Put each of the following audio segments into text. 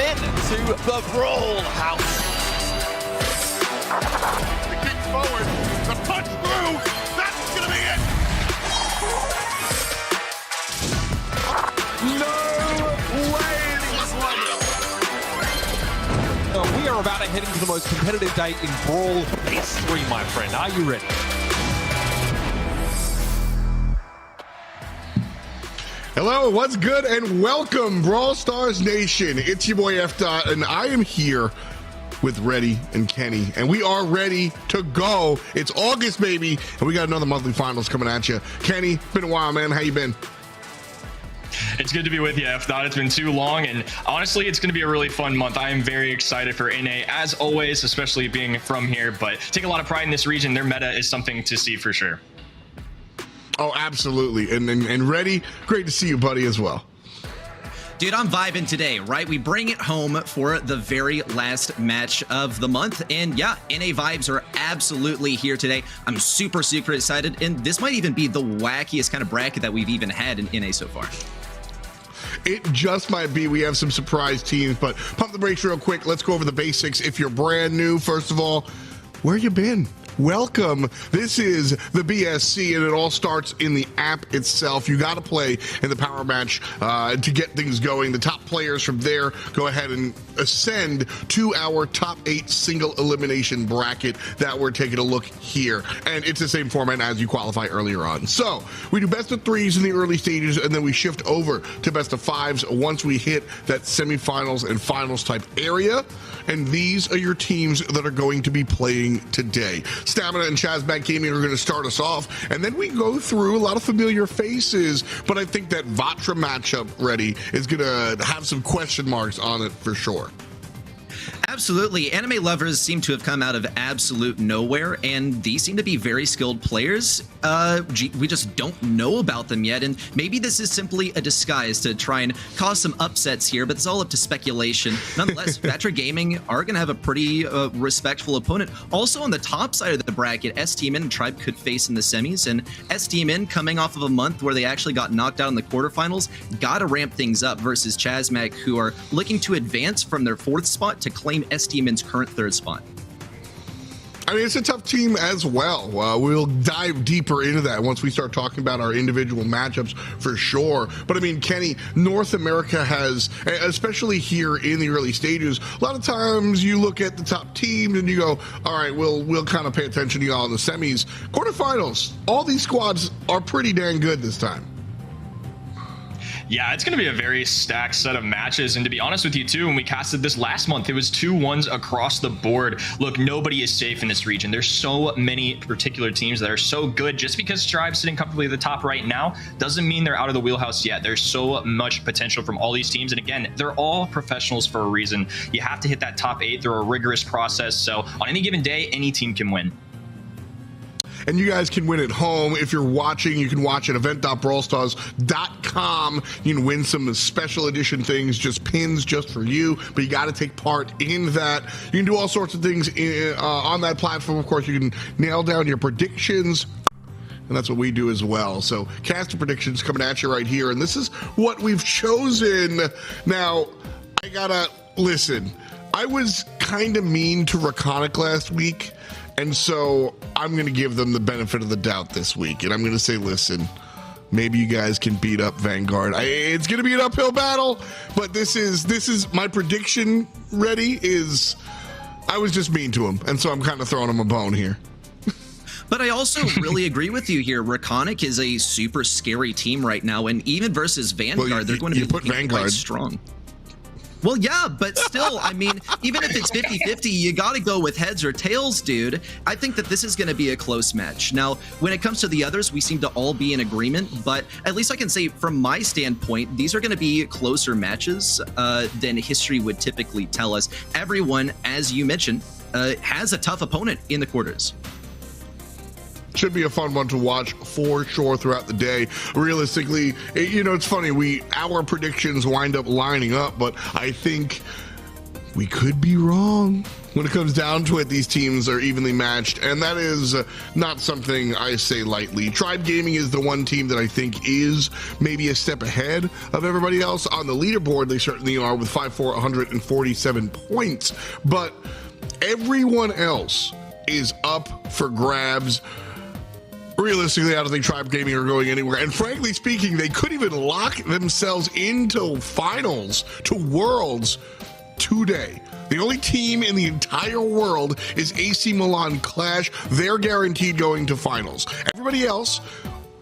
into the Brawl house. The kick forward, the punch through, that's gonna be it! No way! We are about to head into the most competitive day in Brawl history, my friend. Are you ready? Hello, what's good, and welcome, Brawl Stars Nation. It's your boy F. Dot, and I am here with Reddy and Kenny, and we are ready to go. It's August, baby, and we got another monthly finals coming at you. Kenny, been a while, man. How you been? It's good to be with you, F. Dot. It's been too long, and honestly, it's going to be a really fun month. I am very excited for NA, as always, especially being from here, but take a lot of pride in this region. Their meta is something to see for sure. Oh, absolutely. And Reddy, great to see you, buddy, as well. Dude, I'm vibing today, right? We bring it home for the very last match of the month. And yeah, NA vibes are absolutely here today. I'm super, super excited. And this might even be the wackiest kind of bracket that we've even had in NA so far. It just might be. We have some surprise teams, but pump the brakes real quick. Let's go over the basics. If you're brand new, first of all, where you been? Welcome. This is the BSC, and it all starts in the app itself. You got to play in the power match to get things going. The top players from there go ahead and ascend to our top 8 single elimination bracket that we're taking a look here. And it's the same format as you qualify earlier on. So we do best of 3s in the early stages, and then we shift over to best of 5s once we hit that semifinals and finals type area. And these are your teams that are going to be playing today. Stamina and Chasmac Gaming are going to start us off, and then we go through a lot of familiar faces, but I think that Vatra matchup, Reddy, is going to have some question marks on it for sure. Absolutely. Anime lovers seem to have come out of absolute nowhere, and these seem to be very skilled players. We just don't know about them yet, and maybe this is simply a disguise to try and cause some upsets here, but it's all up to speculation. Nonetheless, Vatra Gaming are going to have a pretty respectful opponent. Also on the top side of the bracket, STMN and Tribe could face in the semis, and STMN coming off of a month where they actually got knocked out in the quarterfinals, got to ramp things up versus Chasmac, who are looking to advance from their 4th spot to claim STMN's current 3rd spot. I mean, it's a tough team as well. We'll dive deeper into that once we start talking about our individual matchups for sure. But I mean, Kenny, North America has, especially here in the early stages, a lot of times you look at the top teams and you go, all right, we'll kind of pay attention to y'all in the semis. Quarterfinals, all these squads are pretty dang good this time. Yeah, it's going to be a very stacked set of matches. And to be honest with you, too, when we casted this last month, it was 2-1s across the board. Look, nobody is safe in this region. There's so many particular teams that are so good. Just because Tribe's sitting comfortably at the top right now doesn't mean they're out of the wheelhouse yet. There's so much potential from all these teams. And again, they're all professionals for a reason. You have to hit that top 8 through a rigorous process. So on any given day, any team can win. And you guys can win at home. If you're watching, you can watch at event.brawlstars.com. You can win some special edition things, just pins just for you, but you got to take part in that. You can do all sorts of things on that platform. Of course, you can nail down your predictions, and that's what we do as well. So caster predictions coming at you right here, and this is what we've chosen. Now, I gotta listen. I was kind of mean to Reconic last week, and so I'm going to give them the benefit of the doubt this week. And I'm going to say, listen, maybe you guys can beat up Vanguard. It's going to be an uphill battle, but this is my prediction, Reddy, is I was just mean to him. And so I'm kind of throwing him a bone here. But I also really agree with you here. Reconic is a super scary team right now. And even versus Vanguard, they're going to be looking quite strong. Well, yeah, but still, I mean, even if it's 50-50, you got to go with heads or tails, dude. I think that this is going to be a close match. Now, when it comes to the others, we seem to all be in agreement, but at least I can say from my standpoint, these are going to be closer matches than history would typically tell us. Everyone, as you mentioned, has a tough opponent in the quarters. Should be a fun one to watch for sure throughout the day. Realistically, you know, it's funny, our predictions wind up lining up, but I think we could be wrong. When it comes down to it, these teams are evenly matched, and that is not something I say lightly. Tribe Gaming is the one team that I think is maybe a step ahead of everybody else. On the leaderboard, they certainly are with 147 points, but everyone else is up for grabs. Realistically, I don't think Tribe Gaming are going anywhere. And frankly speaking, they could even lock themselves into finals, to Worlds today. The only team in the entire world is AC Milan Clash. They're guaranteed going to finals. Everybody else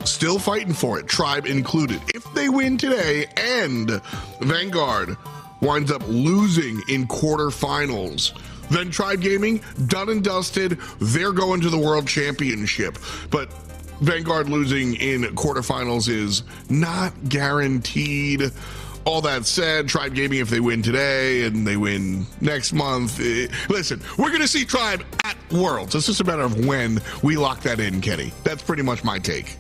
still fighting for it, Tribe included. If they win today and Vanguard winds up losing in quarterfinals, then Tribe Gaming, done and dusted, they're going to the World Championship. But Vanguard losing in quarterfinals is not guaranteed. All that said, Tribe Gaming, if they win today and they win next month, listen, we're going to see Tribe at Worlds. It's just a matter of when we lock that in, Kenny. That's pretty much my take.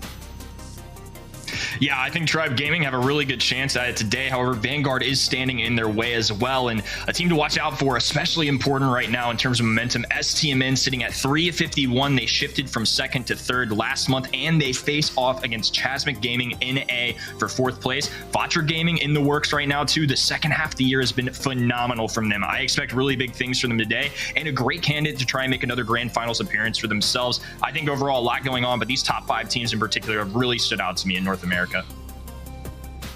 Yeah, I think Tribe Gaming have a really good chance at it today. However, Vanguard is standing in their way as well, and a team to watch out for, especially important right now in terms of momentum. STMN sitting at 351. They shifted from second to third last month, and they face off against Chasmac Gaming NA for fourth place. Vatra Gaming in the works right now too. The second half of the year has been phenomenal from them. I expect really big things from them today, and a great candidate to try and make another grand finals appearance for themselves. I think overall a lot going on, but these top 5 teams in particular have really stood out to me in North America.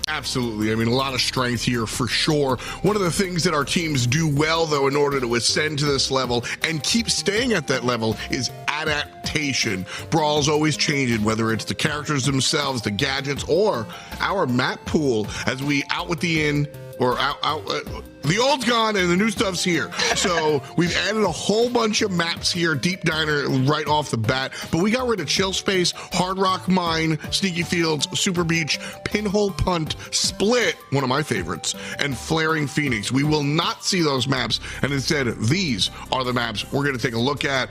Absolutely. I mean, a lot of strength here for sure. One of the things that our teams do well, though, in order to ascend to this level and keep staying at that level is adaptation. Brawl's always changing, whether it's the characters themselves, the gadgets, or our map pool as we out with the in or the old's gone and the new stuff's here. So we've added a whole bunch of maps here, Deep Diner right off the bat, but we got rid of Chill Space, Hard Rock Mine, Sneaky Fields, Super Beach, Pinhole Punt, Split, one of my favorites, and Flaring Phoenix. We will not see those maps, and instead these are the maps we're going to take a look at.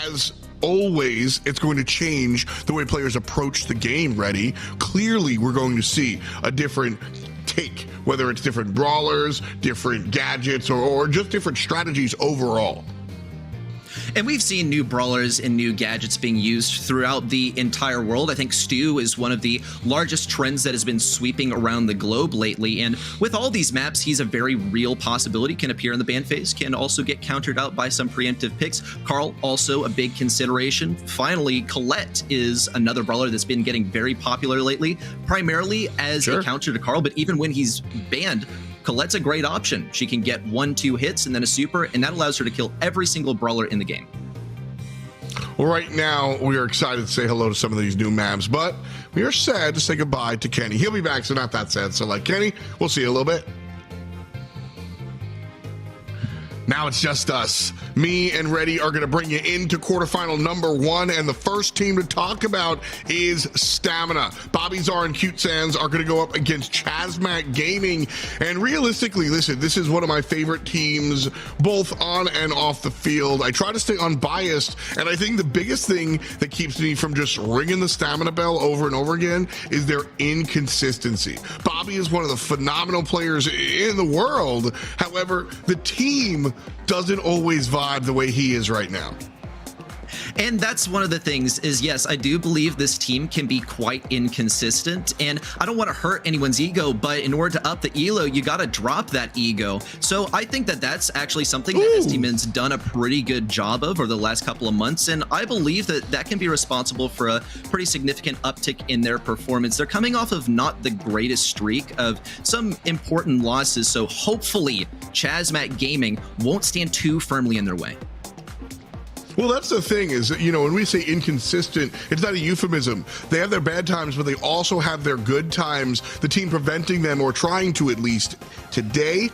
As always, it's going to change the way players approach the game. Ready? Clearly, we're going to see a different take, whether it's different brawlers, different gadgets, or just different strategies overall. And we've seen new brawlers and new gadgets being used throughout the entire world. I think Stu is one of the largest trends that has been sweeping around the globe lately. And with all these maps, he's a very real possibility. Can appear in the ban phase, can also get countered out by some preemptive picks. Carl, also a big consideration. Finally, Colette is another brawler that's been getting very popular lately, primarily as a counter to Carl. But even when he's banned, Colette's a great option. She can get 1-2 hits and then a super, and that allows her to kill every single brawler in the game. Well, right now, we are excited to say hello to some of these new maps, but we are sad to say goodbye to Kenny. He'll be back, so not that sad. So, like, Kenny, we'll see you a little bit. Now it's just us. Me and Reddy are going to bring you into quarterfinal number 1, and the first team to talk about is Stamina. Bobby Czar and Cute Sands are going to go up against Chasmac Gaming, and realistically, listen, this is one of my favorite teams, both on and off the field. I try to stay unbiased, and I think the biggest thing that keeps me from just ringing the Stamina bell over and over again is their inconsistency. Bobby is one of the phenomenal players in the world. However, the team doesn't always vibe the way he is right now. And that's one of the things is, yes, I do believe this team can be quite inconsistent, and I don't want to hurt anyone's ego, but in order to up the elo, you got to drop that ego. So I think that that's actually something that STMN's done a pretty good job of over the last couple of months, and I believe that that can be responsible for a pretty significant uptick in their performance. They're coming off of not the greatest streak of some important losses, so hopefully Chasmac Gaming won't stand too firmly in their way. Well, that's the thing is, you know, when we say inconsistent, it's not a euphemism. They have their bad times, but they also have their good times. The team preventing them, or trying to at least today,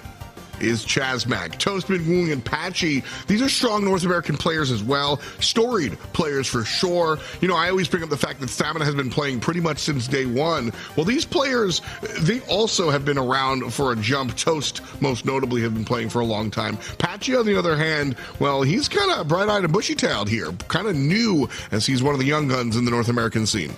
is Chasmac. Toastman, Woong, and Patchy, these are strong North American players as well. Storied players for sure. You know, I always bring up the fact that Stamina has been playing pretty much since day one. Well, these players, they also have been around for a jump. Toast, most notably, have been playing for a long time. Patchy, on the other hand, well, he's kind of bright-eyed and bushy-tailed here. Kind of new, as he's one of the young guns in the North American scene.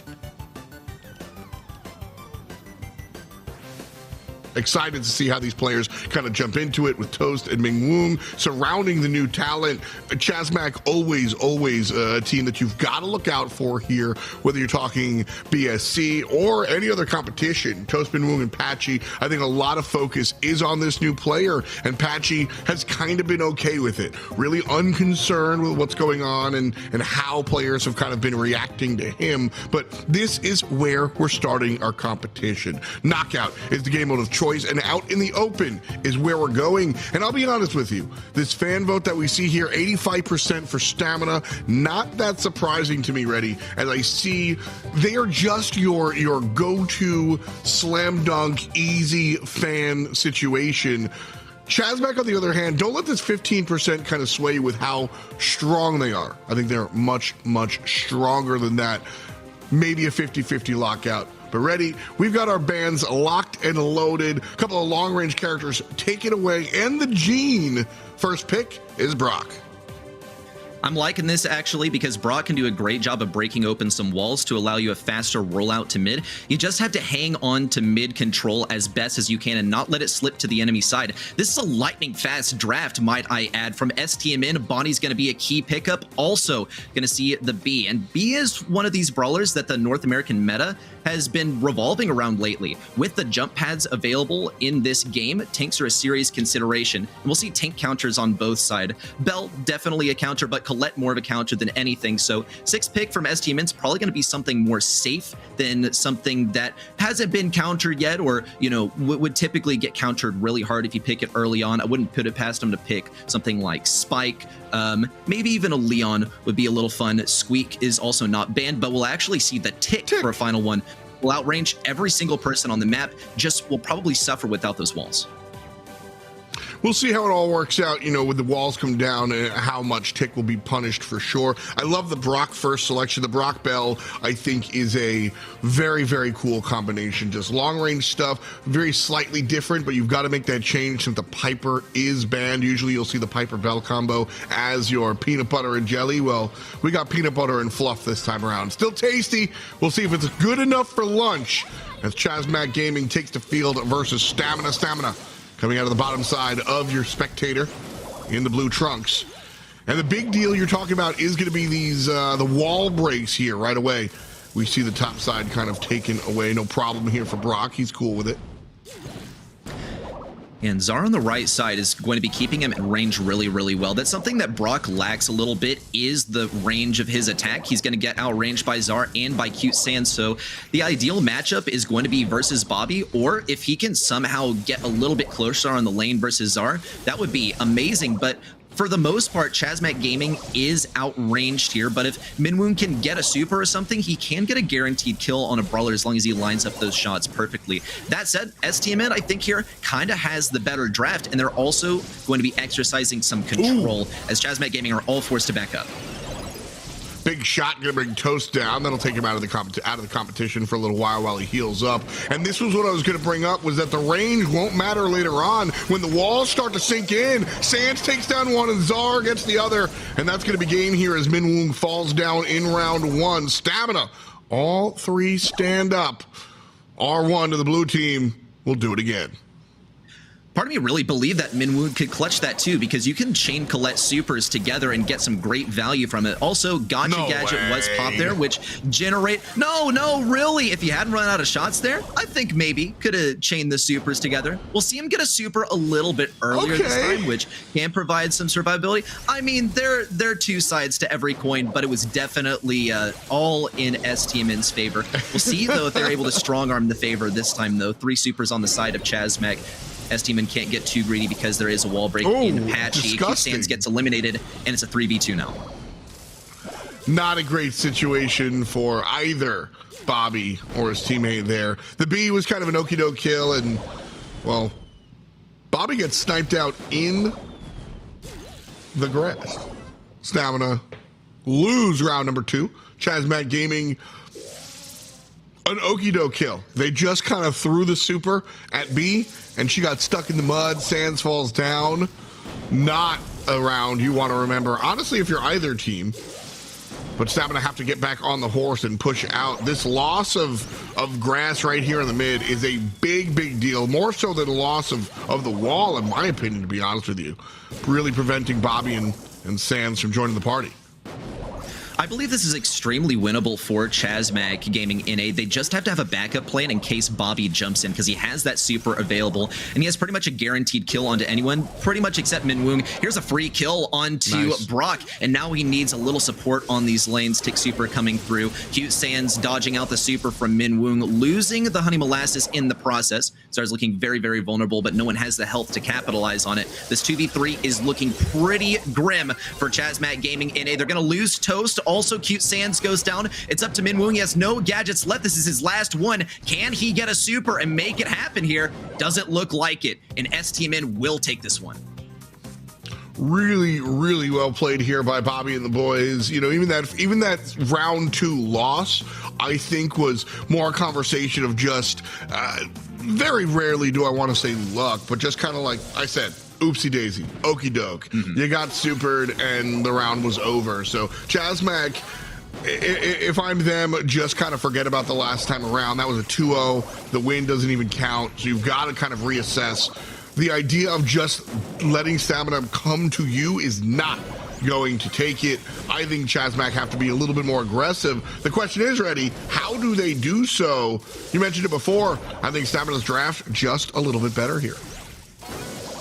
Excited to see how these players kind of jump into it with Toast and Mingwung surrounding the new talent. Chasmac, always a team that you've got to look out for here, whether you're talking BSC or any other competition. Toast, Mingwung, and Patchy, I think a lot of focus is on this new player, and Patchy has kind of been okay with it, really unconcerned with what's going on and how players have kind of been reacting to him. But this is where we're starting our competition. Knockout is the game mode of choice, and out in the open is where we're going. And I'll be honest with you, this fan vote that we see here, 85% for stamina, not that surprising to me, Reddy, as I see they are just your go-to slam dunk easy fan situation. Chasmac, on the other hand, don't let this 15% kind of sway you with how strong they are. I think they're much stronger than that. Maybe a 50-50 lockout. But ready, we've got our bands locked and loaded. A couple of long-range characters taken away, and the Gene. First pick is Brock. I'm liking this actually because Brock can do a great job of breaking open some walls to allow you a faster rollout to mid. You just have to hang on to mid control as best as you can and not let it slip to the enemy side. This is a lightning fast draft, might I add, from STMN. Bonnie's going to be a key pickup. Also going to see the B. And B is one of these brawlers that the North American meta has been revolving around lately. With the jump pads available in this game, tanks are a serious consideration. And we'll see tank counters on both sides. Bell, definitely a counter, but Colette more of a counter than anything. So 6th pick from STMN is probably going to be something more safe than something that hasn't been countered yet, or, you know, would typically get countered really hard if you pick it early on. I wouldn't put it past them to pick something like Spike. Maybe even a Leon would be a little fun. Squeak is also not banned, but we'll actually see the Tick for a final one. Will outrange every single person on the map, just will probably suffer without those walls. We'll see how it all works out, you know, with the walls come down and how much Tick will be punished for sure. I love the Brock first selection. The Brock Bell, I think, is a very cool combination. Just long-range stuff, very slightly different, but you've got to make that change since the Piper is banned. Usually you'll see the Piper Bell combo as your peanut butter and jelly. Well, we got peanut butter and fluff this time around. Still tasty. We'll see if it's good enough for lunch as Chasmac Gaming takes the field versus Stamina. Coming out of the bottom side of your spectator in the blue trunks. And the big deal you're talking about is going to be these the wall breaks here right away. We see the top side kind of taken away. No problem here for Brock. He's cool with it. And Zara on the right side is going to be keeping him at range really well. That's something that Brock lacks a little bit, is the range of his attack. He's going to get outranged by Zara and by Cute Sand. So the ideal matchup is going to be versus Bobby, or if he can somehow get a little bit closer on the lane versus Zara, that would be amazing. But for the most part, Chasmac Gaming is outranged here, but if Minwoon can get a super or something, he can get a guaranteed kill on a brawler as long as he lines up those shots perfectly. That said, STMN, I think here, kind of has the better draft, and they're also going to be exercising some control as Chasmac Gaming are all forced to back up. Big shot gonna bring Toast down. That'll take him out of the competition for a little while he heals up. And this was what I was gonna bring up, was that the range won't matter later on when the walls start to sink in. Sands takes down one and Zar gets the other, and that's gonna be game here as Minwoong falls down in round 1. Stamina, all 3 stand up. R1 to the blue team. We'll do it again. Part of me really believed that Minwood could clutch that too, because you can chain Colette supers together and get some great value from it. Also, Gotcha Gadget was popped there, which generate... No, really. If you hadn't run out of shots there, I think maybe could have chained the supers together. We'll see him get a super a little bit earlier this time, which can provide some survivability. I mean, there are 2 sides to every coin, but it was definitely all in STMN's favor. We'll see, though, if they're able to strong arm the favor this time, though. 3 supers on the side of Chasmac. STMN can't get too greedy because there is a wall break in Patchy. Sands gets eliminated, and it's a 3v2 now. Not a great situation for either Bobby or his teammate there. The B was kind of an okie-doke kill, and, well, Bobby gets sniped out in the grass. Stamina lose round number 2. Chasmac Gaming, an okie-doke kill. They just kind of threw the super at B, and she got stuck in the mud. Sands falls down. Not a round you want to remember. Honestly, if you're either team, but Stamina have to get back on the horse and push out. This loss of grass right here in the mid is a big deal, more so than the loss of the wall, in my opinion, to be honest with you. Really preventing Bobby and Sans from joining the party. I believe this is extremely winnable for Chasmac Gaming NA. They just have to have a backup plan in case Bobby jumps in, because he has that super available, and he has pretty much a guaranteed kill onto anyone, pretty much except Minwoong. Here's a free kill onto Brock, and now he needs a little support on these lanes. Tick super coming through. Cute Sans dodging out the super from Minwoong, losing the Honey Molasses in the process. Starts looking very vulnerable, but no one has the health to capitalize on it. This 2v3 is looking pretty grim for Chasmac Gaming NA. They're going to lose Toast. Also, Cute Sans goes down. It's up to Minwoong. He has no gadgets left. This is his last one. Can he get a super and make it happen here? Doesn't look like it. And STMN will take this one. Really well played here by Bobby and the boys. You know, even that round 2 loss, I think, was more a conversation of just very rarely do I want to say luck, but just kind of like I said, oopsie daisy, okie doke. You got supered and the round was over. So Chasmac, if I'm them, just kind of forget about the last time around. That was a 2-0. The win doesn't even count. So you've got to kind of reassess. The idea of just letting Stamina come to you is not going to take it. I think Chasmac have to be a little bit more aggressive. The question is, Reddy, how do they do so? You mentioned it before. I think Stamina's draft just a little bit better here.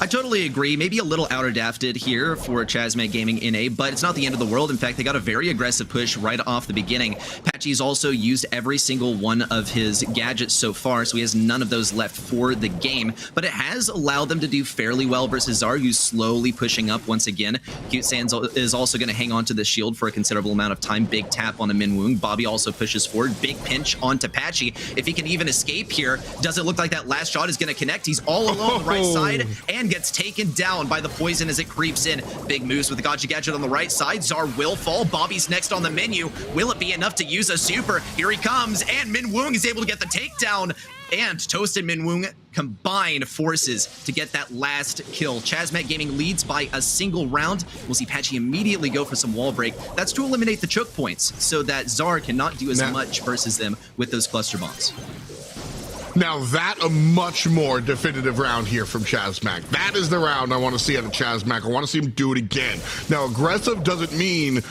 I totally agree. Maybe a little outer-drafted here for Chasmac Gaming NA, but it's not the end of the world. In fact, they got a very aggressive push right off the beginning. Patchy's also used every single one of his gadgets so far, so he has none of those left for the game, but it has allowed them to do fairly well versus Zar, who's slowly pushing up once again. Cute Sans is also going to hang on to the shield for a considerable amount of time. Big tap on a Minwoong. Bobby also pushes forward. Big pinch onto Patchy. If he can even escape here, does it look like that last shot is going to connect? He's all alone on the right side and gets taken down by the poison as it creeps in. Big moves with the Gotcha Gadget on the right side. Zar will fall. Bobby's next on the menu. Will it be enough to use a super? Here he comes, and Minwoong is able to get the takedown. And Toast and Minwoong combine forces to get that last kill. Chasmac Gaming leads by a single round. We'll see Patchy immediately go for some wall break. That's to eliminate the choke points so that Zar cannot do as much versus them with those cluster bombs. Now that a much more definitive round here from Chasmac. That is the round I want to see out of Chasmac. I want to see him do it again. Now aggressive doesn't mean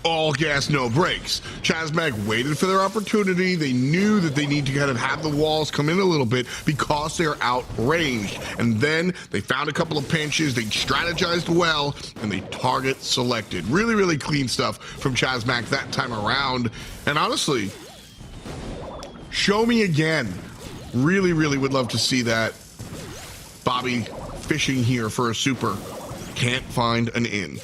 all gas, no brakes. Chasmac waited for their opportunity. They knew that they need to kind of have the walls come in a little bit because they're outranged. And then they found a couple of pinches. They strategized well, and they target selected. Really clean stuff from Chasmac that time around. And honestly, show me again. Really would love to see that. Bobby fishing here for a super. Can't find an in.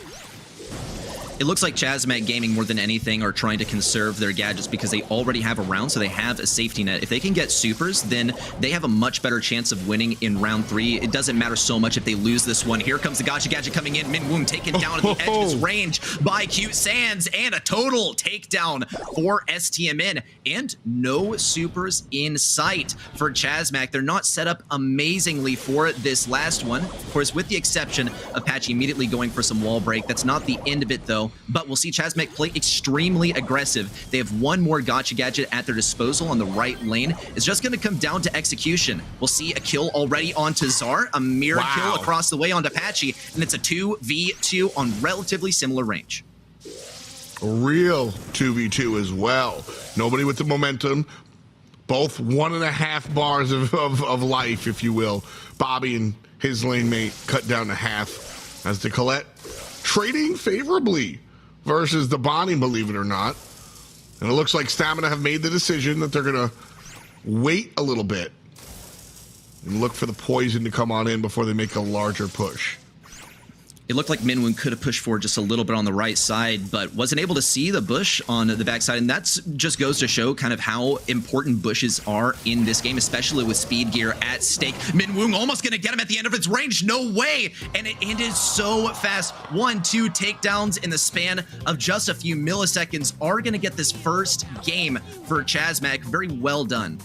It looks like Chasmac Gaming more than anything are trying to conserve their gadgets because they already have a round, so they have a safety net. If they can get supers, then they have a much better chance of winning in round 3. It doesn't matter so much if they lose this one. Here comes the Gotcha Gadget coming in. Minwoong taken down at the edge of his range by Cute Sans, and a total takedown for STMN. And no supers in sight for Chasmac. They're not set up amazingly for this last one. Of course, with the exception of Patchy immediately going for some wall break. That's not the end of it, though. But we'll see Chasmac play extremely aggressive. They have one more Gotcha Gadget at their disposal on the right lane. It's just going to come down to execution. We'll see a kill already onto Zar, a mirror kill across the way onto Patchy, and it's a 2v2 on relatively similar range. A real 2v2 as well. Nobody with the momentum. Both 1.5 bars of life, if you will. Bobby and his lane mate cut down to half as the Colette trading favorably versus the Bonnie, believe it or not. And it looks like Stamina have made the decision that they're going to wait a little bit and look for the poison to come on in before they make a larger push. It looked like Minwoong could have pushed forward just a little bit on the right side, but wasn't able to see the bush on the backside. And that just goes to show kind of how important bushes are in this game, especially with speed gear at stake. Minwoong almost going to get him at the end of its range. No way. And it ended so fast. 1-2 takedowns in the span of just a few milliseconds are going to get this first game for Chasmac. Very well done.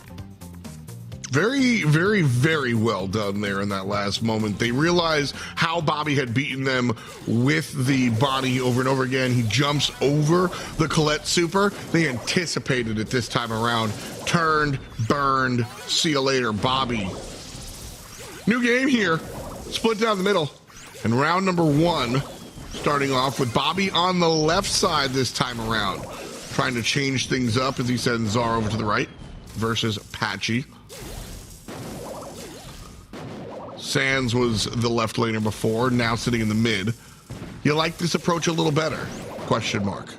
Very, very, very well done there in that last moment. They realize how Bobby had beaten them with the body over and over again. He jumps over the Colette super. They anticipated it this time around. Turned, burned, see you later, Bobby. New game here. Split down the middle. And round number 1, starting off with Bobby on the left side this time around. Trying to change things up as he sends Zar over to the right versus Patchy. Sands was the left laner before, now sitting in the mid. You like this approach a little better? Question mark.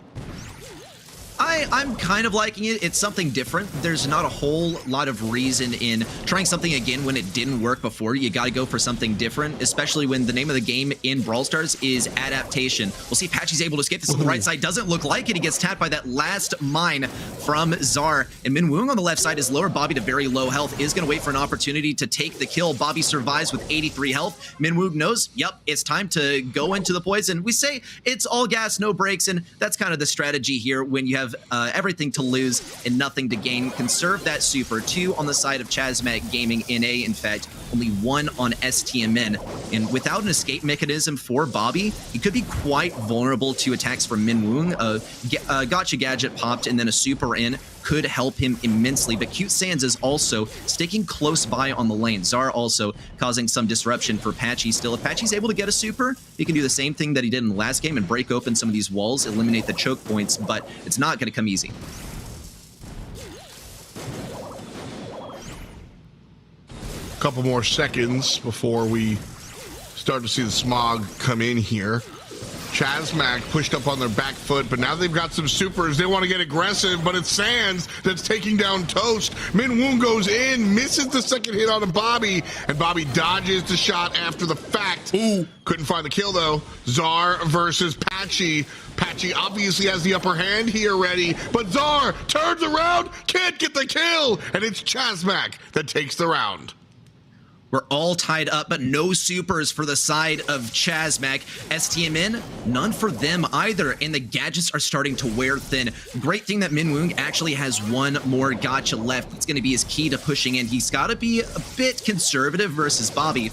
I'm kind of liking it. It's something different. There's not a whole lot of reason in trying something again when it didn't work before. You got to go for something different, especially when the name of the game in Brawl Stars is adaptation. We'll see if Patchy's able to escape this on the right side. Doesn't look like it. He gets tapped by that last mine from Zar. And Minwoong on the left side is lower Bobby to very low health. Is going to wait for an opportunity to take the kill. Bobby survives with 83 health. Minwoong knows, yep, it's time to go into the poison. We say it's all gas, no brakes, and that's kind of the strategy here when you have everything to lose and nothing to gain. Conserve that super. 2 on the side of Chasmac Gaming NA, in fact, only 1 on STMN. And without an escape mechanism for Bobby, he could be quite vulnerable to attacks from Minwoong. Gotcha gadget popped and then a super in could help him immensely, but Cute Sands is also sticking close by on the lane. Zar also causing some disruption for Patchy still. If Patchy's able to get a super, he can do the same thing that he did in the last game and break open some of these walls, eliminate the choke points, but it's not going to come easy. Couple more seconds before we start to see the smog come in here. Chasmac pushed up on their back foot, but now they've got some supers. They want to get aggressive, but it's Sands that's taking down Toast. Minwoong goes in, misses the second hit on a Bobby, and Bobby dodges the shot after the fact. Ooh, couldn't find the kill though. Zar versus Patchy. Patchy obviously has the upper hand here already, but Zar turns around, can't get the kill, and it's Chasmac that takes the round. We're all tied up, but no supers for the side of Chasmac. STMN, none for them either, and the gadgets are starting to wear thin. Great thing that Minwoong actually has 1 more gotcha left. It's going to be his key to pushing in. He's got to be a bit conservative versus Bobby,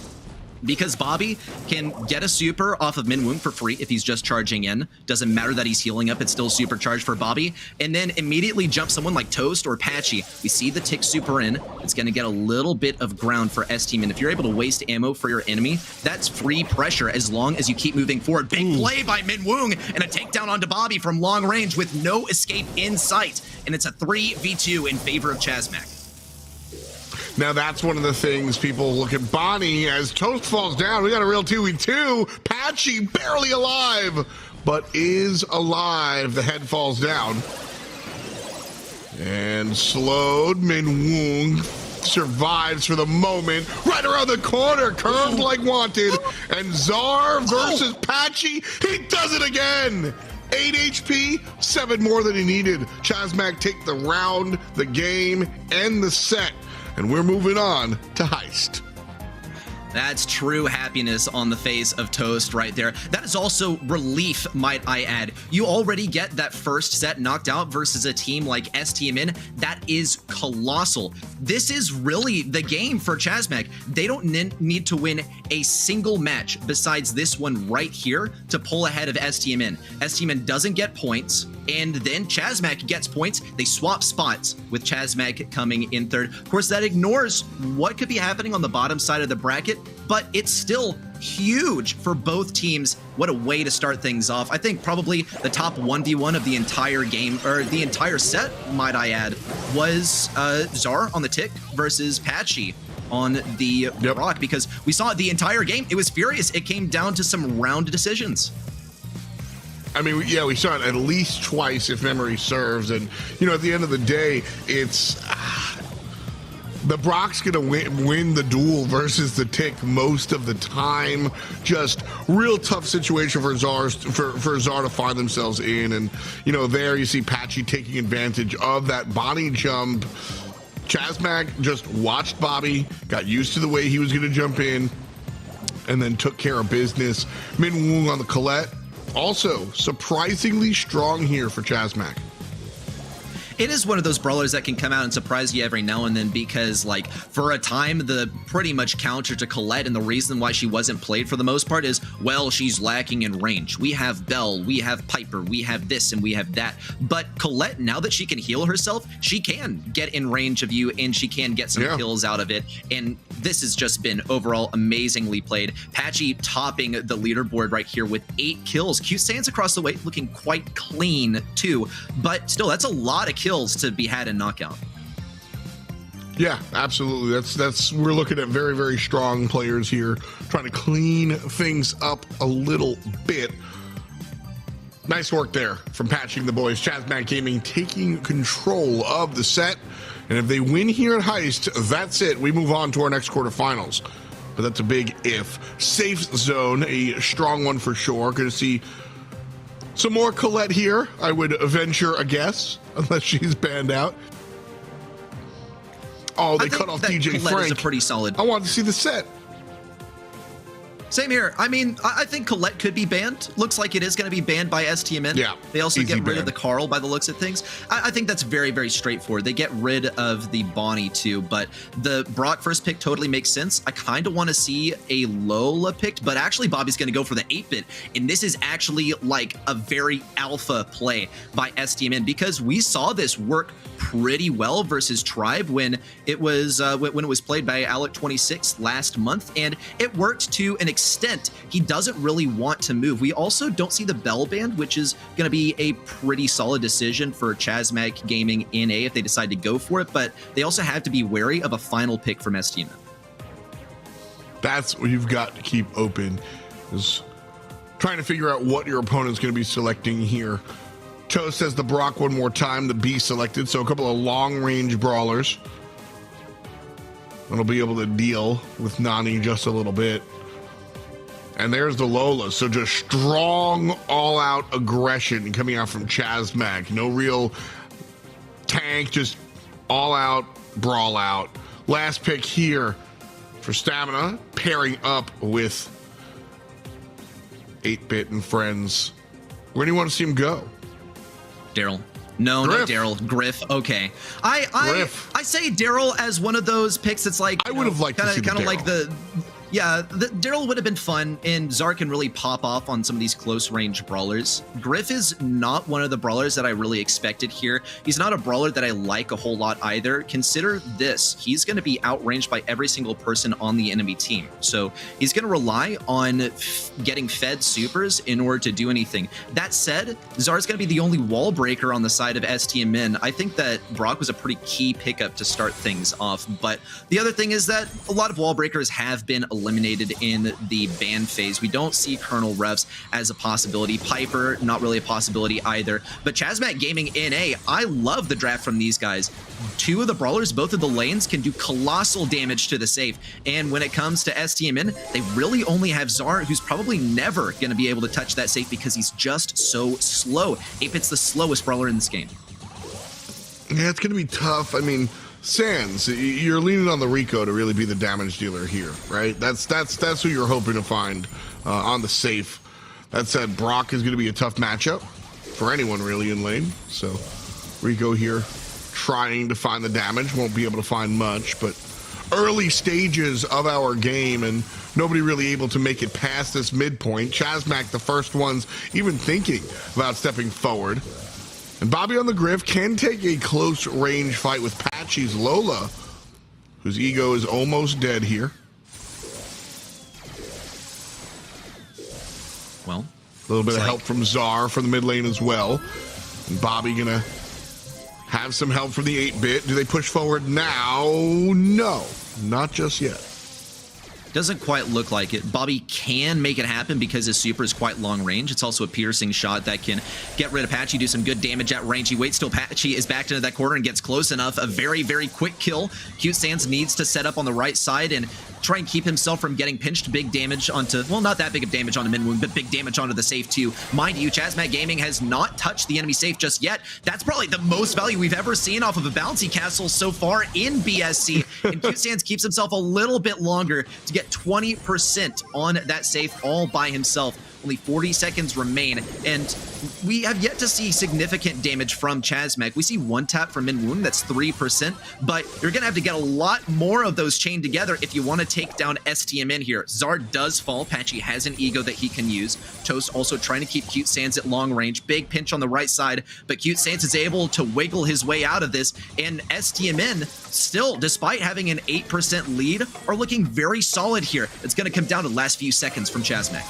because Bobby can get a super off of Minwoong for free if he's just charging in. Doesn't matter that he's healing up, it's still supercharged for Bobby. And then immediately jump someone like Toast or Patchy. We see the tick super in. It's going to get a little bit of ground for STMN. If you're able to waste ammo for your enemy, that's free pressure as long as you keep moving forward. Big play by Minwoong and a takedown onto Bobby from long range with no escape in sight. And it's a 3v2 in favor of Chasmac. Now that's one of the things people look at Bonnie as Toast falls down. We got a real 2v2. Patchy barely alive, but is alive. The head falls down. And slowed. Minwoong survives for the moment. Right around the corner, curved like wanted. And Zar versus Patchy. He does it again. 8 HP, 7 more than he needed. Chasmac take the round, the game, and the set. And we're moving on to Heist. That's true happiness on the face of Toast right there. That is also relief, might I add. You already get that first set knocked out versus a team like STMN. That is colossal. This is really the game for Chasmac. They don't need to win a single match besides this one right here to pull ahead of STMN. STMN doesn't get points, and then Chasmac gets points. They swap spots with Chasmac coming in third. Of course, that ignores what could be happening on the bottom side of the bracket, but it's still huge for both teams. What a way to start things off. I think probably the top 1v1 of the entire game, or the entire set, might I add, was Zar on the tick versus Patchy on the rock, because we saw the entire game. It was furious. It came down to some round decisions. I mean, yeah, we saw it at least twice, if memory serves. And, you know, at the end of the day, it's... the Brock's going to win the duel versus the Tick most of the time. Just real tough situation for Zar to find themselves in. And, you know, there you see Patchy taking advantage of that body jump. Chasmac just watched Bobby, got used to the way he was going to jump in, and then took care of business. Minwoong on the Colette. Also, surprisingly strong here for Chasmac. it is one of those brawlers that can come out and surprise you every now and then, because like for a time the pretty much counter to Colette, and the reason why she wasn't played for the most part is, well, she's lacking in range. We have Belle, we have Piper, we have this and we have that. But Colette, now that she can heal herself, she can get in range of you and she can get some kills out of it. And this has just been overall amazingly played. Patchy topping the leaderboard right here with 8 kills. Q stands across the way looking quite clean too, but still that's a lot of kills to be had in knockout. Yeah, absolutely. That's we're looking at very, very strong players here, trying to clean things up a little bit. Nice work there from Patching the boys. Chasmac Gaming taking control of the set. And if they win here at Heist, that's it. We move on to our next quarterfinals. But that's a big if. Safe zone, a strong one for sure. Going to see some more Colette here, I would venture a guess, unless she's banned out. Oh, they cut off DJ Colette Frank. Is a pretty solid. I wanted to see the set. Same here. I mean, I think Colette could be banned. Looks like it is going to be banned by STMN. Yeah, they also easy get rid ban. of the Carl by the looks of things. I think that's very, very straightforward. They get rid of the Bonnie too, but the Brock first pick totally makes sense. I kind of want to see a Lola picked, but actually Bobby's going to go for the 8-bit, and this is actually like a very alpha play by STMN, because we saw this work pretty well versus Tribe when it was played by Alec26 last month, and it worked to an extent. He doesn't really want to move. We also don't see the Bell band, which is going to be a pretty solid decision for Chasmac Gaming NA if they decide to go for it, but they also have to be wary of a final pick from STMN. That's what you've got to keep open, is trying to figure out what your opponent's going to be selecting here. Cho says the Brock one more time, the B selected, so a couple of long-range brawlers that'll be able to deal with Nani just a little bit. And there's the Lola, so just strong, all-out aggression coming out from Chasmac. No real tank, just all-out, brawl-out. Last pick here for Stamina, pairing up with 8-Bit and friends. Where do you want to see him go? Daryl. No, Griff. not Daryl. Griff. Okay. I say Daryl as one of those picks that's like, I would have liked to see kind of Daryl. like the. Yeah, Daryl would have been fun, and Zar can really pop off on some of these close-range brawlers. Griff is not one of the brawlers that I really expected here. He's not a brawler that I like a whole lot either. Consider this. He's going to be outranged by every single person on the enemy team. So he's going to rely on getting fed supers in order to do anything. That said, Zar's going to be the only wall breaker on the side of STMN. I think that Brock was a pretty key pickup to start things off. But the other thing is that a lot of wall breakers have been eliminated in the ban phase. We don't see Colonel Revs as a possibility. Piper, not really a possibility either. But Chasmac Gaming NA, I love the draft from these guys. 2 of the brawlers, both of the lanes, can do colossal damage to the safe. And when it comes to STMN, they really only have Zar, who's probably never going to be able to touch that safe because he's just so slow. 8-Bit's the slowest brawler in this game. Yeah, it's going to be tough. I mean, Sans, you're leaning on the Rico to really be the damage dealer here, right? That's who you're hoping to find on the safe. That said, Brock is going to be a tough matchup for anyone really in lane. So Rico here trying to find the damage, won't be able to find much, but early stages of our game and nobody really able to make it past this midpoint. Chasmac, the first ones even thinking about stepping forward. And Bobby on the Griff can take a close range fight with Patchy's Lola, whose ego is almost dead here. Well, A little bit of help from Zar for the mid lane as well. And Bobby gonna have some help from the 8-Bit. Do they push forward now? No, not just yet. Doesn't quite look like it. Bobby can make it happen because his super is quite long range. It's also a piercing shot that can get rid of Patchy, do some good damage at range. He waits till Patchy is backed into that corner and gets close enough. A very, very quick kill. Cute Sans needs to set up on the right side and try and keep himself from getting pinched. Big damage onto, well, not that big of damage on the mid wound, but big damage onto the safe too. Mind you, Chasmac Gaming has not touched the enemy safe just yet. That's probably the most value we've ever seen off of a bouncy castle so far in BSC. And Cute Sans keeps himself a little bit longer to get 20% on that safe all by himself. Only 40 seconds remain, and we have yet to see significant damage from Chasmac. We see one tap from Minwoon, that's 3%, but you're gonna have to get a lot more of those chained together if you want to take down STMN here. Zar does fall. Patchy has an ego that he can use. Toast also trying to keep Cute Sans at long range. Big pinch on the right side, but Cute Sans is able to wiggle his way out of this, and STMN still, despite having an 8% lead, are looking very solid here. It's going to come down to the last few seconds from Chasmac.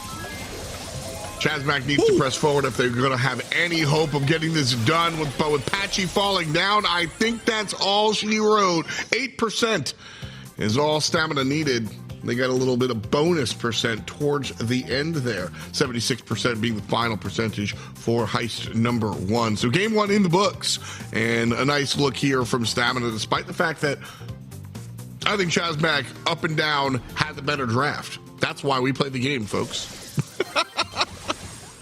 Chasmac needs to press forward if they're going to have any hope of getting this done. But with Patchy falling down, I think that's all she wrote. 8% is all stamina needed. They got a little bit of bonus percent towards the end there. 76% being the final percentage for heist number 1. So game 1 in the books. And a nice look here from Stamina, despite the fact that I think Chasmac up and down had the better draft. That's why we play the game, folks.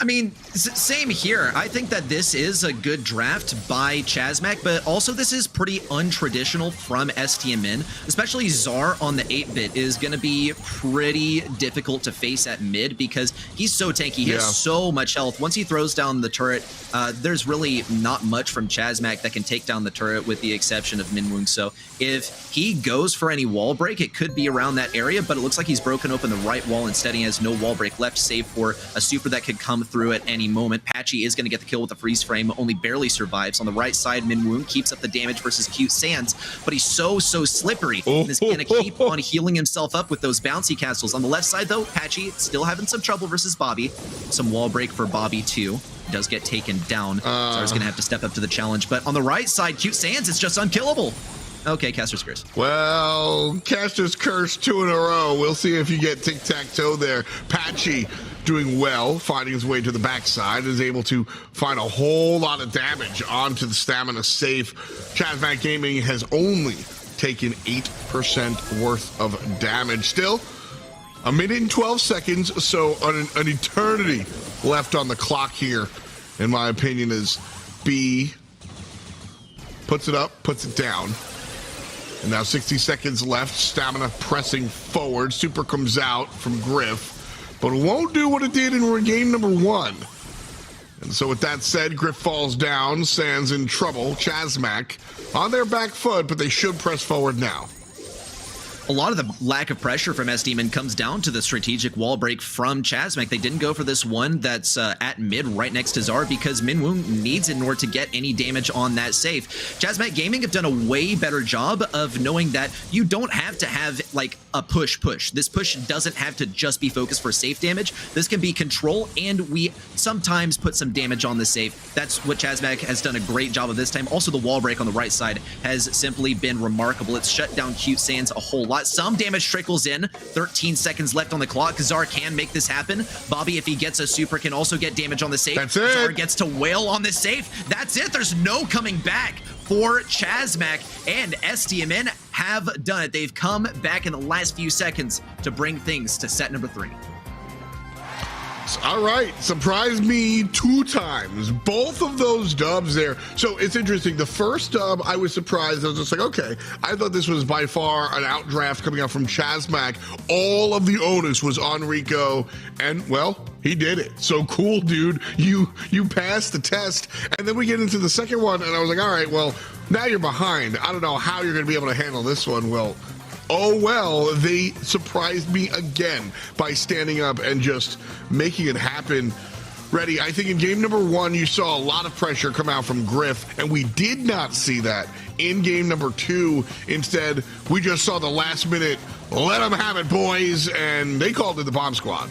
I mean, same here. I think that this is a good draft by Chasmac, but also this is pretty untraditional from STMN. Especially Zar on the 8-bit is going to be pretty difficult to face at mid because he's so tanky. He has so much health. Once he throws down the turret, there's really not much from Chasmac that can take down the turret with the exception of Minwoon. So if he goes for any wall break, it could be around that area, but it looks like he's broken open the right wall. Instead, he has no wall break left, save for a super that could come through at any moment. Patchy is going to get the kill with the freeze frame, only barely survives. On the right side, Minwoon keeps up the damage versus Cute Sans, but he's so slippery and is going to keep on healing himself up with those bouncy castles. On the left side, though, Patchy still having some trouble versus Bobby. Some wall break for Bobby, too. Does get taken down. Zar's going to have to step up to the challenge, but on the right side, Cute Sans is just unkillable. Okay, Caster's Curse. Well, Caster's Curse 2 in a row. We'll see if you get tic-tac-toe there. Patchy doing well, finding his way to the backside, is able to find a whole lot of damage onto the stamina safe. Chasmac Gaming has only taken 8% worth of damage. Still, a minute and 12 seconds, so an eternity left on the clock here, in my opinion, as B puts it up, puts it down. And now 60 seconds left, Stamina pressing forward. Super comes out from Griff, but it won't do what it did in game number 1. And so with that said, Griff falls down, Sans in trouble. Chasmac on their back foot, but they should press forward now. A lot of the lack of pressure from STMN comes down to the strategic wall break from Chasmac. They didn't go for this one that's at mid right next to Zar because Minwoon needs it in order to get any damage on that safe. Chasmac Gaming have done a way better job of knowing that you don't have to have like a push. This push doesn't have to just be focused for safe damage. This can be control, and we sometimes put some damage on the safe. That's what Chasmac has done a great job of this time. Also, the wall break on the right side has simply been remarkable. It's shut down Cute Sans a whole lot. Some damage trickles in. 13 seconds left on the clock. Zar can make this happen. Bobby, if he gets a super, can also get damage on the safe. That's it. Zar gets to wail on the safe. That's it. There's no coming back for Chasmac, and STMN have done it. They've come back in the last few seconds to bring things to set number 3. All right, surprised me 2 times. Both of those dubs there. So it's interesting. The first dub, I was surprised. I was just like, okay. I thought this was by far an outdraft coming out from Chasmac. All of the onus was on Rico, and well, he did it. So cool, dude. You passed the test. And then we get into the second one, and I was like, all right, well, now you're behind. I don't know how you're going to be able to handle this one. Well, oh well, they surprised me again by standing up and just making it happen. Reddy, I think in game number 1, you saw a lot of pressure come out from Griff, and we did not see that in game number 2. Instead, we just saw the last minute, let them have it, boys, and they called it the bomb squad.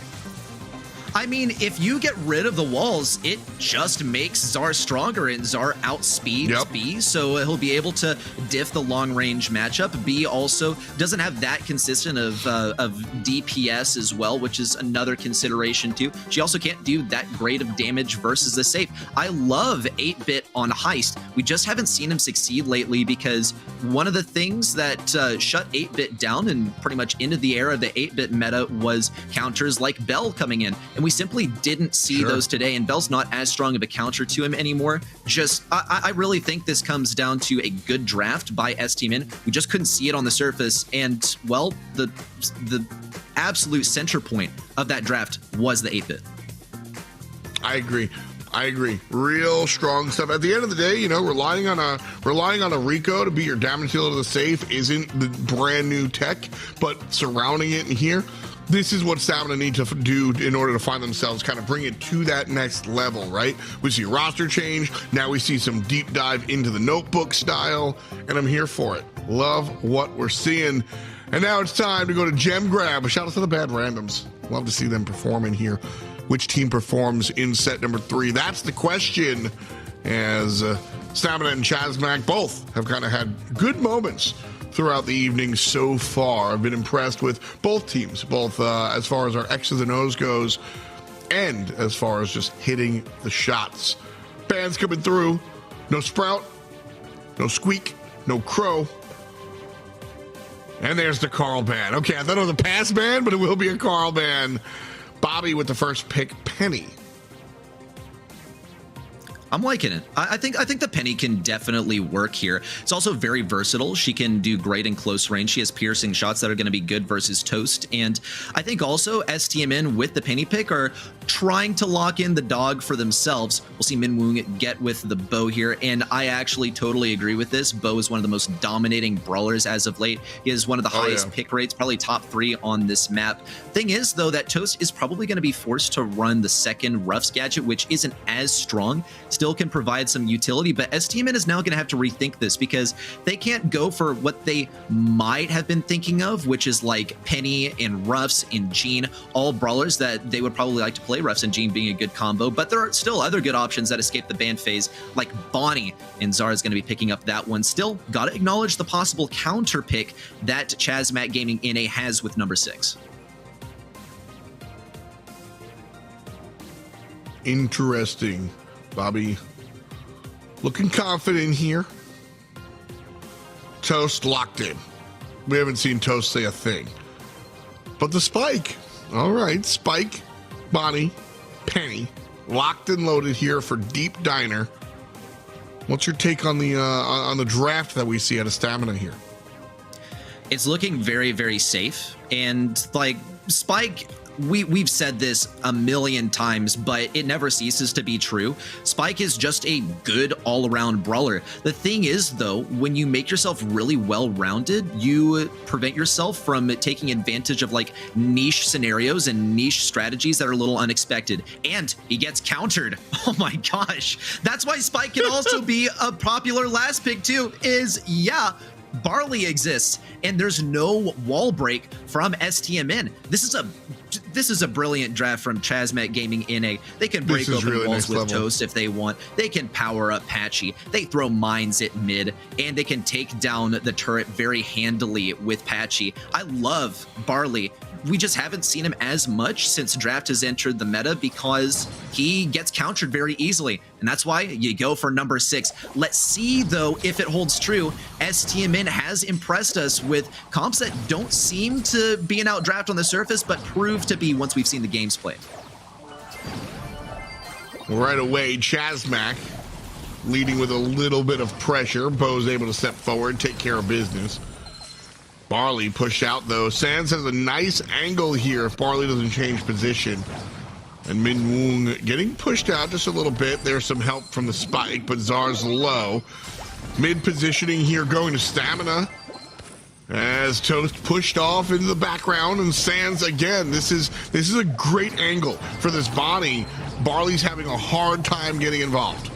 I mean, if you get rid of the walls, it just makes Zar stronger, and Zar outspeeds B, so he'll be able to diff the long-range matchup. B also doesn't have that consistent of DPS as well, which is another consideration too. She also can't do that great of damage versus the safe. I love 8-bit on Heist. We just haven't seen him succeed lately because one of the things that shut 8-bit down and pretty much ended the era of the 8-bit meta was counters like Bell coming in. And we simply didn't see those today, and Bell's not as strong of a counter to him anymore. Just, I really think this comes down to a good draft by STMN. We just couldn't see it on the surface, and, well, the absolute center point of that draft was the 8-bit. I agree. Real strong stuff. At the end of the day, you know, relying on a Rico to be your damage dealer to the safe isn't the brand new tech, but surrounding it in here, this is what Stamina need to do in order to find themselves, kind of bring it to that next level, right? We see a roster change. Now we see some deep dive into the notebook style, and I'm here for it. Love what we're seeing. And now it's time to go to Gem Grab. Shout out to the bad randoms. Love to see them perform in here. Which team performs in set number 3? That's the question, as Stamina and Chasmac both have kind of had good moments throughout the evening so far. I've been impressed with both teams, both as far as our X's and O's goes, and as far as just hitting the shots. Bands coming through. No Sprout, no Squeak, no Crow. And there's the Carl band. Okay, I thought it was a pass band, but it will be a Carl band. Bobby with the first pick, Penny. I'm liking it. I think the Penny can definitely work here. It's also very versatile. She can do great in close range. She has piercing shots that are going to be good versus Toast. And I think also STMN with the Penny pick are trying to lock in the dog for themselves. We'll see Min Woong get with the Bo here. And I actually totally agree with this. Bo is one of the most dominating brawlers as of late. He has one of the highest pick rates, probably top 3 on this map. Thing is, though, that Toast is probably going to be forced to run the second Ruffs gadget, which isn't as strong. Still can provide some utility, but STMN is now going to have to rethink this because they can't go for what they might have been thinking of, which is like Penny and Ruffs and Jean, all brawlers that they would probably like to play, Ruffs and Jean being a good combo, but there are still other good options that escape the ban phase, like Bonnie, and Zara is going to be picking up that one. Still, got to acknowledge the possible counter pick that Chasmac Gaming NA has with number 6. Interesting. Bobby looking confident here. Toast locked in. We haven't seen Toast say a thing. But the Spike. All right, Spike, Bonnie, Penny, locked and loaded here for Deep Diner. What's your take on the draft that we see out of Stamina here? It's looking very, very safe. And like Spike, we've said this a million times, but it never ceases to be true. Spike is just a good all-around brawler. The thing is, though, when you make yourself really well-rounded, you prevent yourself from taking advantage of like niche scenarios and niche strategies that are a little unexpected. And he gets countered. Oh my gosh. That's why Spike can also be a popular last pick too, is Barley exists, and there's no wall break from STMN. This is a brilliant draft from Chasmac Gaming NA. They can break open really walls with Toast if they want. They can power up Patchy. They throw mines at mid, and they can take down the turret very handily with Patchy. I love Barley. We just haven't seen him as much since draft has entered the meta because he gets countered very easily. And that's why you go for number 6. Let's see, though, if it holds true. STMN has impressed us with comps that don't seem to be an outdraft on the surface, but prove to be once we've seen the games played. Right away, Chasmac leading with a little bit of pressure. Bo's able to step forward, take care of business. Barley pushed out, though. Sands has a nice angle here if Barley doesn't change position. And Min Woong getting pushed out just a little bit. There's some help from the Spike, but Zar's low. Mid positioning here going to Stamina. As Toast pushed off into the background, and Sands again. This is a great angle for this body. Barley's having a hard time getting involved.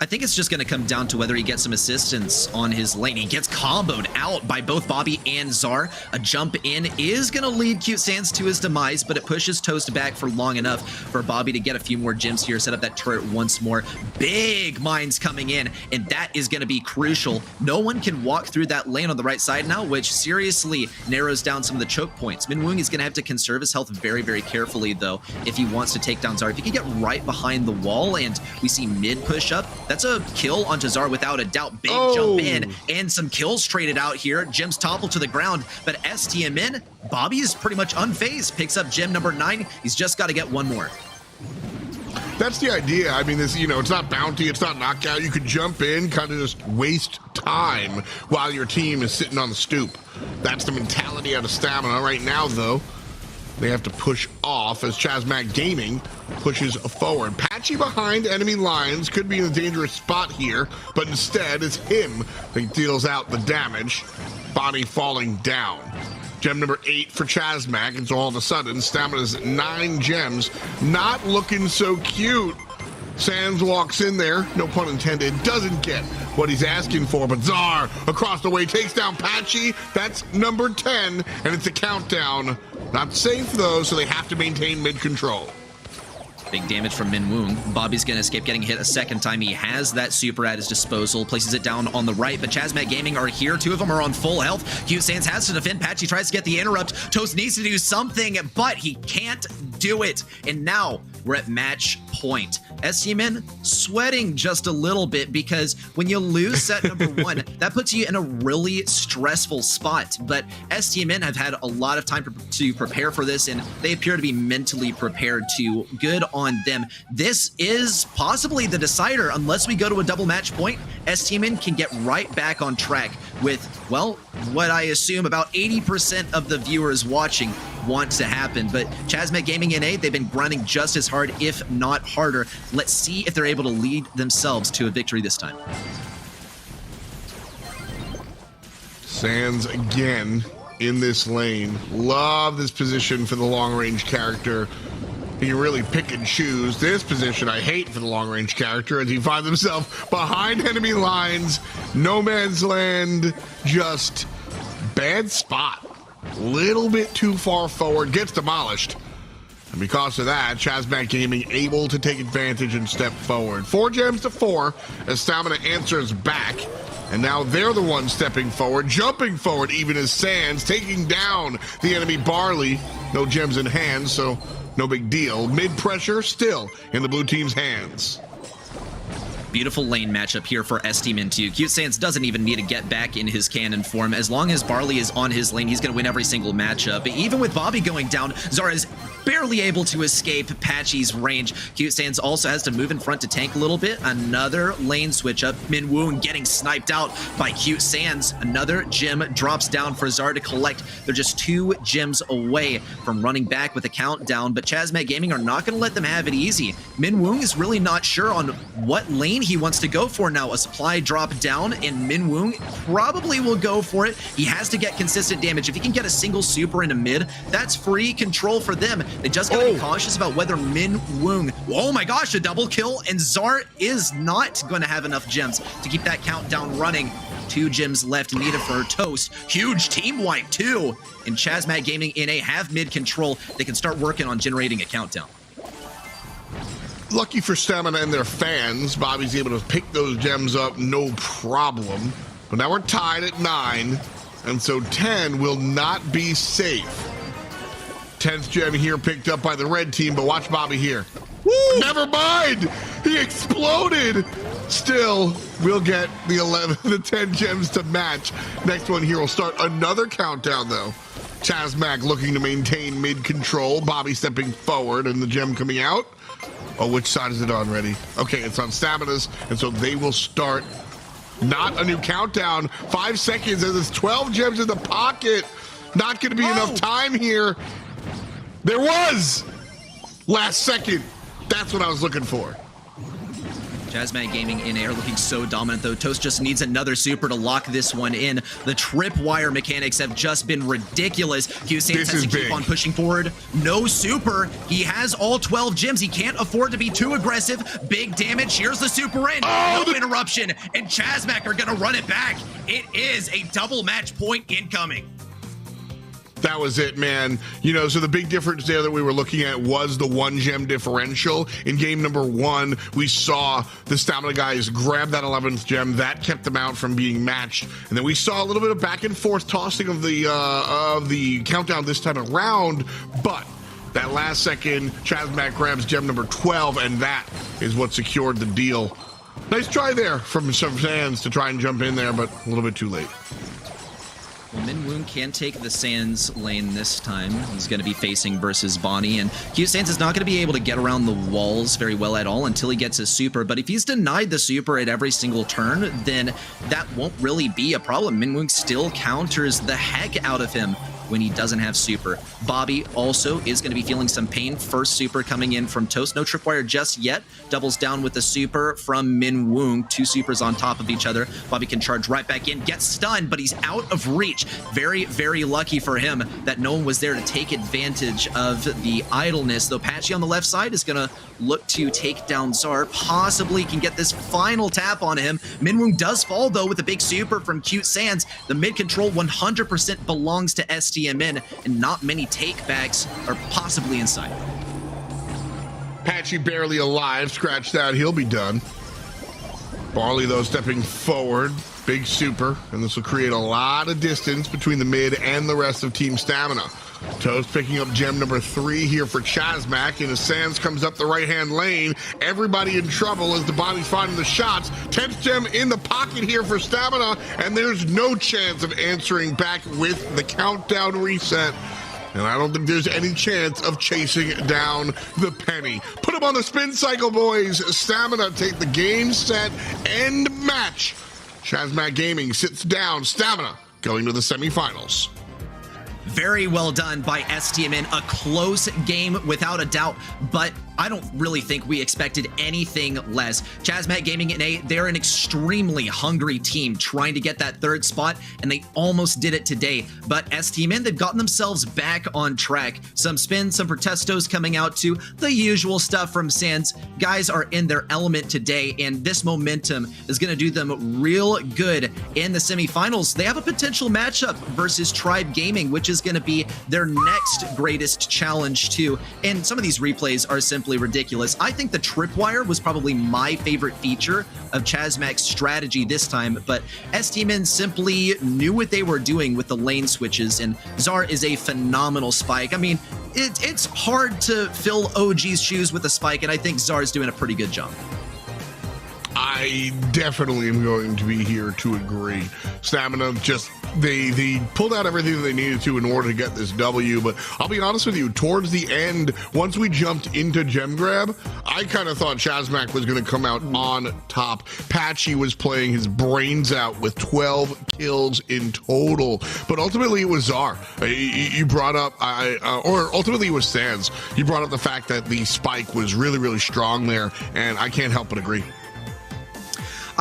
I think it's just going to come down to whether he gets some assistance on his lane. He gets comboed out by both Bobby and Zar. A jump in is going to lead Cute Sands to his demise, but it pushes Toast back for long enough for Bobby to get a few more gems here, set up that turret once more. Big mines coming in, and that is going to be crucial. No one can walk through that lane on the right side now, which seriously narrows down some of the choke points. Min Woong is going to have to conserve his health very, very carefully, though, if he wants to take down Zar. If he can get right behind the wall and we see mid push up, that's a kill onto Zar without a doubt. Big jump in and some kills traded out here. Gems topple to the ground, but STMN, Bobby is pretty much unfazed. Picks up gem number 9. He's just got to get one more. That's the idea. I mean, this, it's not bounty, it's not knockout. You could jump in, kind of just waste time while your team is sitting on the stoop. That's the mentality out of Stamina right now, though. They have to push off as Chasmac Gaming pushes forward. Patchy behind enemy lines, could be in a dangerous spot here, but instead it's him that deals out the damage. Body falling down. Gem number 8 for Chasmac, and so all of a sudden, Stamina's 9 gems. Not looking so cute. Sands walks in there, no pun intended, doesn't get what he's asking for, but Czar across the way takes down Patchy. That's number 10, and it's a countdown. Not safe though, so they have to maintain mid-control. Big damage from Min Woong. Bobby's gonna escape getting hit a second time. He has that super at his disposal, places it down on the right, but Chasmac Gaming are here. 2 of them are on full health. Cute Sands has to defend. Patchy tries to get the interrupt. Toast needs to do something, but he can't do it. And now we're at match point. STMN sweating just a little bit because when you lose set number 1, that puts you in a really stressful spot. But STMN have had a lot of time to prepare for this, and they appear to be mentally prepared to. Good on them. This is possibly the decider. Unless we go to a double match point, STMN can get right back on track with, well, what I assume about 80% of the viewers watching want to happen. But Chasmac Gaming NA, they've been grinding just as hard, if not harder. Let's see if they're able to lead themselves to a victory this time. Sands again in this lane. Love this position for the long-range character. He can really pick and choose. This position I hate for the long-range character as he finds himself behind enemy lines. No man's land, just bad spot. Little bit too far forward, gets demolished. And because of that, Chasmac Gaming able to take advantage and step forward. 4 gems to 4 as Stamina answers back. And now they're the ones stepping forward, jumping forward even as Sands taking down the enemy Barley. No gems in hand, so no big deal. Mid pressure still in the blue team's hands. Beautiful lane matchup here for STMN 2. Cute Sands doesn't even need to get back in his cannon form. As long as Barley is on his lane, he's going to win every single matchup. But even with Bobby going down, Zara is barely able to escape Patchy's range. Cute Sands also has to move in front to tank a little bit. Another lane switch up. Min Woong getting sniped out by Cute Sands. Another gem drops down for Zara to collect. They're just 2 gems away from running back with a countdown, but Chasmac Gaming are not going to let them have it easy. Min Woong is really not sure on what lane he wants to go for now. A supply drop down, and Min Woong probably will go for it. He has to get consistent damage. If he can get a single super into mid, that's free control for them. They just gotta be cautious about whether Min Woong, oh my gosh, a double kill, and Zar is not going to have enough gems to keep that countdown running. 2 gems left needed for Toast. Huge team wipe too. And Chasmac Gaming NA have mid control. They can start working on generating a countdown. Lucky for Stamina and their fans, Bobby's able to pick those gems up no problem. But now we're tied at 9, and so 10 will not be safe. 10th gem here picked up by the red team, but watch Bobby here. Woo! Never mind! He exploded! Still, we'll get the 10 gems to match. Next one here will start another countdown though. Chasmac looking to maintain mid-control. Bobby stepping forward and the gem coming out. Oh, which side is it on, ready? Okay, it's on Stamina's, and so they will start. Not a new countdown. 5 seconds, and there's 12 gems in the pocket. Not going to be enough time here. There was! Last second. That's what I was looking for. Chasmac Gaming in air looking so dominant though. Toast just needs another super to lock this one in. The tripwire mechanics have just been ridiculous. Cute Sands has to keep on pushing forward. No super. He has all 12 gems. He can't afford to be too aggressive. Big damage. Here's the super in. No interruption. And Chasmac are gonna run it back. It is a double match point incoming. That was it, man. You know, so the big difference there that we were looking at was the 1 gem differential. In game number 1, we saw the Stamina guys grab that 11th gem. That kept them out from being matched. And then we saw a little bit of back and forth tossing of the countdown this time around. But that last second, Chasmac grabs gem number 12, and that is what secured the deal. Nice try there from some fans to try and jump in there, but a little bit too late. Well, Min Woong can take the Sands lane this time. He's going to be facing versus Bonnie, and Q Sands is not going to be able to get around the walls very well at all until he gets his super. But if he's denied the super at every single turn, then that won't really be a problem. Min Woong still counters the heck out of him when he doesn't have super. Bobby also is going to be feeling some pain. First super coming in from Toast. No tripwire just yet. Doubles down with the super from Min Woong. Two supers on top of each other. Bobby can charge right back in, gets stunned, but he's out of reach. Very, very lucky for him that no one was there to take advantage of the idleness, though Patchy on the left side is going to look to take down Zar. Possibly can get this final tap on him. Min Woong does fall, though, with a big super from Cute Sands. The mid control 100% belongs to STMN, and not many takebacks are possibly in sight. Patchy barely alive, scratched out, he'll be done. Barley, though, stepping forward, big super, and this will create a lot of distance between the mid and the rest of Team Stamina. Toast picking up gem number 3 here for Chasmac, and as Sands comes up the right-hand lane, everybody in trouble as the body's finding the shots. 10th gem in the pocket here for Stamina, and there's no chance of answering back with the countdown reset. And I don't think there's any chance of chasing down the penny. Put him on the spin cycle, boys. Stamina take the game, set, end match. Chasmac Gaming sits down. Stamina going to the semifinals. Very well done by STMN. A close game without a doubt, but I don't really think we expected anything less. Chasmac Gaming NA, they're an extremely hungry team trying to get that 3rd spot, and they almost did it today. But STMN, they've gotten themselves back on track. Some spins, some protestos coming out too. The usual stuff from Sands. Guys are in their element today, and this momentum is going to do them real good in the semifinals. They have a potential matchup versus Tribe Gaming, which is going to be their next greatest challenge too. And some of these replays are simply ridiculous. I think the tripwire was probably my favorite feature of Chasmac's strategy this time, but STMN simply knew what they were doing with the lane switches, and Zar is a phenomenal spike. I mean, it's hard to fill OG's shoes with a spike, and I think Zar's doing a pretty good job. I definitely am going to be here to agree. Stamina just, they pulled out everything that they needed to in order to get this W, but I'll be honest with you, towards the end, once we jumped into Gem Grab, I kind of thought Chasmac was going to come out on top. Patchy was playing his brains out with 12 kills in total, but ultimately it was Zar. You brought up, or ultimately it was Sands. You brought up the fact that the spike was really, really strong there, and I can't help but agree.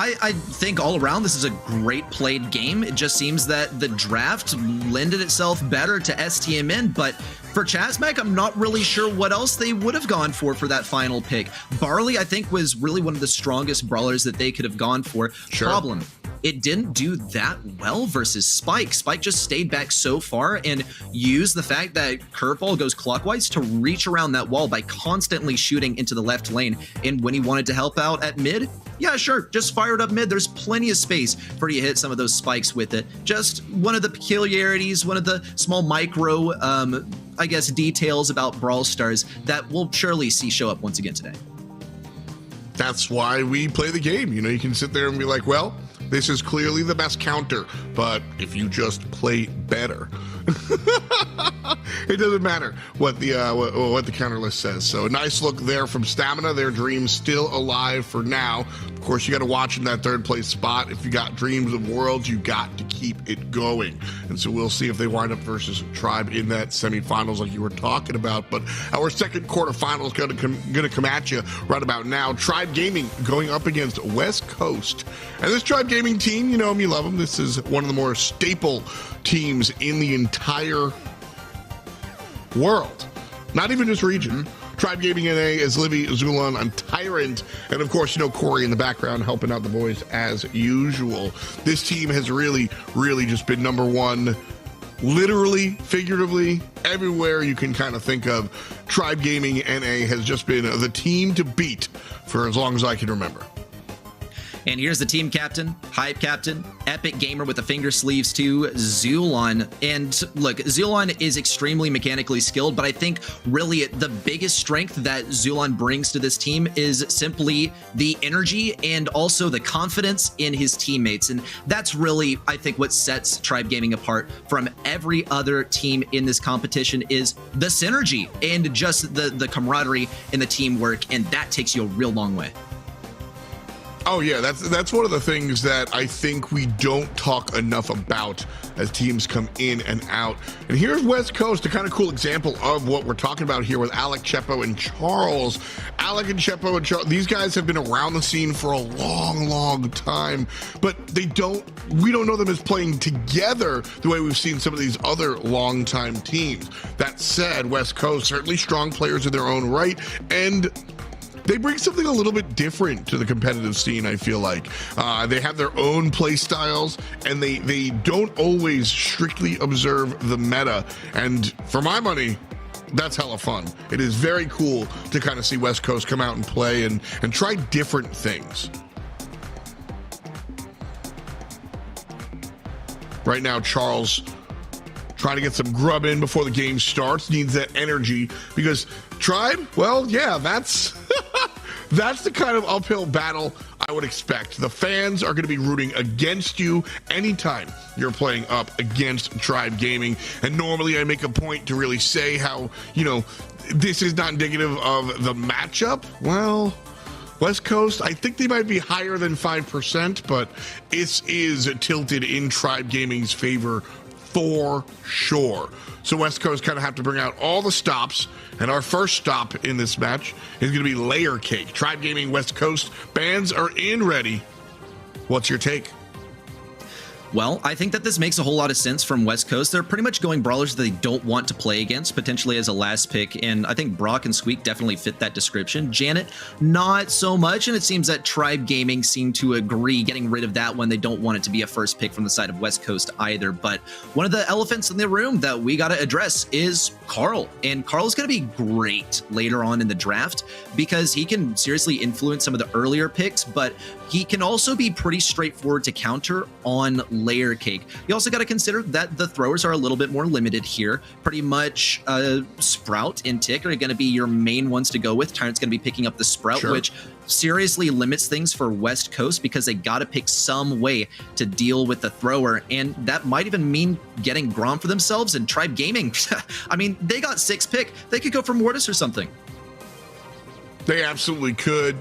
I think all around this is a great played game. It just seems that the draft lended itself better to STMN, but for Chasmac, I'm not really sure what else they would have gone for that final pick. Barley, I think, was really one of the strongest brawlers that they could have gone for. Sure. Problem, it didn't do that well versus Spike. Spike just stayed back so far and used the fact that Curveball goes clockwise to reach around that wall by constantly shooting into the left lane. And when he wanted to help out at mid, yeah, sure, just fire it up mid. There's plenty of space for you to hit some of those spikes with it. Just one of the peculiarities, one of the small micro, I guess, details about Brawl Stars that we'll surely see show up once again today. That's why we play the game. You know, you can sit there and be like, well, this is clearly the best counter, but if you just play better, it doesn't matter what the counter list says. So a nice look there from Stamina. Their dreams still alive for now. Of course, you got to watch in that 3rd place spot. If you got dreams of worlds, you got to keep it going. And so we'll see if they wind up versus Tribe in that semifinals like you were talking about. But our second quarterfinals going to come at you right about now. Tribe Gaming going up against West Coast. And this Tribe Gaming team, you know them, you love them. This is one of the more staple teams in the entire world, not even just region. Tribe Gaming NA is Livy, Zulon, and Tyrant, and of course, you know, Corey in the background helping out the boys as usual. This team has really just been number one, literally, figuratively, everywhere you can kind of think of. Tribe Gaming NA has just been the team to beat for as long as I can remember. And here's the team captain, hype captain, epic gamer with the finger sleeves too, Zulon. And look, Zulon is extremely mechanically skilled, but I think really the biggest strength that Zulon brings to this team is simply the energy and also the confidence in his teammates. And that's really, I think, what sets Tribe Gaming apart from every other team in this competition is the synergy and just the camaraderie and the teamwork. And that takes you a real long way. Oh yeah, that's one of the things that I think we don't talk enough about as teams come in and out. And here's West Coast, a kind of cool example of what we're talking about here with Alec, Chepo, and Charles. Alec and Chepo and Charles, these guys have been around the scene for a long time, but we don't know them as playing together the way we've seen some of these other long-time teams. That said, West Coast, certainly strong players in their own right, and they bring something a little bit different to the competitive scene, I feel like. They have their own play styles, and they don't always strictly observe the meta. And for my money, that's hella fun. It is very cool to kind of see West Coast come out and play and try different things. Right now, Charles trying to get some grub in before the game starts, needs that energy, because Tribe, well, yeah, that's that's the kind of uphill battle I would expect. The fans are going to be rooting against you anytime you're playing up against Tribe Gaming. And normally I make a point to really say how, this is not indicative of the matchup. Well, West Coast, I think they might be higher than 5%, but it is tilted in Tribe Gaming's favor for sure. So West Coast kind of have to bring out all the stops, and our first stop in this match is going to be Layer Cake. Tribe Gaming West Coast bands are in ready. What's your take? Well, I think that this makes a whole lot of sense from West Coast. They're pretty much going brawlers that they don't want to play against, potentially as a last pick, and I think Brock and Squeak definitely fit that description. Janet, not so much, and it seems that Tribe Gaming seem to agree getting rid of that one. They don't want it to be a first pick from the side of West Coast either, but one of the elephants in the room that we got to address is Carl, and Carl's going to be great later on in the draft because he can seriously influence some of the earlier picks, but he can also be pretty straightforward to counter on Layer Cake. You also got to consider that the throwers are a little bit more limited here. Pretty much Sprout and Tick are going to be your main ones to go with. Tyrant's going to be picking up the Sprout, sure, which seriously limits things for West Coast because they got to pick some way to deal with the thrower, and that might even mean getting Grom for themselves. And Tribe Gaming, I mean, they got 6th pick. They could go for Mortis or something. They absolutely could.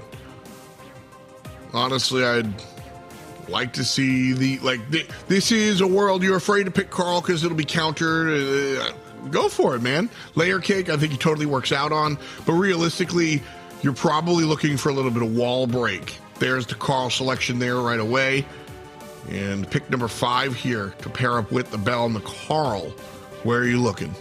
Honestly, I'd like to see this is a world you're afraid to pick Carl because it'll be countered. Go for it, man. Layer Cake, I think he totally works out on, but realistically, you're probably looking for a little bit of wall break. There's the Carl selection there right away. And pick number 5 here to pair up with the Bell and the Carl. Where are you looking?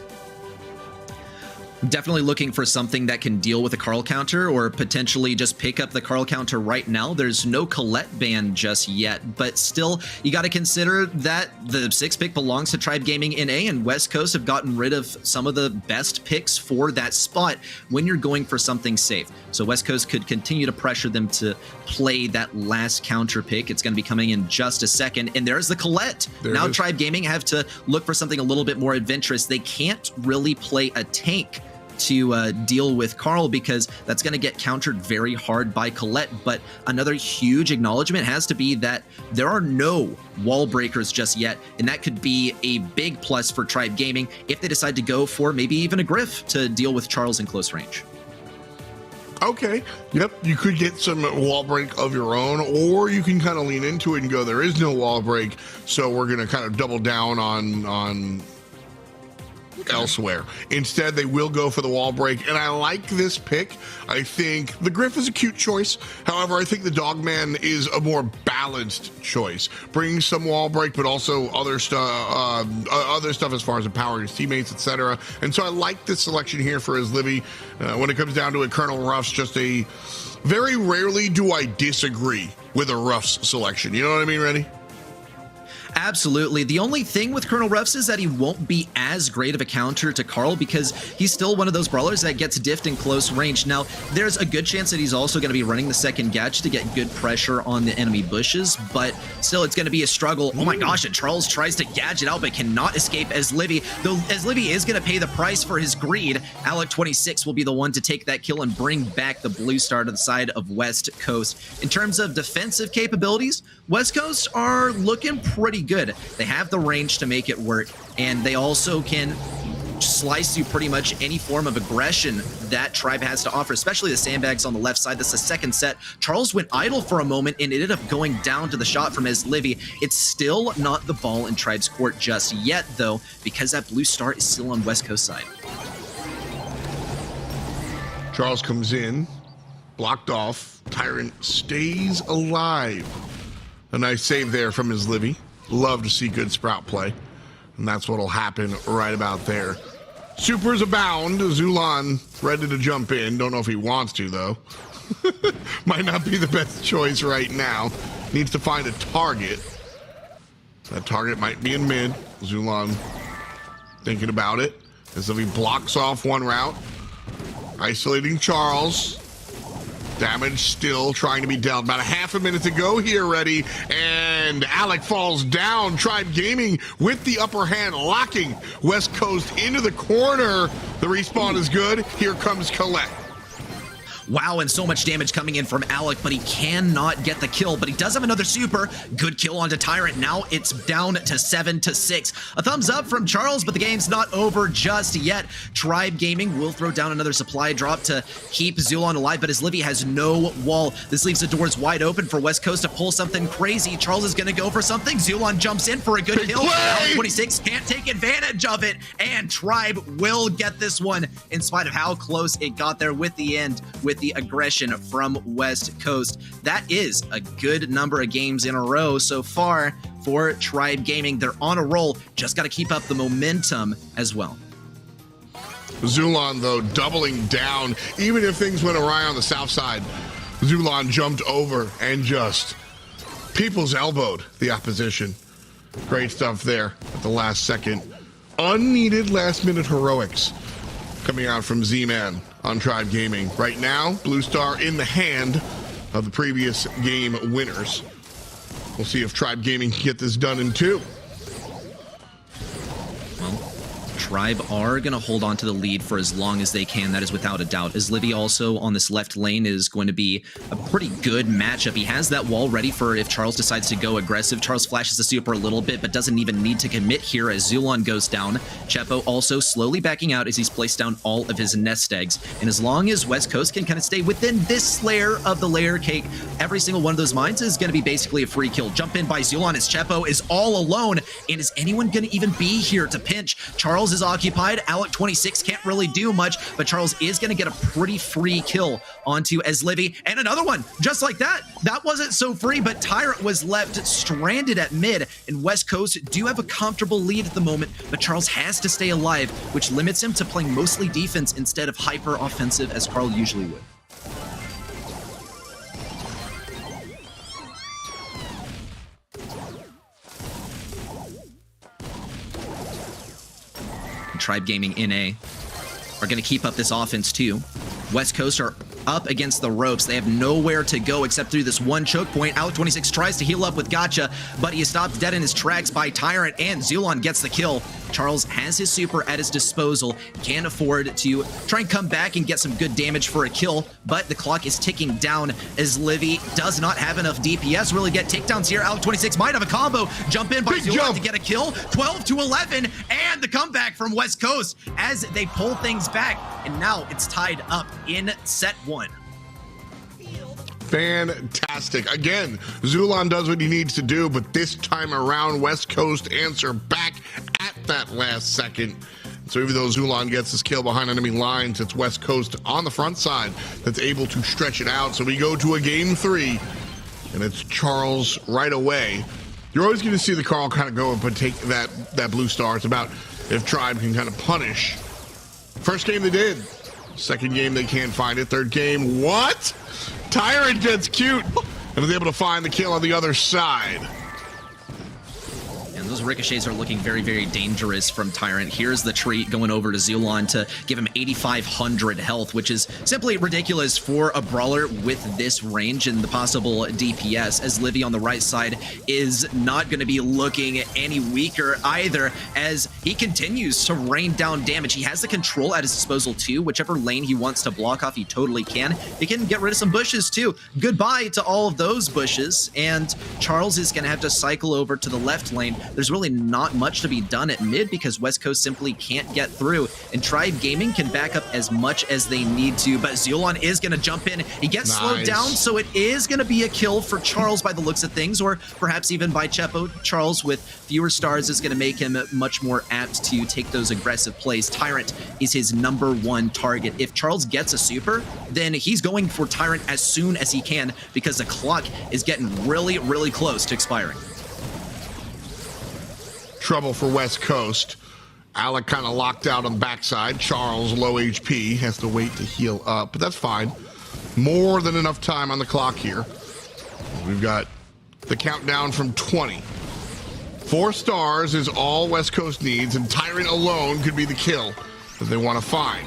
Definitely looking for something that can deal with a Carl counter or potentially just pick up the Carl counter right now. There's no Colette ban just yet, but still, you got to consider that the 6th pick belongs to Tribe Gaming NA, and West Coast have gotten rid of some of the best picks for that spot when you're going for something safe. So West Coast could continue to pressure them to play that last counter pick. It's going to be coming in just a second, and there's the Colette. Now Tribe Gaming have to look for something a little bit more adventurous. They can't really play a tank to deal with Carl because that's going to get countered very hard by Colette. But another huge acknowledgement has to be that there are no wall breakers just yet, and that could be a big plus for Tribe Gaming if they decide to go for maybe even a Griff to deal with Charles in close range. Okay, yep, you could get some wall break of your own, or you can kind of lean into it and go, there is no wall break, so we're going to kind of double down on elsewhere. Instead, they will go for the wall break, and I like this pick. I think the Griff is a cute choice. However, I think the Dogman is a more balanced choice. Brings some wall break, but also other stuff as far as empowering his teammates, etc. And so I like this selection here for his Livy. When it comes down to it, Colonel Ruff's just a very rarely do I disagree with a Ruff's selection. You know what I mean, Rennie? Absolutely. The only thing with Colonel Ruffs is that he won't be as great of a counter to Carl because he's still one of those brawlers that gets diffed in close range. Now, there's a good chance that he's also going to be running the second gadget to get good pressure on the enemy bushes, but still, it's going to be a struggle. Oh my gosh, and Charles tries to gadget out but cannot escape as Livy, though as Livy is going to pay the price for his greed. Alec 26 will be the one to take that kill and bring back the blue star to the side of West Coast. In terms of defensive capabilities, West Coast are looking pretty good. They have the range to make it work, and they also can slice through pretty much any form of aggression that Tribe has to offer, especially the sandbags on the left side. That's the second set. Charles went idle for a moment and ended up going down to the shot from Livy. It's still not the ball in Tribe's court just yet, though, because that blue star is still on West Coast side. Charles comes in, blocked off. Tyrant stays alive. A nice save there from Livy. Love to see good Sprout play. And that's what'll happen right about there. Supers abound. Zulon ready to jump in. Don't know if he wants to, though. Might not be the best choice right now. Needs to find a target. That target might be in mid. Zulon thinking about it. As if he blocks off one route. Isolating Charles. Damage still trying to be dealt. About a half a minute to go here, ready. And Alec falls down. Tribe Gaming with the upper hand, locking West Coast into the corner. The respawn is good. Here comes Colette. Wow, and so much damage coming in from Alec, but he cannot get the kill. But he does have another super. Good kill onto Tyrant. Now it's down to 7-6. A thumbs up from Charles, but the game's not over just yet. Tribe Gaming will throw down another supply drop to keep Zulon alive, but Livy has no wall. This leaves the doors wide open for West Coast to pull something crazy. Charles is going to go for something. Zulon jumps in for a good kill. 26 can't take advantage of it, and Tribe will get this one in spite of how close it got there with the end, with the aggression from West Coast. That is a good number of games in a row so far for Tribe Gaming. They're on a roll. Just got to keep up the momentum as well. Zulon, though, doubling down. Even if things went awry on the south side, Zulon jumped over and just people's elbowed the opposition. Great stuff there at the last second. Unneeded last-minute heroics coming out from Z-Man on Tribe Gaming. Right now, Blue Star in the hand of the previous game winners. We'll see if Tribe Gaming can get this done in 2. Well, Tribe are going to hold on to the lead for as long as they can. That is without a doubt. As Livy also on this left lane is going to be a pretty good matchup. He has that wall ready for if Charles decides to go aggressive. Charles flashes the super a little bit, but doesn't even need to commit here as Zulon goes down. Chepo also slowly backing out as he's placed down all of his nest eggs. And as long as West Coast can kind of stay within this layer of the layer cake, every single one of those mines is going to be basically a free kill. Jump in by Zulon as Chepo is all alone. And is anyone going to even be here to pinch? Charles is occupied. Alec 26 can't really do much, but Charles is going to get a pretty free kill onto Livy. And another one, just like that. That wasn't so free, but Tyrant was left stranded at mid, and West Coast do have a comfortable lead at the moment, but Charles has to stay alive, which limits him to playing mostly defense instead of hyper offensive as Carl usually would. Tribe Gaming NA are going to keep up this offense too. West Coast are up against the ropes. They have nowhere to go except through this one choke point. Alec 26 tries to heal up with Gotcha, but he is stopped dead in his tracks by Tyrant, and Zulon gets the kill. Charles has his super at his disposal. He can't afford to try and come back and get some good damage for a kill, but the clock is ticking down as Livy does not have enough DPS really get takedowns here. Alec 26 might have a combo. Jump in by Zulon to get a kill. 12-11, and the comeback from West Coast as they pull things back, and now it's tied up in set 1. Fantastic. Again, Zulon does what he needs to do, but this time around, West Coast answer back at that last second. So even though Zulon gets his kill behind enemy lines, it's West Coast on the front side that's able to stretch it out. So we go to a game 3, and it's Charles right away. You're always going to see the Carl kind of go and take that blue star. It's about if Tribe can kind of punish. First game they did. Second game they can't find it. Third game, what? Tyrant gets cute and is able to find the kill on the other side. And those ricochets are looking very, very dangerous from Tyrant. Here's the treat going over to Zulon to give him 8,500 health, which is simply ridiculous for a brawler with this range and the possible DPS, as Livy on the right side is not going to be looking any weaker either, as he continues to rain down damage. He has the control at his disposal too. Whichever lane he wants to block off, he totally can. He can get rid of some bushes too. Goodbye to all of those bushes, and Charles is going to have to cycle over to the left lane. There's there's really not much to be done at mid because West Coast simply can't get through. And Tribe Gaming can back up as much as they need to, but Zulon is going to jump in. He gets slowed down, so it is going to be a kill for Charles by the looks of things, or perhaps even by Chepo. Charles with fewer stars is going to make him much more apt to take those aggressive plays. Tyrant is his #1 target. If Charles gets a super, then he's going for Tyrant as soon as he can because the clock is getting really, really close to expiring. Trouble for West Coast. Alec kind of locked out on the backside. Charles, low HP, has to wait to heal up, but that's fine. More than enough time on the clock here. We've got the countdown from 20. 4 stars is all West Coast needs, and Tyrant alone could be the kill that they want to find.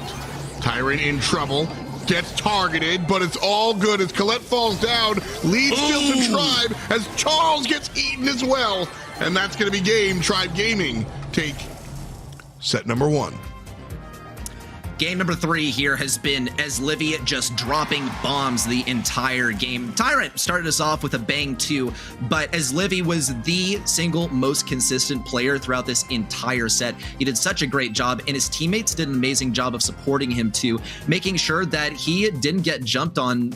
Tyrant in trouble, gets targeted, but it's all good as Colette falls down. Lead still to Tribe as Charles gets eaten as well. And that's going to be game. Tribe Gaming take set #1. Game number 3 here has been Livy just dropping bombs the entire game. Tyrant started us off with a bang too, but Livy was the single most consistent player throughout this entire set. He did such a great job, and his teammates did an amazing job of supporting him too, making sure that he didn't get jumped on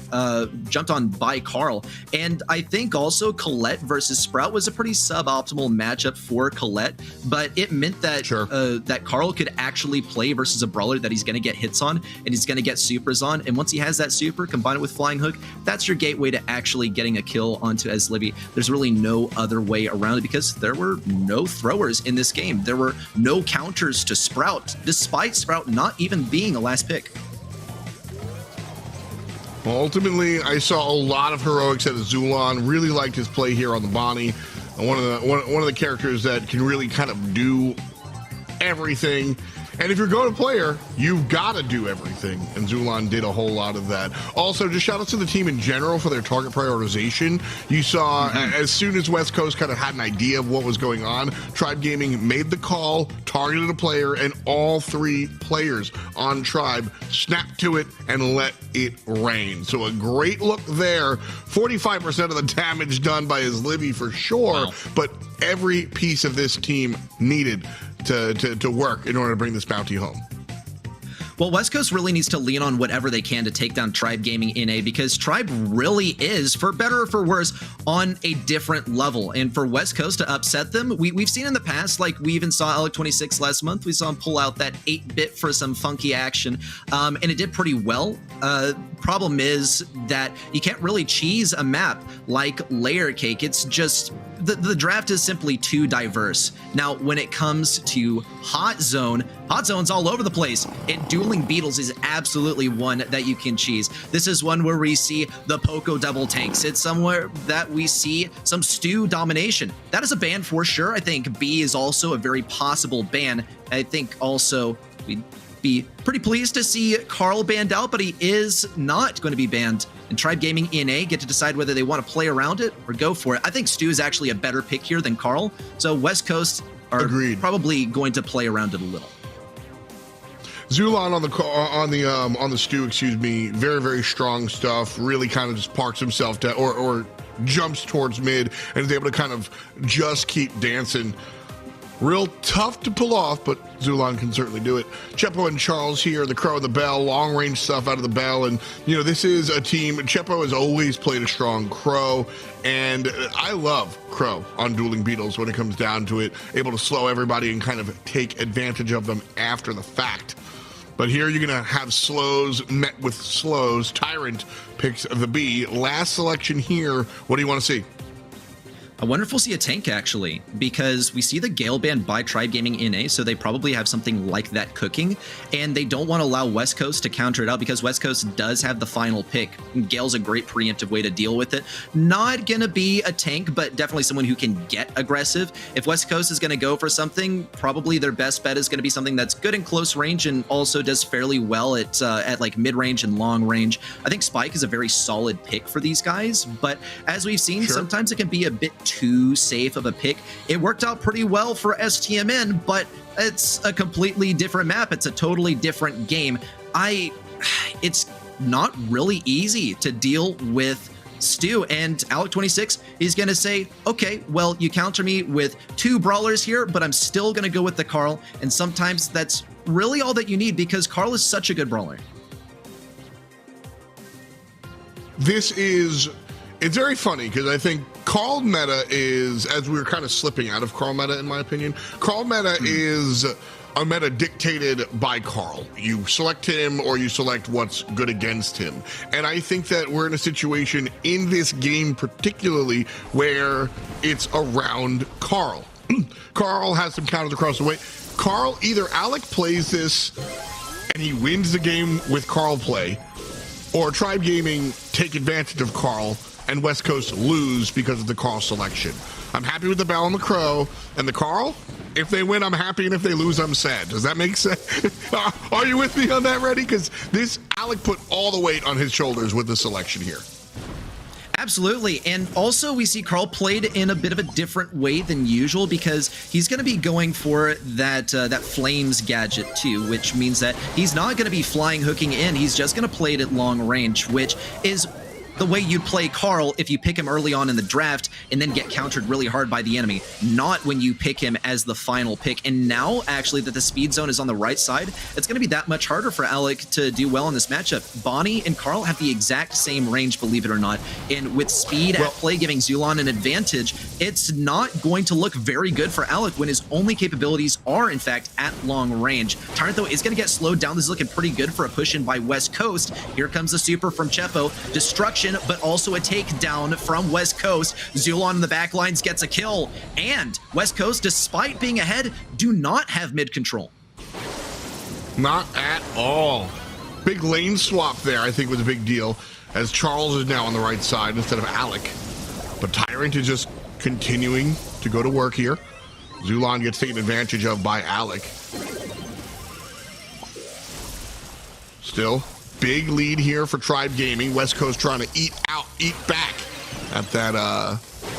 by Carl. And I think also Colette versus Sprout was a pretty suboptimal matchup for Colette, but it meant that that Carl could actually play versus a brawler that he's going to get hits on and he's going to get supers on, and once he has that super, combine it with Flying Hook, that's your gateway to actually getting a kill onto Livy. There's really no other way around it because there were no throwers in this game. There were no counters to Sprout, despite Sprout not even being a last pick. Well, ultimately, I saw a lot of heroics out of Zulon. Really liked his play here on the Bonnie. One of the characters that can really kind of do everything. And if you're going to player, you've got to do everything. And Zulon did a whole lot of that. Also, just shout out to the team in general for their target prioritization. You saw as soon as West Coast kind of had an idea of what was going on, Tribe Gaming made the call, targeted a player, and all 3 players on Tribe snapped to it and let it rain. So a great look there. 45% of the damage done by his Livy for sure, wow. But every piece of this team needed to work in order to bring this bounty home. Well, West Coast really needs to lean on whatever they can to take down Tribe Gaming NA because Tribe really is, for better or for worse, on a different level. And for West Coast to upset them, we've seen in the past, like we even saw Alec26 last month, we saw him pull out that 8-bit for some funky action, and it did pretty well. Problem is that you can't really cheese a map like Layer Cake. It's just, the draft is simply too diverse. Now, when it comes to Hot Zone's all over the place. And Dueling Beetles is absolutely one that you can cheese. This is one where we see the Poco double tanks. It's somewhere that we see some Stu domination. That is a ban for sure. I think B is also a very possible ban. I think also we'd be pretty pleased to see Carl banned out, but he is not going to be banned. And Tribe Gaming NA get to decide whether they want to play around it or go for it. I think Stu is actually a better pick here than Carl. So West Coast are probably going to play around it a little. Zulon on the Stu, excuse me, very, very strong stuff. Really kind of just parks himself down or jumps towards mid and is able to kind of just keep dancing. Real tough to pull off, but Zulon can certainly do it. Chepo and Charles here, the Crow and the Bell, long range stuff out of the Bell. And, you know, this is a team. Chepo has always played a strong Crow, and I love Crow on Dueling Beetles when it comes down to it, able to slow everybody and kind of take advantage of them after the fact. But here you're going to have slows met with slows. Tyrant picks the B. Last selection here. What do you want to see? I wonder if we'll see a tank, actually, because we see the Gale ban by Tribe Gaming NA, so they probably have something like that cooking, and they don't want to allow West Coast to counter it out because West Coast does have the final pick. Gale's a great preemptive way to deal with it. Not going to be a tank, but definitely someone who can get aggressive. If West Coast is going to go for something, probably their best bet is going to be something that's good in close range and also does fairly well at like mid-range and long range. I think Spike is a very solid pick for these guys, but as we've seen, sometimes it can be a bit too safe of a pick. It worked out pretty well for STMN, but it's a completely different map. It's a totally different game. It's not really easy to deal with Stu, and Alec26 is going to say, okay, well, you counter me with 2 brawlers here, but I'm still going to go with the Carl, and sometimes that's really all that you need because Carl is such a good brawler. It's very funny because I think Carl meta is, as we were kind of slipping out of Carl meta in my opinion, Carl meta is a meta dictated by Carl. You select him or you select what's good against him. And I think that we're in a situation in this game particularly where it's around Carl. Carl has some counters across the way. Carl, either Alec plays this and he wins the game with Carl play, or Tribe Gaming take advantage of Carl and West Coast lose because of the Carl selection. I'm happy with the Bell and the Crow and the Carl. If they win, I'm happy, and if they lose, I'm sad. Does that make sense? Are you with me on that, Reddy? Because this, Alec put all the weight on his shoulders with the selection here. Absolutely. And also we see Carl played in a bit of a different way than usual because he's going to be going for that Flames gadget too, which means that he's not going to be flying hooking in. He's just going to play it at long range, which is the way you'd play Carl if you pick him early on in the draft and then get countered really hard by the enemy, not when you pick him as the final pick. And now, actually, that the speed zone is on the right side, it's going to be that much harder for Alec to do well in this matchup. Bonnie and Carl have the exact same range, believe it or not, and with speed at play giving Zulon an advantage, it's not going to look very good for Alec when his only capabilities are, in fact, at long range. Tyrant, though, is going to get slowed down. This is looking pretty good for a push in by West Coast. Here comes the super from Chepo. Destruction, but also a takedown from West Coast. Zulon in the backlines gets a kill. And West Coast, despite being ahead, do not have mid control. Not at all. Big lane swap there, I think, was a big deal, as Charles is now on the right side instead of Alec. But Tyrant is just continuing to go to work here. Zulon gets taken advantage of by Alec. Still, big lead here for Tribe Gaming. West Coast trying to eat back at that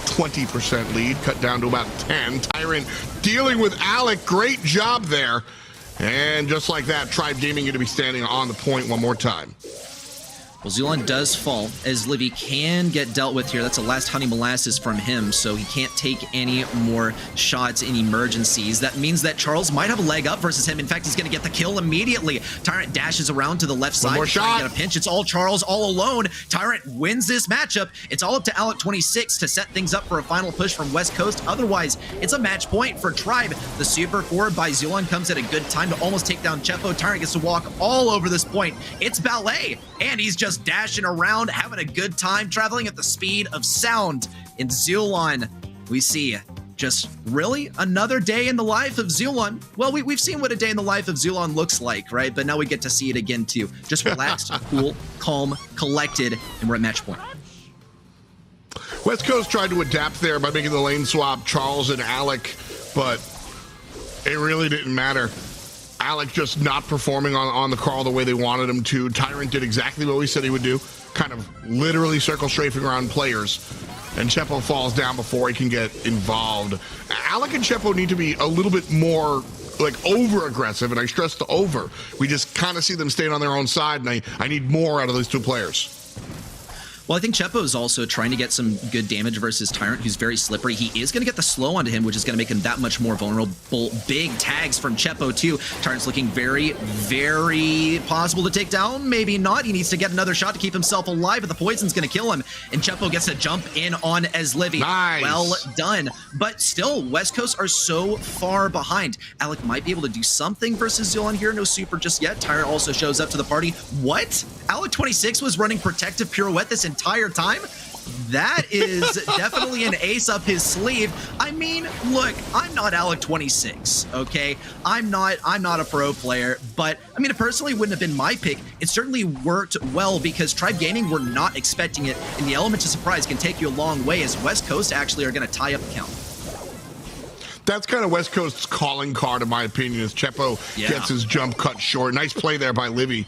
20% lead, cut down to about 10. Tyrant dealing with Alec. Great job there. And just like that, Tribe Gaming going to be standing on the point one more time. Well, Zulon does fall, as Livy can get dealt with here. That's a last honey molasses from him, so he can't take any more shots in emergencies. That means that Charles might have a leg up versus him. In fact, he's going to get the kill immediately. Tyrant dashes around to the left side. One more shot. Get a pinch. It's all Charles all alone. Tyrant wins this matchup. It's all up to Alec26 to set things up for a final push from West Coast. Otherwise, it's a match point for Tribe. The super forward by Zulon comes at a good time to almost take down Chepo. Tyrant gets to walk all over this point. It's ballet, and he's just dashing around, having a good time, traveling at the speed of sound. In Zulon, we see just really another day in the life of Zulon. Well, we've seen what a day in the life of Zulon looks like, right? But now we get to see it again too. Just relaxed, cool, calm, collected, and we're at match point. West Coast tried to adapt there by making the lane swap, Charles and Alec, but it really didn't matter. Alec just not performing on the Carl the way they wanted him to. Tyrant did exactly what we said he would do, kind of literally circle strafing around players. And Chepo falls down before he can get involved. Alec and Chepo need to be a little bit more like over aggressive, and I stress the over. We just kind of see them staying on their own side, and I need more out of those two players. Well, I think Chepo is also trying to get some good damage versus Tyrant, who's very slippery. He is going to get the slow onto him, which is going to make him that much more vulnerable. Big tags from Chepo, too. Tyrant's looking very, very possible to take down. Maybe not. He needs to get another shot to keep himself alive, but the poison's going to kill him. And Chepo gets to jump in on as Livy. Nice. Well done. But still, West Coast are so far behind. Alec might be able to do something versus Zulon here. No super just yet. Tyrant also shows up to the party. What? Alec26 was running protective pirouette this entire time? That is definitely an ace up his sleeve. I mean, look, I'm not Alec26, okay? I'm not a pro player, but I mean, it personally wouldn't have been my pick. It certainly worked well because Tribe Gaming were not expecting it, and the element of surprise can take you a long way as West Coast actually are going to tie up the count. That's kind of West Coast's calling card, in my opinion, as Chepo gets his jump cut short. Nice play there by Livy.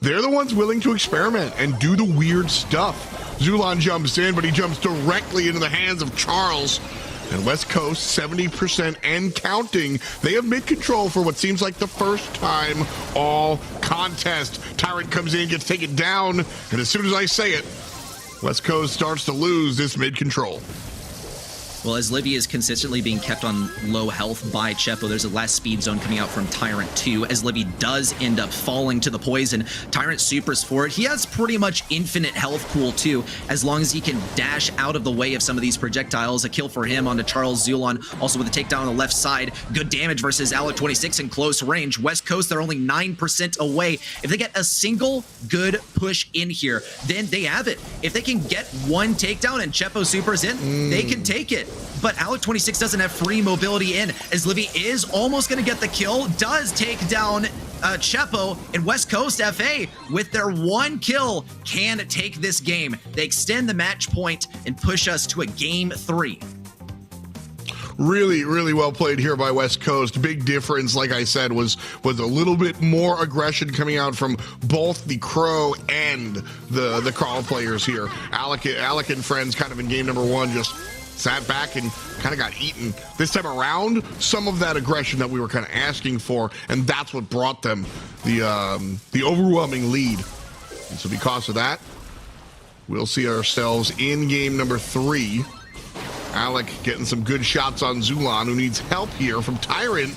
They're the ones willing to experiment and do the weird stuff. Zulon jumps in, but he jumps directly into the hands of Charles. And West Coast, 70% and counting. They have mid-control for what seems like the first time all contest. Tyrant comes in, gets taken down, and as soon as I say it, West Coast starts to lose this mid control. Well, as Livy is consistently being kept on low health by Chepo, there's a last speed zone coming out from Tyrant too, as Livy does end up falling to the poison. Tyrant supers for it. He has pretty much infinite health pool too, as long as he can dash out of the way of some of these projectiles. A kill for him onto Charles Zulon, also with a takedown on the left side. Good damage versus Alec 26 in close range. West Coast, they're only 9% away. If they get a single good push in here, then they have it. If they can get one takedown and Chepo supers in, they can take it. But Alec 26 doesn't have free mobility in, as Livy is almost going to get the kill, does take down Chepo, and West Coast FA, with their one kill, can take this game. They extend the match point and push us to a game 3. Really, really well played here by West Coast. Big difference, like I said, was a little bit more aggression coming out from both the Crow and the Carl players here. Alec and friends kind of in game number 1 just sat back and kind of got eaten. This time around, some of that aggression that we were kind of asking for, and that's what brought them the overwhelming lead. And so because of that, we'll see ourselves in game number 3. Alec getting some good shots on Zulon, who needs help here from Tyrant.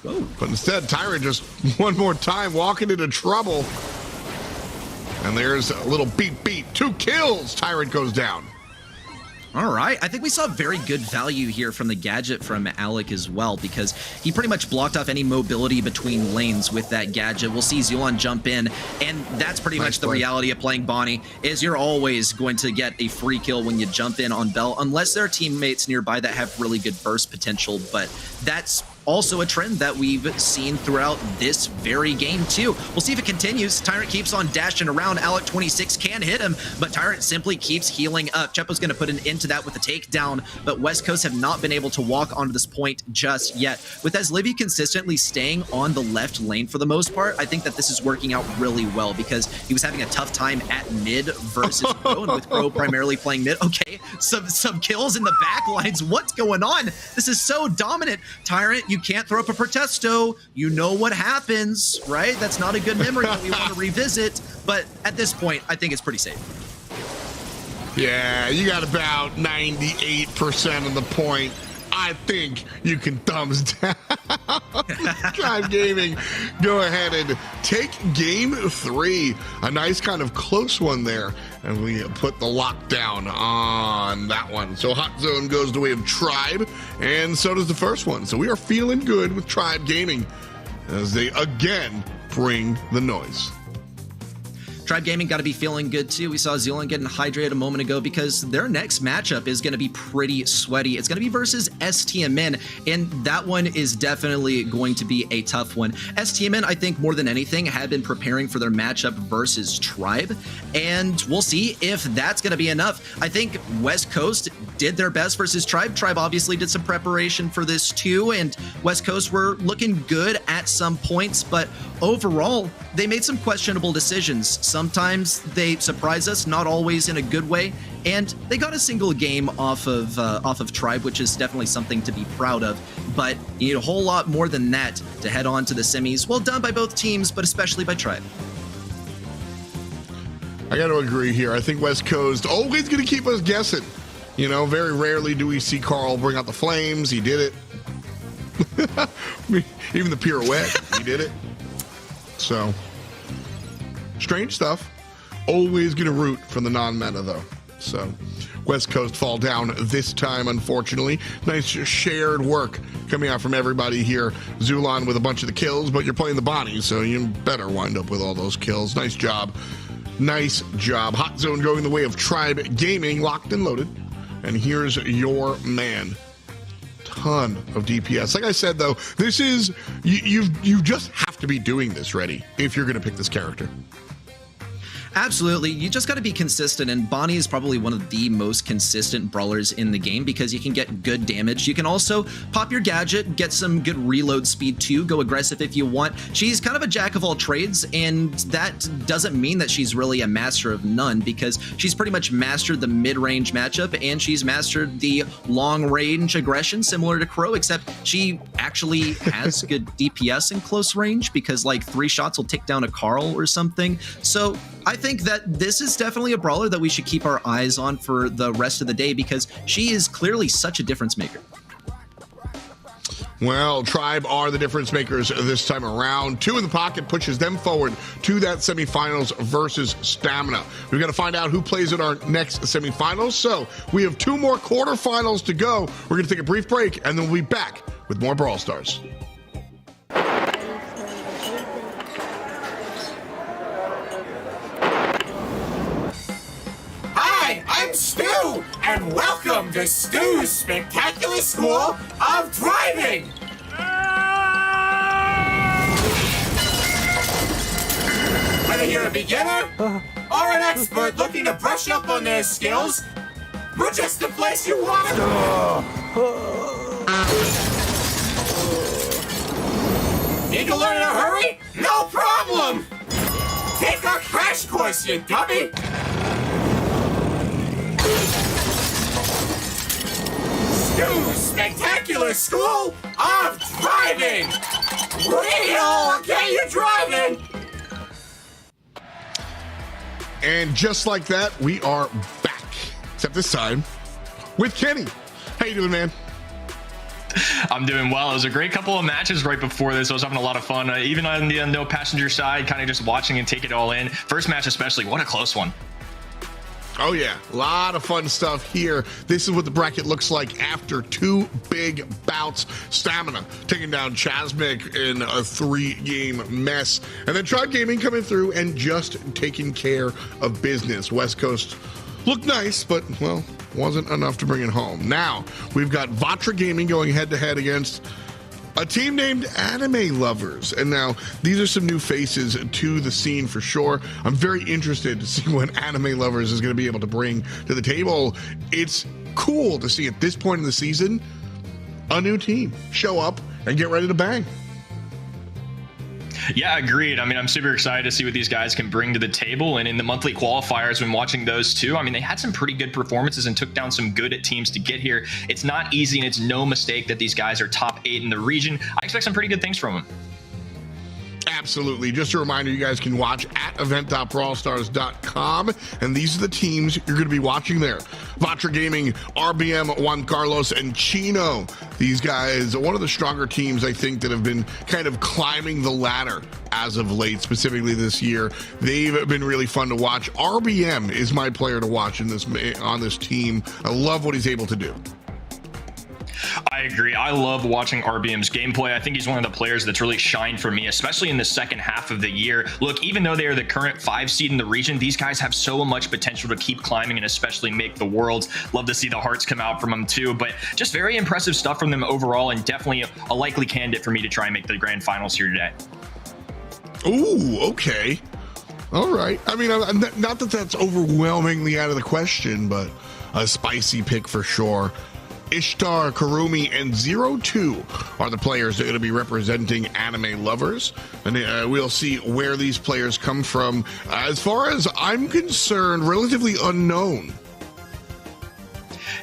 Whoa. But instead, Tyrant just one more time walking into trouble. And there's a little beep. 2 kills. Tyrant goes down. All right, I think we saw very good value here from the gadget from Alec as well, because he pretty much blocked off any mobility between lanes with that gadget. We'll see Zulon jump in, and that's pretty much the reality of playing Bonnie, is you're always going to get a free kill when you jump in on Bell, unless there are teammates nearby that have really good burst potential, but that's also a trend that we've seen throughout this very game too. We'll see if it continues. Tyrant keeps on dashing around. Alec 26 can hit him, but Tyrant simply keeps healing up. Chepo's going to put an end to that with a takedown, but West Coast have not been able to walk onto this point just yet. With as Livy consistently staying on the left lane for the most part, I think that this is working out really well, because he was having a tough time at mid versus Pro, and with Pro primarily playing mid. Okay, some kills in the back lines. What's going on? This is so dominant. Tyrant, you can't throw up a Protesto. You know what happens, right? That's not a good memory that we want to revisit. But at this point, I think it's pretty safe. Yeah, you got about 98% of the point. I think you can thumbs down. Tribe Gaming, go ahead and take game 3. A nice kind of close one there. And we put the lockdown on that one. So Hot Zone goes the way of Tribe, and so does the first one. So we are feeling good with Tribe Gaming as they again bring the noise. Tribe Gaming got to be feeling good too. We saw Zulon getting hydrated a moment ago, because their next matchup is going to be pretty sweaty. It's going to be versus STMN, and that one is definitely going to be a tough one. STMN, I think more than anything, had been preparing for their matchup versus Tribe, and we'll see if that's going to be enough. I think West Coast did their best versus Tribe. Tribe obviously did some preparation for this too, and West Coast were looking good at some points, but overall, they made some questionable decisions. Sometimes they surprise us, not always in a good way, and they got a single game off of Tribe, which is definitely something to be proud of. But you need a whole lot more than that to head on to the semis. Well done by both teams, but especially by Tribe. I got to agree here. I think West Coast always going to keep us guessing. You know, very rarely do we see Carl bring out the flames. He did it. Even the pirouette, he did it. So, strange stuff. Always going to root for the non-meta, though. So, West Coast fall down this time, unfortunately. Nice shared work coming out from everybody here. Zulon with a bunch of the kills, but you're playing the Bonnie, so you better wind up with all those kills. Nice job. Nice job. Hot Zone going the way of Tribe Gaming, locked and loaded. And here's your man. Ton of DPS. Like I said, though, this is you just have to be doing this ready if you're going to pick this character. Absolutely. You just got to be consistent, and Bonnie is probably one of the most consistent brawlers in the game, because you can get good damage. You can also pop your gadget, get some good reload speed too, go aggressive if you want. She's kind of a jack of all trades, and that doesn't mean that she's really a master of none, because she's pretty much mastered the mid-range matchup, and she's mastered the long-range aggression, similar to Crow, except she actually has good DPS in close range, because like 3 shots will take down a Carl or something. So I think that this is definitely a brawler that we should keep our eyes on for the rest of the day because she is clearly such a difference maker. Well, Tribe are the difference makers this time around. 2 in the pocket pushes them forward to that semifinals versus Stamina. We've got to find out who plays in our next semifinals. So we have 2 more quarterfinals to go. We're going to take a brief break and then we'll be back with more Brawl Stars. Hi, I'm Stu, and welcome to Stu's Spectacular School of Driving! Whether you're a beginner or an expert looking to brush up on their skills, we're just the place you want to go. Need to learn in a hurry? No problem! Take our crash course, you dummy! Stu's Spectacular School of Driving! We'll get you driving! And just like that, we are back. Except this time with Kenny. How you doing, man? I'm doing well. It was a great couple of matches right before this. I was having a lot of fun, even on the no passenger side, kind of just watching and take it all in. First match especially, what a close one. Oh yeah, a lot of fun stuff here. This is what the bracket looks like after 2 big bouts. Stamina taking down Chasmac in a 3-game mess. And then Tribe Gaming coming through and just taking care of business. West Coast looked nice, but, well, wasn't enough to bring it home. Now, we've got Vatra Gaming going head-to-head against a team named Anime Lovers. And now these are some new faces to the scene for sure. I'm very interested to see what Anime Lovers is going to be able to bring to the table. It's cool to see at this point in the season a new team show up and get ready to bang. Yeah, agreed. I mean, I'm super excited to see what these guys can bring to the table. And in the monthly qualifiers, when watching those two, I mean, they had some pretty good performances and took down some good teams to get here. It's not easy, and it's no mistake that these guys are top 8 in the region. I expect some pretty good things from them. Absolutely. Just a reminder, you guys can watch at event.brawlstars.com, and these are the teams you're going to be watching there. Vatra Gaming, RBM, Juan Carlos, and Chino. These guys are one of the stronger teams, I think, that have been kind of climbing the ladder as of late, specifically this year. They've been really fun to watch. RBM is my player to watch on this team. I love what he's able to do. I agree. I love watching RBM's gameplay. I think he's one of the players that's really shined for me, especially in the second half of the year. Look, even though they are the current 5 seed in the region, these guys have so much potential to keep climbing and especially make the worlds. Love to see the hearts come out from them too, but just very impressive stuff from them overall, and definitely a likely candidate for me to try and make the grand finals here today. Ooh, okay. All right. I mean, not that that's overwhelmingly out of the question, but a spicy pick for sure. Ishtar, Karumi, and 02 are the players that are going to be representing Anime Lovers. And we'll see where these players come from. As far as I'm concerned, relatively unknown.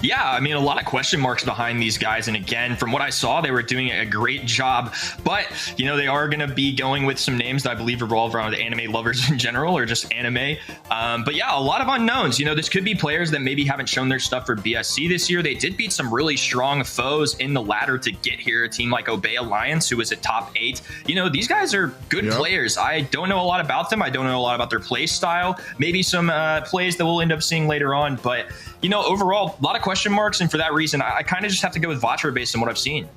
Yeah, I mean, a lot of question marks behind these guys. And again, from what I saw, they were doing a great job. But, you know, they are going to be going with some names that I believe revolve around Anime Lovers in general, or just anime. But yeah, a lot of unknowns. You know, this could be players that maybe haven't shown their stuff for BSC this year. They did beat some really strong foes in the ladder to get here. A team like Obey Alliance, who was at top 8. You know, these guys are good players. I don't know a lot about them. I don't know a lot about their play style. Maybe some plays that we'll end up seeing later on. But, you know, overall, a lot of question marks, and for that reason, I kind of just have to go with Vatra based on what I've seen.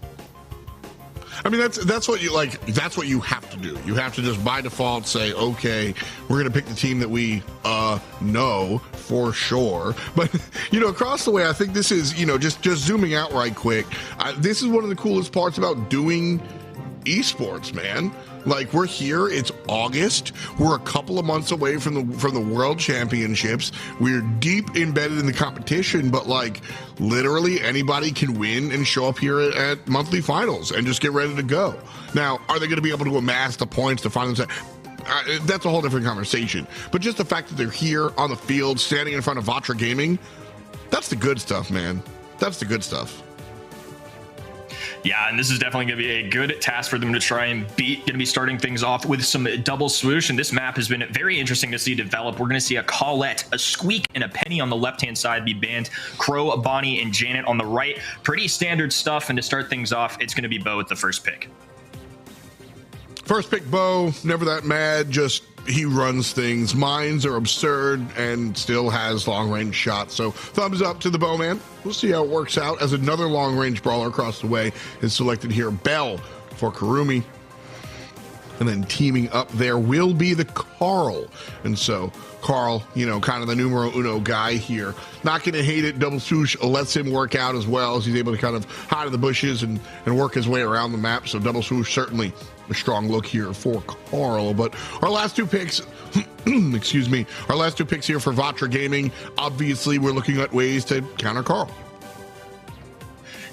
I mean, that's what you like. That's what you have to do. You have to just by default say, okay, we're going to pick the team that we know for sure. But, you know, across the way, I think this is, you know, just zooming out right quick. This is one of the coolest parts about doing esports, man. Like, we're here, it's August, we're a couple of months away from the world championships, we're deep embedded in the competition, but like literally anybody can win and show up here at monthly finals and just get ready to go. Now, are they going to be able to amass the points to find themselves? That's a whole different conversation. But just the fact that they're here on the field, standing in front of Vatra Gaming, that's the good stuff, man. That's the good stuff. Yeah, and this is definitely going to be a good task for them to try and beat. Going to be starting things off with some double swoosh, and this map has been very interesting to see develop. We're going to see a Colette, a Squeak, and a Penny on the left-hand side be banned. Crow, Bonnie, and Janet on the right. Pretty standard stuff, and to start things off, it's going to be Bo with the first pick. First pick Bo, never that mad, just he runs things. Mines are absurd and still has long-range shots. So thumbs up to the Bowman. We'll see how it works out as another long-range brawler across the way is selected here. Bell for Kurumi. And then teaming up there will be the Carl. And so Carl, you know, kind of the numero uno guy here. Not going to hate it. Double swoosh lets him work out as well as he's able to kind of hide in the bushes and work his way around the map. So double swoosh certainly a strong look here for Carl. But our last two picks, excuse me, our last two picks here for Vatra Gaming. Obviously, we're looking at ways to counter Carl.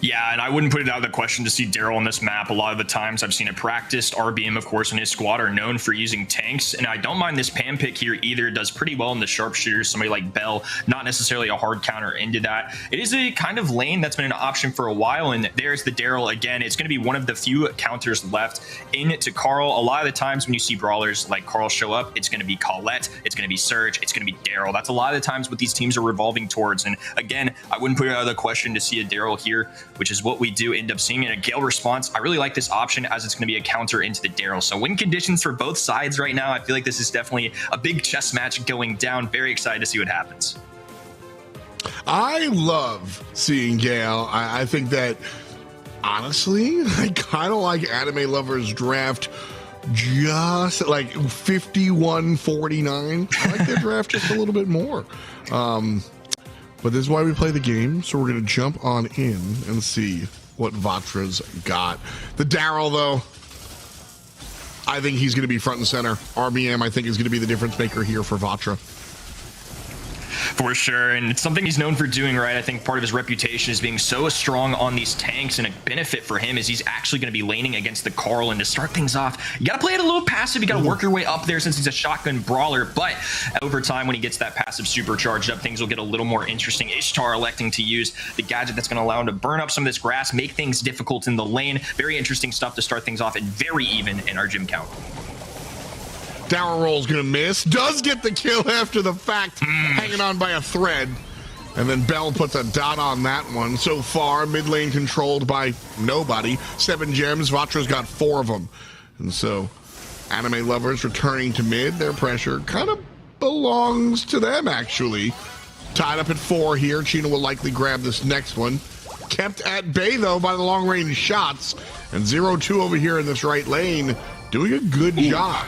Yeah, and I wouldn't put it out of the question to see Daryl on this map. A lot of the times I've seen it practiced. RBM, of course, and his squad are known for using tanks, and I don't mind this Pam pick here either. It does pretty well in the sharpshooters. Somebody like Bell, not necessarily a hard counter into that. It is a kind of lane that's been an option for a while, and there's the Daryl again. It's going to be one of the few counters left into Carl. A lot of the times when you see brawlers like Carl show up, it's going to be Colette, it's going to be Surge, it's going to be Daryl. That's a lot of the times what these teams are revolving towards, and again, I wouldn't put it out of the question to see a Daryl here, which is what we do end up seeing in a Gale response. I really like this option as it's going to be a counter into the Daryl. So win conditions for both sides right now. I feel like this is definitely a big chess match going down. Very excited to see what happens. I love seeing Gale. I think that, honestly, I kind of like Anime Lovers draft just like 51-49. I like their draft just a little bit more. But this is why we play the game, so we're going to jump on in and see what Vatra's got. The Daryl, though, I think he's going to be front and center. RBM, I think, is going to be the difference maker here for Vatra. For sure, and it's something he's known for doing, right? I think part of his reputation is being so strong on these tanks, and a benefit for him is he's actually going to be laning against the Carl. And to start things off, you got to play it a little passive. You got to work your way up there since he's a shotgun brawler, but over time, when he gets that passive supercharged up, things will get a little more interesting. Ishtar electing to use the gadget that's going to allow him to burn up some of this grass, make things difficult in the lane. Very interesting stuff to start things off, and very even in our gym count. Dower roll's gonna miss. Does get the kill after the fact, hanging on by a thread. And then Bell puts a dot on that one. So far, mid lane controlled by nobody. 7 gems, Vatra's got 4 of them. And so, Anime Lovers returning to mid. Their pressure kind of belongs to them, actually. Tied up at 4 here. Chino will likely grab this next one. Kept at bay, though, by the long-range shots. And 0-2 over here in this right lane, doing a good job.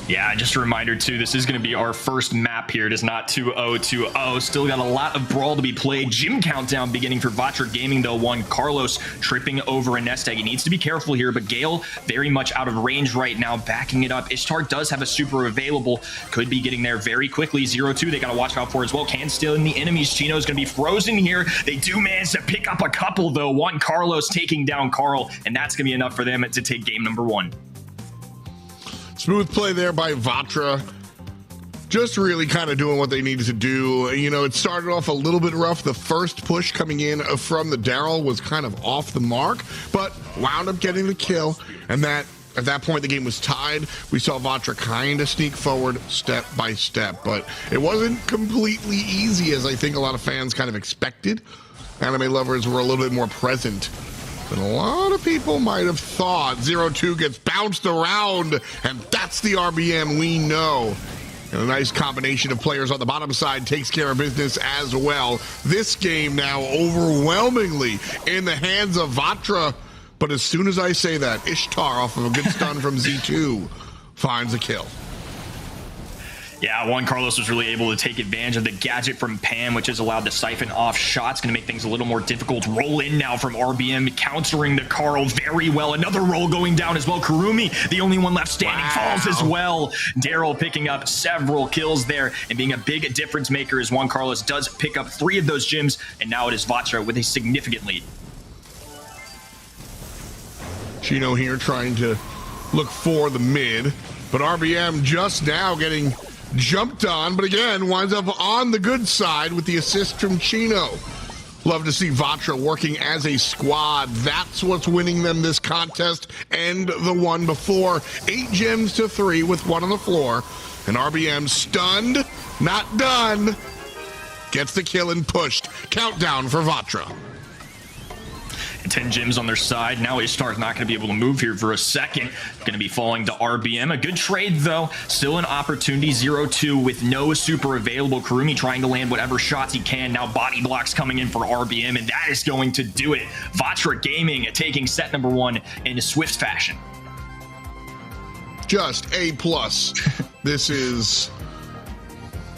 Yeah, just a reminder, too, this is going to be our first map here. It is not 2-0-2-0. Still got a lot of Brawl to be played. Gym countdown beginning for Vatra Gaming, though. One, Carlos tripping over a nest egg. He needs to be careful here, but Gale very much out of range right now, backing it up. Ishtar does have a super available. Could be getting there very quickly. 0-2, they got to watch out for as well. Can steal in the enemies. Chino's going to be frozen here. They do manage to pick up a couple, though. One, Carlos taking down Carl, and that's going to be enough for them to take game number 1. Smooth play there by Vatra. Just really kind of doing what they needed to do. You know, it started off a little bit rough. The first push coming in from the Daryl was kind of off the mark, but wound up getting the kill. And that at that point, the game was tied. We saw Vatra kind of sneak forward step by step, but it wasn't completely easy as I think a lot of fans kind of expected. Anime Lovers were a little bit more present than a lot of people might have thought. 0-2 gets bounced around, and that's the RBM we know. And a nice combination of players on the bottom side takes care of business as well. This game now overwhelmingly in the hands of Vatra. But as soon as I say that, Ishtar off of a good stun from Z2 finds a kill. Yeah, one, Carlos was really able to take advantage of the gadget from Pam, which has allowed the siphon off shots. Going to make things a little more difficult. Roll in now from RBM, countering the Carl very well. Another roll going down as well. Kurumi, the only one left standing, falls as well. Daryl picking up several kills there and being a big difference maker as Juan Carlos does pick up 3 of those gems. And now it is Vatra with a significant lead. Chino here trying to look for the mid, but RBM just now getting jumped on, but again winds up on the good side with the assist from Chino. Love to see Vatra working as a squad. That's what's winning them this contest and the one before. 8 gems to 3 with 1 on the floor. And RBM stunned, not done. Gets the kill and pushed. Countdown for Vatra. 10 gems on their side. Now Ishtar's not going to be able to move here for a second. Going to be falling to RBM. A good trade, though. Still an opportunity. 0-2 with no super available. Kurumi trying to land whatever shots he can. Now body blocks coming in for RBM, and that is going to do it. Vatra Gaming taking set number 1 in swift fashion. Just A+. This is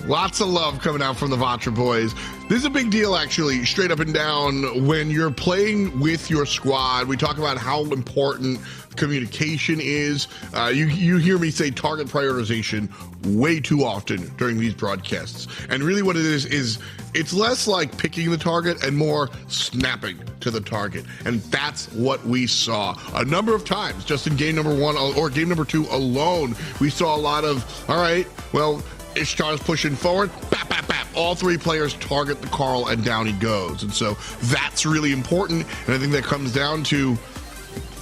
lots of love coming out from the Vatra boys. This is a big deal, actually, straight up and down. When you're playing with your squad, we talk about how important communication is. You hear me say target prioritization way too often during these broadcasts. And really what it is it's less like picking the target and more snapping to the target. And that's what we saw a number of times just in game number 1 or game number 2 alone. We saw a lot of, all right, well, Ishtar's pushing forward, bap, bap, bap. All 3 players target the Carl and down he goes. And so that's really important. And I think that comes down to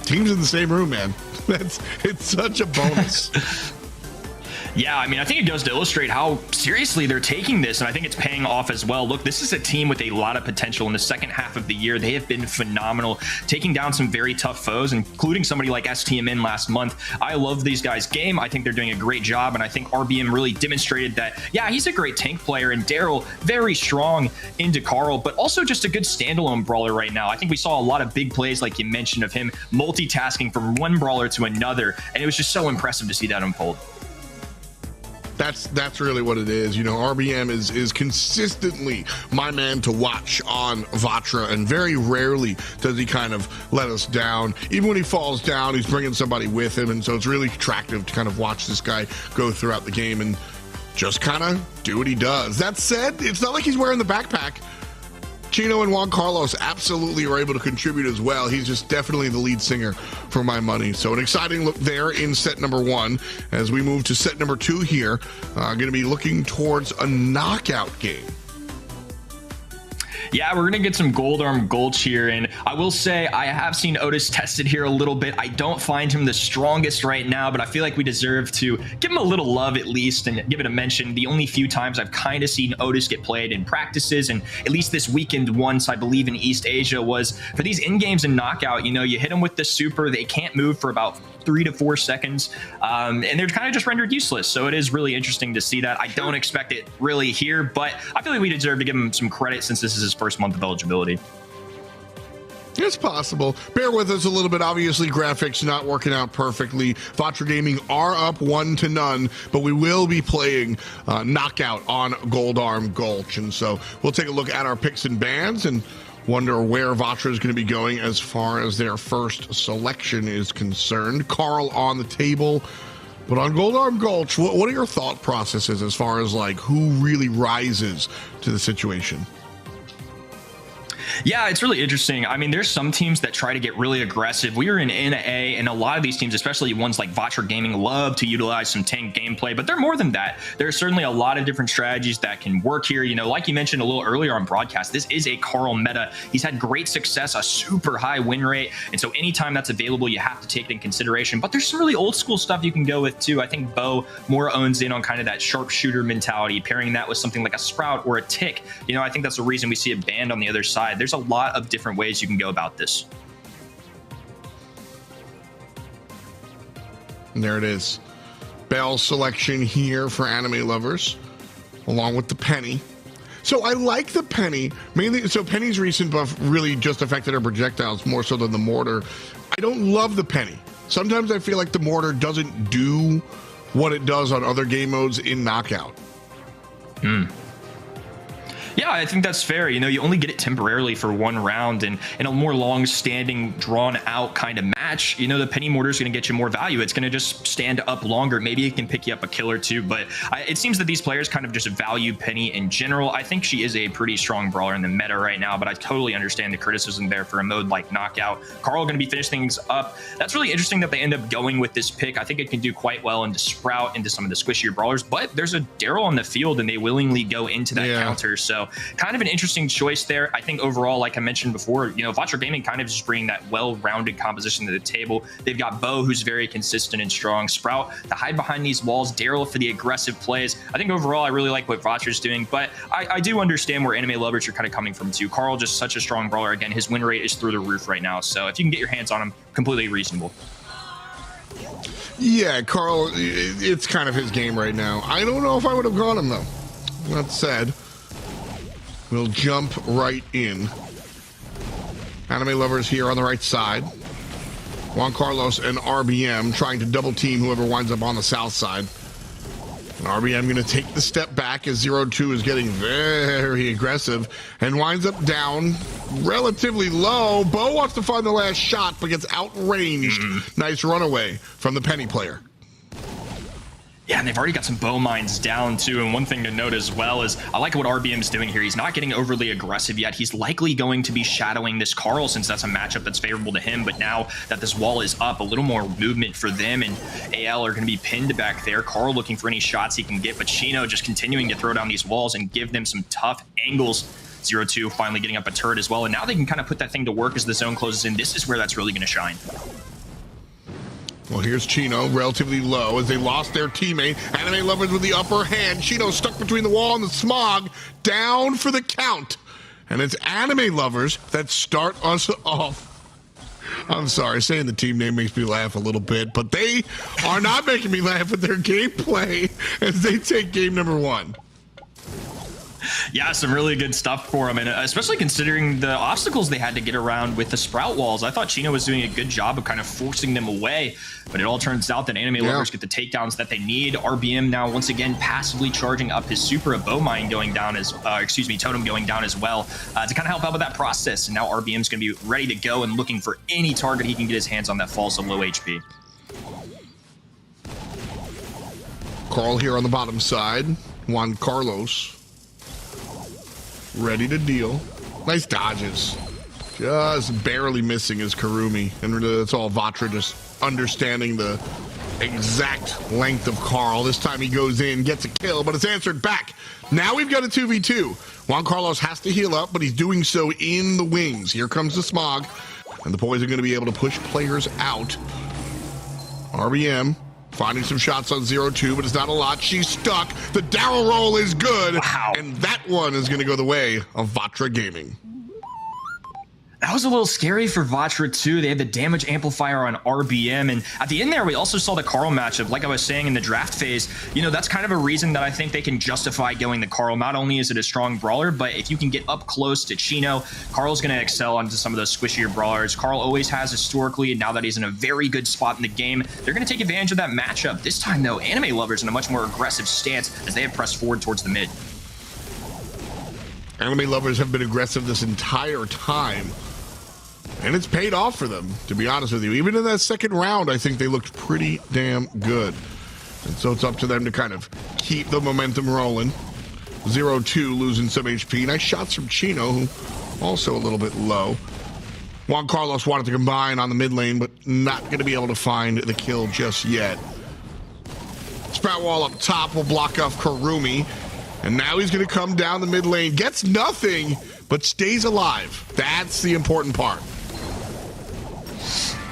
teams in the same room, man. It's such a bonus. Yeah, I mean, I think it goes to illustrate how seriously they're taking this, and I think it's paying off as well. Look, this is a team with a lot of potential in the second half of the year. They have been phenomenal, taking down some very tough foes, including somebody like STMN last month. I love these guys' game. I think they're doing a great job, and I think RBM really demonstrated that, yeah, he's a great tank player, and Daryl, very strong into Carl, but also just a good standalone brawler right now. I think we saw a lot of big plays, like you mentioned, of him multitasking from one brawler to another, and it was just so impressive to see that unfold. That's really what it is. You know, RBM is consistently my man to watch on Vatra, and very rarely does he kind of let us down. Even when he falls down, he's bringing somebody with him, and so it's really attractive to kind of watch this guy go throughout the game and just kind of do what he does. That said, it's not like he's wearing the backpack. Chino and Juan Carlos absolutely are able to contribute as well. He's just definitely the lead singer for my money. So an exciting look there in set number 1. As we move to set number 2 here, going to be looking towards a knockout game. Yeah, we're going to get some Gold Arm Gulch here, and I will say I have seen Otis tested here a little bit. I don't find him the strongest right now, but I feel like we deserve to give him a little love at least and give it a mention. The only few times I've kind of seen Otis get played in practices, and at least this weekend once, I believe in East Asia, was for these in-games and knockout. You know, you hit them with the super, they can't move for about 3 to 4 seconds, and they're kind of just rendered useless. So it is really interesting to see that. I don't expect it really here, but I feel like we deserve to give him some credit since this is his first month of eligibility. It's possible. Bear with us a little bit. Obviously, graphics not working out perfectly. Vatra Gaming are up 1-0, but we will be playing Knockout on Gold Arm Gulch. And so we'll take a look at our picks and bans and wonder where Vatra is going to be going as far as their first selection is concerned. Carl on the table. But on Gold Arm Gulch, what are your thought processes as far as like who really rises to the situation? Yeah, it's really interesting. I mean, there's some teams that try to get really aggressive. We were in NA, and a lot of these teams, especially ones like Vatra Gaming, love to utilize some tank gameplay, but they're more than that. There's certainly a lot of different strategies that can work here. You know, like you mentioned a little earlier on broadcast, this is a Carl meta. He's had great success, a super high win rate, and so anytime that's available, you have to take it in consideration. But there's some really old school stuff you can go with too. I think Bo more owns in on kind of that sharpshooter mentality, pairing that with something like a Sprout or a Tick. You know, I think that's the reason we see a band on the other side. There's a lot of different ways you can go about this. And there it is. Bell selection here for anime lovers, along with the Penny. So I like the Penny, mainly. So Penny's recent buff really just affected her projectiles more so than the mortar. I don't love the Penny. Sometimes I feel like the mortar doesn't do what it does on other game modes in Knockout. Yeah, I think that's fair. You know, you only get it temporarily for one round, and in a more long-standing, drawn-out kind of match, you know, the Penny Mortar is going to get you more value. It's going to just stand up longer. Maybe it can pick you up a kill or two, but it seems that these players kind of just value Penny in general. I think she is a pretty strong brawler in the meta right now, but I totally understand the criticism there for a mode like Knockout. Carl going to be finishing things up. That's really interesting that they end up going with this pick. I think it can do quite well into Sprout, into some of the squishier brawlers, but there's a Daryl on the field, and they willingly go into that counter. So So kind of an interesting choice there. I think overall, like I mentioned before, you know, Vatra Gaming kind of just bringing that well-rounded composition to the table. They've got Bo, who's very consistent and strong. Sprout to hide behind these walls. Daryl for the aggressive plays. I think overall, I really like what Vatra's doing, but I do understand where anime lovers are kind of coming from too. Carl, just such a strong brawler. Again, his win rate is through the roof right now. So if you can get your hands on him, completely reasonable. Yeah, Carl, it's kind of his game right now. I don't know if I would have gone him, though. That said, we'll jump right in. Anime lovers here on the right side. Juan Carlos and RBM trying to double team whoever winds up on the south side. And RBM going to take the step back as 0-2 is getting very aggressive and winds up down relatively low. Bo wants to find the last shot, but gets outranged. Nice runaway from the Penny player. Yeah, and they've already got some bow mines down too. And one thing to note as well is I like what RBM's doing here. He's not getting overly aggressive yet. He's likely going to be shadowing this Carl since that's a matchup that's favorable to him. But now that this wall is up, a little more movement for them, and AL are going to be pinned back there. Carl looking for any shots he can get, but Chino just continuing to throw down these walls and give them some tough angles. 0-2 finally getting up a turret as well. And now they can kind of put that thing to work as the zone closes in. This is where that's really going to shine. Well, here's Chino, relatively low, as they lost their teammate. Anime lovers with the upper hand. Chino stuck between the wall and the smog, down for the count. And it's anime lovers that start us off. I'm sorry, saying the team name makes me laugh a little bit, but they are not making me laugh with their gameplay as they take game number 1. Yeah, some really good stuff for him, and especially considering the obstacles they had to get around with the Sprout walls. I thought Chino was doing a good job of kind of forcing them away, but it all turns out that anime lovers get the takedowns that they need. RBM now once again passively charging up his super, a bow mine going down as, totem going down as well, to kind of help out with that process. And now RBM's going to be ready to go and looking for any target he can get his hands on that falls so low HP. Carl here on the bottom side. Juan Carlos ready to deal. Nice dodges. Just barely missing is Karumi. And that's all Vatra just understanding the exact length of Carl. This time he goes in, gets a kill, but it's answered back. Now we've got a 2v2. Juan Carlos has to heal up, but he's doing so in the wings. Here comes the smog. And the boys are going to be able to push players out. RBM finding some shots on 0-2, but it's not a lot. She's stuck. The Daryl roll is good. Wow. And that one is going to go the way of Vatra Gaming. That was a little scary for Vatra too. They had the damage amplifier on RBM, and at the end there we also saw the Carl matchup. Like I was saying in the draft phase, you know, that's kind of a reason that I think they can justify going the Carl. Not only is it a strong brawler, but if you can get up close to Chino, Carl's going to excel onto some of those squishier brawlers. Carl always has historically, and now that he's in a very good spot in the game, they're going to take advantage of that matchup. This time though, anime lovers in a much more aggressive stance as they have pressed forward towards the mid. Anime lovers have been aggressive this entire time. And it's paid off for them, to be honest with you. Even in that second round, I think they looked pretty damn good. And so it's up to them to kind of keep the momentum rolling. 0-2 losing some HP. Nice shots from Chino, who also a little bit low. Juan Carlos wanted to combine on the mid lane, but not going to be able to find the kill just yet. Sprout wall up top will block off Karumi. And now he's going to come down the mid lane. Gets nothing, but stays alive. That's the important part.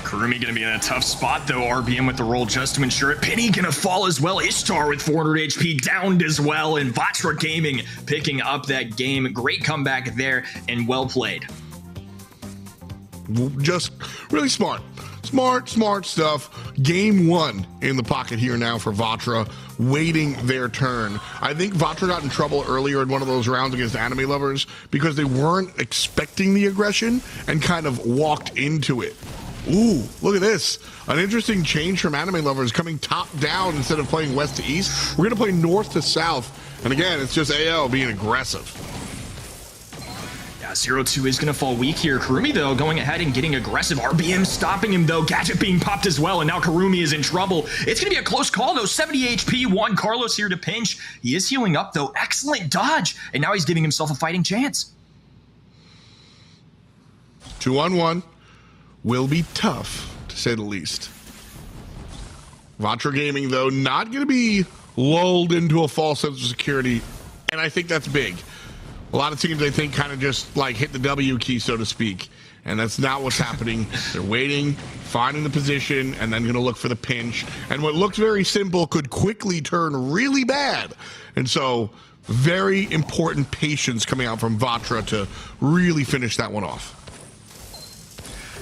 Karumi going to be in a tough spot, though. RBM with the roll just to ensure it. Penny going to fall as well. Ishtar with 400 HP downed as well. And Vatra Gaming picking up that game. Great comeback there and well played. Just really smart. Smart stuff. Game 1 in the pocket here now for Vatra, waiting their turn. I think Vatra got in trouble earlier in one of those rounds against anime lovers because they weren't expecting the aggression and kind of walked into it. Ooh, look at this. An interesting change from anime lovers coming top down instead of playing west to east. We're going to play north to south. And again, it's just AL being aggressive. Yeah, 0-2 is going to fall weak here. Karumi, though, going ahead and getting aggressive. RBM stopping him, though. Gadget being popped as well, and now Karumi is in trouble. It's going to be a close call, though. 70 HP, Juan Carlos here to pinch. He is healing up, though. Excellent dodge, and now he's giving himself a fighting chance. 2-on-1 will be tough, to say the least. Vatra Gaming, though, not going to be lulled into a false sense of security, and I think that's big. A lot of teams, I think, kind of just like hit the W key, so to speak. And that's not what's happening. They're waiting, finding the position, and then going to look for the pinch. And what looked very simple could quickly turn really bad. And so, very important patience coming out from Vatra to really finish that one off.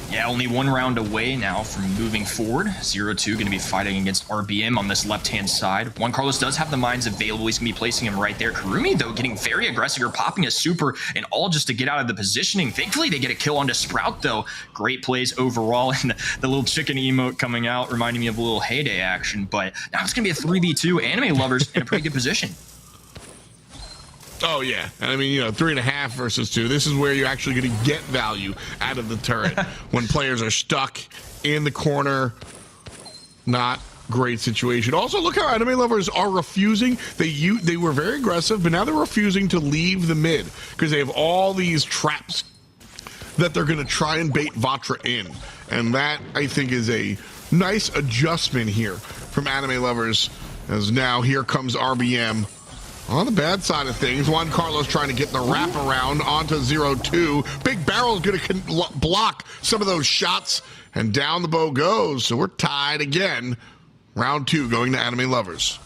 Yeah, only one round away now from moving forward. 0-2 going to be fighting against RBM on this left-hand side. Juan Carlos does have the mines available. He's going to be placing him right there. Karumi, though, getting very aggressive. You're popping a super and all just to get out of the positioning. Thankfully, they get a kill onto Sprout, though. Great plays overall. And the little chicken emote coming out reminding me of a little heyday action. But now it's going to be a 3v2. Anime Lovers in a pretty good position. Oh, yeah. And I mean, you know, 3.5 versus 2. This is where you're actually going to get value out of the turret. When players are stuck in the corner, not great situation. Also, look how Anime Lovers are refusing. They were very aggressive, but now they're refusing to leave the mid because they have all these traps that they're going to try and bait Vatra in. And that, I think, is a nice adjustment here from Anime Lovers, as now here comes RBM. On the bad side of things, Juan Carlos trying to get the wraparound onto 0-2. Big Barrel's going to block some of those shots, and down the bow goes. So we're tied again. Round 2 going to Anime Lovers.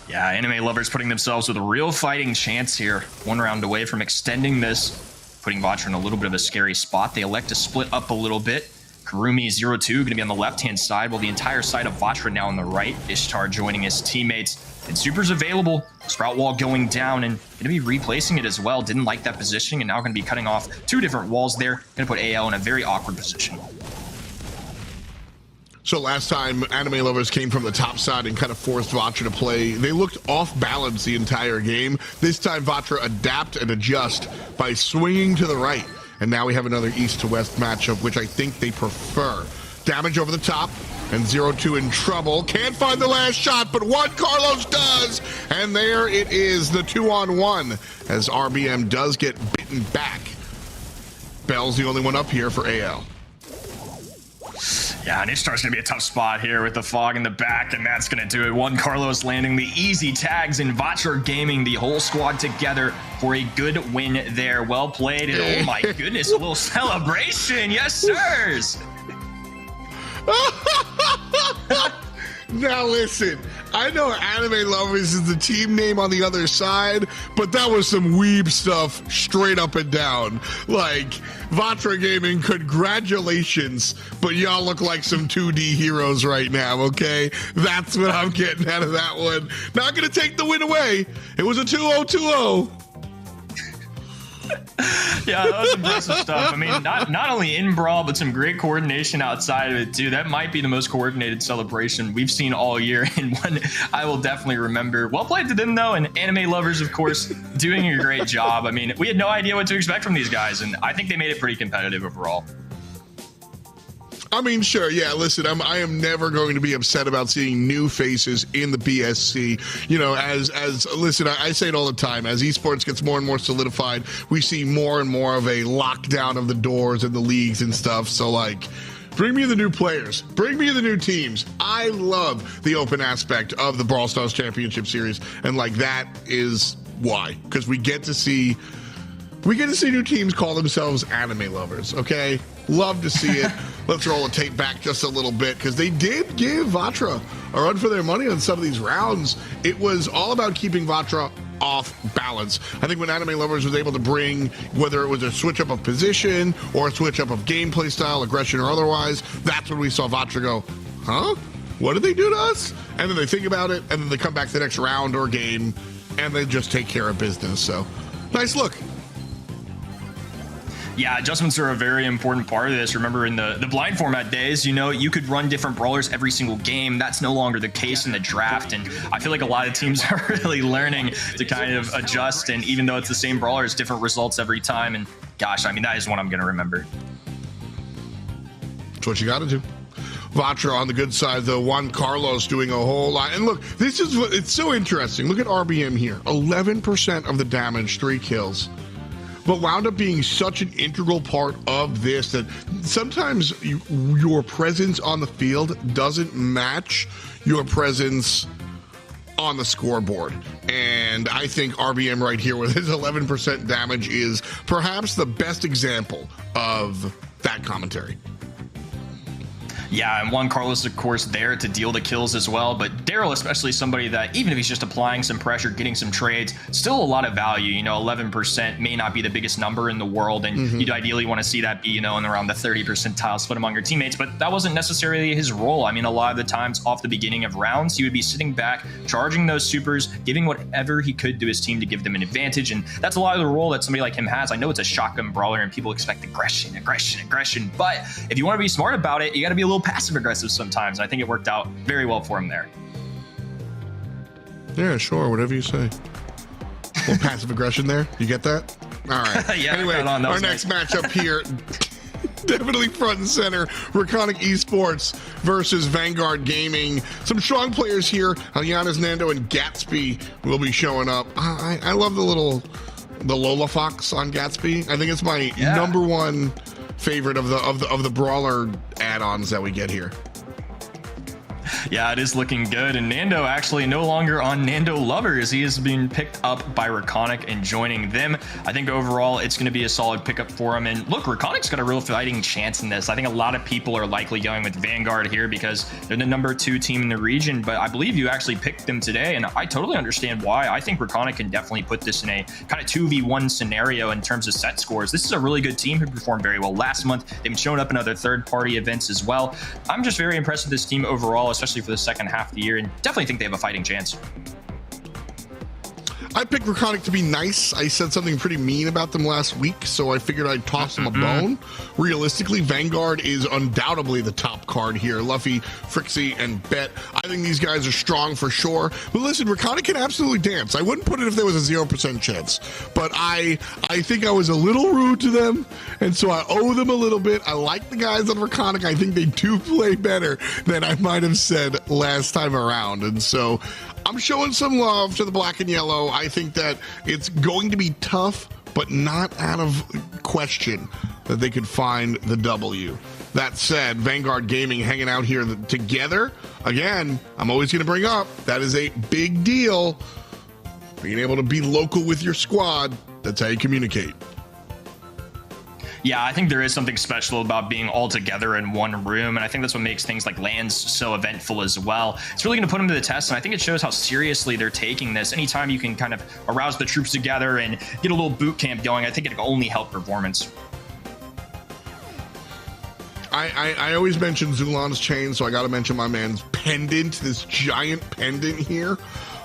Yeah, Anime Lovers putting themselves with a real fighting chance here. One round away from extending this, putting Vatra in a little bit of a scary spot. They elect to split up a little bit. Karumi 0-2 going to be on the left-hand side, while the entire side of Vatra now on the right. Ishtar joining his teammates. And Super's available. Sprout wall going down and going to be replacing it as well. Didn't like that positioning and now going to be cutting off 2 different walls there. Going to put AL in a very awkward position. So last time, Anime Lovers came from the top side and kind of forced Vatra to play. They looked off balance the entire game. This time, Vatra adapt and adjust by swinging to the right. And now we have another east to west matchup, which I think they prefer. Damage over the top, and 0-2 in trouble. Can't find the last shot, but Juan Carlos does. And there it is, the 2-on-1, as RBM does get bitten back. Bell's the only one up here for AL. Yeah, and Ishtar's going to be a tough spot here with the fog in the back, and that's going to do it. Juan Carlos landing the easy tags, and Vatra gaming the whole squad together for a good win there. Well played, and oh my goodness, a little celebration. Yes, sirs. Now listen, I know Anime Lovers is the team name on the other side, but that was some weeb stuff straight up and down. Like, Vatra Gaming, congratulations, but y'all look like some 2D heroes right now, okay? That's what I'm getting out of that one. Not gonna take the win away. It was a 2-0-2-0. Yeah, that was impressive stuff. I mean, not only in Brawl, but some great coordination outside of it, too. That might be the most coordinated celebration we've seen all year, and one I will definitely remember. Well played to them, though, and Anime Lovers, of course, doing a great job. I mean, we had no idea what to expect from these guys, and I think they made it pretty competitive overall. I mean, sure, yeah, listen, I am never going to be upset about seeing new faces in the BSC. You know, listen, I say it all the time, as esports gets more and more solidified, we see more and more of a lockdown of the doors and the leagues and stuff. So, like, bring me the new players. Bring me the new teams. I love the open aspect of the Brawl Stars Championship Series, and, like, that is why. Because we get to see new teams call themselves Anime Lovers, okay? Love to see it. Let's roll the tape back just a little bit, because they did give Vatra a run for their money on some of these rounds. It was all about keeping Vatra off balance. I think when Anime Lovers was able to bring, whether it was a switch up of position or a switch up of gameplay style, aggression or otherwise, that's when we saw Vatra go, huh? What did they do to us? And then they think about it, and then they come back to the next round or game, and they just take care of business. So, nice look. Yeah, adjustments are a very important part of this. Remember, in the blind format days, you know, you could run different brawlers every single game. That's no longer the case in the draft, and I feel like a lot of teams are really learning to kind of adjust, and even though it's the same brawlers, different results every time, and gosh, I mean, that is one I'm going to remember. That's what you got to do. Vatra on the good side, though. Juan Carlos doing a whole lot. And look, it's so interesting. Look at RBM here. 11% of the damage, 3 kills. But wound up being such an integral part of this that sometimes your presence on the field doesn't match your presence on the scoreboard. And I think RBM right here with his 11% damage is perhaps the best example of that commentary. Yeah, and Juan Carlos, of course, there to deal the kills as well. But Daryl, especially somebody that even if he's just applying some pressure, getting some trades, still a lot of value. You know, 11% may not be the biggest number in the world, and you'd ideally want to see that be, you know, in around the 30 percentile split among your teammates. But that wasn't necessarily his role. I mean, a lot of the times off the beginning of rounds, he would be sitting back, charging those supers, giving whatever he could to his team to give them an advantage. And that's a lot of the role that somebody like him has. I know it's a shotgun brawler, and people expect aggression. But if you want to be smart about it, you got to be a little passive aggressive sometimes. I think it worked out very well for him there. Yeah, sure, whatever you say. A little passive aggression there. You get that? All right. Yeah, anyway, our next matchup here, definitely front and center, Reconic Esports versus Vanguard Gaming. Some strong players here. Giannis, Nando, and Gatsby will be showing up. I love the Lola Fox on Gatsby. I think it's my number one favorite of the brawler add-ons that we get here. Yeah, it is looking good. And Nando actually no longer on Nando Lovers. He is being picked up by Reconic and joining them. I think overall it's going to be a solid pickup for him. And look, Reconic's got a real fighting chance in this. I think a lot of people are likely going with Vanguard here because they're the number 2 team in the region. But I believe you actually picked them today, and I totally understand why. I think Reconic can definitely put this in a kind of 2v1 scenario in terms of set scores. This is a really good team who performed very well last month. They've been showing up in other third-party events as well. I'm just very impressed with this team overall, especially for the second half of the year, and definitely think they have a fighting chance. I picked Reconic to be nice. I said something pretty mean about them last week, so I figured I'd toss them a bone. Realistically, Vanguard is undoubtedly the top card here. Luffy, Frixie, and Bet. I think these guys are strong for sure. But listen, Reconic can absolutely dance. I wouldn't put it if there was a 0% chance. But I think I was a little rude to them, and so I owe them a little bit. I like the guys on Reconic. I think they do play better than I might have said last time around. And so I'm showing some love to the black and yellow. I think that it's going to be tough, but not out of question that they could find the W. That said, Vanguard Gaming hanging out here together. Again, I'm always going to bring up, that is a big deal. Being able to be local with your squad, that's how you communicate. Yeah, I think there is something special about being all together in one room, and I think that's what makes things like LANs so eventful as well. It's really going to put them to the test, and I think it shows how seriously they're taking this. Anytime you can kind of arouse the troops together and get a little boot camp going, I think it can only help performance. I always mention Zulan's chain, so I got to mention my man's pendant, this giant pendant here.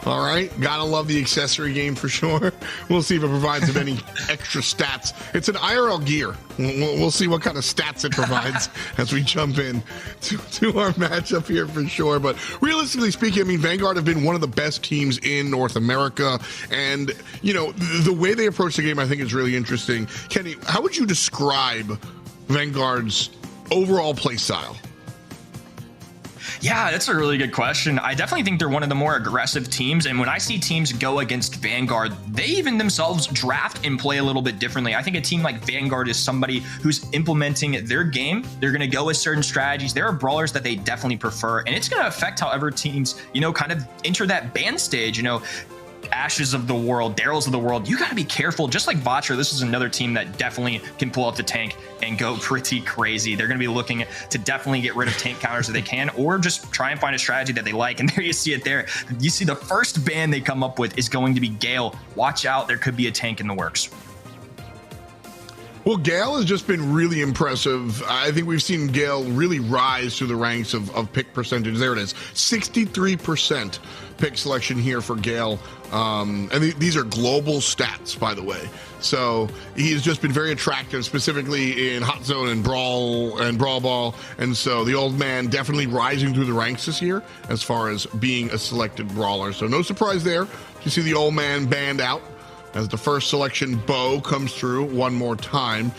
All right, gotta love the accessory game for sure. We'll see if it provides him any extra stats. It's an IRL gear. We'll see what kind of stats it provides as we jump in to our matchup here for sure. But realistically speaking, I mean, Vanguard have been one of the best teams in North America. And, you know, the way they approach the game, I think is really interesting. Kenny, how would you describe Vanguard's overall play style? Yeah, that's a really good question. I definitely think they're one of the more aggressive teams. And when I see teams go against Vanguard, they even themselves draft and play a little bit differently. I think a team like Vanguard is somebody who's implementing their game. They're going to go with certain strategies. There are brawlers that they definitely prefer. And it's going to affect however teams, you know, kind of enter that ban stage, you know. Ashes of the world, Daryls of the world, you got to be careful. Just like Vatra, this is another team that definitely can pull out the tank and go pretty crazy. They're going to be looking to definitely get rid of tank counters if they can, or just try and find a strategy that they like. And there you see it there. You see the first ban they come up with is going to be Gale. Watch out, there could be a tank in the works. Well, Gale has just been really impressive. I think we've seen Gale really rise through the ranks of pick percentage. There it is, 63% pick selection here for Gale. And these are global stats, by the way. So he's just been very attractive, specifically in Hot Zone and Brawl Ball. And so the old man definitely rising through the ranks this year as far as being a selected brawler. So no surprise there. You see the old man banned out as the first selection Bo comes through one more time.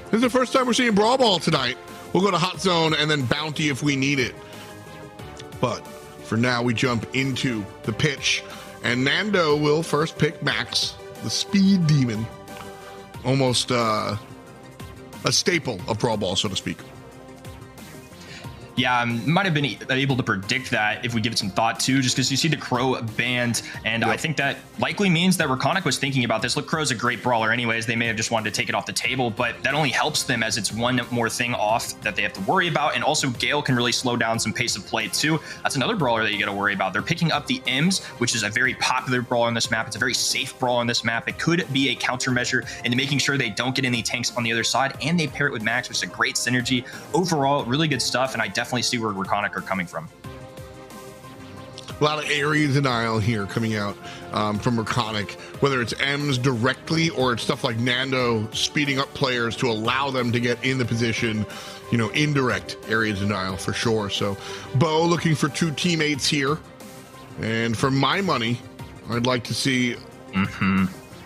This is the first time we're seeing Brawl Ball tonight. We'll go to Hot Zone and then Bounty if we need it. But for now, we jump into the pitch. And Nando will first pick Max, the speed demon. Almost a staple of Brawl Ball, so to speak. Yeah, might have been able to predict that if we give it some thought too, just because you see the Crow banned, and I think that likely means that Reconic was thinking about this. Look, Crow's a great brawler anyways. They may have just wanted to take it off the table, but that only helps them as it's one more thing off that they have to worry about. And also Gale can really slow down some pace of play too. That's another brawler that you got to worry about. They're picking up the M's, which is a very popular brawler on this map. It's a very safe brawler on this map. It could be a countermeasure into making sure they don't get any tanks on the other side, and they pair it with Max, which is a great synergy. Overall, really good stuff, and I definitely see where Reconic are coming from. A lot of area denial here coming out from Reconic, whether it's M's directly or it's stuff like Nando speeding up players to allow them to get in the position, you know, indirect area denial for sure. So Bo looking for 2 teammates here. And for my money, I'd like to see,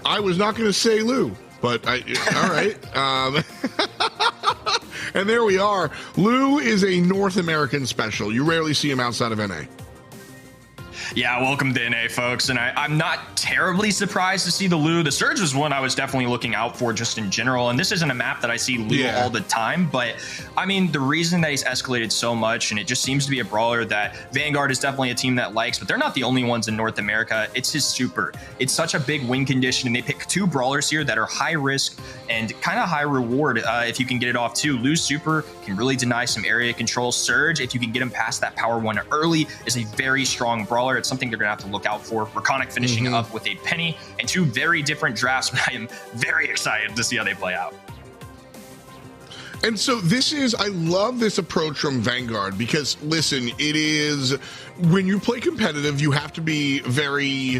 I was not going to say Lou, but all right. And there we are. Lou is a North American special. You rarely see him outside of NA. Yeah, welcome to NA, folks. And I'm not terribly surprised to see the Lou. The Surge was one I was definitely looking out for just in general. And this isn't a map that I see Lou all the time. But, I mean, the reason that he's escalated so much, and it just seems to be a brawler that Vanguard is definitely a team that likes, but they're not the only ones in North America. It's his super. It's such a big win condition. And they pick 2 brawlers here that are high risk and kind of high reward if you can get it off too. Lou's super can really deny some area control. Surge, if you can get him past that power 1 early, is a very strong brawler. It's something they're going to have to look out for. Reconic finishing up with a penny and 2 very different drafts, but I am very excited to see how they play out. And so I love this approach from Vanguard because, listen, it is, when you play competitive, you have to be very,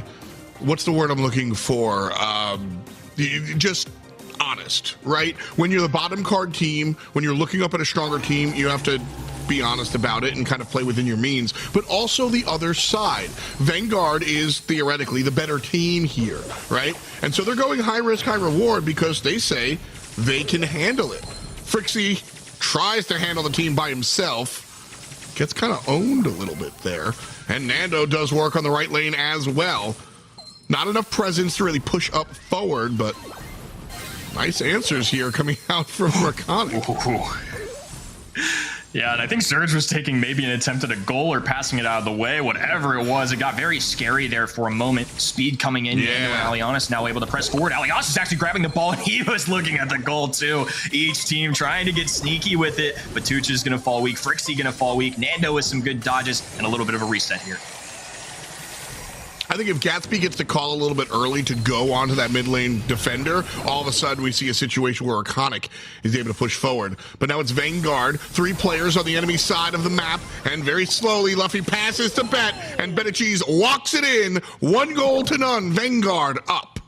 what's the word I'm looking for? Just honest, right? When you're the bottom card team, when you're looking up at a stronger team, you have to be honest about it and kind of play within your means, but also the other side. Vanguard is theoretically the better team here, right? And so they're going high risk, high reward because they say they can handle it. Frixie tries to handle the team by himself, gets kind of owned a little bit there, and Nando does work on the right lane as well. Not enough presence to really push up forward, but nice answers here coming out from Reconic. Yeah, and I think Surge was taking maybe an attempt at a goal or passing it out of the way, whatever it was. It got very scary there for a moment. Speed coming in. Yeah. Alianis now able to press forward. Alianis is actually grabbing the ball, and he was looking at the goal too. Each team trying to get sneaky with it, but Tuch is going to fall weak. Frixie going to fall weak. Nando with some good dodges and a little bit of a reset here. I think if Gatsby gets the call a little bit early to go onto that mid lane defender, all of a sudden we see a situation where Reconic is able to push forward. But now it's Vanguard, 3 players on the enemy side of the map, and very slowly Luffy passes to Bet, and Betachis walks it in. 1 goal to none. Vanguard up.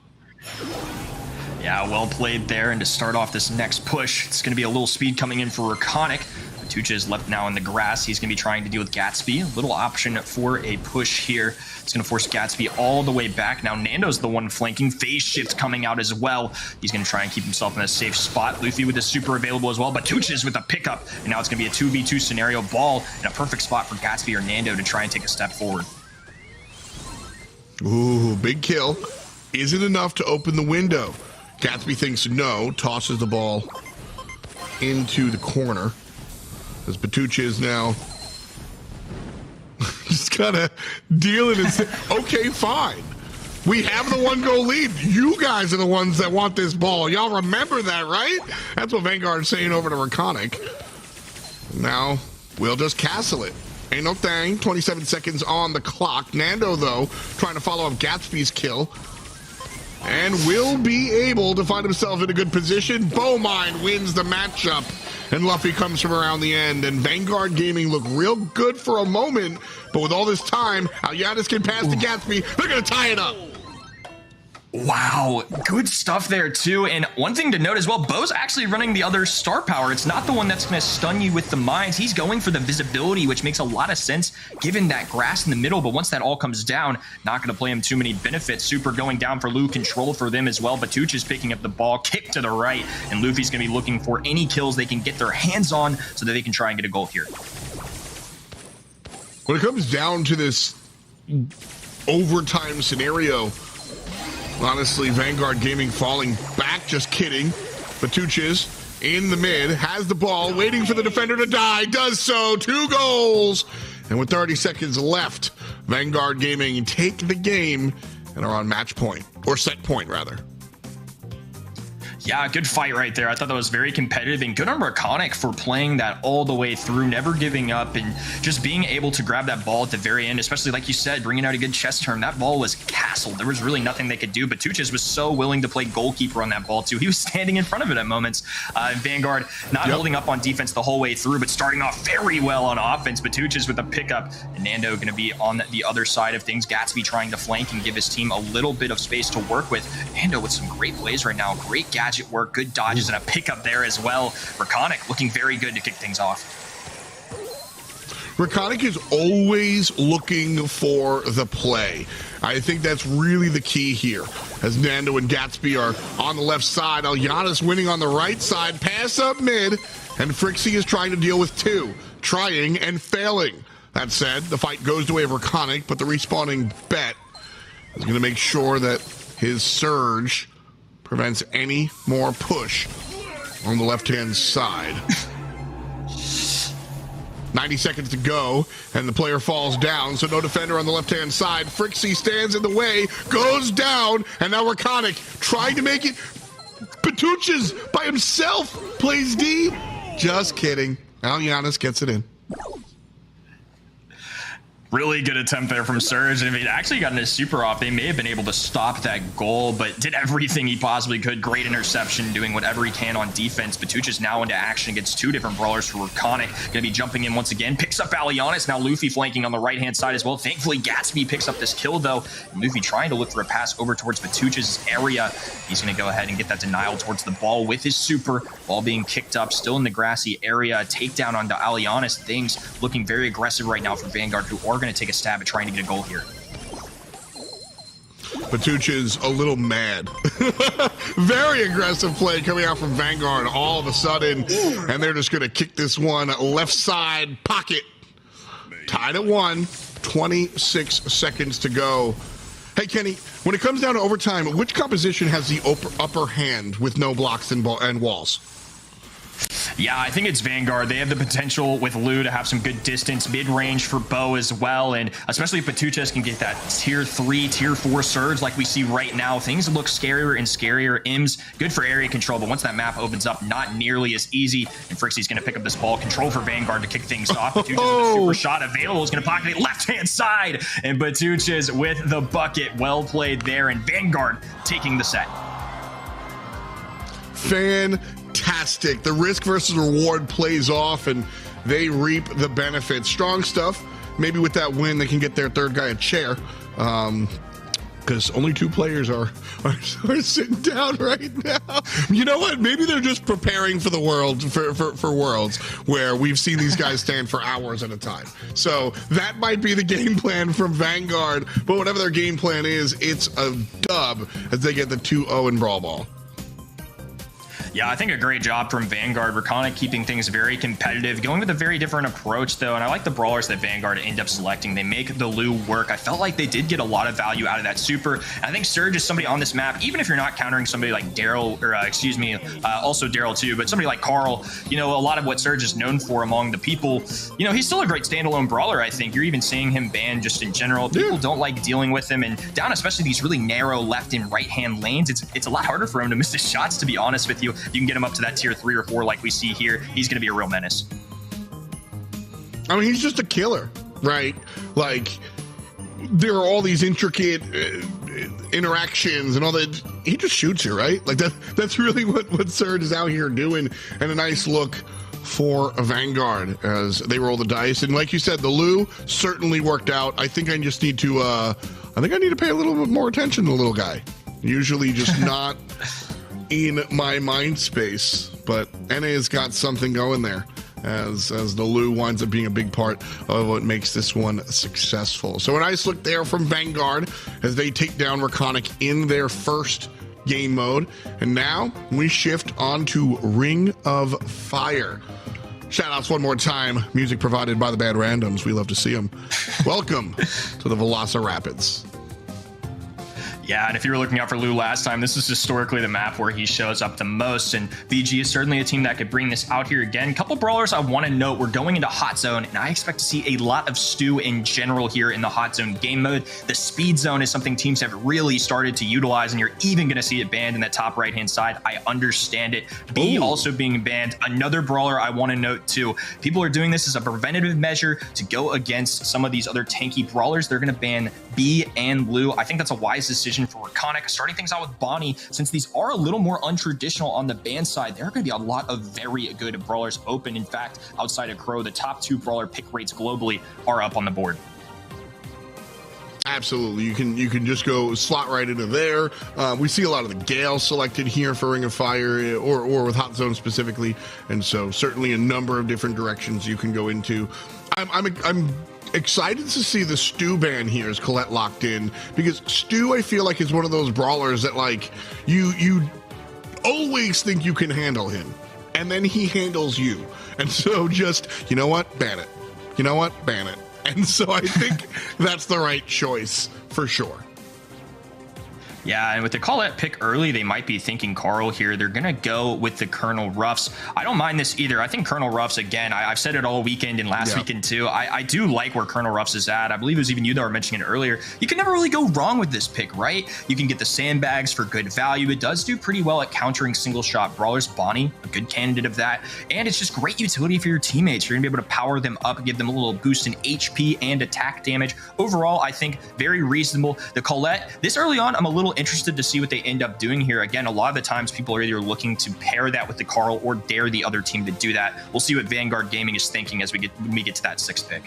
Yeah, well played there. And to start off this next push, it's going to be a little speed coming in for Reconic. Tucha is left now in the grass. He's going to be trying to deal with Gatsby. A little option for a push here. It's going to force Gatsby all the way back. Now Nando's the one flanking. Phase shift coming out as well. He's going to try and keep himself in a safe spot. Luffy with the super available as well, but Tucha's with a pickup. And now it's going to be a 2v2 scenario. Ball in a perfect spot for Gatsby or Nando to try and take a step forward. Ooh, big kill. Isn't enough to open the window. Gatsby thinks no, tosses the ball into the corner. As Batucha is now just kind of dealing and saying, okay, fine. We have the 1 goal lead. You guys are the ones that want this ball. Y'all remember that, right? That's what Vanguard's saying over to Reconic. Now, we'll just castle it. Ain't no thing. 27 seconds on the clock. Nando, though, trying to follow up Gatsby's kill. And will be able to find himself in a good position. Bowmine wins the matchup. And Luffy comes from around the end. And Vanguard Gaming look real good for a moment. But with all this time, Alianis can pass to Gatsby. They're going to tie it up. Wow, good stuff there too. And one thing to note as well, Bo's actually running the other star power. It's not the one that's going to stun you with the mines. He's going for the visibility, which makes a lot of sense given that grass in the middle. But once that all comes down, not going to play him too many benefits. Super going down for Lou, control for them as well. Batuch is picking up the ball, kick to the right, and Luffy's going to be looking for any kills they can get their hands on so that they can try and get a goal here. When it comes down to this overtime scenario, honestly, Vanguard Gaming falling back, just kidding. Batuches in the mid, has the ball, waiting for the defender to die, does so, 2 goals. And with 30 seconds left, Vanguard Gaming take the game and are on match point, or set point rather. Yeah, good fight right there. I thought that was very competitive, and good on Reconic for playing that all the way through, never giving up, and just being able to grab that ball at the very end, especially like you said, bringing out a good chest turn. That ball was castled. There was really nothing they could do, but Tuches was so willing to play goalkeeper on that ball too. He was standing in front of it at moments. Vanguard not holding up on defense the whole way through, but starting off very well on offense. But Tuches with a pickup, and Nando going to be on the other side of things. Gatsby trying to flank and give his team a little bit of space to work with. Nando with some great plays right now. Great gadget work, good dodges, and a pickup there as well. Reconic looking very good to kick things off. Reconic is always looking for the play. I think that's really the key here, as Nando and Gatsby are on the left side. Alyanis winning on the right side, pass up mid, and Frixie is trying to deal with 2, trying and failing. That said, the fight goes the way of Reconic, but the respawning Bet is going to make sure that his surge prevents any more push on the left-hand side. 90 seconds to go, and the player falls down, so no defender on the left-hand side. Frixie stands in the way, goes down, and now Reconic trying to make it. Batuches by himself plays D. Just kidding. Alyanis gets it in. Really good attempt there from Surge. If he'd actually gotten his super off, they may have been able to stop that goal, but did everything he possibly could. Great interception, doing whatever he can on defense. Batuches now into action against 2 different brawlers for Reconic. Going to be jumping in once again. Picks up Alyanis. Now Luffy flanking on the right-hand side as well. Thankfully, Gatsby picks up this kill, though. And Luffy trying to look for a pass over towards Batuches' area. He's going to go ahead and get that denial towards the ball with his super. Ball being kicked up, still in the grassy area. Takedown onto Alyanis. Things looking very aggressive right now for Vanguard, who are going to take a stab at trying to get a goal here. Batuches a little mad. Very aggressive play coming out from Vanguard all of a sudden, and they're just going to kick this one left side pocket. Tied at 1, 26 seconds to go. Hey, Kenny, when it comes down to overtime, which composition has the upper hand with no blocks and walls? Yeah, I think it's Vanguard. They have the potential with Lou to have some good distance, mid-range for Bo as well, and especially if Batuches can get that tier 3, tier 4 surge like we see right now, things look scarier and scarier. Ims, good for area control, but once that map opens up, not nearly as easy, and Frixie's going to pick up this ball. Control for Vanguard to kick things off. Batuches with a super shot available is going to pocket it left-hand side, and Batuches with the bucket. Well played there, and Vanguard taking the set. Fantastic. The risk versus reward plays off, and they reap the benefits. Strong stuff. Maybe with that win, they can get their third guy a chair, because only 2 players are sitting down right now. You know what? Maybe they're just preparing for the world, for Worlds, where we've seen these guys stand for hours at a time. So that might be the game plan from Vanguard, but whatever their game plan is, it's a dub as they get the 2-0 in Brawl Ball. Yeah, I think a great job from Vanguard. Reconic keeping things very competitive, going with a very different approach, though, and I like the brawlers that Vanguard end up selecting. They make the Lou work. I felt like they did get a lot of value out of that super. And I think Surge is somebody on this map, even if you're not countering somebody like Daryl, or also Daryl too, but somebody like Carl, you know, a lot of what Surge is known for among the people, you know, he's still a great standalone brawler, I think. You're even seeing him banned just in general. People don't like dealing with him, and down especially these really narrow left and right-hand lanes, it's a lot harder for him to miss his shots, to be honest with you. You can get him up to that tier 3 or 4 like we see here. He's going to be a real menace. I mean, he's just a killer, right? Like, there are all these intricate interactions and all that. He just shoots you, right? Like, that's really what Surge is out here doing. And a nice look for Vanguard as they roll the dice. And like you said, the Lou certainly worked out. I think I just need to, pay a little bit more attention to the little guy. Usually just not in my mind space, but NA has got something going there as the Lou winds up being a big part of what makes this one successful. So a nice look there from Vanguard as they take down Reconic in their first game mode. And now we shift on to Ring of Fire. Shout outs one more time. Music provided by the Bad Randoms. We love to see them. Welcome to the Velocirapids. Yeah, and if you were looking out for Lou last time, this is historically the map where he shows up the most, and VG is certainly a team that could bring this out here again. Couple brawlers I want to note, we're going into Hot Zone, and I expect to see a lot of stew in general here in the Hot Zone game mode. The Speed Zone is something teams have really started to utilize, and you're even going to see it banned in that top right-hand side. I understand it. B also being banned. Another brawler I want to note too. People are doing this as a preventative measure to go against some of these other tanky brawlers. They're going to ban B and Lou. I think that's a wise decision for Reconic, starting things out with Bonnie. Since these are a little more untraditional on the ban side, there are going to be a lot of very good brawlers open. In fact, outside of Crow, the top 2 brawler pick rates globally are up on the board. Absolutely, you can just go slot right into there. We see a lot of the Gale selected here for Ring of Fire, or with Hot Zone specifically, and so certainly a number of different directions you can go into. I'm excited to see the Stu ban here as Colette locked in, because Stu, I feel like, is one of those brawlers that, like, you always think you can handle him, and then he handles you, and so just, you know what, ban it. You know what, ban it. And so I think that's the right choice for sure. Yeah, and with the Colette pick early, they might be thinking Carl here. They're going to go with the Colonel Ruffs. I don't mind this either. I think Colonel Ruffs, again, I've said it all weekend and last weekend too. I do like where Colonel Ruffs is at. I believe it was even you that were mentioning it earlier. You can never really go wrong with this pick, right? You can get the sandbags for good value. It does do pretty well at countering single shot brawlers. Bonnie, a good candidate of that. And it's just great utility for your teammates. You're going to be able to power them up, give them a little boost in HP and attack damage. Overall, I think very reasonable. The Colette, this early on, I'm a little interested to see what they end up doing here. Again, a lot of the times people are either looking to pair that with the Carl or dare the other team to do that. We'll see what Vanguard Gaming is thinking as we get to that 6th pick.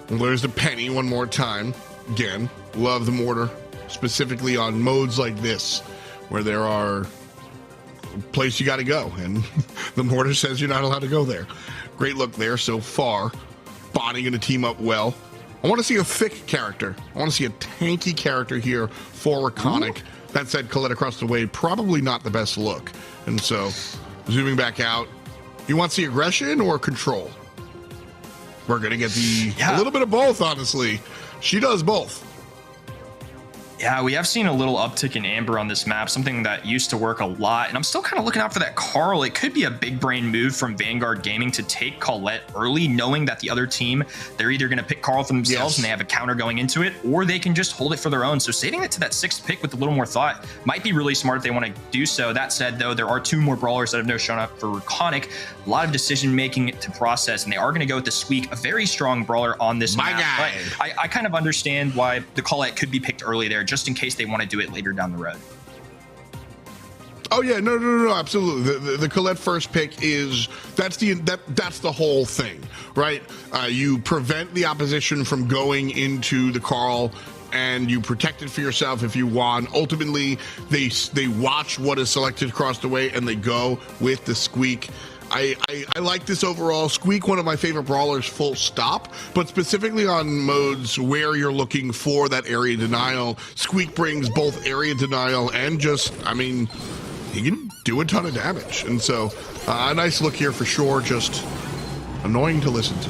Well, there's the Penny one more time. Again, love the mortar, specifically on modes like this, where there are a place you got to go, and the mortar says you're not allowed to go there. Great look there so far. Bonnie going to team up well. I want to see a thick character. I want to see a tanky character here for Reconic. That said, Colette across the way, probably not the best look. And so, zooming back out, you want to see aggression or control? We're going to get a little bit of both, honestly. She does both. Yeah, we have seen a little uptick in Amber on this map, something that used to work a lot. And I'm still kind of looking out for that Carl. It could be a big brain move from Vanguard Gaming to take Colette early, knowing that the other team, they're either going to pick Carl for themselves and they have a counter going into it, or they can just hold it for their own. So saving it to that 6th pick with a little more thought might be really smart if they want to do so. That said, though, there are 2 more brawlers that have now shown up for Reconic. A lot of decision making to process, and they are going to go with the Squeak, a very strong brawler on this map. But I kind of understand why the Colette could be picked early there, just in case they want to do it later down the road. Oh yeah, no, absolutely. The Colette first pick that's the whole thing, right? You prevent the opposition from going into the Carl, and you protect it for yourself if you want. Ultimately, they watch what is selected across the way and they go with the Squeak. I like this overall. Squeak, one of my favorite brawlers, full stop, but specifically on modes where you're looking for that area denial, Squeak brings both area denial and just, I mean, he can do a ton of damage. And so a nice look here for sure, just annoying to listen to.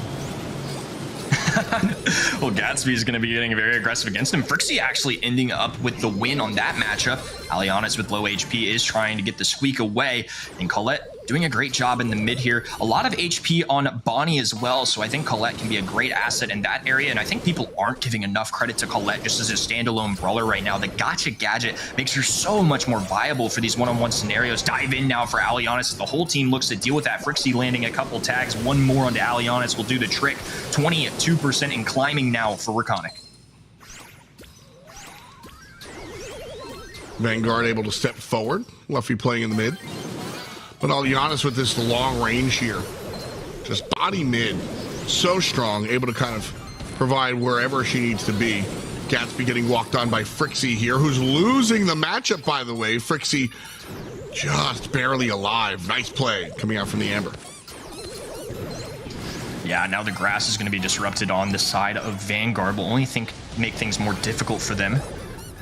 Well, Gatsby is going to be getting very aggressive against him. Frixie actually ending up with the win on that matchup. Alianis with low HP is trying to get the Squeak away, and Colette doing a great job in the mid here. A lot of HP on Bonnie as well, so I think Colette can be a great asset in that area, and I think people aren't giving enough credit to Colette just as a standalone brawler right now. The gotcha gadget makes her so much more viable for these one-on-one scenarios. Dive in now for Alianis. The whole team looks to deal with that. Frixie landing a couple tags. One more onto Alianis will do the trick. 22% and climbing now for Reconic. Vanguard able to step forward. Luffy playing in the mid. But I'll be honest with this, the long range here. Just body mid. So strong, able to kind of provide wherever she needs to be. Gatsby getting walked on by Frixie here, who's losing the matchup, by the way. Frixie just barely alive. Nice play coming out from the Amber. Yeah, now the grass is going to be disrupted on the side of Vanguard. Will only make things more difficult for them.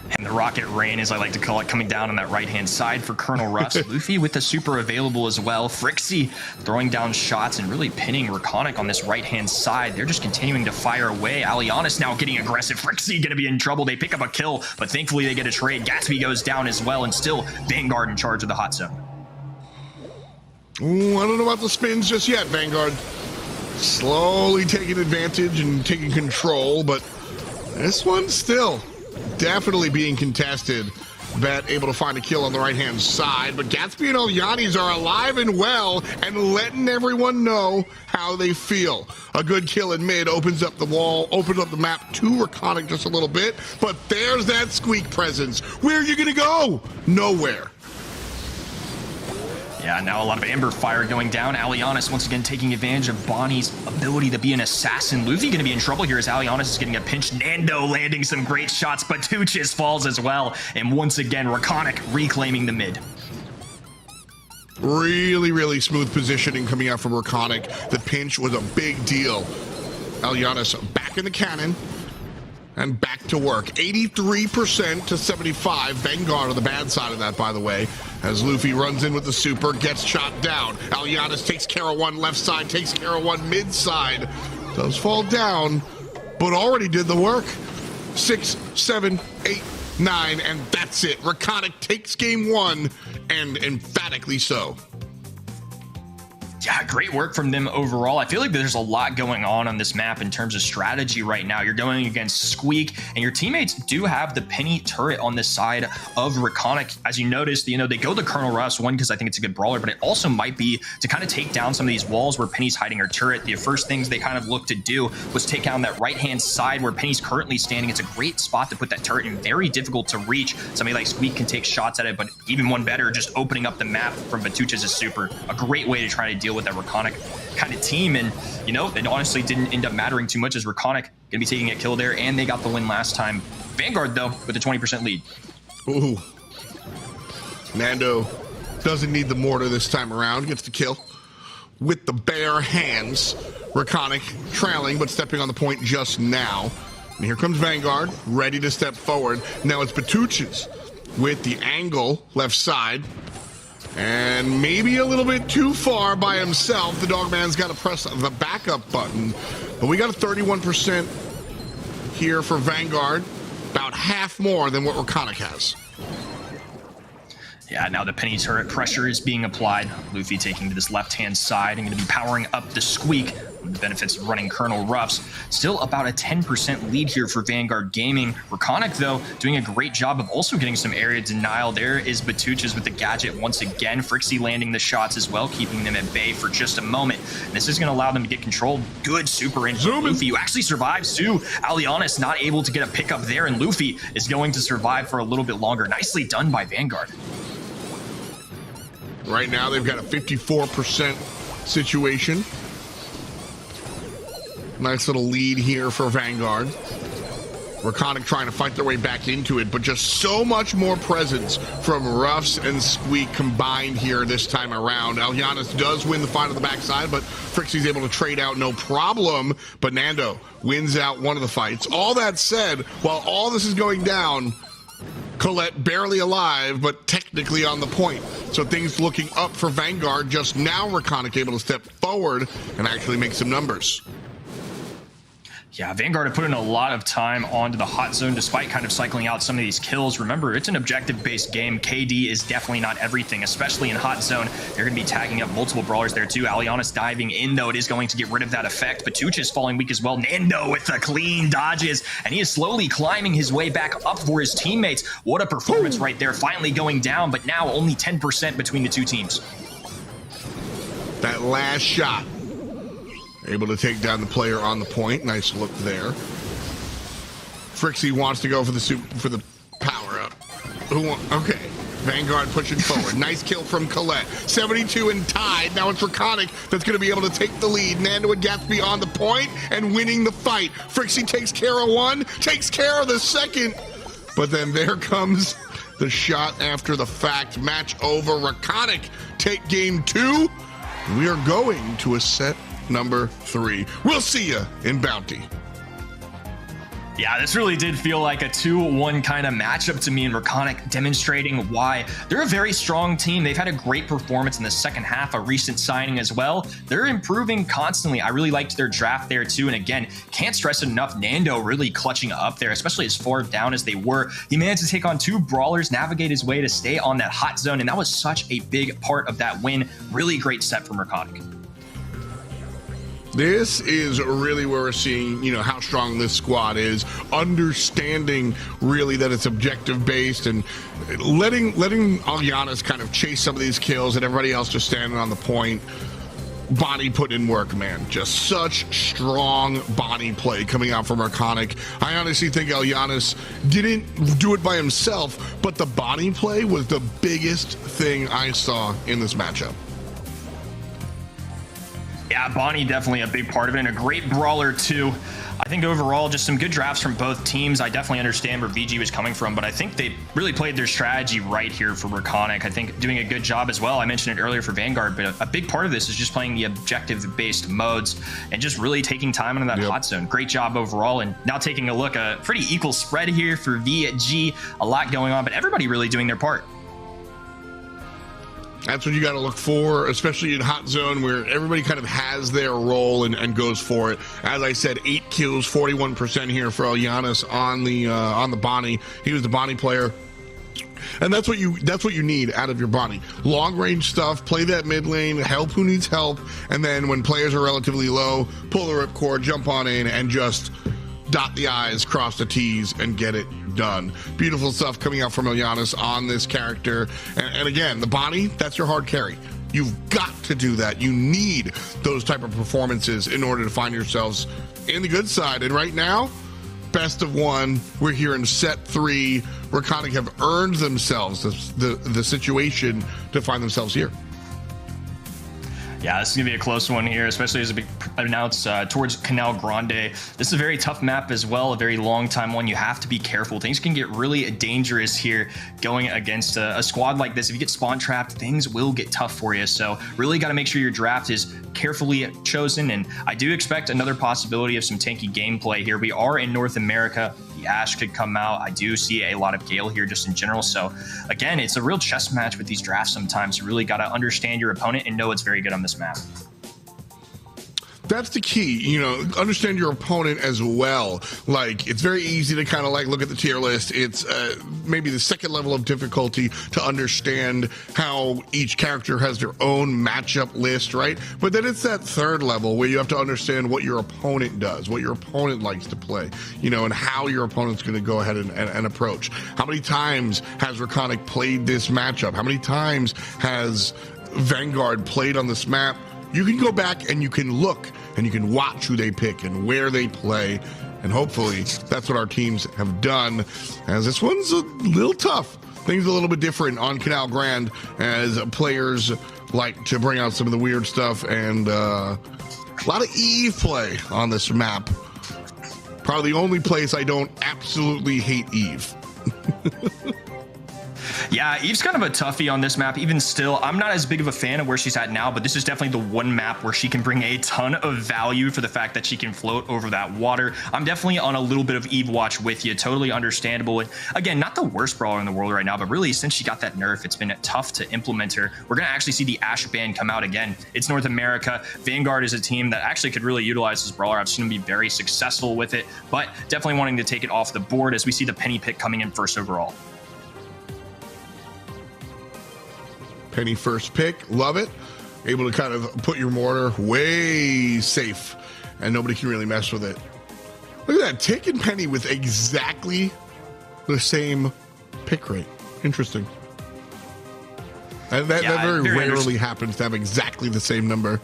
And the rocket rain, as I like to call it, coming down on that right-hand side for Colonel Ruffs. Luffy with the super available as well. Frixie throwing down shots and really pinning Reconic on this right-hand side. They're just continuing to fire away. Alianis now getting aggressive. Frixie going to be in trouble. They pick up a kill, but thankfully they get a trade. Gatsby goes down as well, and still Vanguard in charge of the hot zone. Ooh, I don't know about the spins just yet. Vanguard slowly taking advantage and taking control, but this one's still definitely being contested. Vet able to find a kill on the right-hand side, but Gatsby and Alyanis are alive and well and letting everyone know how they feel. A good kill in mid opens up the wall, opens up the map to Reconic just a little bit, but there's that Squeak presence. Where are you gonna go? Nowhere. Yeah, now a lot of Amber fire going down. Alianis once again taking advantage of Bonnie's ability to be an assassin. Luffy going to be in trouble here as Alianis is getting a pinch. Nando landing some great shots, but Tuchis falls as well. And once again, Reconic reclaiming the mid. Really smooth positioning coming out from Reconic. The pinch was a big deal. Alianis back in the cannon. And back to work. 83% to 75. Vanguard on the bad side of that, by the way. As Luffy runs in with the super, gets shot down. Alianis takes care of one left side, takes care of one mid side. Does fall down, but already did the work. 6, 7, 8, 9, and that's it. Reconic takes game one, and emphatically so. Yeah, great work from them overall. I feel like there's a lot going on this map in terms of strategy right now. You're going against Squeak, and your teammates do have the Penny turret on the side of Reconic. As you noticed, they go to Colonel Russ, one, because I think it's a good brawler, but it also might be to kind of take down some of these walls where Penny's hiding her turret. The first things they kind of looked to do was take down that right-hand side where Penny's currently standing. It's a great spot to put that turret in, very difficult to reach. Somebody like Squeak can take shots at it, but even one better, just opening up the map from Vatuch's super. A great way to try to deal with that Reconic kind of team, and it honestly didn't end up mattering too much as Reconic gonna be taking a kill there, and they got the win last time. Vanguard though with a 20% lead. Ooh, Nando doesn't need the mortar this time around, gets the kill with the bare hands. Reconic trailing but stepping on the point just now, and here comes Vanguard ready to step forward. Now it's Batuch's with the angle left side. And maybe a little bit too far by himself. The Dogman's got to press the backup button. But we got a 31% here for Vanguard. About half more than what Reconic has. Yeah, now the Penny turret pressure is being applied. Luffy taking to this left-hand side and going to be powering up the Squeak. The benefits of running Colonel Ruffs. Still about a 10% lead here for Vanguard Gaming. Reconic, though, doing a great job of also getting some area denial. There is Batuchas with the gadget once again. Frixie landing the shots as well, keeping them at bay for just a moment. And this is going to allow them to get control. Good super in from Luffy, who actually survives too. Alianis not able to get a pickup there, and Luffy is going to survive for a little bit longer. Nicely done by Vanguard. Right now, they've got a 54% situation. Nice little lead here for Vanguard. Reconic trying to fight their way back into it, but just so much more presence from Ruffs and Squeak combined here this time around. Alianis does win the fight on the backside, but Frixie's able to trade out no problem. But Nando wins out one of the fights. All that said, while all this is going down, Colette barely alive, but technically on the point. So things looking up for Vanguard. Just now Reconic able to step forward and actually make some numbers. Yeah, Vanguard have put in a lot of time onto the hot zone despite kind of cycling out some of these kills. Remember, it's an objective-based game. KD is definitely not everything, especially in hot zone. They're going to be tagging up multiple brawlers there too. Alianis diving in, though. It is going to get rid of that effect. Batuch is falling weak as well. Nando with the clean dodges, and he is slowly climbing his way back up for his teammates. What a performance right there. Finally going down, but now only 10% between the two teams. That last shot. Able to take down the player on the point. Nice look there. Frixie wants to go for the power up. Okay. Vanguard pushing forward. Nice kill from Colette. 72 and tied. Now it's Reconic that's going to be able to take the lead. Nando and Gatsby on the point and winning the fight. Frixie takes care of one, takes care of the second. But then there comes the shot after the fact. Match over. Reconic take game 2. We are going to a set number 3. We'll see you in Bounty. Yeah, this really did feel like a 2-1 kind of matchup to me, and Reconic demonstrating why they're a very strong team. They've had a great performance in the second half, a recent signing as well. They're improving constantly. I really liked their draft there too. And again, can't stress enough, Nando really clutching up there, especially as far down as they were. He managed to take on 2 brawlers, navigate his way to stay on that hot zone, and that was such a big part of that win. Really great step from Reconic. This is really where we're seeing, you know, how strong this squad is, understanding really that it's objective based and letting Alyanas kind of chase some of these kills and everybody else just standing on the point. Bonnie put in work, man. Just such strong Bonnie play coming out from Reconic. I honestly think Alyanas didn't do it by himself, but the Bonnie play was the biggest thing I saw in this matchup. Yeah, Bonnie definitely a big part of it, and a great brawler too. I think overall just some good drafts from both teams. I definitely understand where VG was coming from, but I think they really played their strategy right here for Reconic. I think doing a good job as well. I mentioned it earlier for Vanguard, but a big part of this is just playing the objective-based modes and just really taking time into that hot zone. Great job overall, and now taking a look, a pretty equal spread here for VG. A lot going on, but everybody really doing their part. That's what you got to look for, especially in hot zone where everybody kind of has their role and goes for it. As I said, 8 kills, 41% here for Alyanas on the Bonnie. He was the Bonnie player. And that's what you need out of your Bonnie. Long range stuff, play that mid lane, help who needs help, and then when players are relatively low, pull the ripcord, jump on in, and just dot the I's, cross the T's, and get it done. Beautiful stuff coming out from Alyanas on this character. And again, the Bonnie, that's your hard carry. You've got to do that. You need those type of performances in order to find yourselves in the good side. And right now, best of 1. We're here in set 3. Reconic have earned themselves the situation to find themselves here. Yeah, this is going to be a close one here, especially as it announced towards Canal Grande. This is a very tough map as well, a very long time one. You have to be careful. Things can get really dangerous here going against a squad like this. If you get spawn trapped, things will get tough for you. So really got to make sure your draft is carefully chosen. And I do expect another possibility of some tanky gameplay here. We are in North America. The Ashe could come out. I do see a lot of Gale here just in general. So again, it's a real chess match with these drafts sometimes. You really got to understand your opponent and know it's very good on this map. That's the key, you know, understand your opponent as well. Like, it's very easy to kind of like look at the tier list. It's maybe the second level of difficulty to understand how each character has their own matchup list, right? But then it's that third level where you have to understand what your opponent does, what your opponent likes to play, you know, and how your opponent's going to go ahead and approach. How many times has Reconic played this matchup? How many times has Vanguard played on this map? You can go back and you can look and you can watch who they pick and where they play. And hopefully that's what our teams have done, as this one's a little tough. Things a little bit different on Canal Grande, as players like to bring out some of the weird stuff, and a lot of Eve play on this map. Probably the only place I don't absolutely hate Eve. Yeah, Eve's kind of a toughie on this map. Even still, I'm not as big of a fan of where she's at now, but this is definitely the one map where she can bring a ton of value for the fact that she can float over that water. I'm definitely on a little bit of Eve watch with you. Totally understandable. And again, not the worst brawler in the world right now, but really since she got that nerf, it's been tough to implement her. We're going to actually see the Ashe ban come out again. It's North America. Vanguard is a team that actually could really utilize this brawler. I've seen them be very successful with it, but definitely wanting to take it off the board as we see the Penny pick coming in first overall. Penny first pick, love it. Able to kind of put your mortar way safe and nobody can really mess with it. Look at that, taking Penny with exactly the same pick rate. Interesting. And that very rarely happens to have exactly the same number.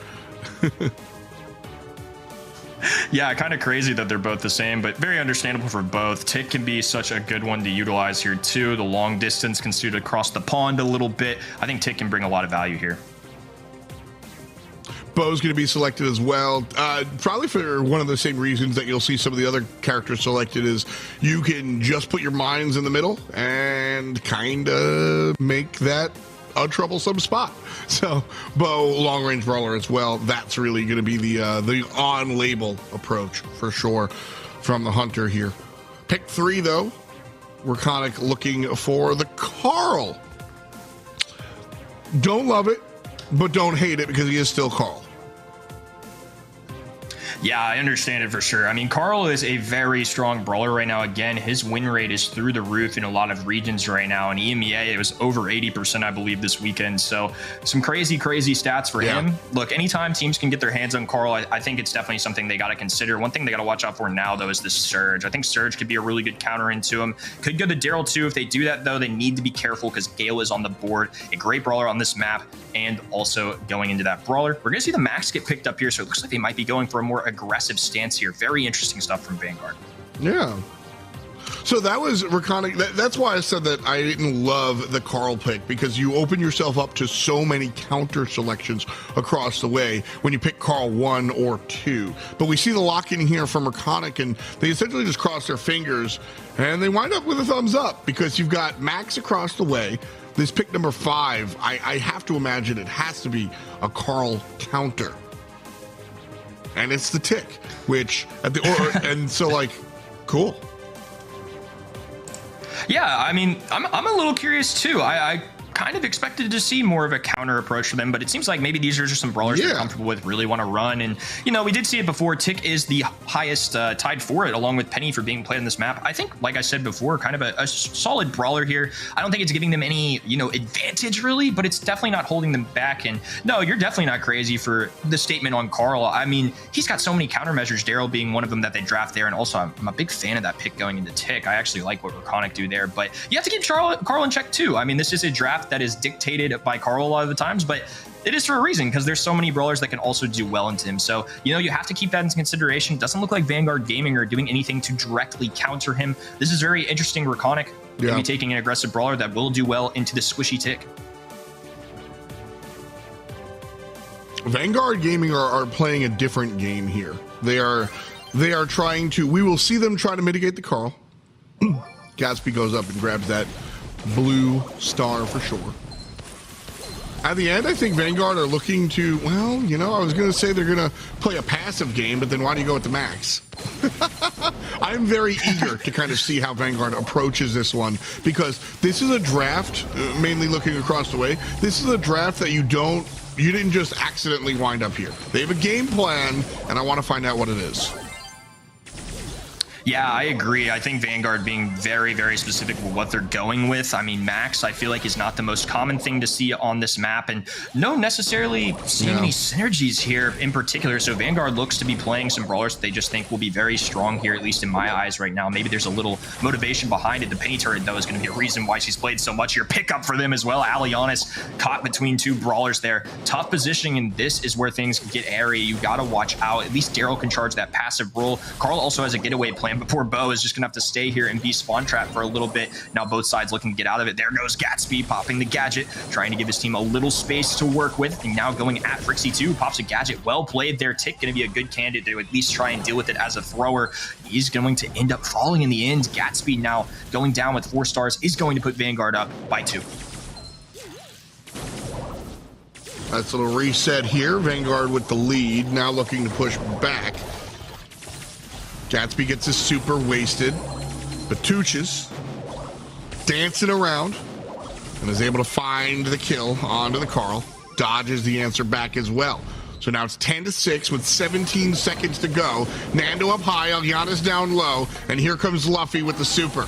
Yeah, kind of crazy that they're both the same, but very understandable for both. Tick can be such a good one to utilize here too. The long distance can suit across the pond a little bit. I think Tick can bring a lot of value here. Bo's going to be selected as well, probably for one of the same reasons that you'll see some of the other characters selected, is you can just put your mines in the middle and kind of make that a troublesome spot. So Bo, long range brawler as well. That's really going to be the on label approach for sure from the hunter here. Pick 3, though. Reconic looking for the Carl. Don't love it, but don't hate it because he is still Carl. Yeah, I understand it for sure. I mean, Carl is a very strong brawler right now. Again, his win rate is through the roof in a lot of regions right now. In EMEA, it was over 80%, I believe, this weekend. So some crazy, crazy stats for him. Look, anytime teams can get their hands on Carl, I think it's definitely something they got to consider. One thing they got to watch out for now, though, is the Surge. I think Surge could be a really good counter into him. Could go to Daryl, too. If they do that, though, they need to be careful because Gale is on the board. A great brawler on this map and also going into that brawler. We're going to see the Max get picked up here, so it looks like they might be going for a more aggressive stance here. Very interesting stuff from Vanguard. Yeah. So that was Reconic. That's why I said that I didn't love the Carl pick, because you open yourself up to so many counter selections across the way when you pick Carl 1 or 2. But we see the lock-in here from Reconic, and they essentially just cross their fingers, and they wind up with a thumbs up because you've got Max across the way. This pick number 5, I have to imagine it has to be a Carl counter. And it's the tick, which at the and so like, cool. Yeah, I mean, I'm a little curious too. I kind of expected to see more of a counter approach for them, but it seems like maybe these are just some brawlers they're comfortable with, really want to run. And, you know, we did see it before. Tick is the highest tied for it, along with Penny for being played on this map. I think, like I said before, kind of a solid brawler here. I don't think it's giving them any, you know, advantage really, but it's definitely not holding them back. And no, you're definitely not crazy for the statement on Carl. I mean, he's got so many countermeasures, Daryl being one of them that they draft there. And also, I'm a big fan of that pick going into Tick. I actually like what Reconic do there, but you have to keep Carl in check too. I mean, this is a draft that is dictated by Carl a lot of the times, but it is for a reason because there's so many brawlers that can also do well into him. So, you know, you have to keep that into consideration. It doesn't look like Vanguard Gaming are doing anything to directly counter him. This is very interesting. Reconic will be taking an aggressive brawler that will do well into the squishy Tick. Vanguard Gaming are playing a different game here. They are trying to, we will see them try to mitigate the Carl. Gatsby goes up and grabs that blue star for sure. At the end, I think Vanguard are looking to, well, you know, I was going to say they're going to play a passive game, but then why do you go with the Max? I'm very eager to kind of see how Vanguard approaches this one, because this is a draft, mainly looking across the way, this is a draft that you didn't just accidentally wind up here. They have a game plan, and I want to find out what it is. Yeah, I agree. I think Vanguard being very, very specific with what they're going with. I mean, Max, I feel like is not the most common thing to see on this map, and no necessarily seeing any synergies here in particular. So Vanguard looks to be playing some brawlers that they just think will be very strong here, at least in my eyes right now. Maybe there's a little motivation behind it. The Penny turret, though, is going to be a reason why she's played so much here. Pickup for them as well. Alianis caught between two brawlers there. Tough positioning, and this is where things can get airy. You got to watch out. At least Daryl can charge that passive role. Carl also has a getaway plan, but poor Bo is just gonna have to stay here and be spawn trapped for a little bit. Now both sides looking to get out of it. There goes Gatsby popping the gadget, trying to give his team a little space to work with, and now going at Frixie too. Pops a gadget. Well played there. Tick gonna be a good candidate to at least try and deal with it as a thrower. He's going to end up falling in the end. Gatsby now going down with 4 stars is going to put Vanguard up by 2. That's a little reset here. Vanguard with the lead, now looking to push back. Gatsby gets his super wasted, but Tooches dancing around and is able to find the kill onto the Carl. Dodges the answer back as well. So now it's 10-6 with 17 seconds to go. Nando up high, Giannis down low, and here comes Luffy with the super.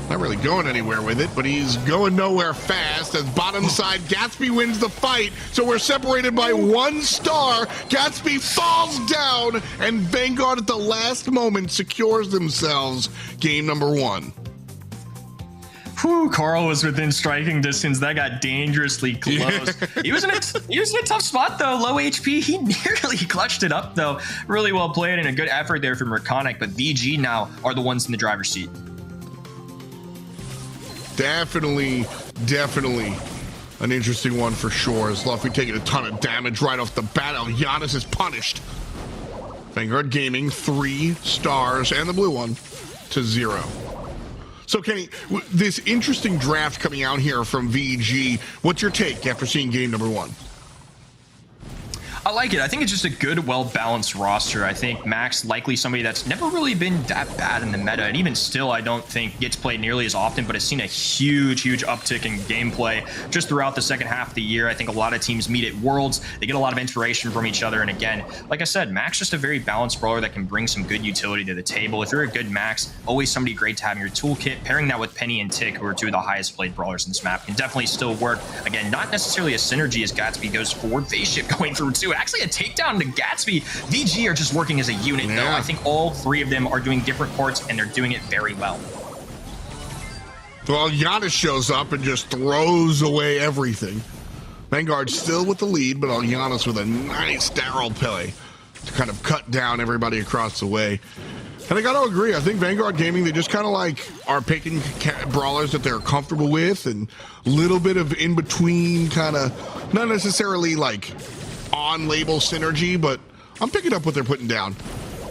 Not really going anywhere with it, but he's going nowhere fast as bottom side Gatsby wins the fight. So we're separated by 1 star. Gatsby falls down, and Vanguard at the last moment secures themselves game number 1. Whew, Carl was within striking distance. That got dangerously close. He was in a tough spot though, low HP. He nearly clutched it up though. Really well played and a good effort there from Reconic, but VG now are the ones in the driver's seat. Definitely an interesting one for sure. As Luffy taking a ton of damage right off the bat. Giannis is punished. Vanguard Gaming 3 stars and the blue one to 0. So Kenny, this interesting draft coming out here from VG, what's your take after seeing game number 1? I like it. I think it's just a good, well-balanced roster. I think Max likely somebody that's never really been that bad in the meta, and even still, I don't think gets played nearly as often, but has seen a huge uptick in gameplay just throughout the second half of the year. I think a lot of teams meet at Worlds. They get a lot of inspiration from each other, and again, like I said, Max just a very balanced brawler that can bring some good utility to the table. If you're a good Max, always somebody great to have in your toolkit. Pairing that with Penny and Tick, who are two of the highest played brawlers in this map, can definitely still work. Again, not necessarily a synergy as Gatsby goes forward. Phase shift going through too. Actually, a takedown to Gatsby. VG are just working as a unit, though. I think all three of them are doing different parts, and they're doing it very well. Well, Giannis shows up and just throws away everything. Vanguard still with the lead, but Giannis with a nice Daryl play to kind of cut down everybody across the way. And I got to agree, I think Vanguard Gaming, they just kind of like are picking brawlers that they're comfortable with, and a little bit of in-between kind of, not necessarily like on-label synergy, but I'm picking up what they're putting down.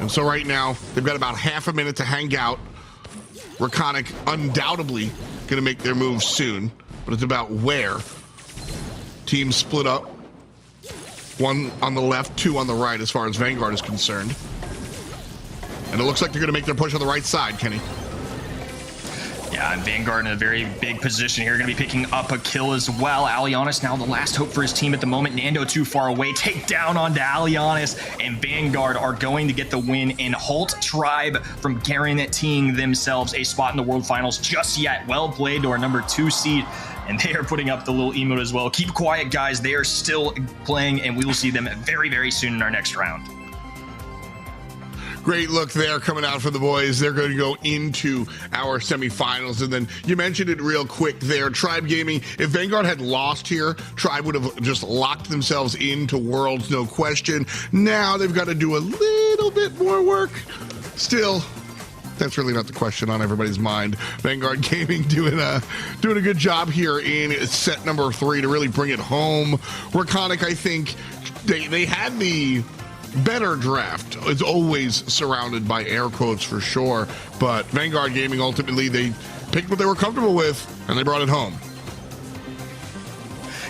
And so right now, they've got about half a minute to hang out. Reconic undoubtedly going to make their move soon, but it's about where. Teams split up. One on the left, two on the right as far as Vanguard is concerned. And it looks like they're going to make their push on the right side, Kenny. Yeah, and Vanguard in a very big position here, going to be picking up a kill as well. Alianis now the last hope for his team at the moment. Nando too far away. Take down onto Alianis, and Vanguard are going to get the win in Holt Tribe from guaranteeing themselves a spot in the World Finals just yet. Well played to our number 2 seed. And they are putting up the little emote as well. Keep quiet, guys. They are still playing, and we will see them very, very soon in our next round. Great look there coming out for the boys. They're going to go into our semifinals. And then you mentioned it real quick there. Tribe Gaming, if Vanguard had lost here, Tribe would have just locked themselves into Worlds, no question. Now they've got to do a little bit more work. Still, that's really not the question on everybody's mind. Vanguard Gaming doing a good job here in set number 3 to really bring it home. Reconic, I think they had the better draft. It's always surrounded by air quotes for sure, but Vanguard Gaming ultimately they picked what they were comfortable with and they brought it home.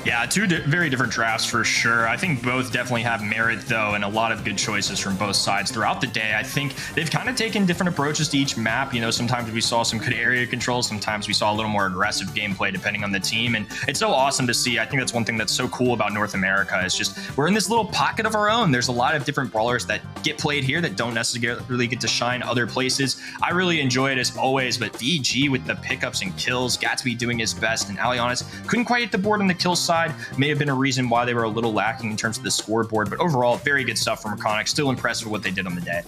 Yeah, two very different drafts for sure. I think both definitely have merit, though, and a lot of good choices from both sides throughout the day. I think they've kind of taken different approaches to each map. You know, sometimes we saw some good area control. Sometimes we saw a little more aggressive gameplay depending on the team. And it's so awesome to see. I think that's one thing that's so cool about North America is just we're in this little pocket of our own. There's a lot of different brawlers that get played here that don't necessarily get to shine other places. I really enjoy it as always, but VG with the pickups and kills, Gatsby doing his best, and Alianis couldn't quite hit the board on the kill side. May have been a reason why they were a little lacking in terms of the scoreboard, but overall, very good stuff from Reconic. Still impressed with what they did on the day.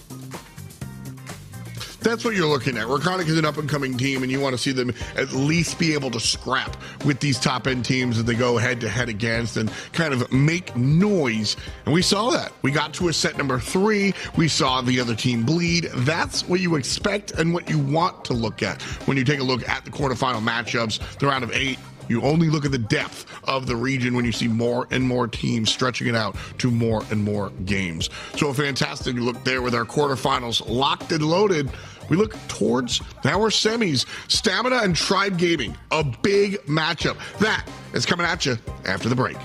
That's what you're looking at. Reconic is an up-and-coming team, and you want to see them at least be able to scrap with these top-end teams that they go head-to-head against and kind of make noise. And we saw that. We got to a set number 3. We saw the other team bleed. That's what you expect and what you want to look at when you take a look at the quarterfinal matchups, the round of 8. You only look at the depth of the region when you see more and more teams stretching it out to more and more games. So a fantastic look there with our quarterfinals locked and loaded. We look towards our semis. Stamina and Tribe Gaming, a big matchup. That is coming at you after the break.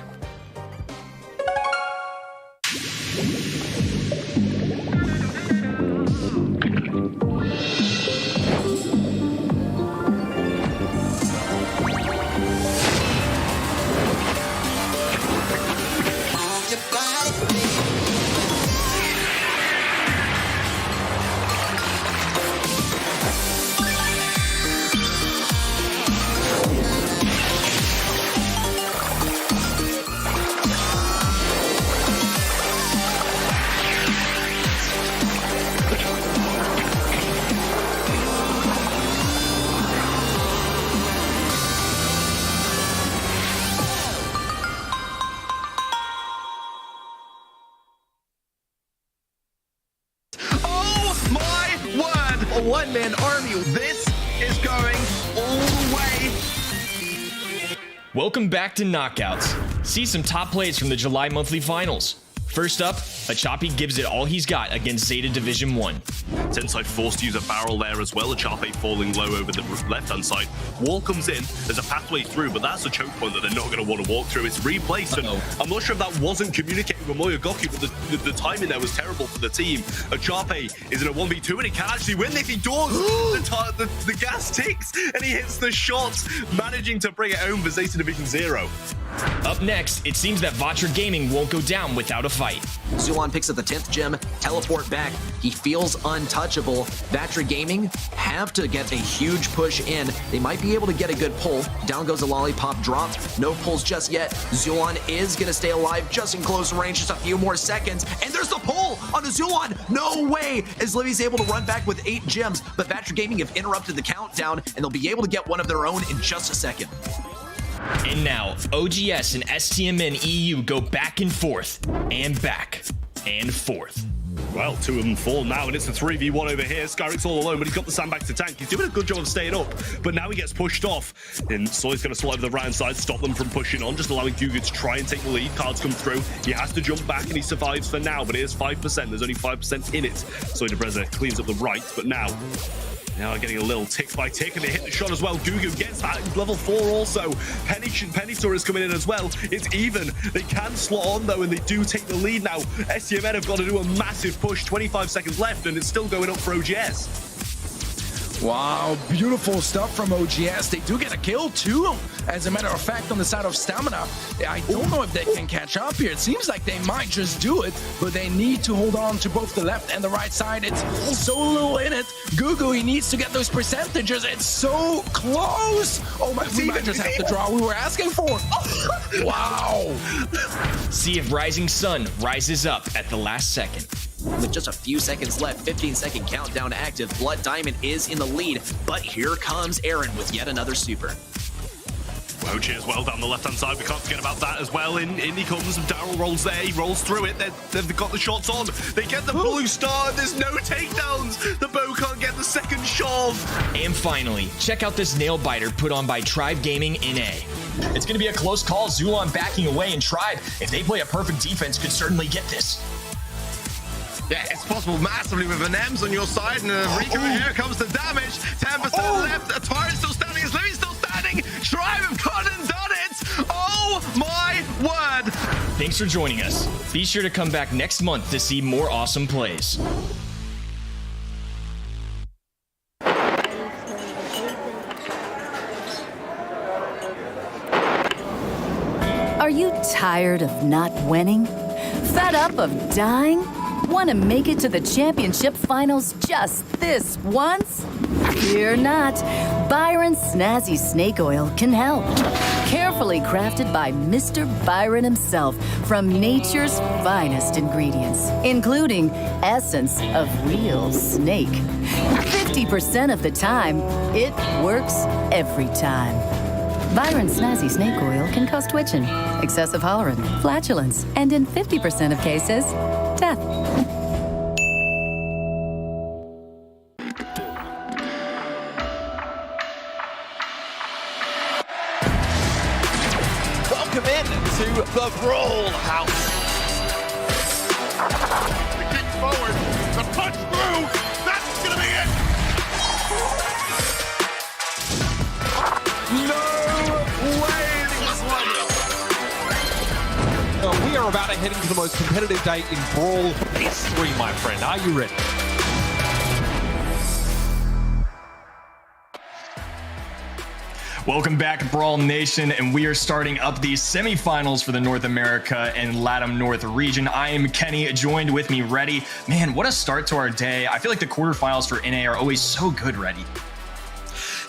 One-man army. This is going all the way. Welcome back to Knockouts. See some top plays from the July monthly finals. First up, Achapi gives it all he's got against Zeta Division 1. Tensai forced to use a barrel there as well. Achape falling low over the left-hand side. Wall comes in. There's a pathway through, but that's a choke point that they're not going to want to walk through. It's replaced, and I'm not sure if that wasn't communicating with Moyogoku, but the timing there was terrible for the team. Achape is in a 1v2, and he can actually win. If he does, the gas ticks, and he hits the shot, managing to bring it home for Zeta Division 0. Up next, it seems that Vatra Gaming won't go down without a fight. Zulon picks up the 10th gem, teleport back. He feels untouchable. Vatra Gaming have to get a huge push in. They might be able to get a good pull. Down goes a lollipop drop. No pulls just yet. Zulon is going to stay alive just in close range, just a few more seconds. And there's the pull on the Zulon. No way! As Livy's able to run back with 8 gems, but Vatra Gaming have interrupted the countdown, and they'll be able to get one of their own in just a second. And now, OGS and STMN EU go back and forth, and back, and forth. Well, 2 of them fall now, and it's a 3v1 over here. Skyrix all alone, but he's got the sandbags to tank. He's doing a good job of staying up, but now he gets pushed off. And Soy's going to slide over the right side, stop them from pushing on, just allowing Guga to try and take the lead. Cards come through. He has to jump back, and he survives for now, but it is 5%. There's only 5% in it. Soy DeBreza cleans up the right, but now getting a little tick by tick, and they hit the shot as well. Gugu gets that. Level 4 also. Pennysaur is coming in as well. It's even. They can slot on though, and they do take the lead now. STMN have got to do a massive push. 25 seconds left, and it's still going up for OGS. Wow, beautiful stuff from OGS. They do get a kill too, as a matter of fact, on the side of Stamina. I don't know if they can catch up here. It seems like they might just do it, but they need to hold on to both the left and the right side. It's so little in it. Gugu, he needs to get those percentages. It's so close. Oh my, we might just have the draw we were asking for. Wow. See if Rising Sun rises up at the last second. With just a few seconds left, 15-second countdown active, Blood Diamond is in the lead, but here comes Aaron with yet another super. Wochi as well down the left-hand side. We can't forget about that as well. In he comes, Daryl rolls there. He rolls through it. They've got the shots on. They get the blue star, and there's no takedowns. The bow can't get the second shove. And finally, check out this nail biter put on by Tribe Gaming NA. It's going to be a close call. Zulon backing away, and Tribe, if they play a perfect defense, could certainly get this. Yeah, it's possible massively with an Ems on your side, and Rico, here comes the damage. 10% left. Atari's still standing. Is Livy still standing? Tribe have gone and done it. Oh my word. Thanks for joining us. Be sure to come back next month to see more awesome plays. Are you tired of not winning? Fed up of dying? Want to make it to the championship finals just this once? Fear not. Byron Snazzy Snake Oil can help. Carefully crafted by Mr. Byron himself from nature's finest ingredients, including essence of real snake. 50% of the time, it works every time. Byron Snazzy Snake Oil can cause twitching, excessive hollering, flatulence, and in 50% of cases, death. Welcome in to the Brawl House. The kick forward, the punch through. That's gonna be it. No way. We are about to head into the most competitive day in Brawl history, my friend. Are you ready? Welcome back, Brawl Nation, and we are starting up the semifinals for the North America and LATAM North region. I am Kenny, joined with me, Reddy. Man, what a start to our day. I feel like the quarterfinals for NA are always so good, Reddy.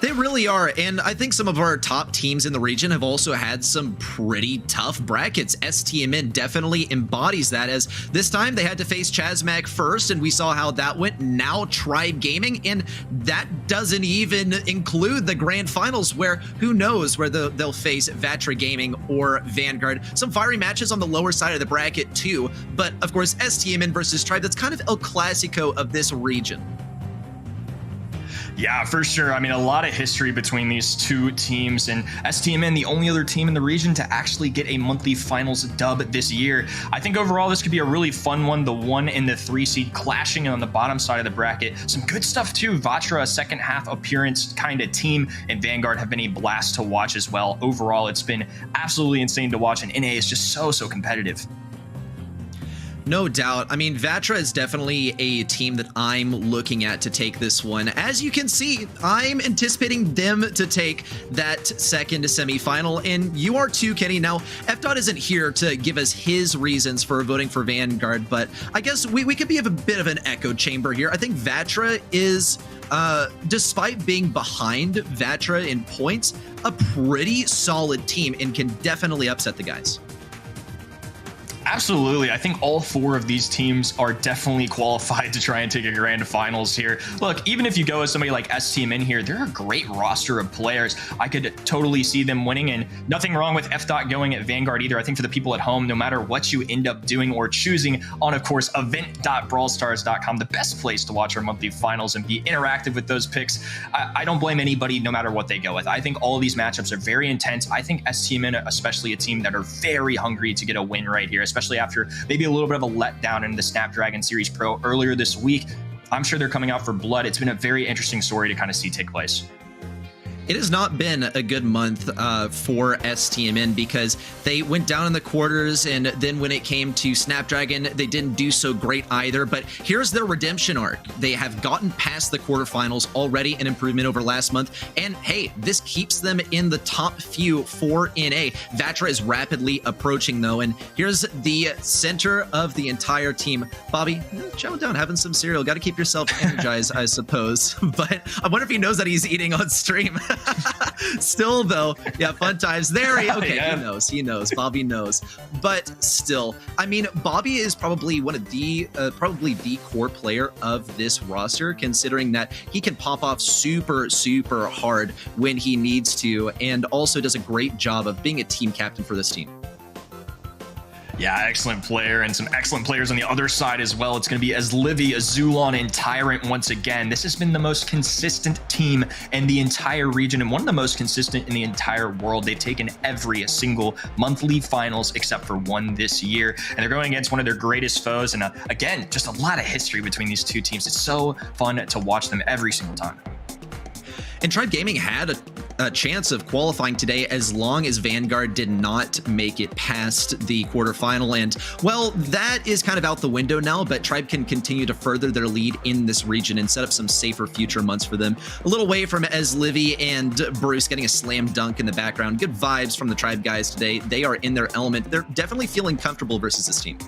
They really are, and I think some of our top teams in the region have also had some pretty tough brackets. STMN definitely embodies that, as this time they had to face Chasmac first, and we saw how that went. Now Tribe Gaming, and that doesn't even include the grand finals, where who knows where they'll face Vatra Gaming or Vanguard. Some fiery matches on the lower side of the bracket too, but of course STMN versus Tribe, that's kind of El Clasico of this region. Yeah, for sure. I mean, a lot of history between these two teams, and STMN, the only other team in the region to actually get a monthly finals dub this year. I think overall this could be a really fun one. The 1 and the 3 seed clashing on the bottom side of the bracket. Some good stuff too. Vatra, a second half appearance kind of team, and Vanguard have been a blast to watch as well. Overall, it's been absolutely insane to watch, and NA is just so competitive. No doubt. I mean, Vatra is definitely a team that I'm looking at to take this one. As you can see, I'm anticipating them to take that second semifinal, and you are too, Kenny. Now, FDOT isn't here to give us his reasons for voting for Vanguard, but I guess we could be a bit of an echo chamber here. I think Vatra is, despite being behind Vatra in points, a pretty solid team and can definitely upset the guys. Absolutely. I think all 4 of these teams are definitely qualified to try and take a grand finals here. Look, even if you go as somebody like STMN here, they're a great roster of players. I could totally see them winning, and nothing wrong with FDOT going at Vanguard either. I think for the people at home, no matter what you end up doing or choosing on, of course, event.brawlstars.com, the best place to watch our monthly finals and be interactive with those picks. I don't blame anybody no matter what they go with. I think all of these matchups are very intense. I think STMN, especially a team that are very hungry to get a win right here, especially after maybe a little bit of a letdown in the Snapdragon Series Pro earlier this week. I'm sure they're coming out for blood. It's been a very interesting story to kind of see take place. It has not been a good month for STMN because they went down in the quarters, and then when it came to Snapdragon, they didn't do so great either. But here's their redemption arc. They have gotten past the quarterfinals already, an improvement over last month. And hey, this keeps them in the top few for NA. Vatra is rapidly approaching though, and here's the center of the entire team. Bobby, chow down, having some cereal. Got to keep yourself energized, I suppose. But I wonder if he knows that he's eating on stream. Still though, yeah, fun times there. Okay, yeah. He knows, Bobby knows. But still, I mean, Bobby is probably one of the probably the core player of this roster, considering that he can pop off super hard when he needs to, and also does a great job of being a team captain for this team. Yeah, excellent player, and some excellent players on the other side as well. It's going to be Livy, Azulon, and Tyrant once again. This has been the most consistent team in the entire region and one of the most consistent in the entire world. They've taken every single monthly finals except for one this year, and they're going against one of their greatest foes. And again, just a lot of history between these two teams. It's so fun to watch them every single time. And Tribe Gaming had a chance of qualifying today as long as Vanguard did not make it past the quarterfinal. And, well, that is kind of out the window now, but Tribe can continue to further their lead in this region and set up some safer future months for them. A little way from Livy and Bruce getting a slam dunk in the background. Good vibes from the Tribe guys today. They are in their element. They're definitely feeling comfortable versus this team.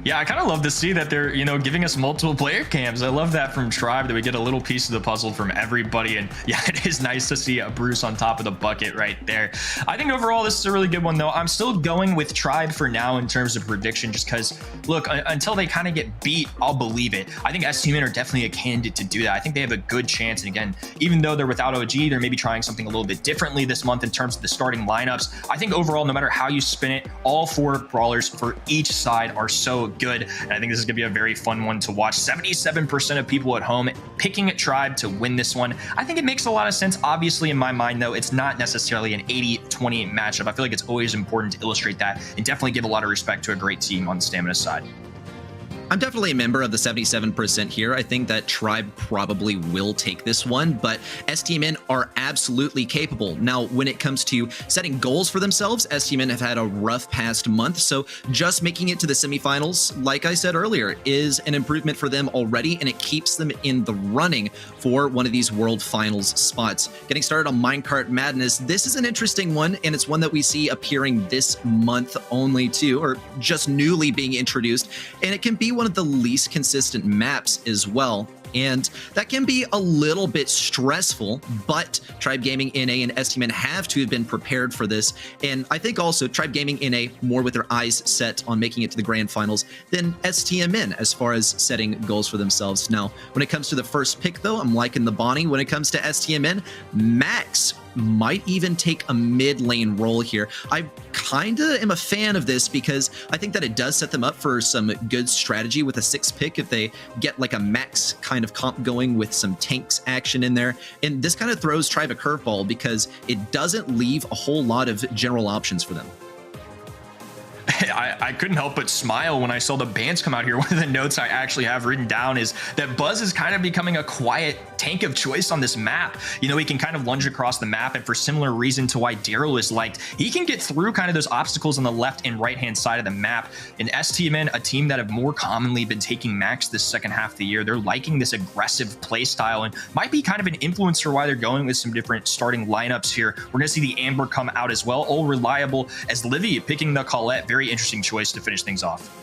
Yeah, I kind of love to see that they're, giving us multiple player cams. I love that from Tribe, that we get a little piece of the puzzle from everybody. And yeah, it is nice to see Bruce on top of the bucket right there. I think overall, this is a really good one, though. I'm still going with Tribe for now in terms of prediction, just because, look, until they kind of get beat, I'll believe it. I think STMN are definitely a candidate to do that. I think they have a good chance. And again, even though they're without OG, they're maybe trying something a little bit differently this month in terms of the starting lineups. I think overall, no matter how you spin it, all 4 brawlers for each side are so good, and I think this is gonna be a very fun one to watch. 77% of people at home picking Tribe to win this one. I think it makes a lot of sense. Obviously, in my mind, though, it's not necessarily an 80-20 matchup. I feel like it's always important to illustrate that and definitely give a lot of respect to a great team on the Stamina side. I'm definitely a member of the 77% here. I think that Tribe probably will take this one, but STMN are absolutely capable. Now, when it comes to setting goals for themselves, STMN have had a rough past month, so just making it to the semifinals, like I said earlier, is an improvement for them already, and it keeps them in the running for one of these World Finals spots. Getting started on Minecart Madness, this is an interesting one, and it's one that we see appearing this month only too, or just newly being introduced, and it can be one of the least consistent maps as well. And that can be a little bit stressful, but Tribe Gaming NA and STMN have to have been prepared for this. And I think also Tribe Gaming NA more with their eyes set on making it to the grand finals than STMN as far as setting goals for themselves. Now, when it comes to the first pick, though, I'm liking the Bonnie. When it comes to STMN, Max might even take a mid lane role here. I kind of am a fan of this because I think that it does set them up for some good strategy with a 6 pick if they get like a max kind of comp going with some tanks action in there. And this kind of throws Tribe a curveball because it doesn't leave a whole lot of general options for them. I couldn't help but smile when I saw the bans come out here. One of the notes I actually have written down is that Buzz is kind of becoming a quiet tank of choice on this map. You know, he can kind of lunge across the map, and for similar reason to why Daryl is liked, he can get through kind of those obstacles on the left and right hand side of the map. In STMN, a team that have more commonly been taking max this second half of the year, they're liking this aggressive play style and might be kind of an influencer why they're going with some different starting lineups here. We're going to see the Amber come out as well, all reliable, as Livy picking the Colette. Very interesting choice to finish things off.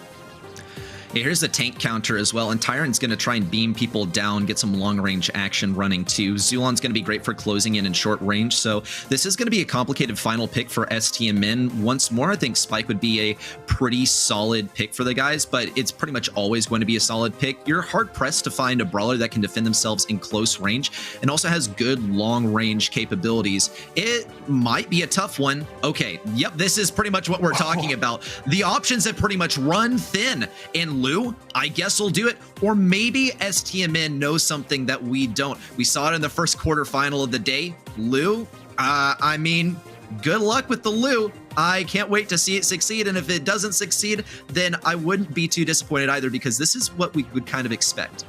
Yeah, here's the tank counter as well, and Tyrant's going to try and beam people down, get some long-range action running too. Zulon's going to be great for closing in short range, so this is going to be a complicated final pick for STMN. Once more, I think Spike would be a pretty solid pick for the guys, but it's pretty much always going to be a solid pick. You're hard-pressed to find a brawler that can defend themselves in close range and also has good long-range capabilities. It might be a tough one. Okay, yep, this is pretty much what we're talking about. The options have pretty much run thin, and Lou, I guess, will do it. Or maybe STMN knows something that we don't. We saw it in the first quarterfinal of the day. Lou, I mean, good luck with the Lou. I can't wait to see it succeed. And if it doesn't succeed, then I wouldn't be too disappointed either, because this is what we would kind of expect.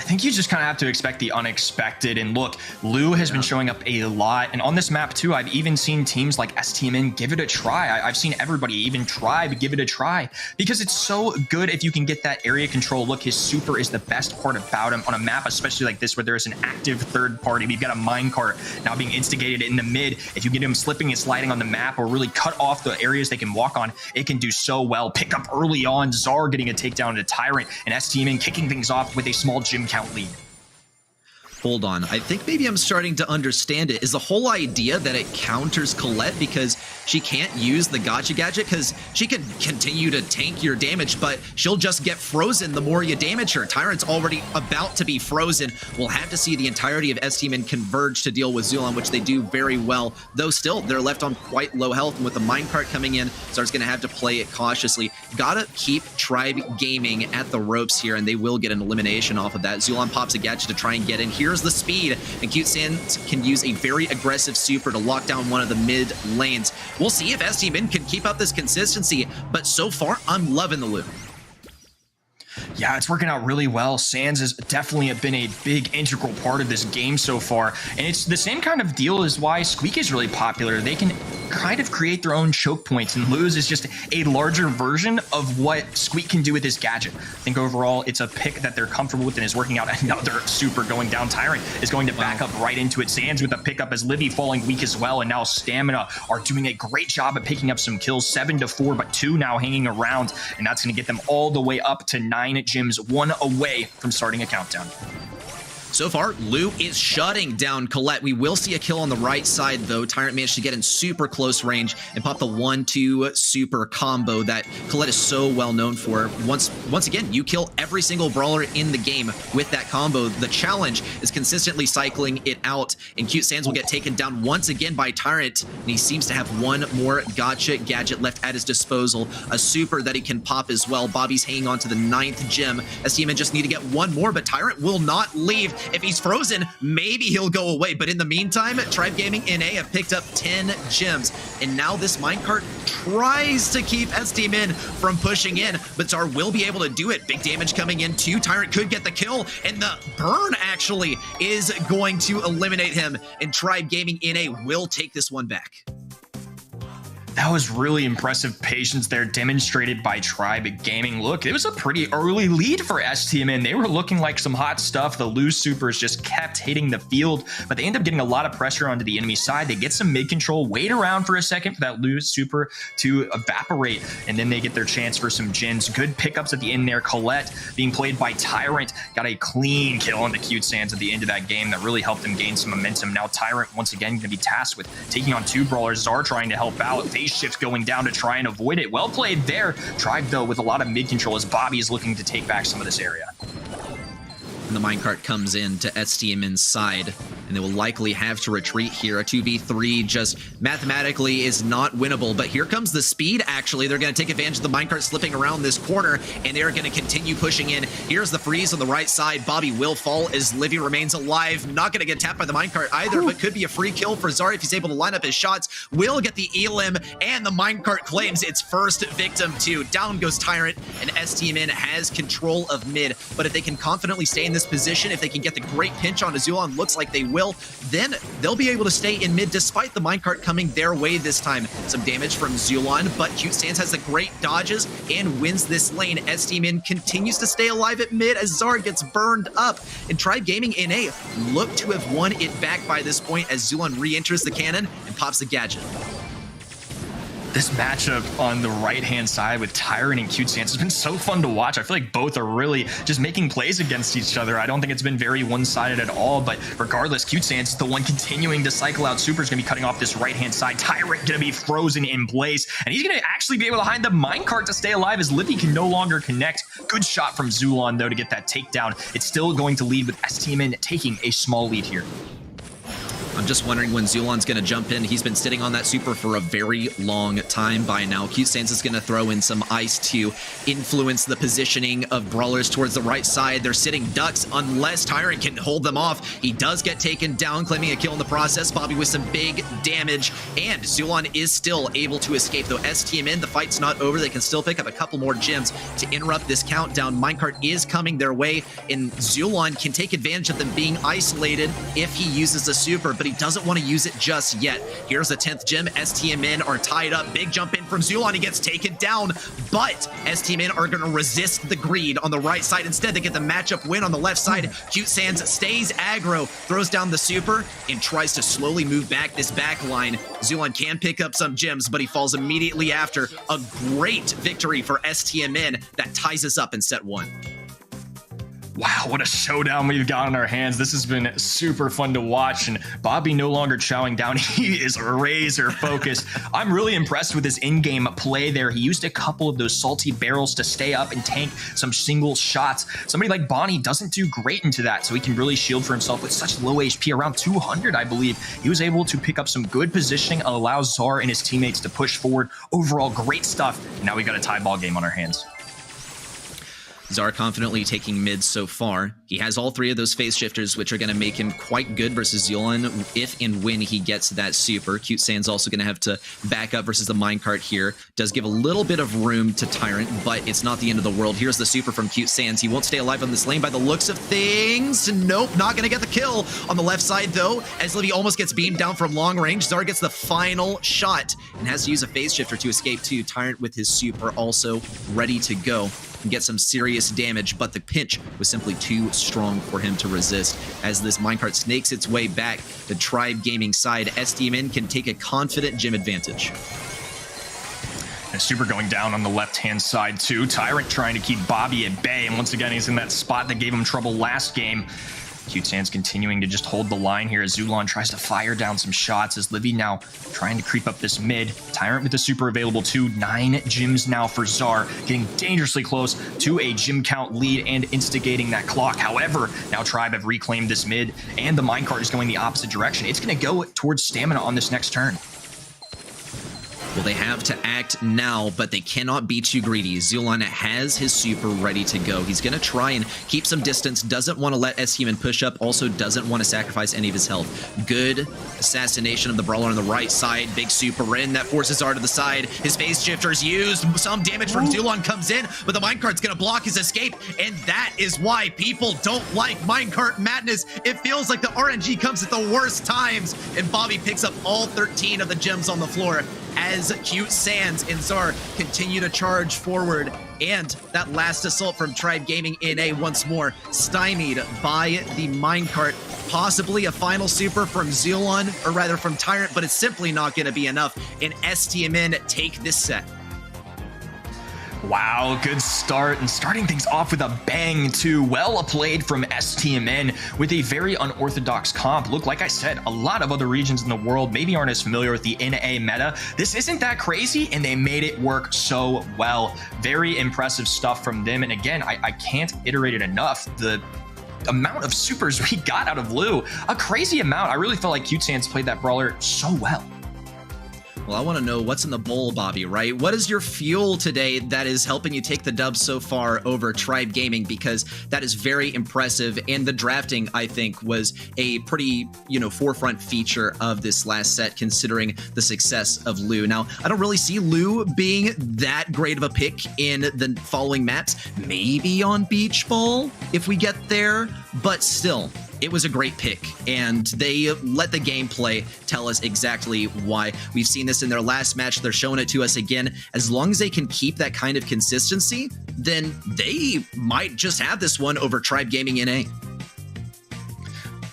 I think you just kind of have to expect the unexpected. And look, Lou has been showing up a lot. And on this map too, I've even seen teams like STMN give it a try. I've seen everybody, even Tribe, give it a try, because it's so good if you can get that area control. Look, his super is the best part about him on a map, especially like this, where there is an active third party. We've got a minecart now being instigated in the mid. If you get him slipping and sliding on the map or really cut off the areas they can walk on, it can do so well. Pick up early on, Czar getting a takedown to Tyrant, and STMN kicking things off with a small gym count lead. Hold on, I think maybe I'm starting to understand it. Is the whole idea that it counters Colette because she can't use the gotcha gadget? Because she can continue to tank your damage, but she'll just get frozen the more you damage her. Tyrant's already about to be frozen. We'll have to see the entirety of STMN converge to deal with Zulon, which they do very well, though still they're left on quite low health, and with the minecart coming in, Zar's going to have to play it cautiously. Gotta keep Tribe Gaming at the ropes here, and they will get an elimination off of that. Zulon pops a gadget to try and get in. Here's the speed, and Cute Sands can use a very aggressive super to lock down one of the mid lanes. We'll see if STMN can keep up this consistency, but so far, I'm loving the loot. Yeah, it's working out really well. Sands has definitely been a big integral part of this game so far. And it's the same kind of deal as why Squeak is really popular. They can kind of create their own choke points, and Luz is just a larger version of what Squeak can do with his gadget. I think overall it's a pick that they're comfortable with and is working out. Another super going down. Tyrant is going to back up right into it. Sands with a pickup as Livy falling weak as well, and now Stamina are doing a great job at picking up some kills. 7-4, but 2 now hanging around, and that's going to get them all the way up to 9 gyms, 1 away from starting a countdown. So far, Lou is shutting down Colette. We will see a kill on the right side, though. Tyrant managed to get in super close range and pop the 1-2 super combo that Colette is so well known for. Once again, you kill every single brawler in the game with that combo. The challenge is consistently cycling it out, and Cute Sands will get taken down once again by Tyrant, and he seems to have one more gotcha gadget left at his disposal, a super that he can pop as well. Bobby's hanging on to the 9th gem. STMN just need to get one more, but Tyrant will not leave. If he's frozen, maybe he'll go away. But in the meantime, Tribe Gaming NA have picked up 10 gems. And now this minecart tries to keep STMN from pushing in, but Czar will be able to do it. Big damage coming in too. Tyrant could get the kill, and the burn actually is going to eliminate him. And Tribe Gaming NA will take this one back. That was really impressive patience there demonstrated by Tribe Gaming. Look, it was a pretty early lead for STMN. They were looking like some hot stuff. The Luz supers just kept hitting the field, but they end up getting a lot of pressure onto the enemy side. They get some mid control, wait around for a second for that Luz super to evaporate, and then they get their chance for some gens. Good pickups at the end there. Colette being played by Tyrant got a clean kill on the Cute Sands at the end of that game that really helped them gain some momentum. Now Tyrant once again going to be tasked with taking on 2 brawlers. Czar trying to help out. Shift going down to try and avoid it. Well played there. Tribe, though, with a lot of mid control as Bobby is looking to take back some of this area. And the minecart comes in to STMN's side, and they will likely have to retreat here. A 2v3 just mathematically is not winnable, but here comes the speed, actually. They're going to take advantage of the minecart slipping around this corner, and they're going to continue pushing in. Here's the freeze on the right side. Bobby will fall as Livy remains alive. Not going to get tapped by the minecart either, but could be a free kill for Zari if he's able to line up his shots. Will get the elim, and the minecart claims its first victim too. Down goes Tyrant, and STMN has control of mid, but if they can confidently stay in this position, if they can get the great pinch on Azulon, looks like they will, then they'll be able to stay in mid despite the minecart coming their way this time. Some damage from Zulon, but Cute Sans has the great dodges and wins this lane. STMN continues to stay alive at mid as Zar gets burned up, and Tribe Gaming NA look to have won it back by this point as Zulon re-enters the cannon and pops the gadget. This matchup on the right-hand side with Tyrant and Cute Sans has been so fun to watch. I feel like both are really just making plays against each other. I don't think it's been very one-sided at all, but regardless, Cute Sans is the one continuing to cycle out. Super's going to be cutting off this right-hand side. Tyrant going to be frozen in place, and he's going to actually be able to hide the minecart to stay alive as Livy can no longer connect. Good shot from Zulon, though, to get that takedown. It's still going to lead with STMN taking a small lead here. I'm just wondering when Zulon's going to jump in. He's been sitting on that super for a very long time by now. Cute Sans is going to throw in some ice to influence the positioning of brawlers towards the right side. They're sitting ducks unless Tyrant can hold them off. He does get taken down, claiming a kill in the process. Bobby with some big damage, and Zulon is still able to escape. Though STMN, the fight's not over. They can still pick up a couple more gems to interrupt this countdown. Minecart is coming their way, and Zulon can take advantage of them being isolated if he uses the super, but he doesn't want to use it just yet. Here's the 10th gem. STMN are tied up. Big jump in from Zulon. He gets taken down, but STMN are going to resist the greed on the right side. Instead, they get the matchup win on the left side. Cute Sans stays aggro, throws down the super, and tries to slowly move back this back line. Zulon can pick up some gems, but he falls immediately after. A great victory for STMN that ties us up in set 1. Wow, what a showdown we've got on our hands. This has been super fun to watch, and Bobby no longer chowing down. He is razor focused. I'm really impressed with his in-game play there. He used a couple of those salty barrels to stay up and tank some single shots. Somebody like Bonnie doesn't do great into that, so he can really shield for himself with such low HP, around 200, I believe. He was able to pick up some good positioning, allow Zar and his teammates to push forward. Overall, great stuff. Now we got a tie ball game on our hands. Zar confidently taking mid so far. He has all 3 of those phase shifters, which are going to make him quite good versus Zulon if and when he gets that super. Cute Sans also going to have to back up versus the minecart here. Does give a little bit of room to Tyrant, but it's not the end of the world. Here's the super from Cute Sans. He won't stay alive on this lane by the looks of things. Nope, not going to get the kill. On the left side, though, as Livy almost gets beamed down from long range, Zar gets the final shot and has to use a phase shifter to escape too. Tyrant with his super also ready to go and get some serious damage, but the pinch was simply too strong for him to resist. As this minecart snakes its way back, the Tribe Gaming side, STMN can take a confident gem advantage. And super going down on the left-hand side too. Tyrant trying to keep Bobby at bay, and once again, he's in that spot that gave him trouble last game. Cute Sans continuing to just hold the line here as Zulon tries to fire down some shots as Livy now trying to creep up this mid. Tyrant with the super available too. 9 gems now for Zar, getting dangerously close to a gem count lead and instigating that clock. However, now Tribe have reclaimed this mid, and the minecart is going the opposite direction. It's going to go towards stamina on this next turn. Well, they have to act now, but they cannot be too greedy. Zulon has his super ready to go. He's going to try and keep some distance, doesn't want to let STMN push up, also doesn't want to sacrifice any of his health. Good assassination of the brawler on the right side. Big super in, that forces Zar to the side. His phase shifter's used. Some damage from Zulon comes in, but the minecart's going to block his escape, and that is why people don't like minecart madness. It feels like the RNG comes at the worst times, and Bobby picks up all 13 of the gems on the floor as Cute Sans and Zar continue to charge forward. And that last assault from Tribe Gaming NA once more stymied by the minecart. Possibly a final super from Zulon, or rather from Tyrant, but it's simply not going to be enough. And STMN take this set. Wow, good start, and starting things off with a bang too. Well played from STMN with a very unorthodox comp. Look, like I said, a lot of other regions in the world maybe aren't as familiar with the NA meta. This isn't that crazy, and they made it work so well. Very impressive stuff from them, and again, I can't iterate it enough. The amount of supers we got out of Lou. A crazy amount. I really felt like Q-Sans played that brawler so well. Well, I want to know what's in the bowl, Bobby, right? What is your fuel today that is helping you take the dub so far over Tribe Gaming? Because that is very impressive. And the drafting, I think, was a pretty, forefront feature of this last set, considering the success of Lou. Now, I don't really see Lou being that great of a pick in the following maps. Maybe on Beach Ball, if we get there, but still. It was a great pick, and they let the gameplay tell us exactly why. We've seen this in their last match. They're showing it to us again. As long as they can keep that kind of consistency, then they might just have this one over Tribe Gaming NA.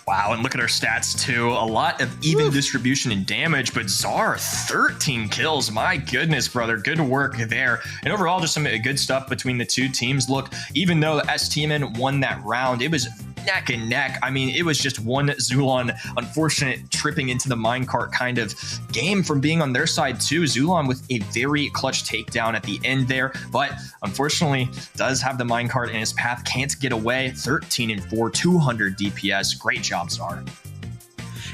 Wow, and look at our stats too. A lot of even distribution and damage, but Czar, 13 kills. My goodness, brother. Good work there. And overall, just some good stuff between the two teams. Look, even though STMN won that round, it was neck and neck. I mean, it was just one Zulon unfortunate tripping into the minecart kind of game from being on their side too. Zulon with a very clutch takedown at the end there, but unfortunately does have the minecart in his path, can't get away. 13-4, 200 DPS. Great job, Czar.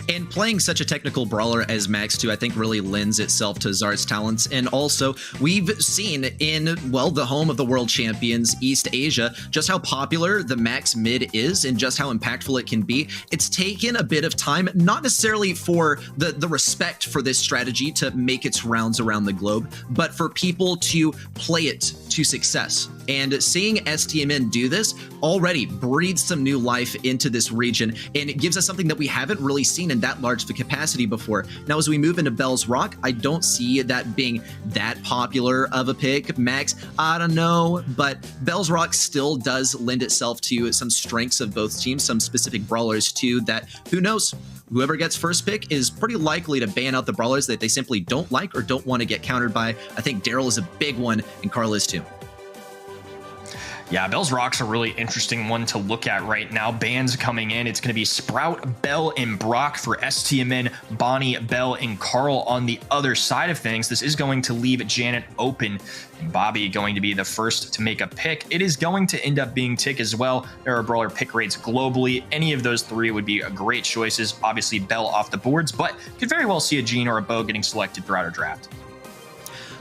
And playing such a technical brawler as Max 2, I think really lends itself to Czar's talents. And also, we've seen in, well, the home of the world champions, East Asia, just how popular the Max mid is and just how impactful it can be. It's taken a bit of time, not necessarily for the respect for this strategy to make its rounds around the globe, but for people to play it to success. And seeing STMN do this already breathes some new life into this region, and it gives us something that we haven't really seen in that large of a capacity before. Now, as we move into Bell's Rock, I don't see that being that popular of a pick. Max, I don't know, but Bell's Rock still does lend itself to some strengths of both teams, some specific brawlers too, that who knows? Whoever gets first pick is pretty likely to ban out the brawlers that they simply don't like or don't want to get countered by. I think Daryl is a big one, and Carl is too. Yeah, Bell's Rock's a really interesting one to look at right now. Bans coming in. It's going to be Sprout, Bell, and Brock for STMN, Bonnie, Bell, and Carl on the other side of things. This is going to leave Janet open, and Bobby going to be the first to make a pick. It is going to end up being Tick as well. There are brawler pick rates globally. Any of those three would be great choices. Obviously, Bell off the boards, but could very well see a Jean or a Bo getting selected throughout our draft.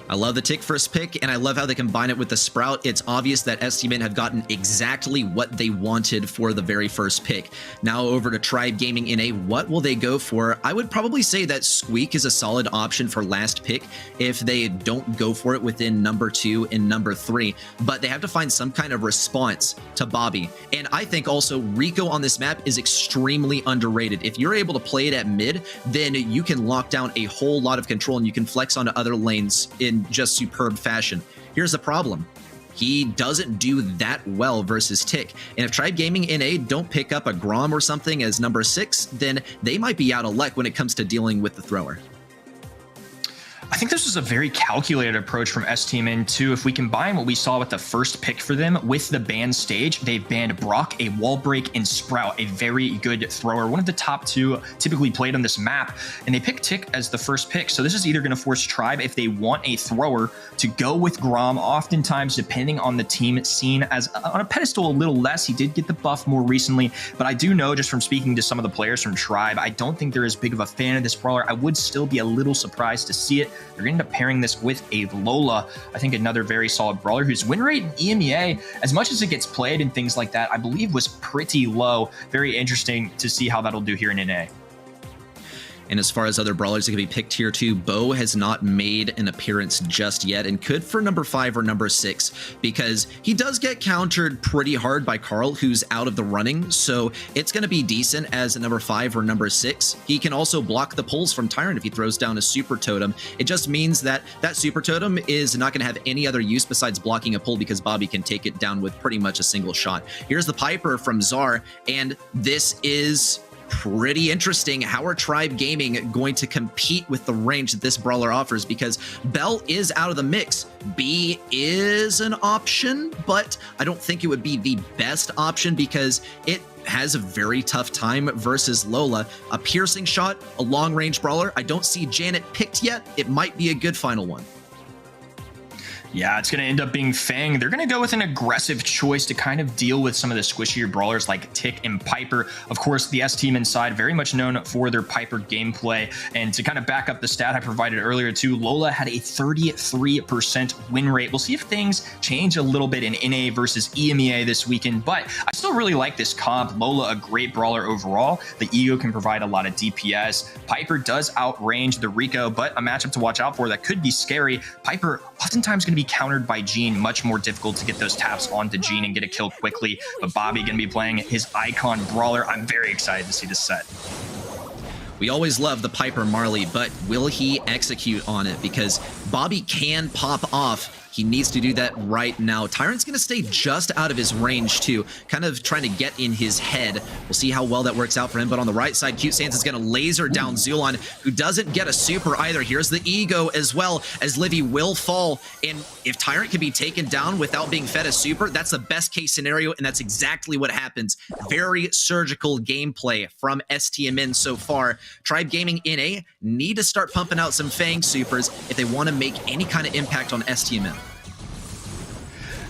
I love the Tick first pick, and I love how they combine it with the Sprout. It's obvious that STMN have gotten exactly what they wanted for the very first pick. Now over to Tribe Gaming NA, what will they go for? I would probably say that Squeak is a solid option for last pick if they don't go for it within number 2 and number 3, but they have to find some kind of response to Bobby. And I think also Rico on this map is extremely underrated. If you're able to play it at mid, then you can lock down a whole lot of control and you can flex onto other lanes in just superb fashion. Here's the problem. He doesn't do that well versus Tick. And if Tribe Gaming NA don't pick up a Grom or something as number 6, then they might be out of luck when it comes to dealing with the thrower. I think this was a very calculated approach from STMN too. If we combine what we saw with the first pick for them with the ban stage, they've banned Brock, a wall break, and Sprout, a very good thrower, one of the top 2 typically played on this map, and they picked Tick as the first pick. So this is either going to force Tribe, if they want a thrower, to go with Grom, oftentimes depending on the team, seen as on a pedestal a little less. He did get the buff more recently, but I do know just from speaking to some of the players from Tribe, I don't think they're as big of a fan of this brawler. I would still be a little surprised to see it. They're going to end up pairing this with a Lola, I think another very solid brawler whose win rate in EMEA, as much as it gets played and things like that, I believe was pretty low. Very interesting to see how that'll do here in NA. And as far as other brawlers that can be picked here too, Bo has not made an appearance just yet and could for number 5 or number 6 because he does get countered pretty hard by Carl, who's out of the running. So it's going to be decent as a number 5 or number 6. He can also block the pulls from Tyrant if he throws down a super totem. It just means that that super totem is not going to have any other use besides blocking a pull because Bobby can take it down with pretty much a single shot. Here's the Piper from Czar, and this is pretty interesting. How are Tribe Gaming going to compete with the range that this brawler offers? Because Bell is out of the mix. B is an option, but I don't think it would be the best option because it has a very tough time versus Lola. A piercing shot, a long-range brawler. I don't see Janet picked yet. It might be a good final one. Yeah, it's going to end up being Fang. They're going to go with an aggressive choice to kind of deal with some of the squishier brawlers like Tick and Piper. Of course, the STMN side, very much known for their Piper gameplay. And to kind of back up the stat I provided earlier too, Lola had a 33% win rate. We'll see if things change a little bit in NA versus EMEA this weekend, but I still really like this comp. Lola, a great brawler overall. The Ego can provide a lot of DPS. Piper does outrange the Rico, but a matchup to watch out for that could be scary. Piper oftentimes going to be countered by Gene, much more difficult to get those taps onto Gene and get a kill quickly. But Bobby going to be playing his icon brawler. I'm very excited to see this set. We always love the Piper Marley, but will he execute on it? Because Bobby can pop off. He needs to do that right now. Tyrant's going to stay just out of his range, too, kind of trying to get in his head. We'll see how well that works out for him. But on the right side, Cute Sans is going to laser down Zulon, who doesn't get a super either. Here's the Ego as well, as Livy will fall. And if Tyrant can be taken down without being fed a super, that's the best case scenario, and that's exactly what happens. Very surgical gameplay from STMN so far. Tribe Gaming NA need to start pumping out some Fang supers if they want to make any kind of impact on STMN.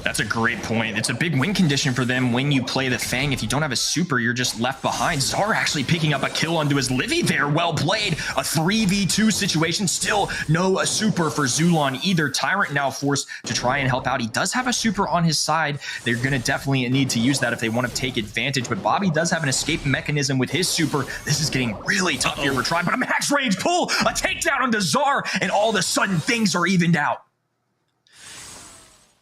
That's a great point. It's a big win condition for them when you play the Fang. If you don't have a super, you're just left behind. Zara actually picking up a kill onto his Livy there. Well played. A 3v2 situation. Still no super for Zulon either. Tyrant now forced to try and help out. He does have a super on his side. They're going to definitely need to use that if they want to take advantage. But Bobby does have an escape mechanism with his super. This is getting really tough here for Tribe. But a max range pull, a takedown onto Zar, and all of a sudden things are evened out.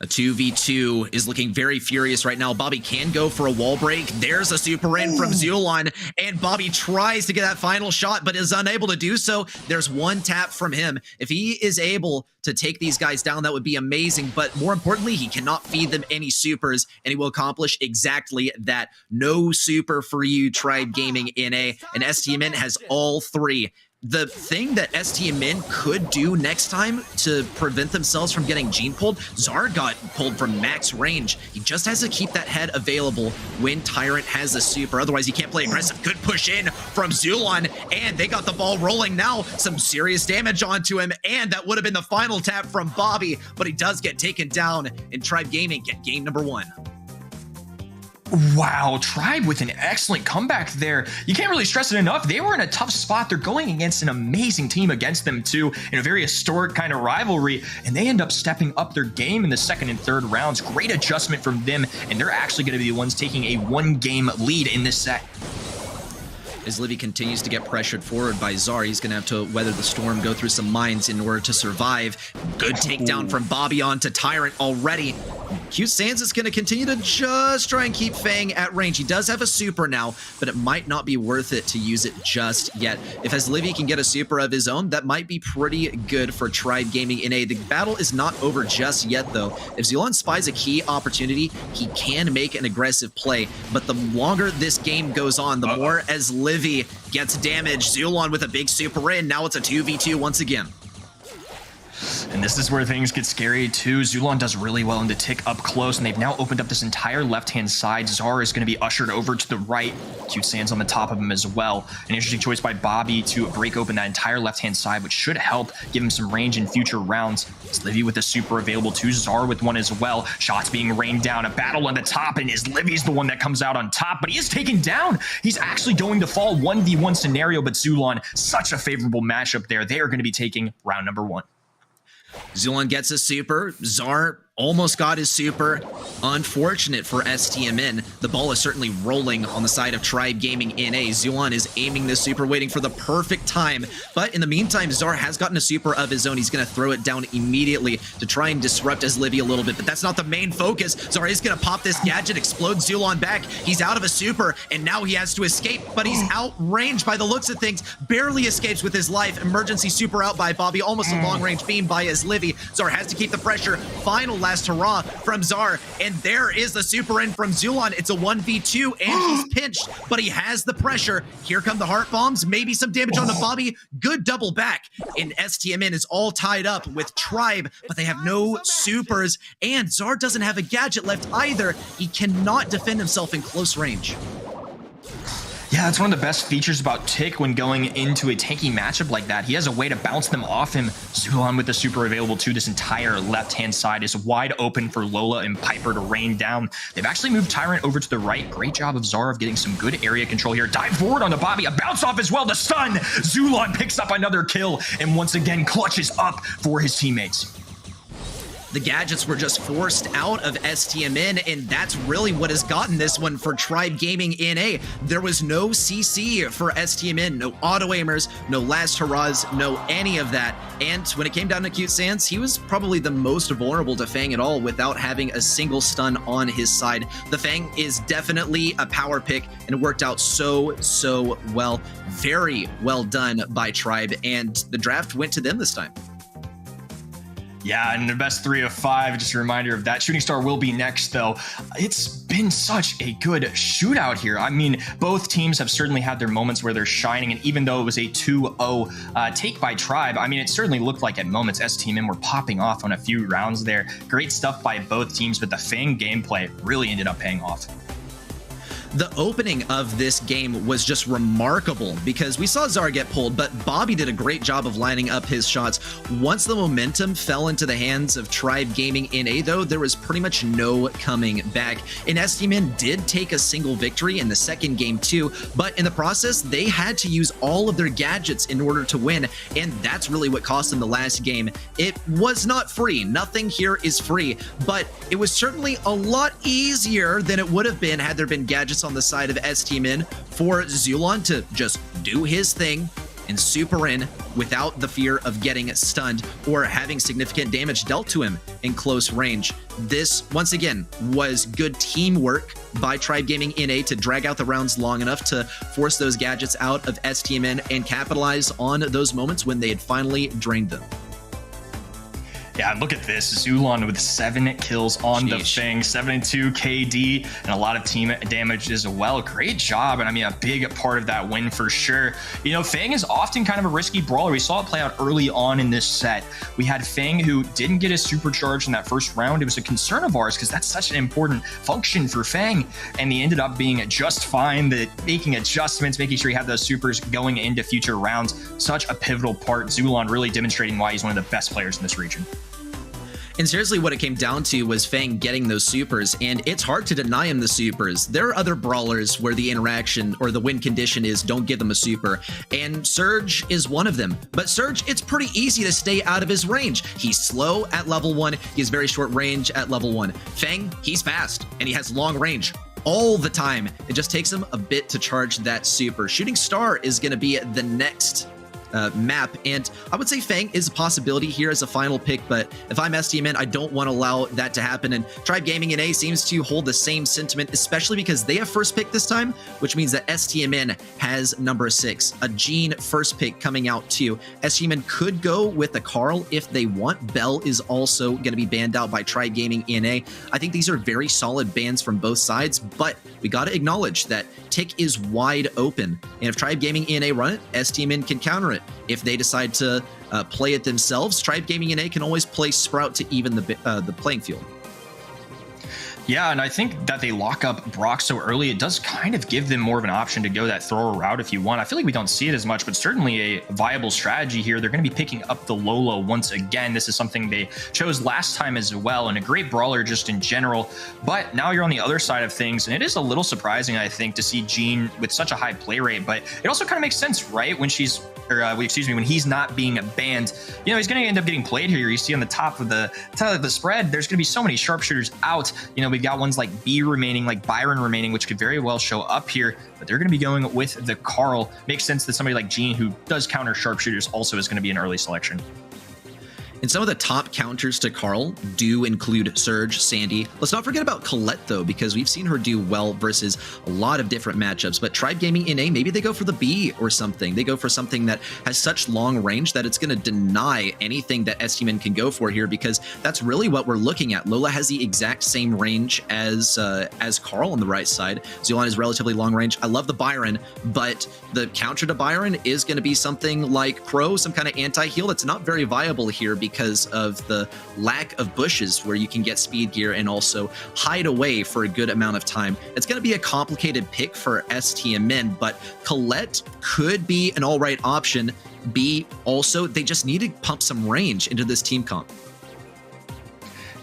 A 2v2 is looking very furious right now. Bobby can go for a wall break. There's a super in from Zulon, and Bobby tries to get that final shot, but is unable to do so. There's one tap from him. If he is able to take these guys down, that would be amazing, but more importantly, he cannot feed them any supers, and he will accomplish exactly that. No super for you, Tribe Gaming NA, and STMN has all three. The thing that STMN could do next time to prevent themselves from getting Gene pulled, Zar got pulled from max range. He just has to keep that head available when Tyrant has a super. Otherwise, he can't play aggressive. Good push in from Zulon, and they got the ball rolling now. Some serious damage onto him, and that would have been the final tap from Bobby, but he does get taken down, and Tribe Gaming get game number 1. Wow, Tribe with an excellent comeback there. You can't really stress it enough. They were in a tough spot. They're going against an amazing team against them too, in a very historic kind of rivalry, and they end up stepping up their game in the second and third rounds. Great adjustment from them, and they're actually going to be the ones taking a 1-game lead in this set. As Livy continues to get pressured forward by Zar, he's going to have to weather the storm, go through some mines in order to survive. Good takedown from Bobby onto Tyrant already. Cute Sans is going to continue to just try and keep Fang at range. He does have a super now, but it might not be worth it to use it just yet. If as Livy can get a super of his own, that might be pretty good for Tribe Gaming NA. The battle is not over just yet, though. If Zulon spies a key opportunity, he can make an aggressive play, but the longer this game goes on, the more as Livy gets damaged. Zulon with a big super in. Now it's a 2v2 once again. And this is where things get scary too. Zulon does really well into Tick up close, and they've now opened up this entire left-hand side. Zara is going to be ushered over to the right. Cute Sans on the top of him as well. An interesting choice by Bobby to break open that entire left-hand side, which should help give him some range in future rounds. It's Livy with a super available too. Zara with one as well. Shots being rained down. A battle on the top, and is Livy's the one that comes out on top, but he is taken down. He's actually going to fall 1v1 scenario, but Zulon, such a favorable matchup there. They are going to be taking round number 1. Zulon gets a super. Zar almost got his super. Unfortunate for STMN. The ball is certainly rolling on the side of Tribe Gaming NA. Zulon is aiming this super, waiting for the perfect time. But in the meantime, Zar has gotten a super of his own. He's going to throw it down immediately to try and disrupt as Livy a little bit. But that's not the main focus. Zar is going to pop this gadget, explode Zulon back. He's out of a super, and now he has to escape. But he's outranged by the looks of things. Barely escapes with his life. Emergency super out by Bobby. Almost a long-range beam by as Livy. Zar has to keep the pressure. Final last hurrah from Zar, and there is the super in from Zulon. It's a 1v2, and he's pinched, but he has the pressure. Here come the heart bombs, maybe some damage onto Bobby. Good double back, and STMN is all tied up with Tribe, but they have no supers, and Zar doesn't have a gadget left either. He cannot defend himself in close range. Yeah, that's one of the best features about Tick when going into a tanky matchup like that. He has a way to bounce them off him. Zulon with the super available too. This entire left-hand side is wide open for Lola and Piper to rain down. They've actually moved Tyrant over to the right. Great job of Zarov getting some good area control here. Dive forward on the Bobby, a bounce off as well. The stun. Zulon picks up another kill and once again clutches up for his teammates. The gadgets were just forced out of STMN, and that's really what has gotten this one for Tribe Gaming NA. There was no CC for STMN, no auto aimers, no last hurrahs, no any of that. And when it came down to Cute Sans, he was probably the most vulnerable to Fang at all without having a single stun on his side. The Fang is definitely a power pick, and it worked out so well. Very well done by Tribe, and the draft went to them this time. Yeah, and the best 3 of 5, just a reminder of that. Shooting Star will be next, though. It's been such a good shootout here. I mean, both teams have certainly had their moments where they're shining, and even though it was a 2-0 take by Tribe, I mean, it certainly looked like at moments STMN were popping off on a few rounds there. Great stuff by both teams, but the Fang gameplay really ended up paying off. The opening of this game was just remarkable because we saw Zara get pulled, but Bobby did a great job of lining up his shots. Once the momentum fell into the hands of Tribe Gaming NA, though, there was pretty much no coming back. And STMN did take a single victory in the second game too, but in the process, they had to use all of their gadgets in order to win, and that's really what cost them the last game. It was not free. Nothing here is free, but it was certainly a lot easier than it would have been had there been gadgets on the side of STMN for Zulon to just do his thing and super in without the fear of getting stunned or having significant damage dealt to him in close range. This, once again, was good teamwork by Tribe Gaming NA to drag out the rounds long enough to force those gadgets out of STMN and capitalize on those moments when they had finally drained them. Yeah, look at this. Zulon with 7 kills on the Fang, 72 KD, and a lot of team damage as well. Great job, and I mean, a big part of that win for sure. You know, Fang is often kind of a risky brawler. We saw it play out early on in this set. We had Fang who didn't get his supercharge in that first round. It was a concern of ours because that's such an important function for Fang, and he ended up being just fine, making adjustments, making sure he had those supers going into future rounds. Such a pivotal part. Zulon really demonstrating why he's one of the best players in this region. And seriously, what it came down to was Fang getting those supers, and it's hard to deny him the supers. There are other brawlers where the interaction or the win condition is don't give them a super, and Surge is one of them. But Surge, it's pretty easy to stay out of his range. He's slow at level 1, he has very short range at level 1. Fang, he's fast, and he has long range all the time. It just takes him a bit to charge that super. Shooting Star is going to be the next map, and I would say Fang is a possibility here as a final pick, but if I'm STMN, I don't want to allow that to happen, and Tribe Gaming NA seems to hold the same sentiment, especially because they have first pick this time, which means that STMN has number 6, a Gene first pick coming out too. STMN could go with a Carl if they want. Bell is also going to be banned out by Tribe Gaming NA. I think these are very solid bans from both sides, but we got to acknowledge that Tick is wide open, and if Tribe Gaming NA run it, STMN can counter it. If they decide to play it themselves, Tribe Gaming NA can always play Sprout to even the playing field. Yeah, and I think that they lock up Brock so early, it does kind of give them more of an option to go that thrower route if you want. I feel like we don't see it as much, but certainly a viable strategy here. They're going to be picking up the Lola once again. This is something they chose last time as well, and a great brawler just in general. But now you're on the other side of things, and it is a little surprising, I think, to see Jean with such a high play rate, but it also kind of makes sense, right? When she's, when he's not being banned, you know, he's going to end up getting played here. You see on the top of the spread, there's going to be so many sharpshooters out. You know, we've got ones like B remaining, like Byron remaining, which could very well show up here, but they're going to be going with the Carl. Makes sense that somebody like Gene, who does counter sharpshooters, also is going to be an early selection. And some of the top counters to Carl do include Surge, Sandy. Let's not forget about Colette, though, because we've seen her do well versus a lot of different matchups. But Tribe Gaming NA, maybe they go for the B or something. They go for something that has such long range that it's going to deny anything that STMN can go for here, because that's really what we're looking at. Lola has the exact same range as Carl on the right side. Zulon is relatively long range. I love the Byron, but the counter to Byron is going to be something like Crow, some kind of anti-heal that's not very viable here, because of the lack of bushes where you can get speed gear and also hide away for a good amount of time. It's going to be a complicated pick for STMN, but Colette could be an all right option. B, also, they just need to pump some range into this team comp.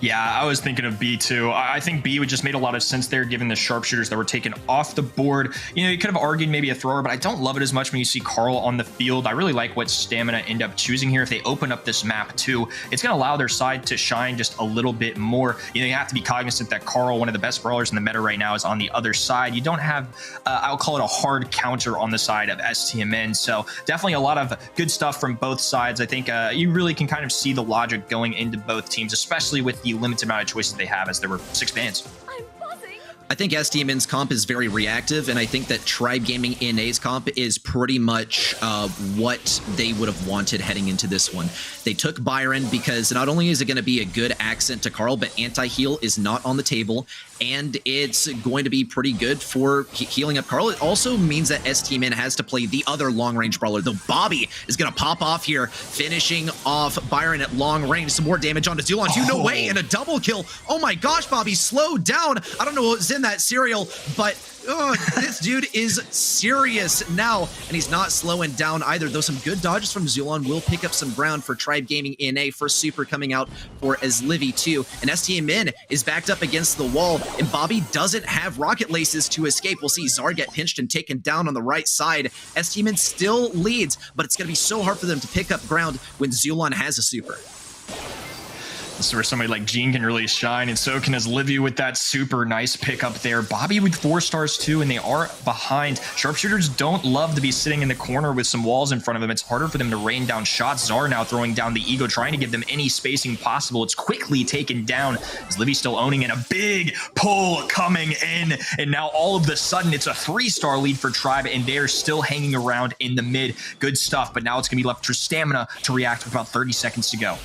Yeah, I was thinking of B too. I think B would just made a lot of sense there, given the sharpshooters that were taken off the board. You know, you could have argued maybe a thrower, but I don't love it as much when you see Carl on the field. I really like what Stamina end up choosing here. If they open up this map too, it's going to allow their side to shine just a little bit more. You know, you have to be cognizant that Carl, one of the best brawlers in the meta right now, is on the other side. You don't have, I'll call it a hard counter on the side of STMN. So definitely a lot of good stuff from both sides. I think you really can kind of see the logic going into both teams, especially with the limited amount of choices they have, as there were 6 bans. I think STMN's comp is very reactive, and I think that Tribe Gaming NA's comp is pretty much what they would have wanted heading into this one. They took Byron because not only is it going to be a good accent to Carl, but anti-heal is not on the table, and it's going to be pretty good for healing up Carl. It also means that STMN has to play the other long-range brawler, though Bobby is going to pop off here, finishing off Byron at long range. Some more damage onto Zulon. No way, and a double kill. Oh my gosh, Bobby, slow down. I don't know what was in that cereal, but this dude is serious now, and he's not slowing down either, though some good dodges from Zulon will pick up some ground for Tribe Gaming NA. First super coming out for Livy too, and STMN is backed up against the wall, and Bobby doesn't have rocket laces to escape. We'll see Zar get pinched and taken down on the right side. STMN still leads, but it's going to be so hard for them to pick up ground when Zulon has a super. This is where somebody like Gene can really shine, and so can Livy with that super nice pickup there. Bobby with 4 stars too, and they are behind. Sharpshooters don't love to be sitting in the corner with some walls in front of them. It's harder for them to rain down shots. Zar now throwing down the Ego, trying to give them any spacing possible. It's quickly taken down as Livy still owning it. A big pull coming in, and now all of a sudden it's a 3-star lead for Tribe, and they're still hanging around in the mid. Good stuff, but now it's going to be left for Stamina to react with about 30 seconds to go.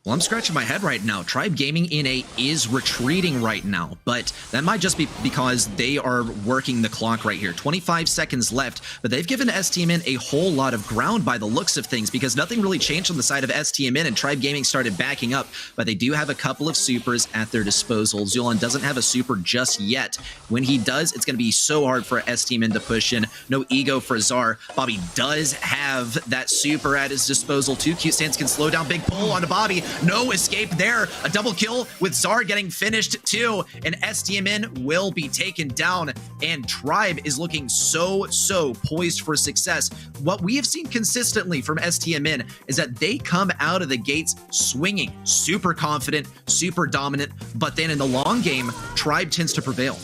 Well, I'm scratching my head right now. Tribe Gaming NA is retreating right now, but that might just be because they are working the clock right here. 25 seconds left, but they've given STMN a whole lot of ground by the looks of things, because nothing really changed on the side of STMN, and Tribe Gaming started backing up, but they do have a couple of supers at their disposal. Zulon doesn't have a super just yet. When he does, it's going to be so hard for STMN to push in. No Ego for Zar. Bobby does have that super at his disposal too. Cute Stance can slow down. Big pull onto Bobby. No escape there. A double kill with Zar getting finished too. And STMN will be taken down. And Tribe is looking so poised for success. What we have seen consistently from STMN is that they come out of the gates swinging, super confident, super dominant. But then in the long game, Tribe tends to prevail.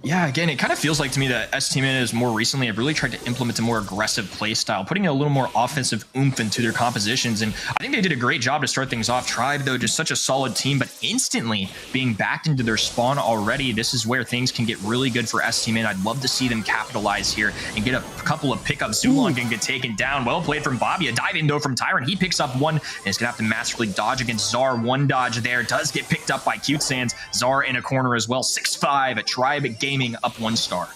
Yeah, again, it kind of feels like to me that STMN is more recently have really tried to implement a more aggressive play style, putting a little more offensive oomph into their compositions, and I think they did a great job to start things off. Tribe, though, just such a solid team, but instantly being backed into their spawn already, this is where things can get really good for STMN. I'd love to see them capitalize here and get a couple of pickups. Zulon can get taken down. Well played from Bobby. A dive in, though, from Tyrant. He picks up one, and is going to have to masterfully dodge against Zar. One dodge there. Does get picked up by Cute Sands. Zar in a corner as well. 6-5. Tribe Gaming up 1 star.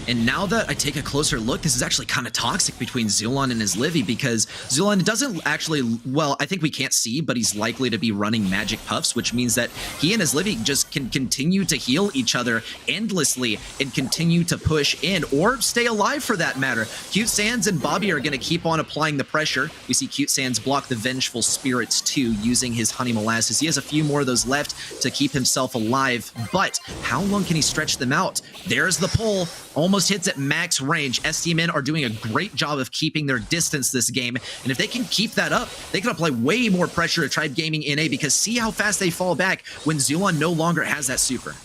And now that I take a closer look, this is actually kind of toxic between Zulon and Livy, because Zulon doesn't actually, well, I think we can't see, but he's likely to be running magic puffs, which means that he and Livy just can continue to heal each other endlessly and continue to push in, or stay alive for that matter. Cute Sands and Bobby are going to keep on applying the pressure. We see Cute Sands block the Vengeful Spirits too, using his Honey Molasses. He has a few more of those left to keep himself alive, but how long can he stretch them out? There's the pull. Almost hits at max range. STMN are doing a great job of keeping their distance this game, and if they can keep that up, they can apply way more pressure to Tribe Gaming NA, because see how fast they fall back when Zulon no longer has that super.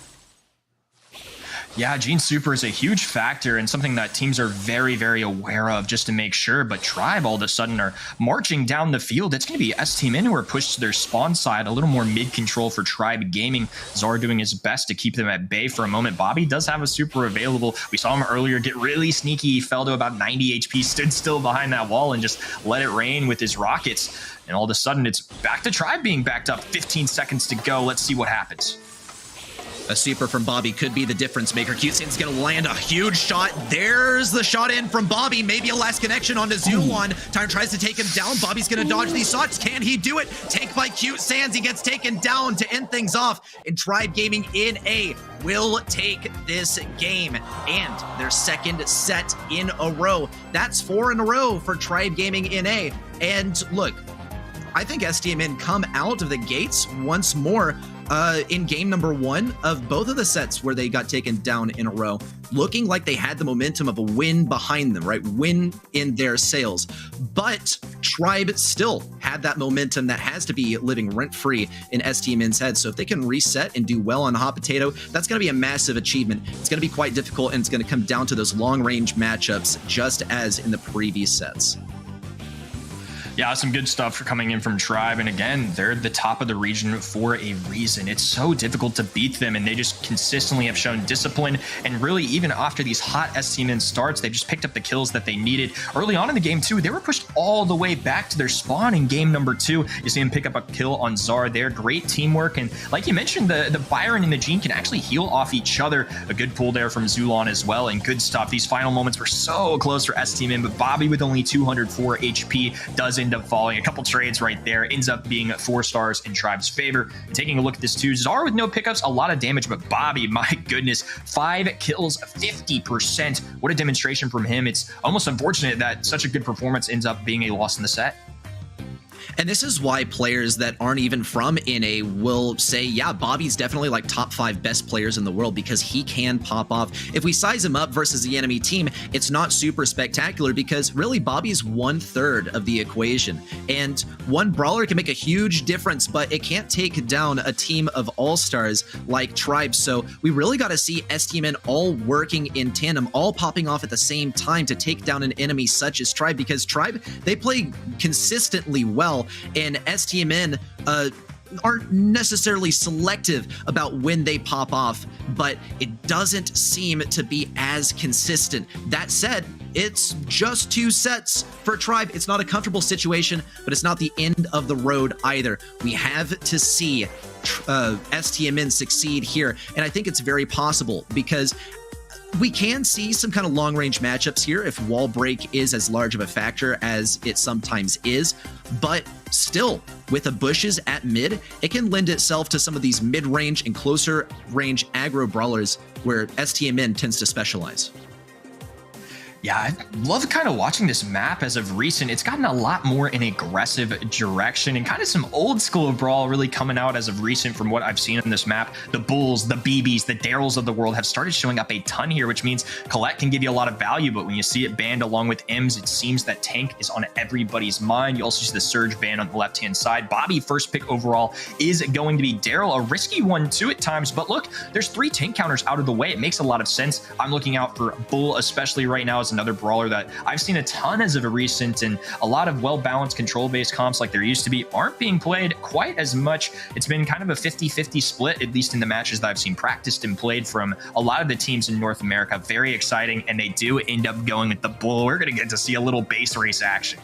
Yeah, Gene's super is a huge factor and something that teams are very aware of, just to make sure. But Tribe all of a sudden are marching down the field. It's going to be STMN who are pushed to their spawn side, a little more mid-control for Tribe Gaming. Zar doing his best to keep them at bay for a moment. Bobby does have a super available. We saw him earlier get really sneaky. He fell to about 90 HP, stood still behind that wall, and just let it rain with his rockets. And all of a sudden, it's back to Tribe being backed up. 15 seconds to go. Let's see what happens. A super from Bobby could be the difference maker. Cutesan's gonna land a huge shot. There's the shot in from Bobby. Maybe a last connection onto Zulon. Tyre tries to take him down. Bobby's gonna dodge these shots. Can he do it? Take by Cutesands. He gets taken down to end things off. And Tribe Gaming NA will take this game and their second set in a row. That's 4 in a row for Tribe Gaming NA. And look, I think STMN come out of the gates once more in game number 1 of both of the sets where they got taken down in a row, looking like they had the momentum of a win behind them, right? Win in their sails. But Tribe still had that momentum that has to be living rent-free in STMN's head. So if they can reset and do well on Hot Potato, that's going to be a massive achievement. It's going to be quite difficult, and it's going to come down to those long-range matchups, just as in the previous sets. Yeah, some good stuff for coming in from Tribe. And again, they're the top of the region for a reason. It's so difficult to beat them, and they just consistently have shown discipline. And really, even after these hot STMN starts, they just picked up the kills that they needed. Early on in the game, too, they were pushed all the way back to their spawn in game number 2. You see him pick up a kill on Zar there. Great teamwork. And like you mentioned, the Byron and the Gene can actually heal off each other. A good pull there from Zulon as well, and good stuff. These final moments were so close for STMN, but Bobby with only 204 HP does end up falling. A couple trades right there, ends up being 4 stars in Tribe's favor. And taking a look at this too, Zar with no pickups, a lot of damage, but Bobby, my goodness, 5 kills, 50%. What a demonstration from him. It's almost unfortunate that such a good performance ends up being a loss in the set. And this is why players that aren't even from NA will say, yeah, Bobby's definitely like top 5 best players in the world because he can pop off. If we size him up versus the enemy team, it's not super spectacular because really Bobby's 1/3 of the equation. And one brawler can make a huge difference, but it can't take down a team of all-stars like Tribe. So we really got to see STMN all working in tandem, all popping off at the same time to take down an enemy such as Tribe, because Tribe, they play consistently well, and STMN aren't necessarily selective about when they pop off, but it doesn't seem to be as consistent. That said, it's just 2 sets for Tribe. It's not a comfortable situation, but it's not the end of the road either. We have to see STMN succeed here, and I think it's very possible because we can see some kind of long-range matchups here if wall break is as large of a factor as it sometimes is, but still, with the bushes at mid, it can lend itself to some of these mid-range and closer-range aggro brawlers where STMN tends to specialize. Yeah, I love kind of watching this map as of recent. It's gotten a lot more in aggressive direction and kind of some old school Brawl really coming out as of recent from what I've seen in this map. The Bulls, the BBs, the Daryls of the world have started showing up a ton here, which means Colette can give you a lot of value, but when you see it banned along with Ems, it seems that Tank is on everybody's mind. You also see the Surge ban on the left-hand side. Bobby, first pick overall, is going to be Daryl. A risky one too at times, but look, there's 3 tank counters out of the way. It makes a lot of sense. I'm looking out for Bull, especially right now, as another brawler that I've seen a ton as of a recent, and a lot of well-balanced control-based comps like there used to be aren't being played quite as much. It's been kind of a 50-50 split, at least in the matches that I've seen practiced and played from a lot of the teams in North America. Very exciting, and they do end up going with the Bull. We're going to get to see a little base race action.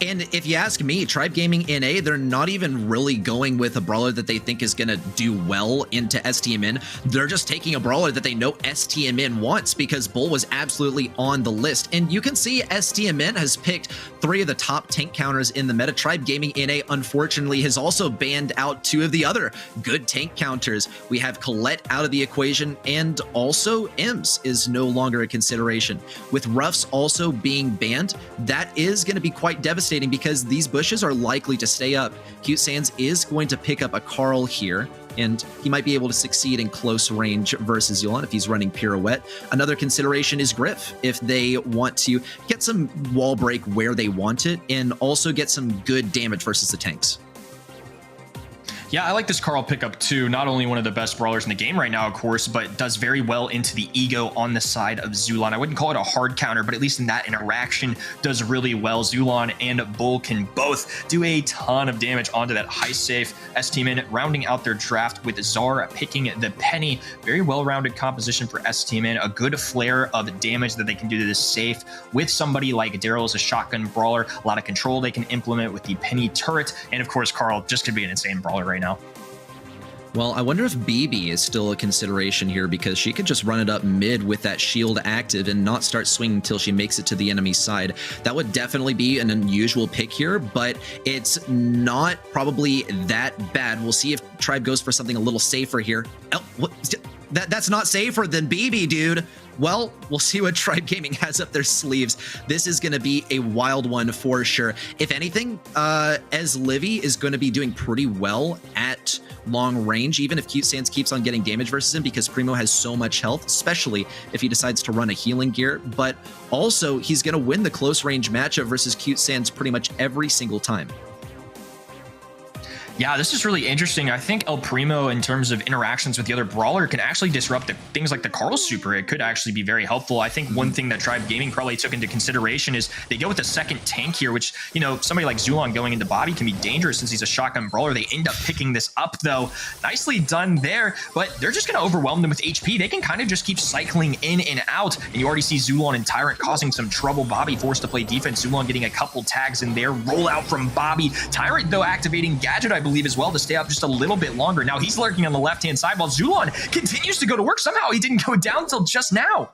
And if you ask me, Tribe Gaming NA, they're not even really going with a brawler that they think is going to do well into STMN. They're just taking a brawler that they know STMN wants because Bull was absolutely on the list. And you can see STMN has picked 3 of the top tank counters in the meta. Tribe Gaming NA, unfortunately, has also banned out 2 of the other good tank counters. We have Colette out of the equation, and also Ems is no longer a consideration. With Ruffs also being banned, that is going to be quite devastating because these bushes are likely to stay up. Cutesands is going to pick up a Carl here, and he might be able to succeed in close range versus Yulon if he's running Pirouette. Another consideration is Griff, if they want to get some wall break where they want it, and also get some good damage versus the tanks. Yeah, I like this Carl pickup too. Not only one of the best brawlers in the game right now, of course, but does very well into the ego on the side of Zulon. I wouldn't call it a hard counter, but at least in that interaction does really well. Zulon and Bull can both do a ton of damage onto that high safe. STMN rounding out their draft with Zar picking the Penny. Very well-rounded composition for STMN. A good flare of damage that they can do to this safe with somebody like Daryl as a shotgun brawler. A lot of control they can implement with the Penny turret. And of course, Carl just could be an insane brawler right now. Well, I wonder if BB is still a consideration here, because she could just run it up mid with that shield active and not start swinging until she makes it to the enemy side. That would definitely be an unusual pick here, but it's not probably that bad. We'll see if Tribe goes for something a little safer here. Oh, what? That's not safer than BB, dude. Well, we'll see what Tribe Gaming has up their sleeves. This is going to be a wild one for sure. If anything, as Livy is going to be doing pretty well at long range, even if Cute Sands keeps on getting damage versus him, because Primo has so much health, especially if he decides to run a healing gear. But also, he's going to win the close range matchup versus Cute Sands pretty much every single time. Yeah, this is really interesting. I think El Primo, in terms of interactions with the other brawler, can actually disrupt things like the Carl Super. It could actually be very helpful. I think one thing that Tribe Gaming probably took into consideration is they go with a second tank here, which, you know, somebody like Zulon going into Bobby can be dangerous since he's a shotgun brawler. They end up picking this up, though. Nicely done there, but they're just going to overwhelm them with HP. They can kind of just keep cycling in and out, and you already see Zulon and Tyrant causing some trouble. Bobby forced to play defense. Zulon getting a couple tags in there. Rollout from Bobby. Tyrant, though, activating Gadget, I believe, as well, to stay up just a little bit longer. Now he's lurking on the left-hand side while Zulon continues to go to work. Somehow he didn't go down until just now.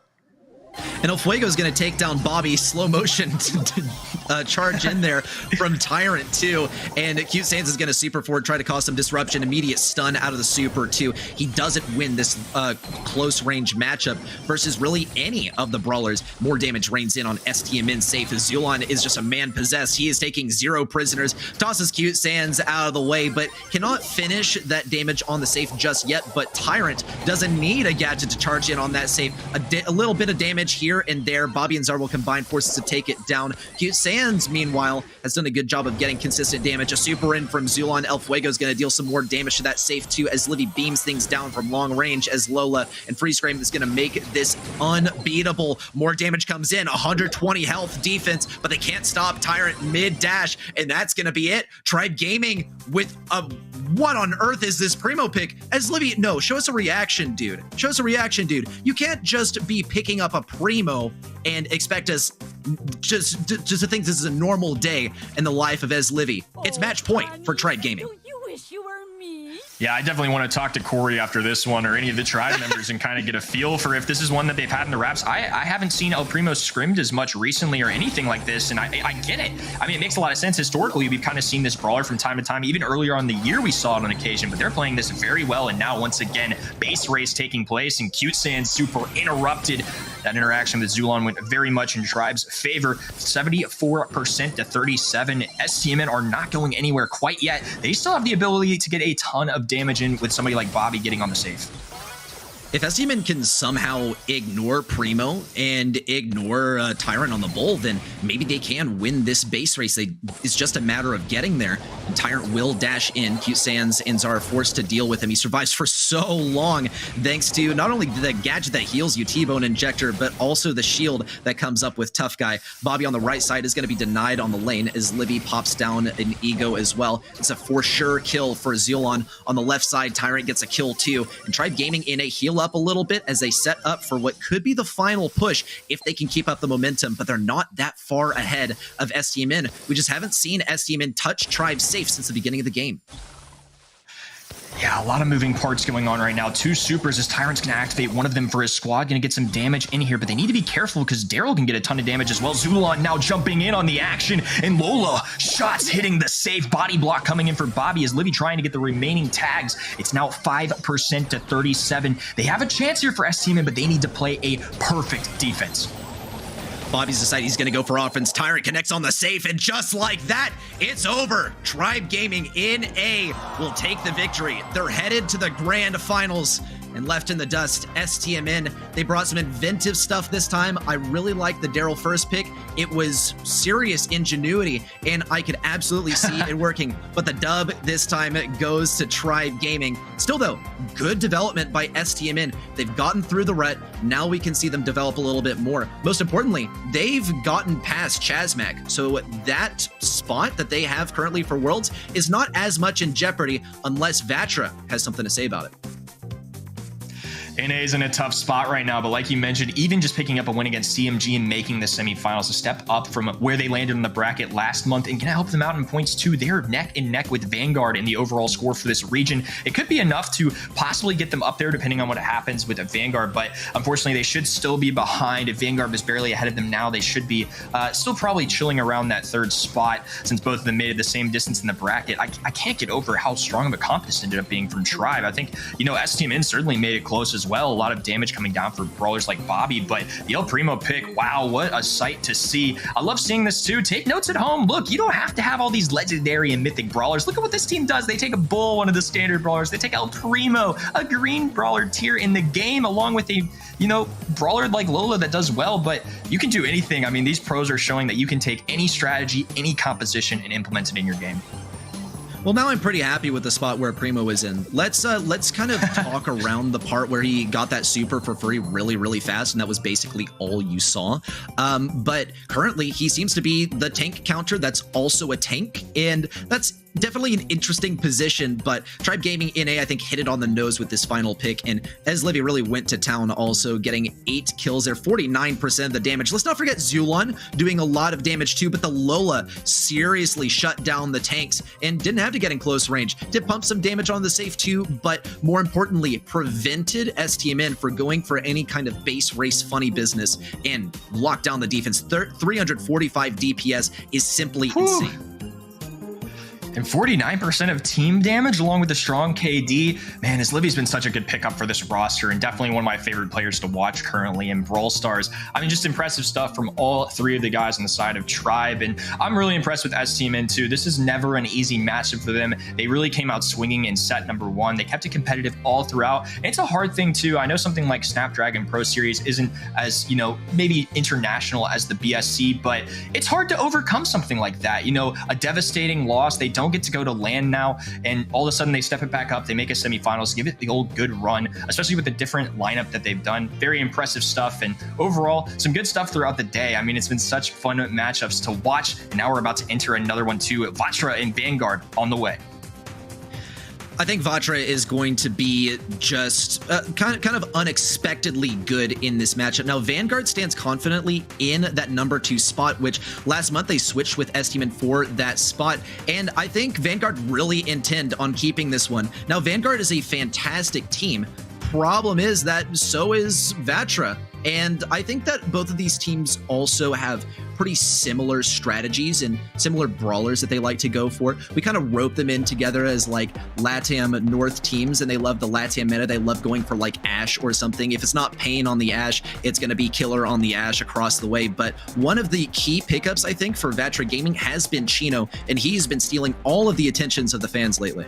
And El Fuego is going to take down Bobby, slow motion to charge in there from Tyrant too. And Cute Sands is going to super forward, try to cause some disruption, immediate stun out of the super too. He doesn't win this close range matchup versus really any of the brawlers. More damage rains in on STMN safe as Zulon is just a man possessed. He is taking 0 prisoners, tosses Cute Sands out of the way, but cannot finish that damage on the safe just yet. But Tyrant doesn't need a gadget to charge in on that safe. A little bit of damage here and there. Bobby and Zarwell combine forces to take it down. Cute Sands, meanwhile, has done a good job of getting consistent damage. A super in from Zulon. El Fuego is going to deal some more damage to that safe too, as Livy beams things down from long range, as Lola and Freeze Frame is going to make this unbeatable. More damage comes in. 120 health defense, but they can't stop Tyrant mid-dash, and that's going to be it. Tribe Gaming with a... What on earth is this Primo pick? As Livy, no, show us a reaction, dude. Show us a reaction, dude. You can't just be picking up a Primo and expect us just to think this is a normal day in the life of Ez Livy. It's match point for Tribe Gaming. You wish you were me. Yeah, I definitely want to talk to Corey after this one, or any of the Tribe members, and kind of get a feel for if this is one that they've had in the wraps. I haven't seen El Primo scrimmed as much recently or anything like this, and I get it. I mean, it makes a lot of sense. Historically, we've kind of seen this brawler from time to time. Even earlier on the year, we saw it on occasion, but they're playing this very well, and now, once again, base race taking place, and Cute Sands super interrupted. That interaction with Zulon went very much in Tribe's favor. 74% to 37. STMN are not going anywhere quite yet. They still have the ability to get a ton of damage in with somebody like Bobby getting on the safe. If STMN can somehow ignore Primo and ignore Tyrant on the Bull, then maybe they can win this base race. It's just a matter of getting there. And Tyrant will dash in. Cute Sands and Zara forced to deal with him. He survives for so long, thanks to not only the gadget that heals you, T-Bone Injector, but also the shield that comes up with Tough Guy. Bobby on the right side is going to be denied on the lane as Livy pops down an Ego as well. It's a for sure kill for Zulon. On the left side, Tyrant gets a kill too. And Tribe Gaming in a heal up a little bit as they set up for what could be the final push if they can keep up the momentum, but they're not that far ahead of STMN. We just haven't seen STMN touch Tribe safe since the beginning of the game. Yeah, a lot of moving parts going on right now. 2 supers as Tyrant's going to activate one of them for his squad. Going to get some damage in here, but they need to be careful because Daryl can get a ton of damage as well. Zulon now jumping in on the action, and Lola shots hitting the safe. Body block coming in for Bobby as Livy trying to get the remaining tags. It's now 5% to 37. They have a chance here for STMN, but they need to play a perfect defense. Bobby's decided he's going to go for offense. Tyrant connects on the safe, and just like that, it's over. Tribe Gaming in A will take the victory. They're headed to the grand finals. And left in the dust, STMN. They brought some inventive stuff this time. I really liked the Daryl first pick. It was serious ingenuity, and I could absolutely see it working. But the dub this time goes to Tribe Gaming. Still though, good development by STMN. They've gotten through the rut. Now we can see them develop a little bit more. Most importantly, they've gotten past Chasmac. So that spot that they have currently for Worlds is not as much in jeopardy unless Vatra has something to say about it. NA's in a tough spot right now, but like you mentioned, even just picking up a win against CMG and making the semifinals, a step up from where they landed in the bracket last month, and can help them out in points too. They're neck and neck with Vanguard in the overall score for this region. It could be enough to possibly get them up there depending on what happens with Vanguard, but unfortunately they should still be behind. If Vanguard is barely ahead of them now, they should be still probably chilling around that third spot since both of them made it the same distance in the bracket. I can't get over how strong of a comp this ended up being from Tribe. I think, you know, STMN certainly made it close as well. A lot of damage coming down for brawlers like Bobby, but the El Primo pick, wow, what a sight to see. I love seeing this too. Take notes at home. Look, you don't have to have all these legendary and mythic brawlers. Look at what this team does. They take a Bull, one of the standard brawlers. They take El Primo, a green brawler tier in the game, along with a, you know, brawler like Lola that does well, but you can do anything. I mean, these pros are showing that you can take any strategy, any composition, and implement it in your game. Well, now I'm pretty happy with the spot where Primo is in. Let's kind of talk around the part where he got that super for free really fast, and that was basically all you saw. But currently, he seems to be the tank counter that's also a tank, and that's definitely an interesting position, but Tribe Gaming NA, I think, hit it on the nose with this final pick, and Livy really went to town also, getting 8 kills there, 49% of the damage. Let's not forget Zulon doing a lot of damage too, but the Lola seriously shut down the tanks and didn't have to get in close range. Did pump some damage on the safe too, but more importantly, prevented STMN for going for any kind of base race funny business and locked down the defense. 345 DPS is simply insane. And 49% of team damage along with the strong KD. Man, this Livy's been such a good pickup for this roster and definitely one of my favorite players to watch currently in Brawl Stars. I mean, just impressive stuff from all 3 of the guys on the side of Tribe. And I'm really impressed with STMN too. This is never an easy matchup for them. They really came out swinging in set number 1. They kept it competitive all throughout. And it's a hard thing too. I know something like Snapdragon Pro Series isn't as, you know, maybe international as the BSC, but it's hard to overcome something like that. You know, a devastating loss. They don't get to go to LAN now, and all of a sudden they step it back up. They make a semifinals, give it the old good run, especially with the different lineup that they've done. Very impressive stuff, and overall some good stuff throughout the day. I mean, it's been such fun matchups to watch, and now we're about to enter another one too. Vatra and Vanguard on the way. I think Vatra is going to be just kind of unexpectedly good in this matchup. Now, Vanguard stands confidently in that number 2 spot, which last month they switched with STMN for that spot, and I think Vanguard really intend on keeping this one. Now, Vanguard is a fantastic team. Problem is that so is Vatra, and I think that both of these teams also have pretty similar strategies and similar brawlers that they like to go for. We kind of rope them in together as like LATAM North teams, and they love the LATAM meta. They love going for like Ashe or something. If it's not Pain on the Ashe, it's going to be Killer on the Ashe across the way. But one of the key pickups, I think, for Vatra Gaming has been Chino, and he's been stealing all of the attentions of the fans lately.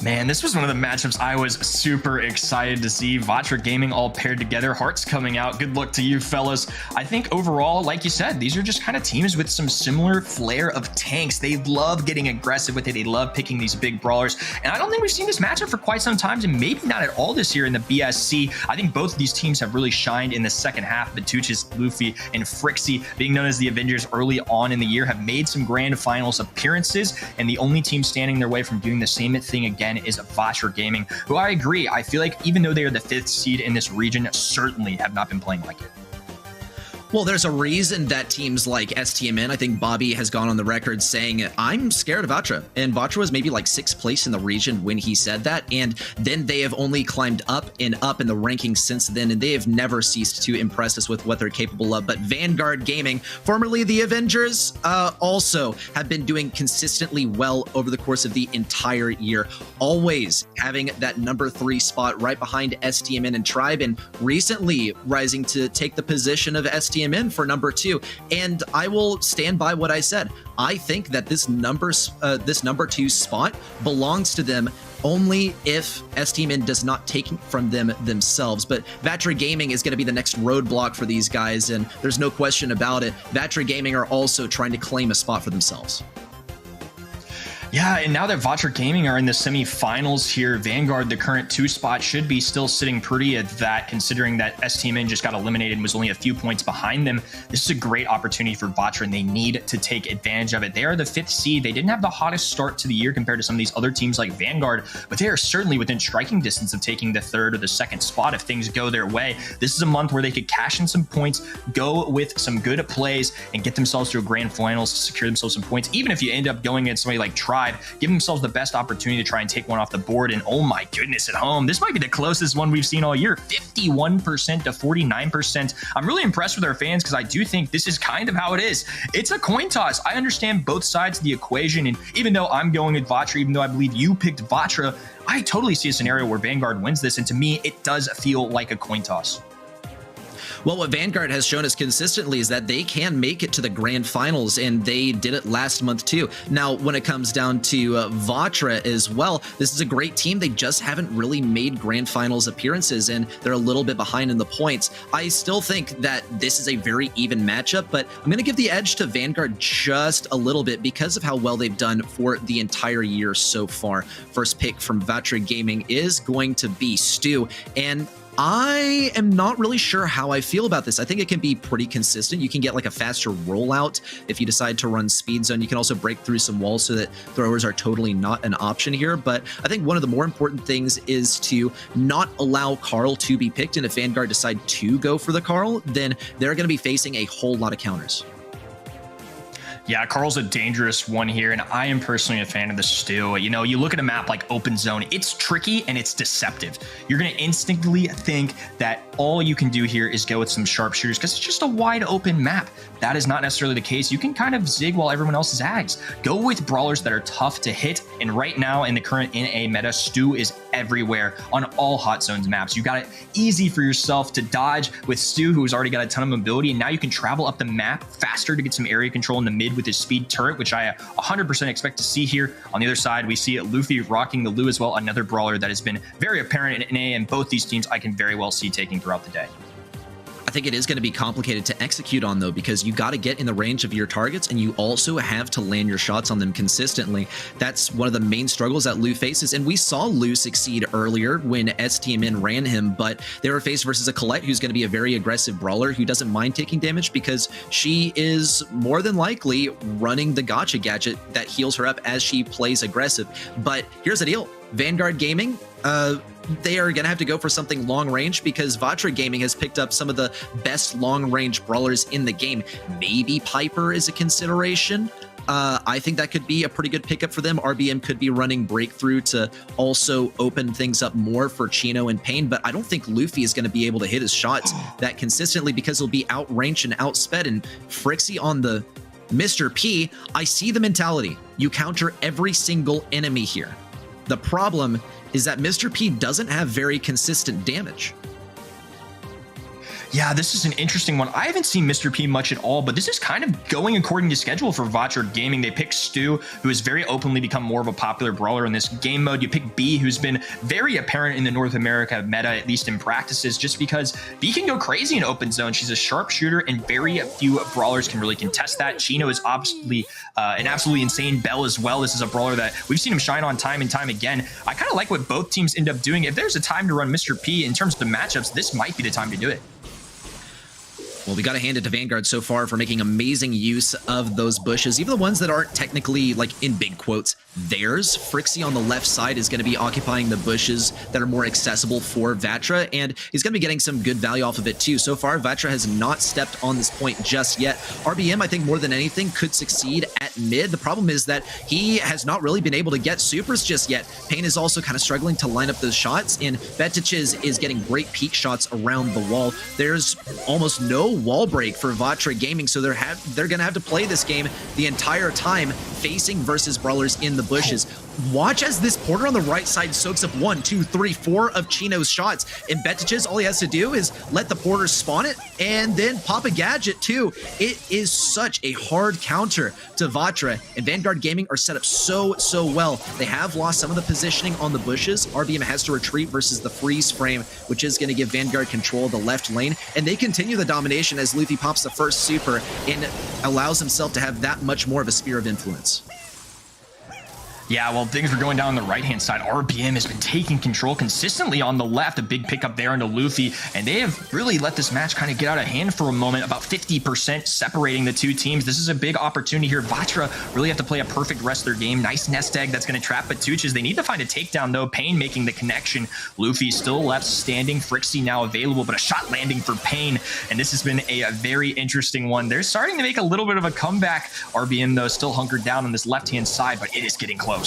Man, this was one of the matchups I was super excited to see. Vatra Gaming all paired together, Hearts coming out. Good luck to you, fellas. I think overall, like you said, these are just kind of teams with some similar flair of tanks. They love getting aggressive with it. They love picking these big brawlers. And I don't think we've seen this matchup for quite some time, and maybe not at all this year in the BSC. I think both of these teams have really shined in the second half. Batuchis, Luffy, and Frixie, being known as the Avengers early on in the year, have made some grand finals appearances, and the only team standing their way from doing the same thing again is Vatra Gaming, who I agree, I feel like even though they are the 5th seed in this region, certainly have not been playing like it. Well, there's a reason that teams like STMN, I think Bobby has gone on the record saying, I'm scared of Vatra. And Vatra was maybe like 6th place in the region when he said that. And then they have only climbed up and up in the rankings since then. And they have never ceased to impress us with what they're capable of. But Vanguard Gaming, formerly the Avengers, also have been doing consistently well over the course of the entire year. Always having that number 3 spot right behind STMN and Tribe. And recently rising to take the position of STMN for number 2, and I will stand by what I said. I think that this number 2 spot belongs to them only if STMN does not take from them themselves. But Vatra Gaming is going to be the next roadblock for these guys, and there's no question about it. Vatra Gaming are also trying to claim a spot for themselves. Yeah, and now that Vatra Gaming are in the semifinals here, Vanguard, the current 2 spot, should be still sitting pretty at that, considering that STMN just got eliminated and was only a few points behind them. This is a great opportunity for Vatra, and they need to take advantage of it. They are the 5th seed. They didn't have the hottest start to the year compared to some of these other teams like Vanguard, but they are certainly within striking distance of taking the 3rd or the 2nd spot if things go their way. This is a month where they could cash in some points, go with some good plays, and get themselves to a grand finals to secure themselves some points. Even if you end up going against somebody like Tribe, give themselves the best opportunity to try and take one off the board. And oh my goodness, at home, this might be the closest one we've seen all year, 51% to 49%. I'm really impressed with our fans because I do think this is kind of how it is. It's a coin toss. I understand both sides of the equation, and even though I'm going with Vatra, even though I believe you picked Vatra, I totally see a scenario where Vanguard wins this, and to me, it does feel like a coin toss. Well, what Vanguard has shown us consistently is that they can make it to the grand finals, and they did it last month too. Now, when it comes down to Vatra as well, this is a great team. They just haven't really made grand finals appearances, and they're a little bit behind in the points. I still think that this is a very even matchup, but I'm going to give the edge to Vanguard just a little bit because of how well they've done for the entire year so far. First pick from Vatra Gaming is going to be Stu, and I am not really sure how I feel about this. I think it can be pretty consistent. You can get like a faster rollout if you decide to run speed zone. You can also break through some walls so that throwers are totally not an option here. But I think one of the more important things is to not allow Carl to be picked. And if Vanguard decide to go for the Carl, then they're going to be facing a whole lot of counters. Yeah, Carl's a dangerous one here, and I am personally a fan of the Stu. You know, you look at a map like Open Zone, it's tricky and it's deceptive. You're going to instinctively think that all you can do here is go with some sharpshooters because it's just a wide open map. That is not necessarily the case. You can kind of zig while everyone else zags. Go with brawlers that are tough to hit, and right now in the current NA meta, Stu is everywhere on all hot zones maps. You got it easy for yourself to dodge with Stu, who's already got a ton of mobility, and now you can travel up the map faster to get some area control in the mid with his speed turret, which I 100% expect to see here. On the other side, we see Luffy rocking the Lu as well, another brawler that has been very apparent in NA, and both these teams I can very well see taking throughout the day. I think it is going to be complicated to execute on, though, because you got to get in the range of your targets, and you also have to land your shots on them consistently. That's one of the main struggles that Lu faces, and we saw Lu succeed earlier when STMN ran him, but they were faced versus a Colette who's going to be a very aggressive brawler who doesn't mind taking damage because she is more than likely running the gotcha gadget that heals her up as she plays aggressive. But here's the deal. Vanguard Gaming, they are going to have to go for something long range because Vatra Gaming has picked up some of the best long range brawlers in the game. Maybe Piper is a consideration. I think that could be a pretty good pickup for them. RBM could be running Breakthrough to also open things up more for Chino and Pain, but I don't think Luffy is going to be able to hit his shots that consistently because he'll be outranged and outsped. And Frixie on the Mr. P, I see the mentality. You counter every single enemy here. The problem is that Mr. P doesn't have very consistent damage. Yeah, this is an interesting one. I haven't seen Mr. P much at all, but this is kind of going according to schedule for Vatra Gaming. They pick Stu, who has very openly become more of a popular brawler in this game mode. You pick B, who's been very apparent in the North America meta, at least in practices, just because B can go crazy in open zone. She's a sharpshooter, and very few brawlers can really contest that. Chino is obviously an absolutely insane Bell as well. This is a brawler that we've seen him shine on time and time again. I kind of like what both teams end up doing. If there's a time to run Mr. P in terms of the matchups, this might be the time to do it. Well, we got to hand it to Vanguard so far for making amazing use of those bushes, even the ones that aren't technically, like, in big quotes, theirs. Frixie on the left side is going to be occupying the bushes that are more accessible for Vatra, and he's going to be getting some good value off of it, too. So far, Vatra has not stepped on this point just yet. RBM, I think, more than anything, could succeed at mid. The problem is that he has not really been able to get supers just yet. Pain is also kind of struggling to line up those shots, and Betiches is getting great peak shots around the wall. There's almost no wall break for Vatra Gaming, so they're going to have to play this game the entire time facing versus brawlers in the bushes. Watch as this Porter on the right side soaks up 1, 2, 3, 4 of Chino's shots. And Betiches, all he has to do is let the Porter spawn it and then pop a gadget too. It is such a hard counter to Vatra, and Vanguard Gaming are set up so well. They have lost some of the positioning on the bushes. RBM has to retreat versus the freeze frame, which is going to give Vanguard control of the left lane, and they continue the domination as Luffy pops the first super and allows himself to have that much more of a sphere of influence. Yeah, well, things were going down on the right-hand side. RBM has been taking control consistently on the left. A big pickup there into Luffy, and they have really let this match kind of get out of hand for a moment, about 50% separating the two teams. This is a big opportunity here. Vatra really have to play a perfect rest of their game. Nice nest egg that's going to trap Batuches. They need to find a takedown, though. Pain making the connection. Luffy still left standing. Frixie now available, but a shot landing for Pain, and this has been a very interesting one. They're starting to make a little bit of a comeback. RBM, though, still hunkered down on this left-hand side, but it is getting close.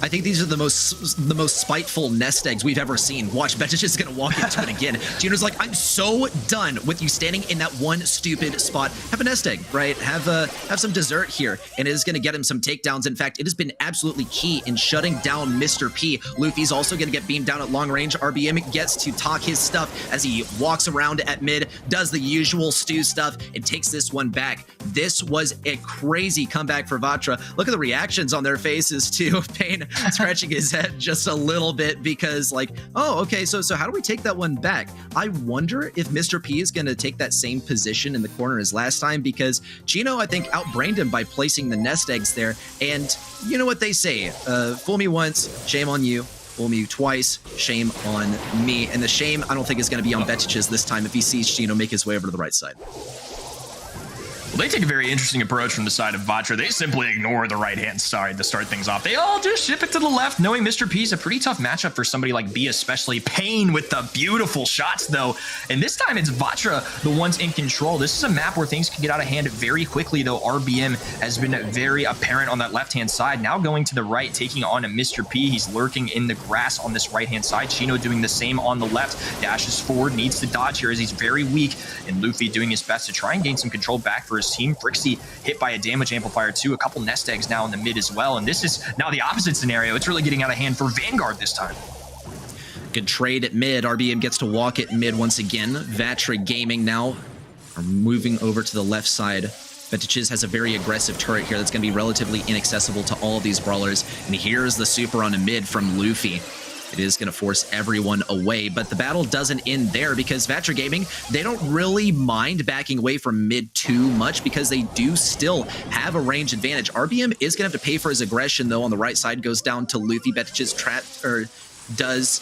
I think these are the most spiteful nest eggs we've ever seen. Watch, Betich is going to walk into it again. Gino's like, I'm so done with you standing in that one stupid spot. Have a nest egg, right? Have some dessert here, and it is going to get him some takedowns. In fact, it has been absolutely key in shutting down Mr. P. Luffy's also going to get beamed down at long range. RBM gets to talk his stuff as he walks around at mid, does the usual stew stuff, and takes this one back. This was a crazy comeback for Vatra. Look at the reactions on their faces, too. Pain scratching his head just a little bit because, like, oh, okay, so how do we take that one back? I wonder if Mr. P is going to take that same position in the corner as last time, because Chino, I think, outbrained him by placing the nest eggs there. And you know what they say, fool me once, shame on you. Fool me twice, shame on me. And the shame, I don't think, is going to be on Betiches this time if he sees Chino make his way over to the right side. Well, they take a very interesting approach from the side of Vatra. They simply ignore the right-hand side to start things off. They all just ship it to the left, knowing Mr. P is a pretty tough matchup for somebody like B, especially. Pain with the beautiful shots, though. And this time, it's Vatra, the ones in control. This is a map where things can get out of hand very quickly, though. RBM has been very apparent on that left-hand side. Now going to the right, taking on a Mr. P. He's lurking in the grass on this right-hand side. Chino doing the same on the left. Dashes forward, needs to dodge here as he's very weak. And Luffy doing his best to try and gain some control back for his team. Frixie hit by a damage amplifier too, a couple nest eggs now in the mid as well, and this is now the opposite scenario. It's really getting out of hand for Vanguard this time. Good trade at mid. RBM gets to walk at mid once again. Vatra Gaming now are moving over to the left side. Betiches has a very aggressive turret here that's going to be relatively inaccessible to all of these brawlers, and here's the super on a mid from Luffy. It is going to force everyone away, but the battle doesn't end there because Vatra Gaming, they don't really mind backing away from mid too much because they do still have a range advantage. RBM is going to have to pay for his aggression, though. On the right side goes down to Luffy. Betiches does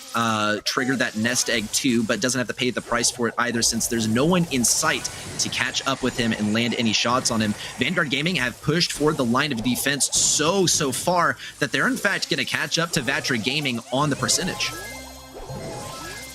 trigger that nest egg too, but doesn't have to pay the price for it either, since there's no one in sight to catch up with him and land any shots on him. Vanguard Gaming have pushed forward the line of defense so far that they're in fact going to catch up to Vatra Gaming on the percentage.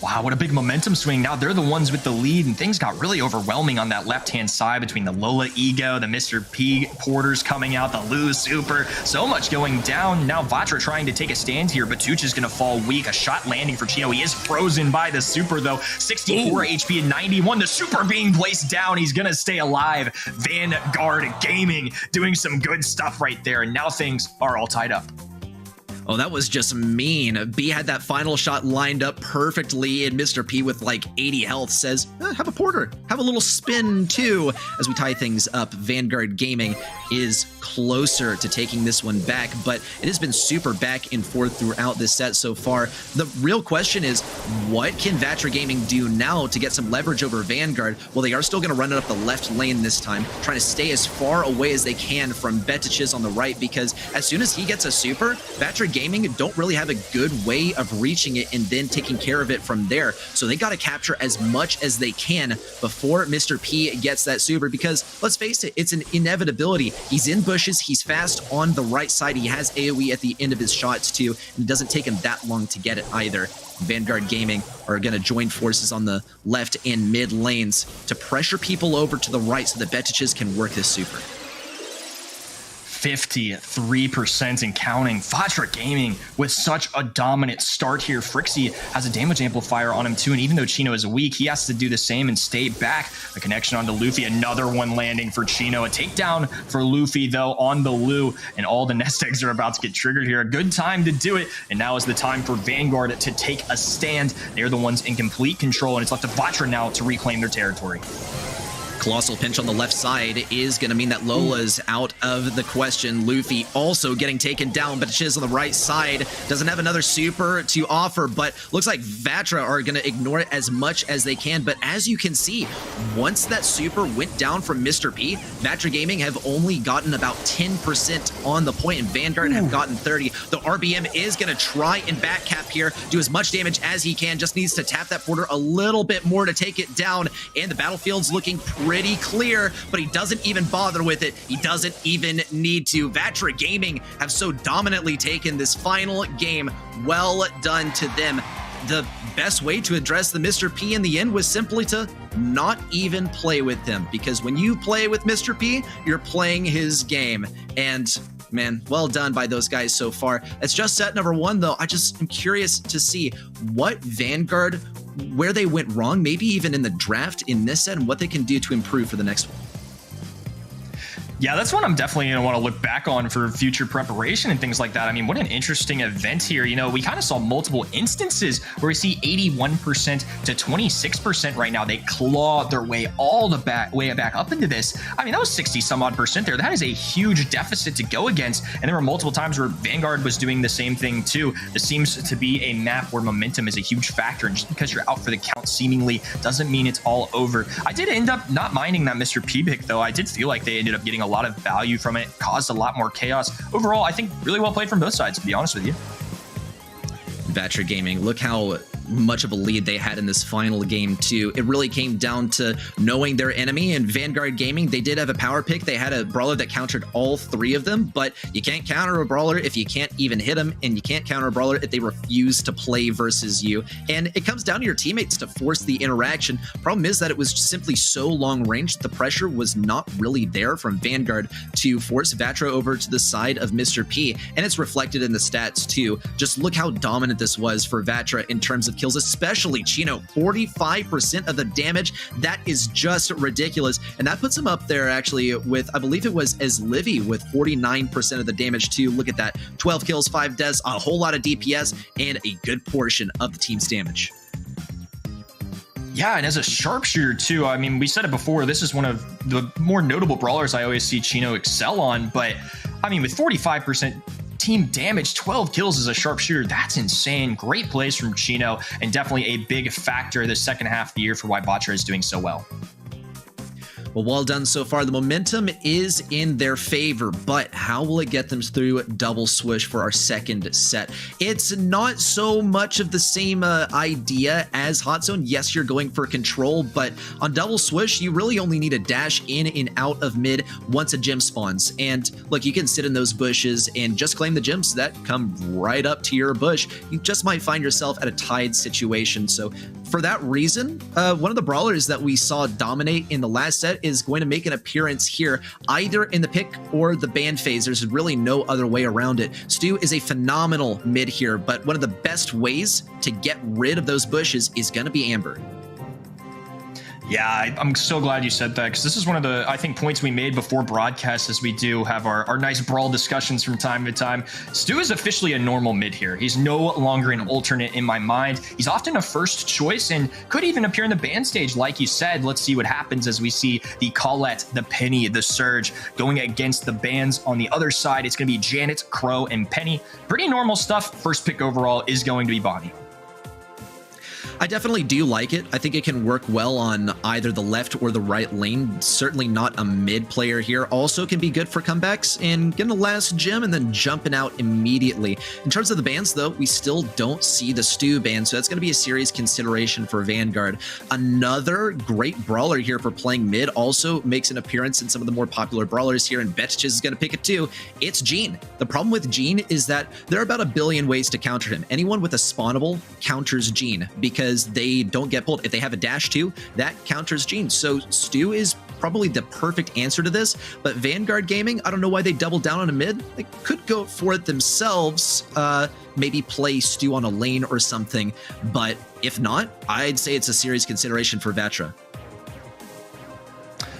Wow, what a big momentum swing. Now they're the ones with the lead, and things got really overwhelming on that left-hand side between the Lola Ego, the Mr. P Porters coming out, the Lou Super. So much going down. Now Vatra trying to take a stand here. Batuch is going to fall weak. A shot landing for Chino. He is frozen by the Super, though. 64 HP and 91. The Super being placed down. He's going to stay alive. Vanguard Gaming doing some good stuff right there, and now things are all tied up. Oh, that was just mean. B had that final shot lined up perfectly, and Mr. P with like 80 health says, have a porter, have a little spin too. As we tie things up, Vanguard Gaming is closer to taking this one back, but it has been super back and forth throughout this set so far. The real question is, what can Vatra Gaming do now to get some leverage over Vanguard? Well, they are still going to run it up the left lane this time, trying to stay as far away as they can from Betiches on the right, because as soon as he gets a super, Vatra Gaming don't really have a good way of reaching it and then taking care of it from there. So they got to capture as much as they can before Mr. P gets that super, because let's face it, it's an inevitability. He's in bushes, he's fast on the right side, he has AoE at the end of his shots too, and it doesn't take him that long to get it either. Vanguard Gaming are going to join forces on the left and mid lanes to pressure people over to the right so that Betiches can work this super. 53% and counting. Vatra Gaming with such a dominant start here. Frixie has a damage amplifier on him too, and even though Chino is weak, he has to do the same and stay back. A connection onto Luffy, another one landing for Chino. A takedown for Luffy though on the Lu, and all the nest eggs are about to get triggered here. A good time to do it, and now is the time for Vanguard to take a stand. They're the ones in complete control, and it's left to Vatra now to reclaim their territory. Colossal pinch on the left side is going to mean that Lola's out of the question. Luffy also getting taken down, but Chiz on the right side doesn't have another super to offer, but looks like Vatra are going to ignore it as much as they can. But as you can see, once that super went down from Mr. P, Vatra Gaming have only gotten about 10% on the point, and Vanguard have gotten 30. The RBM is going to try and back cap here, do as much damage as he can, just needs to tap that border a little bit more to take it down, and the battlefield's looking pretty clear, but he doesn't even bother with it. He doesn't even need to. Vatra Gaming have so dominantly taken this final game. Well done to them. The best way to address the Mr. P in the end was simply to not even play with him, because when you play with Mr. P, you're playing his game. And man, well done by those guys so far. It's just set number 1, though. I just am curious to see what Vanguard, where they went wrong, maybe even in the draft in this set, and what they can do to improve for the next one. Yeah, that's one I'm definitely going to want to look back on for future preparation and things like that. I mean, what an interesting event here. You know, we kind of saw multiple instances where we see 81% to 26% right now. They claw their way all the way back up into this. I mean, that was 60 some odd percent there. That is a huge deficit to go against. And there were multiple times where Vanguard was doing the same thing too. This seems to be a map where momentum is a huge factor. And just because you're out for the count seemingly doesn't mean it's all over. I did end up not minding that Mr. P pick, though. I did feel like they ended up getting a lot of value from it, caused a lot more chaos. Overall, I think really well played from both sides, to be honest with you. Vatra Gaming, look how much of a lead they had in this final game too. It really came down to knowing their enemy, and Vanguard Gaming, they did have a power pick. They had a brawler that countered all 3 of them, but you can't counter a brawler if you can't even hit them, and you can't counter a brawler if they refuse to play versus you. And it comes down to your teammates to force the interaction. Problem is that it was simply so long range, the pressure was not really there from Vanguard to force Vatra over to the side of Mr. P, and it's reflected in the stats too. Just look how dominant this was for Vatra in terms of kills, especially Chino. 45% of the damage. That is just ridiculous. And that puts him up there actually with, I believe it was as Livy with 49% of the damage too. Look at that. 12 kills, 5 deaths, a whole lot of DPS, and a good portion of the team's damage. Yeah, and as a sharpshooter too, I mean, we said it before, this is one of the more notable brawlers I always see Chino excel on, but I mean, with 45% team damage, 12 kills as a sharpshooter, that's insane. Great plays from Chino, and definitely a big factor the second half of the year for why Vatra is doing so well. Well, well done so far. The momentum is in their favor, but how will it get them through double swoosh for our second set? It's not so much of the same idea as Hot Zone. Yes, you're going for control, but on double swoosh, you really only need a dash in and out of mid once a gem spawns. And look, you can sit in those bushes and just claim the gems that come right up to your bush. You just might find yourself at a tied situation. So for that reason, one of the brawlers that we saw dominate in the last set is going to make an appearance here, either in the pick or the ban phase. There's really no other way around it. Stu is a phenomenal mid here, but one of the best ways to get rid of those bushes is going to be Amber. Yeah, I'm so glad you said that, because this is one of the, I think, points we made before broadcast, as we do have our nice Brawl discussions from time to time. Stu is officially a normal mid here. He's no longer an alternate in my mind. He's often a first choice and could even appear in the ban stage, like you said. Let's see what happens as we see the Colette, the Penny, the Surge going against the bans on the other side. It's going to be Janet, Crow, and Penny. Pretty normal stuff. First pick overall is going to be Bonnie. I definitely do like it. I think it can work well on either the left or the right lane. Certainly not a mid player here. Also can be good for comebacks and getting a last gem and then jumping out immediately. In terms of the bans, though, we still don't see the Stu ban, so that's going to be a serious consideration for Vanguard. Another great brawler here for playing mid also makes an appearance in some of the more popular brawlers here, and Betches is going to pick it too. It's Gene. The problem with Gene is that there are about 1 billion ways to counter him. Anyone with a spawnable counters Gene, because they don't get pulled. If they have a dash too, that counters Gene. So Stu is probably the perfect answer to this, but Vanguard Gaming, I don't know why they doubled down on a mid. They could go for it themselves, maybe play Stu on a lane or something, but if not, I'd say it's a serious consideration for Vatra.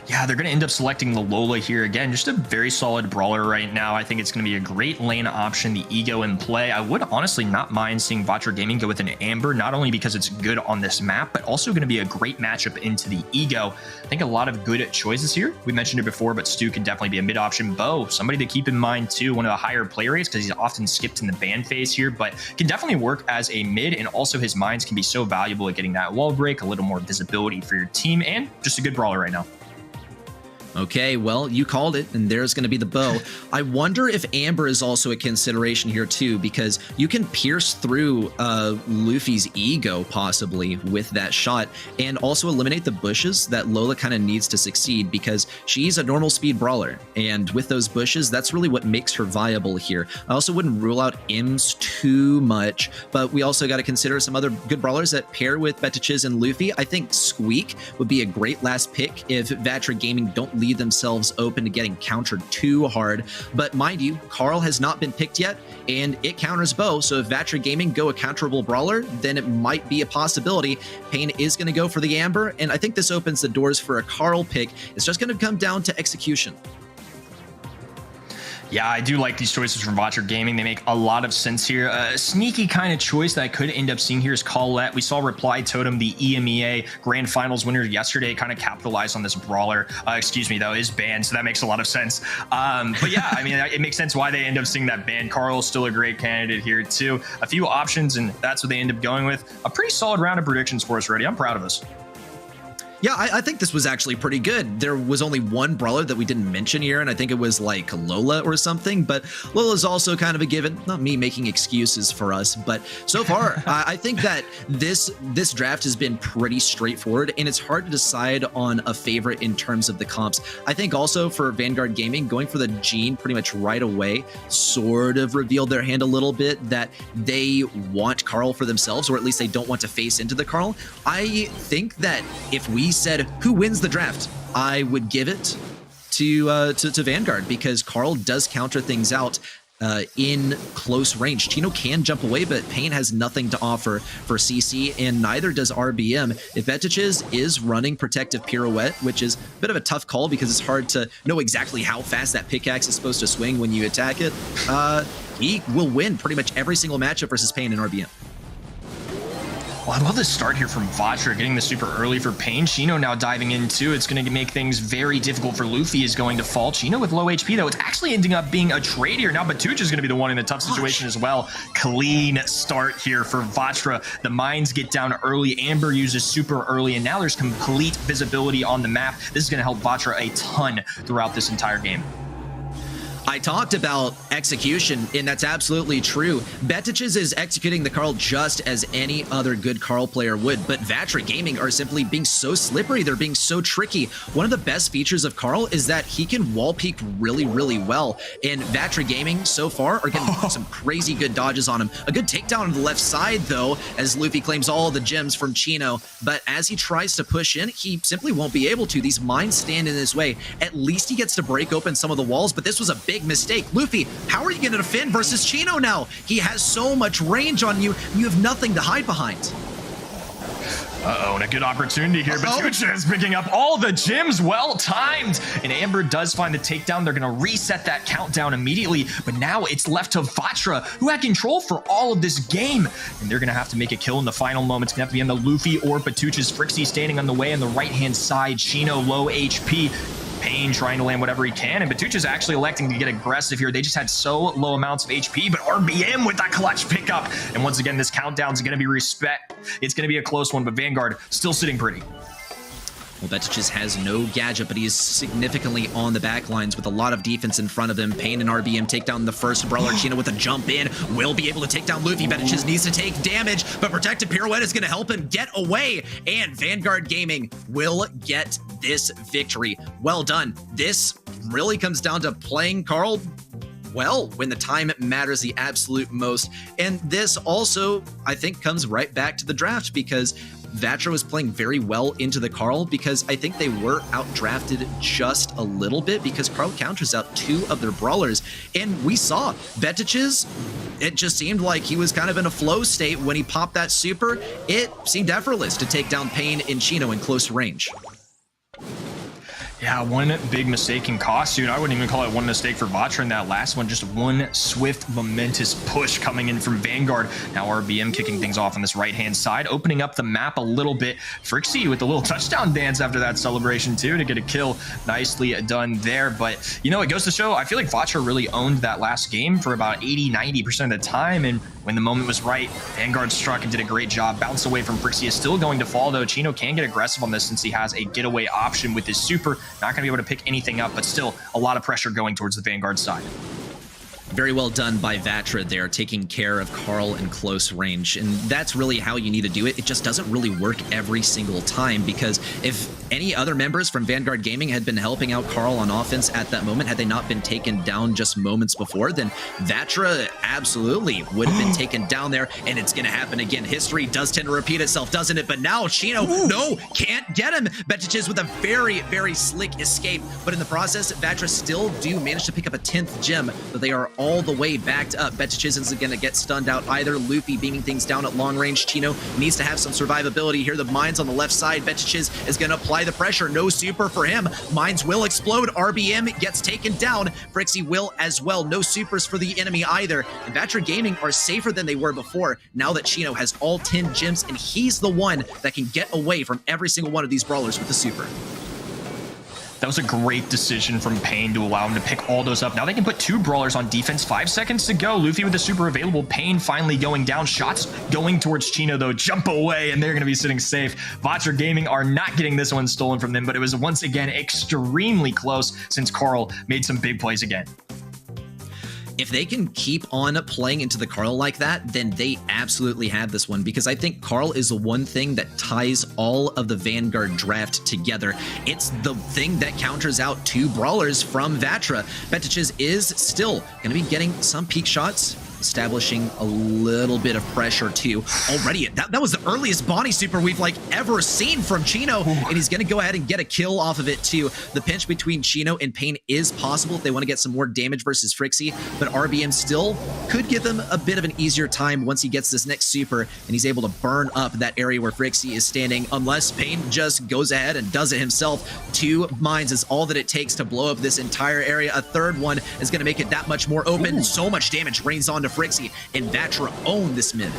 Yeah, Yeah, they're going to end up selecting the Lola here again. Just a very solid brawler right now. I think it's going to be a great lane option, the Ego in play. I would honestly not mind seeing Vatra Gaming go with an Amber, not only because it's good on this map, but also going to be a great matchup into the Ego. I think a lot of good choices here. We mentioned it before, but Stu could definitely be a mid option. Bo, somebody to keep in mind too, one of the higher play rates because he's often skipped in the ban phase here, but can definitely work as a mid, and also his mines can be so valuable at getting that wall break, a little more visibility for your team, and just a good brawler right now. Okay, well, you called it, and there's going to be the bow. I wonder if Amber is also a consideration here, too, because you can pierce through Luffy's ego, possibly, with that shot, and also eliminate the bushes that Lola kind of needs to succeed, because she's a normal speed brawler, and with those bushes, that's really what makes her viable here. I also wouldn't rule out Ims too much, but we also got to consider some other good brawlers that pair with Betichiz and Luffy. I think Squeak would be a great last pick if Vatra Gaming don't leave themselves open to getting countered too hard. But mind you, Carl has not been picked yet, and it counters Bo, so if Vatra Gaming go a counterable brawler, then it might be a possibility. Pain is going to go for the Amber, and I think this opens the doors for a Carl pick. It's just going to come down to execution. Yeah, I do like these choices from Vatra Gaming. They make a lot of sense here. A sneaky kind of choice that I could end up seeing here is Colette. We saw Reply Totem, the EMEA Grand Finals winner yesterday, kind of capitalize on this brawler. Excuse me, though, is banned, so that makes a lot of sense. But yeah, I mean, it makes sense why they end up seeing that ban. Carl's still a great candidate here, too. A few options, and that's what they end up going with. A pretty solid round of predictions for us already. I'm proud of us. Yeah, I think this was actually pretty good. There was only one brawler that we didn't mention here, and I think it was like Lola or something, but Lola's also kind of a given. Not me making excuses for us, but so far, I think that this draft has been pretty straightforward, and it's hard to decide on a favorite in terms of the comps. I think also for Vanguard Gaming, going for the Gene pretty much right away sort of revealed their hand a little bit that they want Carl for themselves, or at least they don't want to face into the Carl. I think that if we said who wins the draft, I would give it to Vanguard, because Carl does counter things out in close range. Chino can jump away, but Pain has nothing to offer for CC, and neither does RBM. If Betichiz is running Protective Pirouette, which is a bit of a tough call because it's hard to know exactly how fast that pickaxe is supposed to swing when you attack it, he will win pretty much every single matchup versus Pain and RBM. Well, I love this start here from Vatra, getting the super early for Pain. Chino now diving in too. It's going to make things very difficult for Luffy is going to fall. Chino with low HP though. It's actually ending up being a trade here. Now Batuch is going to be the one in a tough situation as well. Clean start here for Vatra. The mines get down early. Amber uses super early, and now there's complete visibility on the map. This is going to help Vatra a ton throughout this entire game. I talked about execution, and that's absolutely true. Betichiz is executing the Carl just as any other good Carl player would, but Vatra Gaming are simply being so slippery. They're being so tricky. One of the best features of Carl is that he can wall peek really, really well, and Vatra Gaming so far are getting some crazy good dodges on him. A good takedown on the left side, though, as Luffy claims all the gems from Chino, but as he tries to push in, he simply won't be able to. These mines stand in his way. At least he gets to break open some of the walls, but this was a big mistake. Luffy, how are you going to defend versus Chino now? He has so much range on you. You have nothing to hide behind. Uh-oh, and a good opportunity here. Batucha is picking up all the gems. Well timed. And Amber does find the takedown. They're going to reset that countdown immediately. But now it's left to Vatra, who had control for all of this game. And they're going to have to make a kill in the final moments. It's going to have to be on the Luffy or Batucha's. Frixie standing on the way on the right-hand side. Chino low HP. Pain trying to land whatever he can, and Batucha's actually electing to get aggressive here. They just had so low amounts of HP, but RBM with that clutch pickup. And once again, this countdown is going to be respect. It's going to be a close one, but Vanguard still sitting pretty. Well, Betichiz has no gadget, but he is significantly on the back lines with a lot of defense in front of him. Pain and RBM take down the first brawler. Chino with a jump in will be able to take down Luffy. Betichiz needs to take damage, but Protective Pirouette is going to help him get away, and Vanguard Gaming will get this victory. Well done. This really comes down to playing Carl well when the time matters the absolute most, and this also, I think, comes right back to the draft, because Vatra was playing very well into the Carl, because I think they were outdrafted just a little bit, because Carl counters out two of their brawlers, and we saw Betichiz, it just seemed like he was kind of in a flow state when he popped that super. It seemed effortless to take down Pain and Chino in close range. Yeah, one big mistake can cost you, and I wouldn't even call it one mistake for Vatra in that last one. Just one swift, momentous push coming in from Vanguard. Now RBM kicking things off on this right-hand side, opening up the map a little bit. Frixie with a little touchdown dance after that celebration, too, to get a kill. Nicely done there. But, you know, it goes to show, I feel like Vatra really owned that last game for about 80-90% of the time, and when the moment was right, Vanguard struck and did a great job. Bounce away from Frixie is still going to fall, though. Chino can get aggressive on this since he has a getaway option with his super. Not going to be able to pick anything up, but still a lot of pressure going towards the Vanguard side. Very well done by Vatra there, taking care of Carl in close range. And that's really how you need to do it. It just doesn't really work every single time, because if any other members from Vanguard Gaming had been helping out Carl on offense at that moment, had they not been taken down just moments before, then Vatra absolutely would have been taken down there, and it's going to happen again. History does tend to repeat itself, doesn't it? But now Chino, no, can't get him. Betiches with a very, very slick escape, but in the process, Vatra still do manage to pick up a 10th gem, but they are all the way backed up. Betiches isn't going to get stunned out either. Luffy beaming things down at long range. Chino needs to have some survivability here. The mines on the left side. Betiches is going to apply the pressure. No super for him. Mines will explode. RBM gets taken down. Frixie will as well. No supers for the enemy either. And Vatra Gaming are safer than they were before now that Chino has all 10 gems, and he's the one that can get away from every single one of these brawlers with the super. That was a great decision from Payne to allow him to pick all those up. Now they can put 2 brawlers on defense. 5 seconds to go. Luffy with the super available. Payne finally going down. Shots going towards Chino, though. Jump away, and they're going to be sitting safe. Vatra Gaming are not getting this one stolen from them, but it was once again extremely close since Carl made some big plays again. If they can keep on playing into the Carl like that, then they absolutely have this one, because I think Carl is the one thing that ties all of the Vanguard draft together. It's the thing that counters out 2 brawlers from Vatra. Betiches is still going to be getting some peak shots, establishing a little bit of pressure too. Already, that was the earliest Bonnie super we've ever seen from Chino, and he's going to go ahead and get a kill off of it too. The pinch between Chino and Payne is possible if they want to get some more damage versus Frixie, but RBM still could give them a bit of an easier time once he gets this next super and he's able to burn up that area where Frixie is standing, unless Payne just goes ahead and does it himself. 2 mines is all that it takes to blow up this entire area. A third one is going to make it that much more open. So much damage rains on to Frixie, and Vatra own this mid.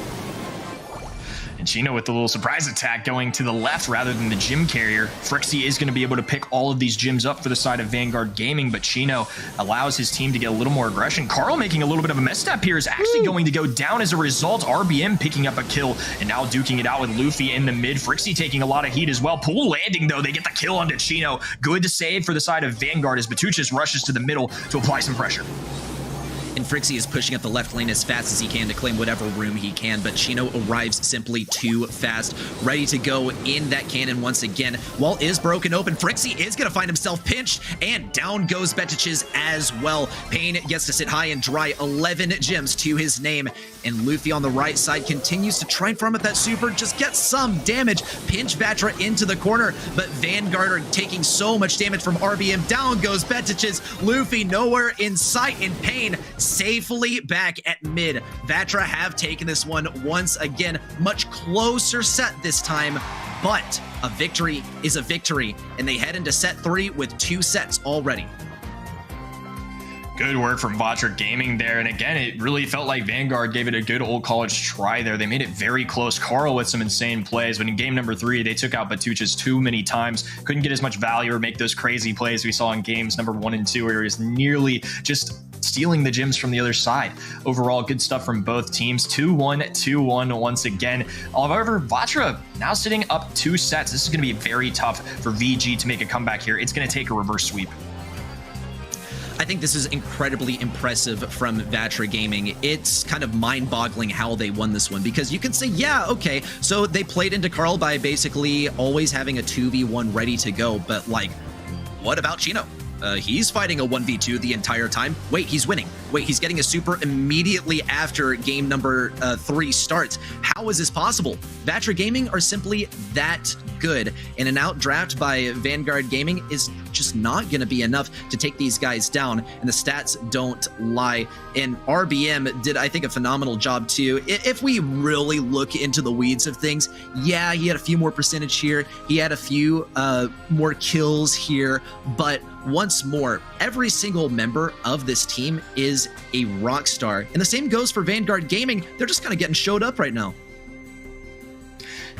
And Chino with the little surprise attack going to the left rather than the gym carrier. Frixie is going to be able to pick all of these gyms up for the side of Vanguard Gaming, but Chino allows his team to get a little more aggression. Carl making a little bit of a misstep here is actually going to go down as a result. RBM picking up a kill and now duking it out with Luffy in the mid. Frixie taking a lot of heat as well. Pool landing, though. They get the kill onto Chino. Good to save for the side of Vanguard as Batuchis rushes to the middle to apply some pressure. And Frixie is pushing up the left lane as fast as he can to claim whatever room he can, but Chino arrives simply too fast, ready to go in that cannon once again. Wall is broken open. Frixie is going to find himself pinched, and down goes Betiches as well. Payne gets to sit high and dry, 11 gems to his name, and Luffy on the right side continues to try and farm up that super, just get some damage, pinch Vatra into the corner, but Vanguard are taking so much damage from RBM. Down goes Betiches. Luffy nowhere in sight, and Payne safely back at mid. Vatra have taken this one once again. Much closer set this time, but a victory is a victory, and they head into set 3 with 2 sets already. Good work from Vatra Gaming there. And again, it really felt like Vanguard gave it a good old college try there. They made it very close. Carl with some insane plays, but in game number 3, they took out Batuchis too many times. Couldn't get as much value or make those crazy plays we saw in games number 1 and 2, where he was nearly just stealing the gems from the other side. Overall, good stuff from both teams. 2-1, 2-1 once again. However, Vatra now sitting up 2 sets. This is going to be very tough for VG to make a comeback here. It's going to take a reverse sweep. I think this is incredibly impressive from Vatra Gaming. It's kind of mind-boggling how they won this one, because you can say, yeah, okay, so they played into Carl by basically always having a 2v1 ready to go, but what about Chino? He's fighting a 1v2 the entire time. Wait, he's winning. Wait, he's getting a super immediately after game number 3 starts. How is this possible? Vatra Gaming are simply that good, and an outdraft by Vanguard Gaming is just not going to be enough to take these guys down, and the stats don't lie. And RBM did, I think, a phenomenal job too. If we really look into the weeds of things, yeah, he had a few more percentage here, he had a few more kills here, but once more, every single member of this team is a rock star. And the same goes for Vanguard Gaming. They're just kind of getting showed up right now.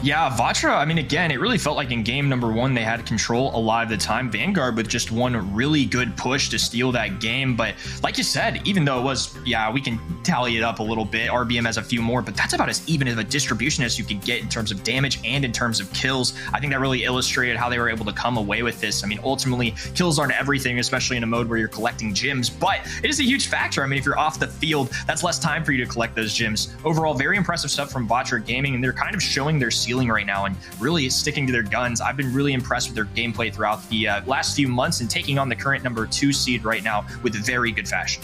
Yeah, Vatra, I mean, again, it really felt like in game number 1, they had control a lot of the time. Vanguard with just one really good push to steal that game. But like you said, even though it was, yeah, we can tally it up a little bit. RBM has a few more, but that's about as even of a distribution as you can get in terms of damage and in terms of kills. I think that really illustrated how they were able to come away with this. I mean, ultimately, kills aren't everything, especially in a mode where you're collecting gems, but it is a huge factor. I mean, if you're off the field, that's less time for you to collect those gems. Overall, very impressive stuff from Vatra Gaming, and they're kind of showing their ceiling right now and really sticking to their guns. I've been really impressed with their gameplay throughout the last few months and taking on the current number 2 seed right now with very good fashion.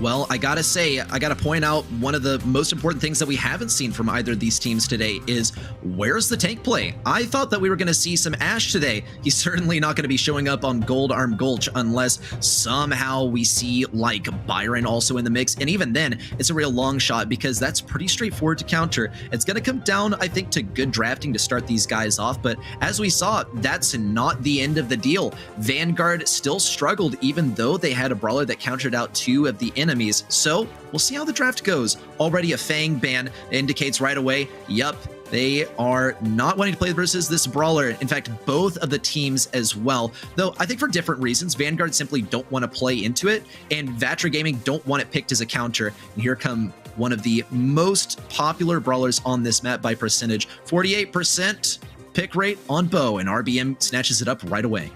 Well, I gotta say, I gotta point out one of the most important things that we haven't seen from either of these teams today is where's the tank play? I thought that we were gonna see some Ashe today. He's certainly not gonna be showing up on Gold Arm Gulch unless somehow we see like Byron also in the mix. And even then, it's a real long shot because that's pretty straightforward to counter. It's gonna come down, I think, to good drafting to start these guys off. But as we saw, that's not the end of the deal. Vanguard still struggled even though they had a brawler that countered out 2 of the enemies. So we'll see how the draft goes. Already a Fang ban indicates right away, yup, they are not wanting to play versus this brawler. In fact, both of the teams as well. Though I think for different reasons, Vanguard simply don't want to play into it, and Vatra Gaming don't want it picked as a counter. And here come one of the most popular brawlers on this map by percentage. 48% pick rate on Bow, and RBM snatches it up right away.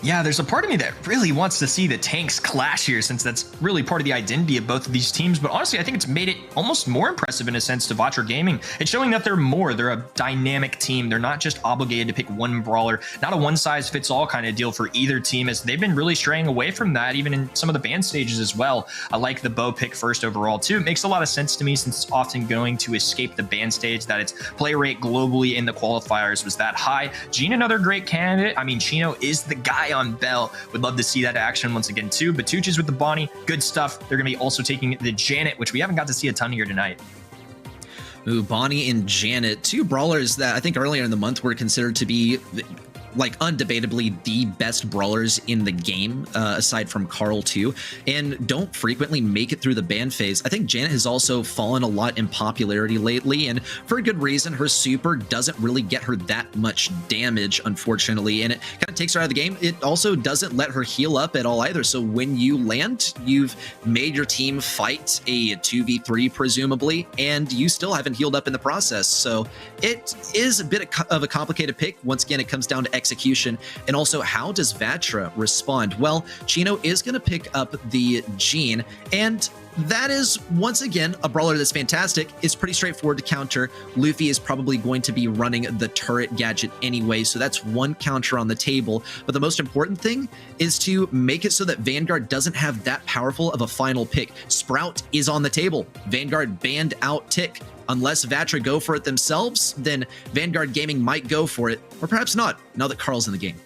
Yeah, there's a part of me that really wants to see the tanks clash here, since that's really part of the identity of both of these teams. But honestly, I think it's made it almost more impressive in a sense to Vatra Gaming. It's showing that they're more. They're a dynamic team. They're not just obligated to pick one brawler. Not a one-size-fits-all kind of deal for either team, as they've been really straying away from that, even in some of the ban stages as well. I like the Bow pick first overall, too. It makes a lot of sense to me, since it's often going to escape the ban stage, that its play rate globally in the qualifiers was that high. Gene, another great candidate. I mean, Chino is the guy on Bell. Would love to see that action once again too. Batuches with the Bonnie, good stuff. They're going to be also taking the Janet, which we haven't got to see a ton here tonight. Ooh, Bonnie and Janet, 2 brawlers that I think earlier in the month were considered to be like undebatably the best brawlers in the game, aside from Carl too, and don't frequently make it through the ban phase. I think Janet has also fallen a lot in popularity lately, and for a good reason. Her super doesn't really get her that much damage, unfortunately, and it kind of takes her out of the game. It also doesn't let her heal up at all either, so when you land, you've made your team fight a 2v3 presumably, and you still haven't healed up in the process. So it is a bit of a complicated pick. Once again, it comes down to execution, and also how does Vatra respond? Well, Chino is going to pick up the Gene, and that is, once again, a brawler that's fantastic. It's pretty straightforward to counter. Luffy is probably going to be running the turret gadget anyway, so that's one counter on the table. But the most important thing is to make it so that Vanguard doesn't have that powerful of a final pick. Sprout is on the table. Vanguard banned out Tick. Unless Vatra go for it themselves, then Vanguard Gaming might go for it, or perhaps not, now that Carl's in the game.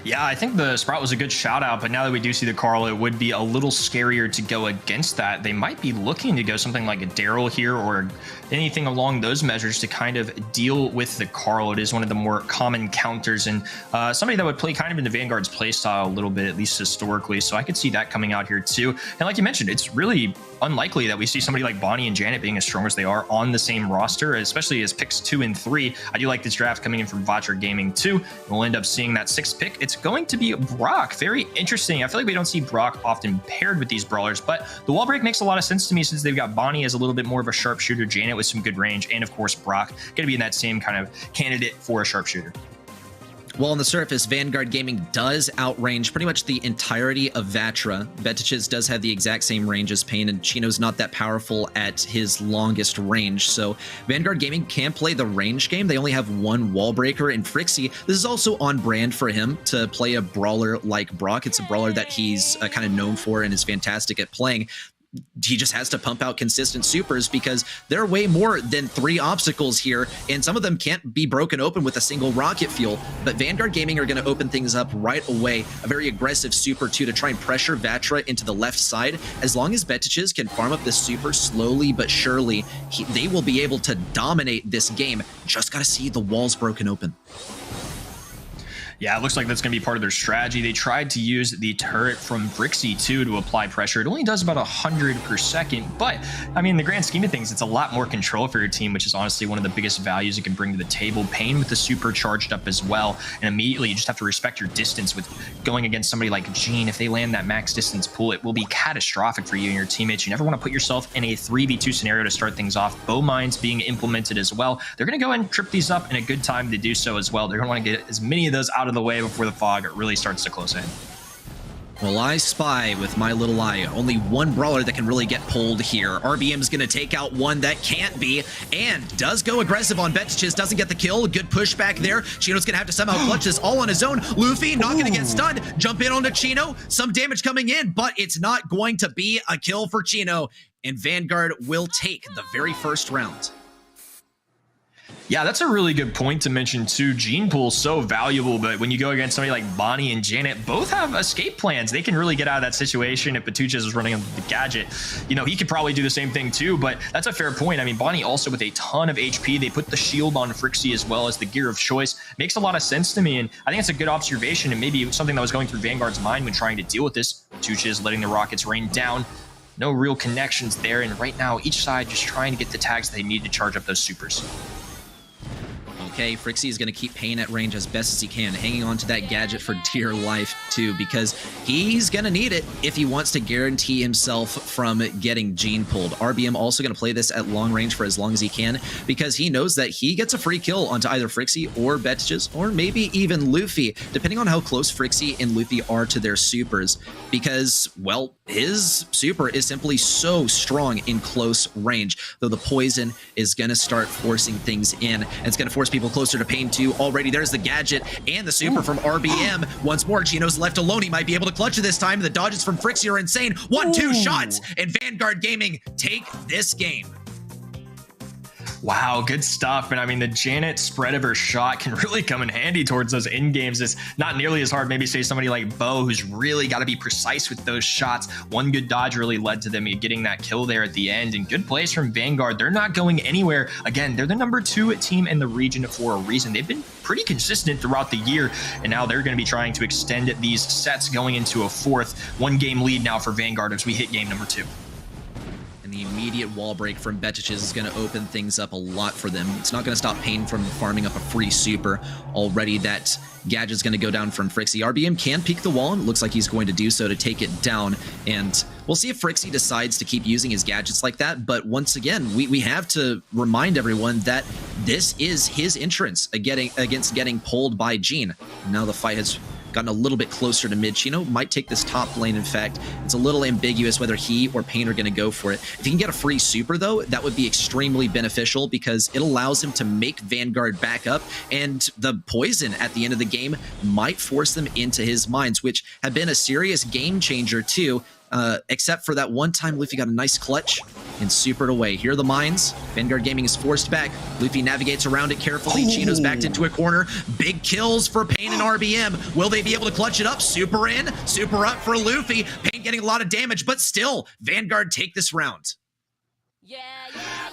Yeah, I think the Sprout was a good shout out, but now that we do see the Carl, it would be a little scarier to go against that. They might be looking to go something like a Daryl here or anything along those measures to kind of deal with the Carl. It is one of the more common counters, and somebody that would play kind of in the Vanguard's playstyle a little bit, at least historically. So I could see that coming out here too. And like you mentioned, it's really unlikely that we see somebody like Bonnie and Janet being as strong as they are on the same roster, especially as picks 2 and 3. I do like this draft coming in from Vatra Gaming too. We'll end up seeing that 6th pick. It's going to be Brock. Very interesting. I feel like we don't see Brock often paired with these brawlers, but the wall break makes a lot of sense to me, since they've got Bonnie as a little bit more of a sharpshooter, Janet with some good range, and of course Brock going to be in that same kind of candidate for a sharpshooter. Well, on the surface, Vanguard Gaming does outrange pretty much the entirety of Vatra. Betiches does have the exact same range as Pain, and Chino's not that powerful at his longest range. So Vanguard Gaming can play the range game. They only have one wall breaker in Frixie. This is also on brand for him to play a brawler like Brock. It's a brawler that he's kind of known for and is fantastic at playing. he just has to pump out consistent supers because there are way more than 3 obstacles here, and some of them can't be broken open with a single rocket fuel. But Vanguard Gaming are going to open things up right away. A very aggressive super too to try and pressure Vatra into the left side. As long as Betiches can farm up this super slowly but surely, they will be able to dominate this game. Just got to see the walls broken open. Yeah, it looks like that's going to be part of their strategy. They tried to use the turret from Brixie too to apply pressure. It only does about 100 per second, but I mean, in the grand scheme of things, it's a lot more control for your team, which is honestly one of the biggest values it can bring to the table. Pain with the super charged up as well, and immediately you just have to respect your distance with going against somebody like Gene. If they land that max distance pool, it will be catastrophic for you and your teammates. You never want to put yourself in a 3v2 scenario to start things off. Bow mines being implemented as well. They're going to go and trip these up in a good time to do so as well. They're going to want to get as many of those out of the way before the fog really starts to close in. Well, I spy with my little eye only one brawler that can really get pulled here. RBM's going to take out one that can't be, and does go aggressive on Betiches, doesn't get the kill. Good pushback there. Chino's going to have to somehow clutch this all on his own. Luffy not going to get stunned. Jump in onto Chino. Some damage coming in, but it's not going to be a kill for Chino, and Vanguard will take the very first round. Yeah, that's a really good point to mention too. Gene Pool's so valuable, but when you go against somebody like Bonnie and Janet, both have escape plans. They can really get out of that situation. If Batuches is running on the gadget, you know, he could probably do the same thing too, but that's a fair point. I mean, Bonnie also with a ton of HP. They put the shield on Frixie as well as the gear of choice. Makes a lot of sense to me, and I think it's a good observation and maybe something that was going through Vanguard's mind when trying to deal with this. Batuches letting the rockets rain down. No real connections there, and right now each side just trying to get the tags they need to charge up those supers. Okay, Frixie is going to keep Pain at range as best as he can, hanging on to that gadget for dear life too, because he's going to need it if he wants to guarantee himself from getting Gene pulled. RBM also going to play this at long range for as long as he can, because he knows that he gets a free kill onto either Frixie or Betiches, or maybe even Luffy, depending on how close Frixie and Luffy are to their supers, because, well, his super is simply so strong in close range, though the poison is going to start forcing things in, and it's going to force people closer to Pain too. Already there's the gadget and the super from RBM. Once more, Chino's left alone. He might be able to clutch it this time. The dodges from Frixie are insane. 1-2 shots, and Vanguard Gaming take this game. Wow, good stuff. And I mean, the Janet spread of her shot can really come in handy towards those end games. It's not nearly as hard, maybe say somebody like Bo, who's really got to be precise with those shots. One good dodge really led to them getting that kill there at the end, and good plays from Vanguard. They're not going anywhere. Again, they're the #2 team in the region for a reason. They've been pretty consistent throughout the year, and now they're going to be trying to extend these sets going into a 4th. 1-game lead now for Vanguard as we hit game #2. The immediate wall break from Betiches is going to open things up a lot for them. It's not going to stop Pain from farming up a free super. Already that gadget's going to go down from Frixie. RBM can peek the wall, and it looks like he's going to do so to take it down. And we'll see if Frixie decides to keep using his gadgets like that. But once again, we have to remind everyone that this is his entrance against getting pulled by Gene. Now the fight has gotten a little bit closer to mid. Chino might take this top lane, in fact. It's a little ambiguous whether he or Pain are going to go for it. If he can get a free super, though, that would be extremely beneficial because it allows him to make Vanguard back up, and the poison at the end of the game might force them into his mines, which have been a serious game changer, too. Except for that one time Luffy got a nice clutch and supered away. Here are the mines. Vanguard Gaming is forced back. Luffy navigates around it carefully. Chino's backed into a corner. Big kills for Pain and RBM. Will they be able to clutch it up? Super in, super up for Luffy. Pain getting a lot of damage, but still, Vanguard take this round.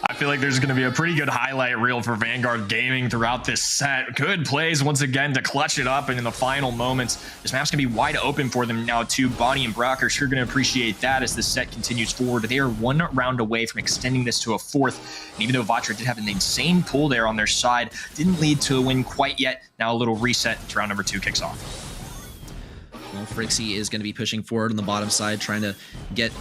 I feel like there's going to be a pretty good highlight reel for Vanguard Gaming throughout this set. Good plays once again to clutch it up, and in the final moments, this map's going to be wide open for them now too. Bonnie and Brock are sure going to appreciate that as the set continues forward. They are 1 round away from extending this to a 4th, and even though Vatra did have an insane pull there on their side, didn't lead to a win quite yet. Now a little reset to round #2 kicks off. Well, Frixie is going to be pushing forward on the bottom side, trying to get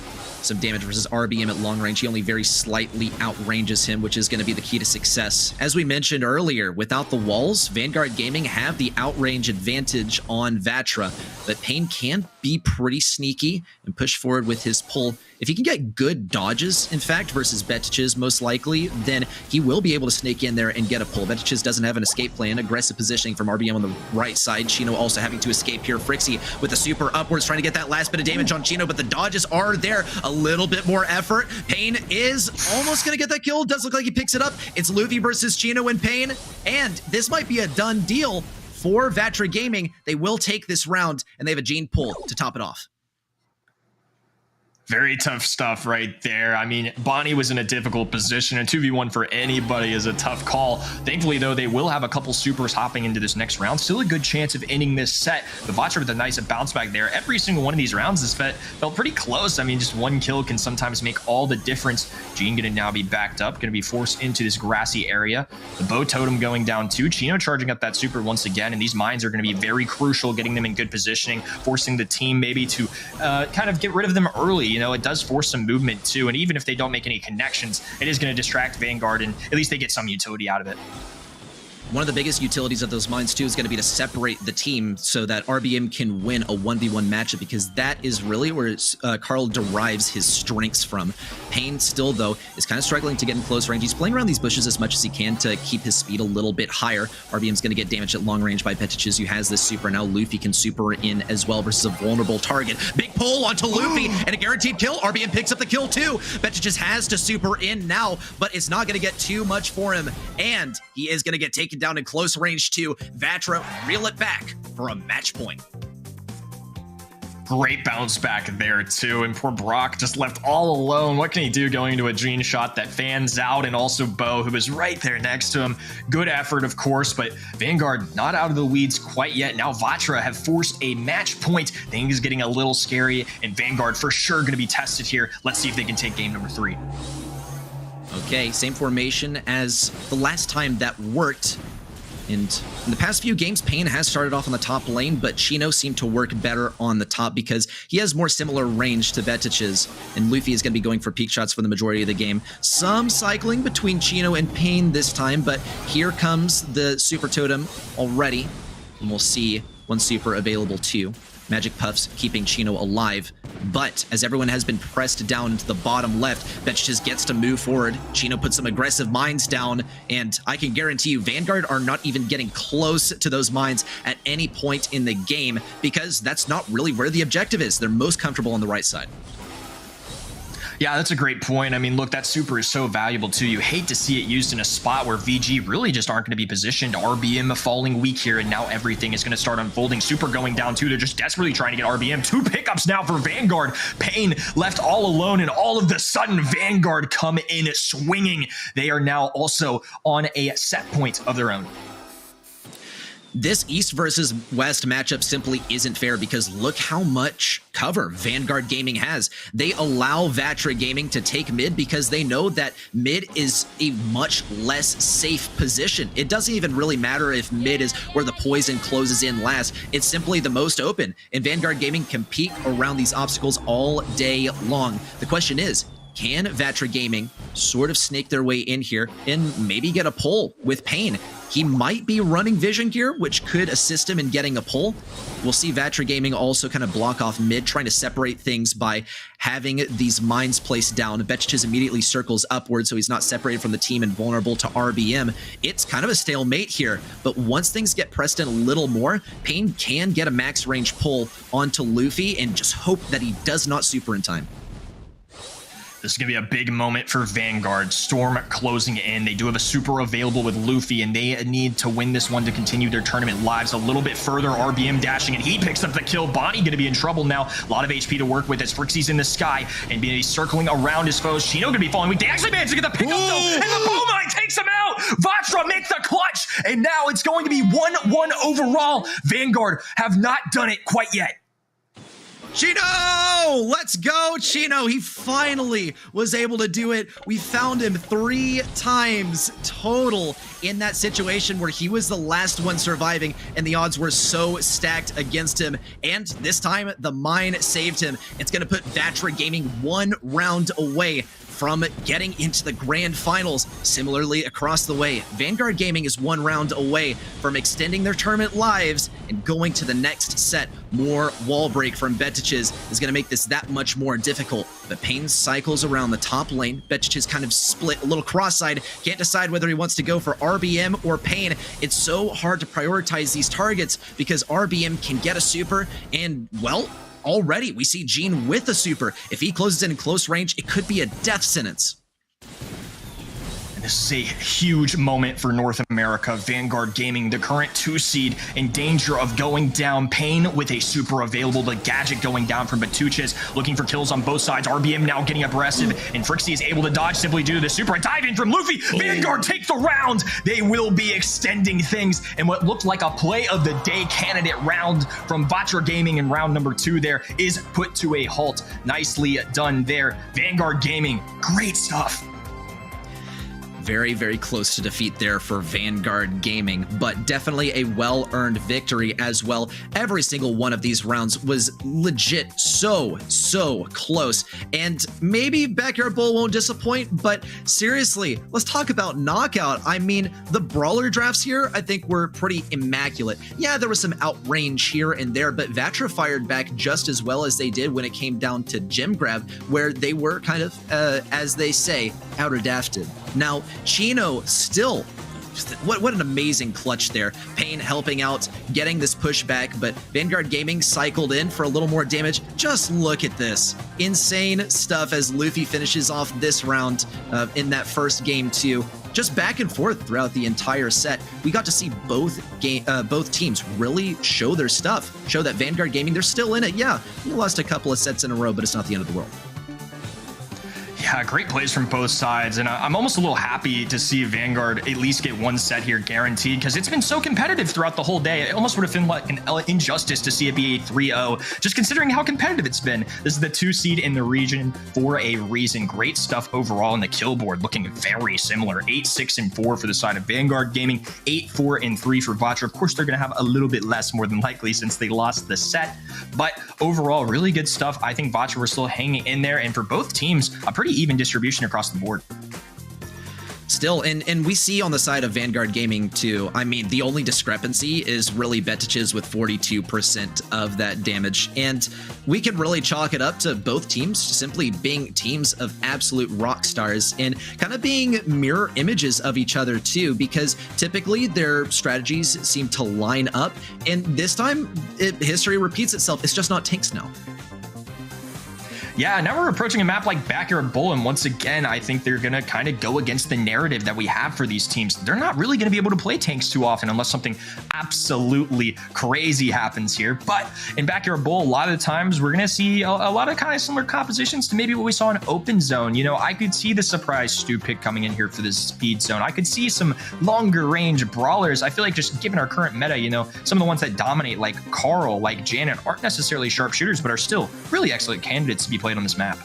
some damage versus RBM at long range. He only very slightly outranges him, which is going to be the key to success. As we mentioned earlier, without the walls, Vanguard Gaming have the outrange advantage on Vatra, but Pain can be pretty sneaky and push forward with his pull. If he can get good dodges, in fact, versus Betiches most likely, then he will be able to snake in there and get a pull. Betiches doesn't have an escape plan. Aggressive positioning from RBM on the right side. Chino also having to escape here. Frixie with a super upwards, trying to get that last bit of damage on Chino, but the dodges are there. A a little bit more effort. Pain is almost going to get that kill. Does look like he picks it up. It's Luffy versus Chino and Pain. And this might be a done deal for Vatra Gaming. They will take this round, and they have a Gene pull to top it off. Very tough stuff right there. I mean, Bonnie was in a difficult position, and 2v1 for anybody is a tough call. Thankfully, though, they will have a couple supers hopping into this next round. Still a good chance of ending this set. The Vatra with a nice bounce back there. Every single one of these rounds has felt pretty close. I mean, just one kill can sometimes make all the difference. Gene going to now be backed up, going to be forced into this grassy area. The bow totem going down too. Chino charging up that super once again, and these mines are going to be very crucial, getting them in good positioning, forcing the team maybe to kind of get rid of them early. You know, it does force some movement too, and even if they don't make any connections, it is going to distract Vanguard, and at least they get some utility out of it. One of the biggest utilities of those mines, too, is going to be to separate the team so that RBM can win a 1v1 matchup, because that is really where Carl derives his strengths from. Pain still, though, is kind of struggling to get in close range. He's playing around these bushes as much as he can to keep his speed a little bit higher. RBM's going to get damaged at long range by Petiches, who has this super. Now Luffy can super in as well versus a vulnerable target. Big pull onto Luffy and a guaranteed kill. RBM picks up the kill, too. Petiches has to super in now, but it's not going to get too much for him, and he is going to get taken down in close range too. Vatra reel it back for a match point. Great bounce back there too, and poor Brock just left all alone. What can he do going into a Gene shot that fans out, and also Bo, who was right there next to him. Good effort, of course, but Vanguard not out of the weeds quite yet. Now Vatra have forced a match point. Things is getting a little scary, and Vanguard for sure going to be tested here. Let's see if they can take game number 3. Okay, same formation as the last time that worked. And in the past few games, Pain has started off on the top lane, but Chino seemed to work better on the top because he has more similar range to Vetich's, and Luffy is going to be going for peak shots for the majority of the game. Some cycling between Chino and Pain this time, but here comes the Super Totem already, and we'll see one super available too. Magic Puffs keeping Chino alive, but as everyone has been pressed down to the bottom left, Vetch just gets to move forward. Chino puts some aggressive mines down, and I can guarantee you Vanguard are not even getting close to those mines at any point in the game, because that's not really where the objective is. They're most comfortable on the right side. Yeah, that's a great point. I mean, look, that super is so valuable too. You hate to see it used in a spot where VG really just aren't going to be positioned. RBM falling weak here, and now everything is going to start unfolding. Super going down too. They're just desperately trying to get RBM. 2 pickups now for Vanguard. Pain left all alone, and all of a sudden, Vanguard come in swinging. They are now also on a set point of their own. This East versus West matchup simply isn't fair, because look how much cover Vanguard Gaming has. They allow Vatra Gaming to take mid because they know that mid is a much less safe position. It doesn't even really matter if mid is where the poison closes in last. It's simply the most open, and Vanguard Gaming can peek around these obstacles all day long. The question is, can Vatra Gaming sort of snake their way in here and maybe get a pull with Pain? He might be running vision gear, which could assist him in getting a pull. We'll see Vatra Gaming also kind of block off mid, trying to separate things by having these mines placed down. Betches immediately circles upward, so he's not separated from the team and vulnerable to RBM. It's kind of a stalemate here, but once things get pressed in a little more, Pain can get a max range pull onto Luffy and just hope that he does not super in time. This is going to be a big moment for Vanguard. Storm closing in. They do have a super available with Luffy, and they need to win this one to continue their tournament lives a little bit further. RBM dashing, and he picks up the kill. Bonnie going to be in trouble now. A lot of HP to work with as Frixie's in the sky, and being circling around his foes. Chino going to be falling weak. They actually managed to get the pickup, though, and the bow mine takes him out. Vatra make the clutch, and now it's going to be 1-1 overall. Vanguard have not done it quite yet. Chino! Let's go, Chino! He finally was able to do it. We found him 3 times total in that situation where he was the last one surviving, and the odds were so stacked against him. And this time, the mine saved him. It's going to put Vatra Gaming 1 round away from getting into the grand finals. Similarly, across the way, Vanguard Gaming is 1 round away from extending their tournament lives and going to the next set. More wall break from Betiches is going to make this that much more difficult. But Pain cycles around the top lane. Betiches kind of split a little cross-eyed, can't decide whether he wants to go for RBM or Pain. It's so hard to prioritize these targets because RBM can get a super, and, well, already we see Gene with a super. If he closes in close range, it could be a death sentence. This is a huge moment for North America. Vanguard Gaming, the current 2 seed, in danger of going down. Pain with a super available. The gadget going down from Batuches, looking for kills on both sides. RBM now getting aggressive, and Frixie is able to dodge simply due to the super. A dive in from Luffy. Vanguard take the round. They will be extending things, and what looked like a play of the day candidate round from Vatra Gaming in round number 2 there is put to a halt. Nicely done there. Vanguard Gaming, great stuff. Very, very close to defeat there for Vanguard Gaming, but definitely a well-earned victory as well. Every single one of these rounds was legit so close, and maybe Backyard Bowl won't disappoint, but seriously, let's talk about Knockout. I mean, the brawler drafts here, I think, were pretty immaculate. Yeah, there was some outrange here and there, but Vatra fired back just as well as they did when it came down to gem grab, where they were kind of, as they say, outer-dafted. Now, Chino still, what an amazing clutch there. Pain helping out, getting this pushback, but Vanguard Gaming cycled in for a little more damage. Just look at this. Insane stuff as Luffy finishes off this round in that first game too. Just back and forth throughout the entire set. We got to see both teams really show their stuff, show that Vanguard Gaming, they're still in it. Yeah, we lost a couple of sets in a row, but it's not the end of the world. Yeah, great plays from both sides, and I'm almost a little happy to see Vanguard at least get 1 set here guaranteed, because it's been so competitive throughout the whole day. It almost would have been like an injustice to see it be a 3-0, just considering how competitive it's been. This is the 2 seed in the region for a reason. Great stuff overall, in the kill board looking very similar. 8, 6, and 4 for the side of Vanguard Gaming, 8, 4, and 3 for Vatra. Of course, they're going to have a little bit less, more than likely, since they lost the set, but overall, really good stuff. I think Vatra were still hanging in there, and for both teams, a pretty even distribution across the board. Still, and we see on the side of Vanguard Gaming too, I mean, the only discrepancy is really Betiches with 42% of that damage, and we can really chalk it up to both teams simply being teams of absolute rock stars and kind of being mirror images of each other too, because typically their strategies seem to line up, and this time history repeats itself. It's just not tanks now. Yeah, now we're approaching a map like Backyard Bowl, and once again, I think they're going to kind of go against the narrative that we have for these teams. They're not really going to be able to play tanks too often unless something absolutely crazy happens here. But in Backyard Bowl, a lot of the times we're going to see a lot of kind of similar compositions to maybe what we saw in Open Zone. You know, I could see the surprise Stu pick coming in here for this speed zone. I could see some longer range brawlers. I feel like just given our current meta, you know, some of the ones that dominate like Carl, like Janet, aren't necessarily sharpshooters, but are still really excellent candidates to be played on this map.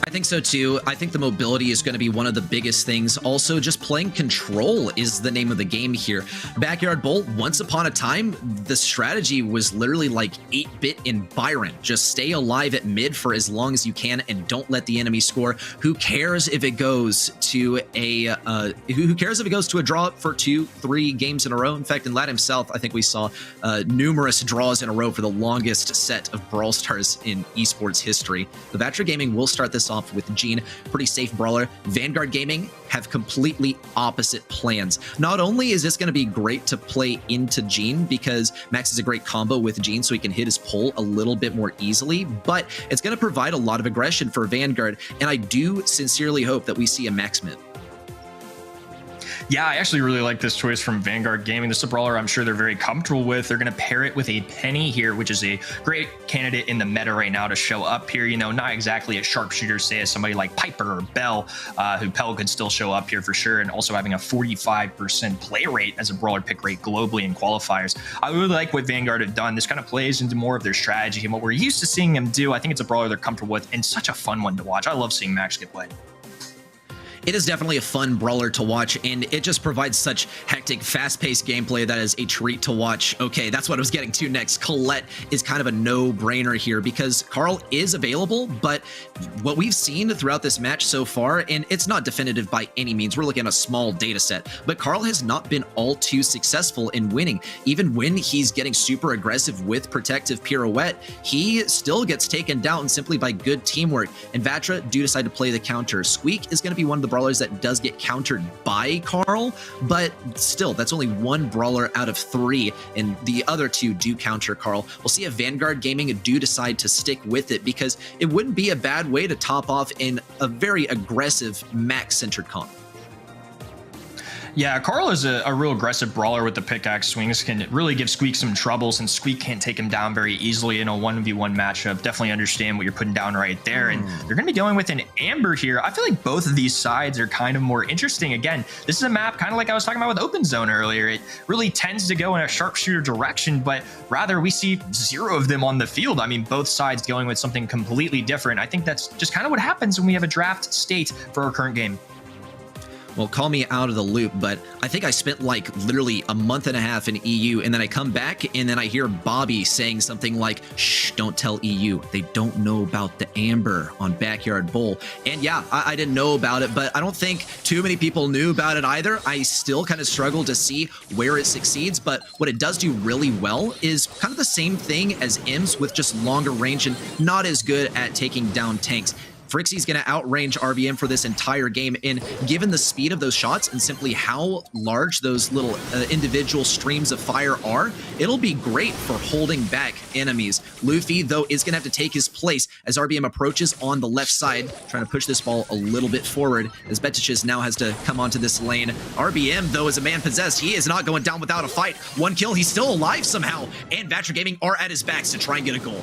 I think so too. I think the mobility is going to be one of the biggest things. Also, just playing control is the name of the game here. Backyard Bowl, once upon a time, the strategy was literally like 8-bit in Byron. Just stay alive at mid for as long as you can and don't let the enemy score. Who cares if it goes to a draw for 2-3 games in a row? In fact, in LATAM South, I think we saw numerous draws in a row for the longest set of Brawl Stars in esports history. The Vatra Gaming will start this off with Gene, pretty safe brawler. Vanguard Gaming have completely opposite plans. Not only is this going to be great to play into Gene because Max is a great combo with Gene so he can hit his pull a little bit more easily, but it's going to provide a lot of aggression for Vanguard, and I do sincerely hope that we see a Max mid. Yeah, I actually really like this choice from Vanguard Gaming. This is a brawler I'm sure they're very comfortable with. They're going to pair it with a Penny here, which is a great candidate in the meta right now to show up here. You know, not exactly a sharpshooter, say, as somebody like Piper or Bell, who Pell could still show up here for sure, and also having a 45% play rate as a brawler pick rate globally in qualifiers. I really like what Vanguard have done. This kind of plays into more of their strategy and what we're used to seeing them do. I think it's a brawler they're comfortable with and such a fun one to watch. I love seeing Max get played. It is definitely a fun brawler to watch, and it just provides such hectic, fast-paced gameplay that is a treat to watch. Okay, that's what I was getting to next. Colette is kind of a no-brainer here because Carl is available, but what we've seen throughout this match so far, and it's not definitive by any means, we're looking at a small data set, but Carl has not been all too successful in winning. Even when he's getting super aggressive with Protective Pirouette, he still gets taken down simply by good teamwork, and Vatra do decide to play the counter. Squeak is going to be one of the brawlers that does get countered by Carl, but still, that's only one brawler out of 3, and the other 2 do counter Carl. We'll see if Vanguard Gaming do decide to stick with it, because it wouldn't be a bad way to top off in a very aggressive max-centered comp. Yeah, Carl is a real aggressive brawler with the pickaxe swings, can really give Squeak some trouble since Squeak can't take him down very easily in a 1v1 matchup. Definitely understand what you're putting down right there. And they're going to be going with an Amber here. I feel like both of these sides are kind of more interesting. Again, this is a map kind of like I was talking about with Open Zone earlier. It really tends to go in a sharpshooter direction, but rather we see 0 of them on the field. I mean, both sides going with something completely different. I think that's just kind of what happens when we have a draft state for our current game. Well, call me out of the loop, but I think I spent like literally a month and a half in EU, and then I come back and then I hear Bobby saying something like, shh, don't tell EU. They don't know about the Amber on Backyard Bowl. And yeah, I didn't know about it, but I don't think too many people knew about it either. I still kind of struggle to see where it succeeds, but what it does do really well is kind of the same thing as IMS with just longer range and not as good at taking down tanks. Frixie's going to outrange RBM for this entire game, and given the speed of those shots and simply how large those little individual streams of fire are, it'll be great for holding back enemies. Luffy, though, is going to have to take his place as RBM approaches on the left side, trying to push this ball a little bit forward as Betiches now has to come onto this lane. RBM, though, is a man possessed. He is not going down without a fight. 1 kill, he's still alive somehow, and Vatra Gaming are at his backs to try and get a goal.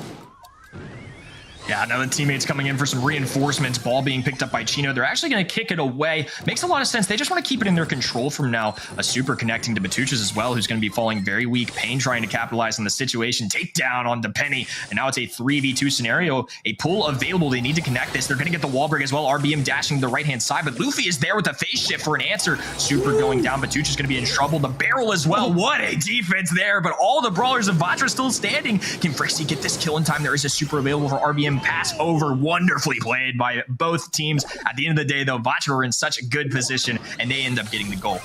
Yeah, now the teammates coming in for some reinforcements. Ball being picked up by Chino. They're actually going to kick it away. Makes a lot of sense. They just want to keep it in their control from now. A super connecting to Batuchas as well, who's going to be falling very weak. Pain trying to capitalize on the situation. Takedown on the Penny. And now it's a 3v2 scenario. A pull available. They need to connect this. They're going to get the wall break as well. RBM dashing to the right-hand side. But Luffy is there with the face shift for an answer. Super going down. Batucha's going to be in trouble. The barrel as well. What a defense there. But all the brawlers of Vatra still standing. Can Frixie get this kill in time? There is a super available for RBM. Pass over. Wonderfully played by both teams. At the end of the day, though, Vatra were in such a good position, and they end up getting the goal.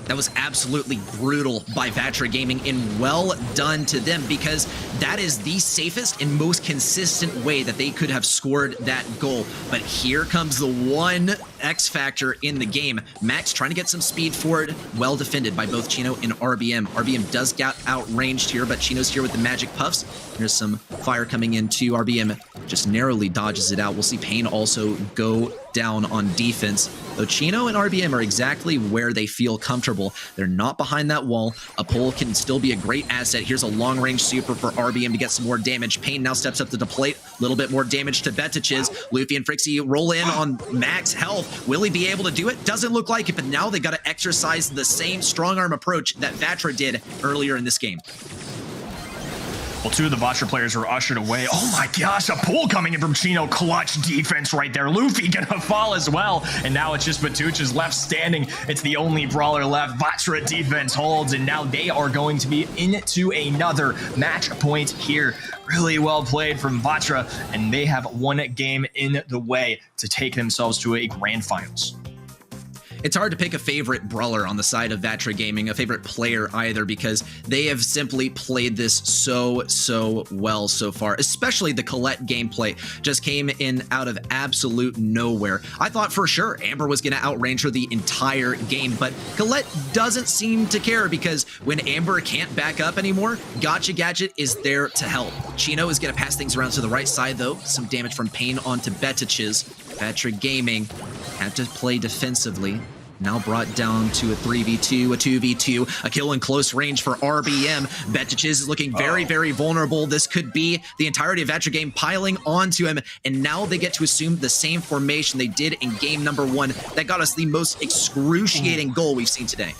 That was absolutely brutal by Vatra Gaming, and well done to them, because that is the safest and most consistent way that they could have scored that goal. But here comes the one X factor in the game. Max trying to get some speed forward, well defended by both Chino and RBM. RBM does get outranged here, but Chino's here with the magic puffs. There's some fire coming in too. RBM just narrowly dodges it out. We'll see Pain also go down on defense. Though Chino and RBM are exactly where they feel comfortable. They're not behind that wall. A pull can still be a great asset. Here's a long-range super for RBM to get some more damage. Pain now steps up to the plate. A little bit more damage to Betiches. Luffy and Frixie roll in on max health. Will he be able to do it? Doesn't look like it, but now they got to exercise the same strong arm approach that Vatra did earlier in this game. Well, 2 of the Vatra players were ushered away. Oh my gosh, a pull coming in from Chino. Clutch defense right there. Luffy gonna fall as well. And now it's just Batuchas left standing. It's the only brawler left. Vatra defense holds, and now they are going to be into another match point here. Really well played from Vatra, and they have one game in the way to take themselves to a grand finals. It's hard to pick a favorite brawler on the side of Vatra Gaming, a favorite player either, because they have simply played this so well so far. Especially the Colette gameplay just came in out of absolute nowhere. I thought for sure Amber was going to outrange her the entire game, but Colette doesn't seem to care, because when Amber can't back up anymore, Gotcha Gadget is there to help. Chino is going to pass things around to the right side though. Some damage from Pain onto Betiches. Vatra Gaming had to play defensively. Now brought down to a 3v2, a 2v2, a kill in close range for RBM. Betiches is looking very vulnerable. This could be the entirety of Vatra Game piling onto him, and now they get to assume the same formation they did in game number 1 that got us the most excruciating goal we've seen today.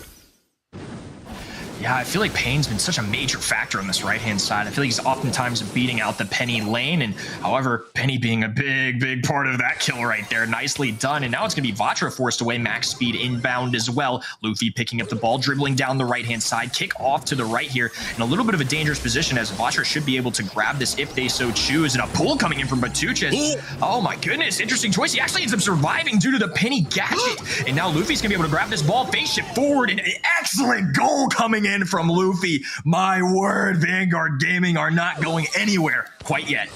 Yeah, I feel like Pain's been such a major factor on this right-hand side. I feel like he's oftentimes beating out the Penny lane, and however, Penny being a big part of that kill right there. Nicely done, and now it's going to be Vatra forced away, max speed inbound as well. Luffy picking up the ball, dribbling down the right-hand side, kick off to the right here, in a little bit of a dangerous position as Vatra should be able to grab this if they so choose, and a pull coming in from Batuchas. Oh my goodness, interesting choice. He actually ends up surviving due to the Penny gadget, and now Luffy's going to be able to grab this ball, face shift forward, and an excellent goal coming in from Luffy. My word, Vanguard Gaming are not going anywhere quite yet.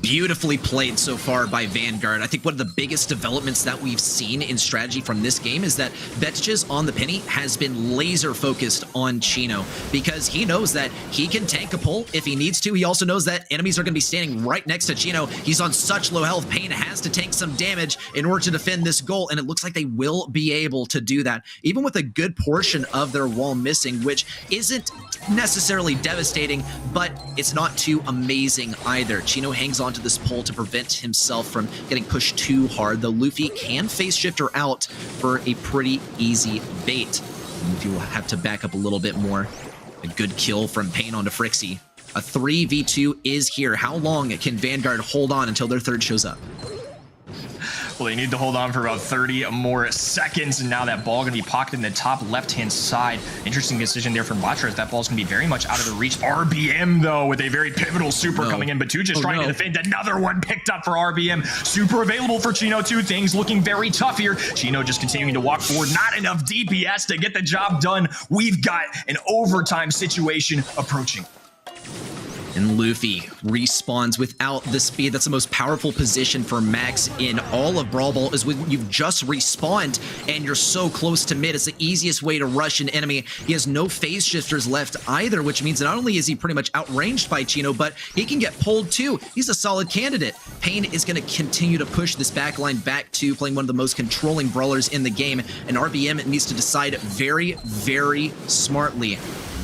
Beautifully played so far by Vanguard. I think one of the biggest developments that we've seen in strategy from this game is that Betches on the Penny has been laser focused on Chino because he knows that he can tank a pull if he needs to. He also knows that enemies are going to be standing right next to Chino. He's on such low health. Pain has to take some damage in order to defend this goal, and it looks like they will be able to do that, even with a good portion of their wall missing, which isn't necessarily devastating, but it's not too amazing either. Chino hangs on to this pole to prevent himself from getting pushed too hard, though Luffy can face shifter out for a pretty easy bait. Luffy will have to back up a little bit more. A good kill from Pain onto Frixie. A 3v2 is here. How long can Vanguard hold on until their third shows up? Well, they need to hold on for about 30 more seconds, and now that ball going to be pocketed in the top left-hand side. Interesting decision there from Vatra, as that ball's going to be very much out of the reach. RBM, though, with a very pivotal super coming in, but two just trying to defend. Another one picked up for RBM. Super available for Chino, too. Things looking very tough here. Chino just continuing to walk forward. Not enough DPS to get the job done. We've got an overtime situation approaching. And Luffy respawns without the speed. That's the most powerful position for Max in all of Brawl Ball, is when you've just respawned and you're so close to mid. It's the easiest way to rush an enemy. He has no phase shifters left either, which means not only is he pretty much outranged by Chino, but he can get pulled too. He's a solid candidate. Pain is going to continue to push this backline back to playing one of the most controlling brawlers in the game, and RBM needs to decide very, very smartly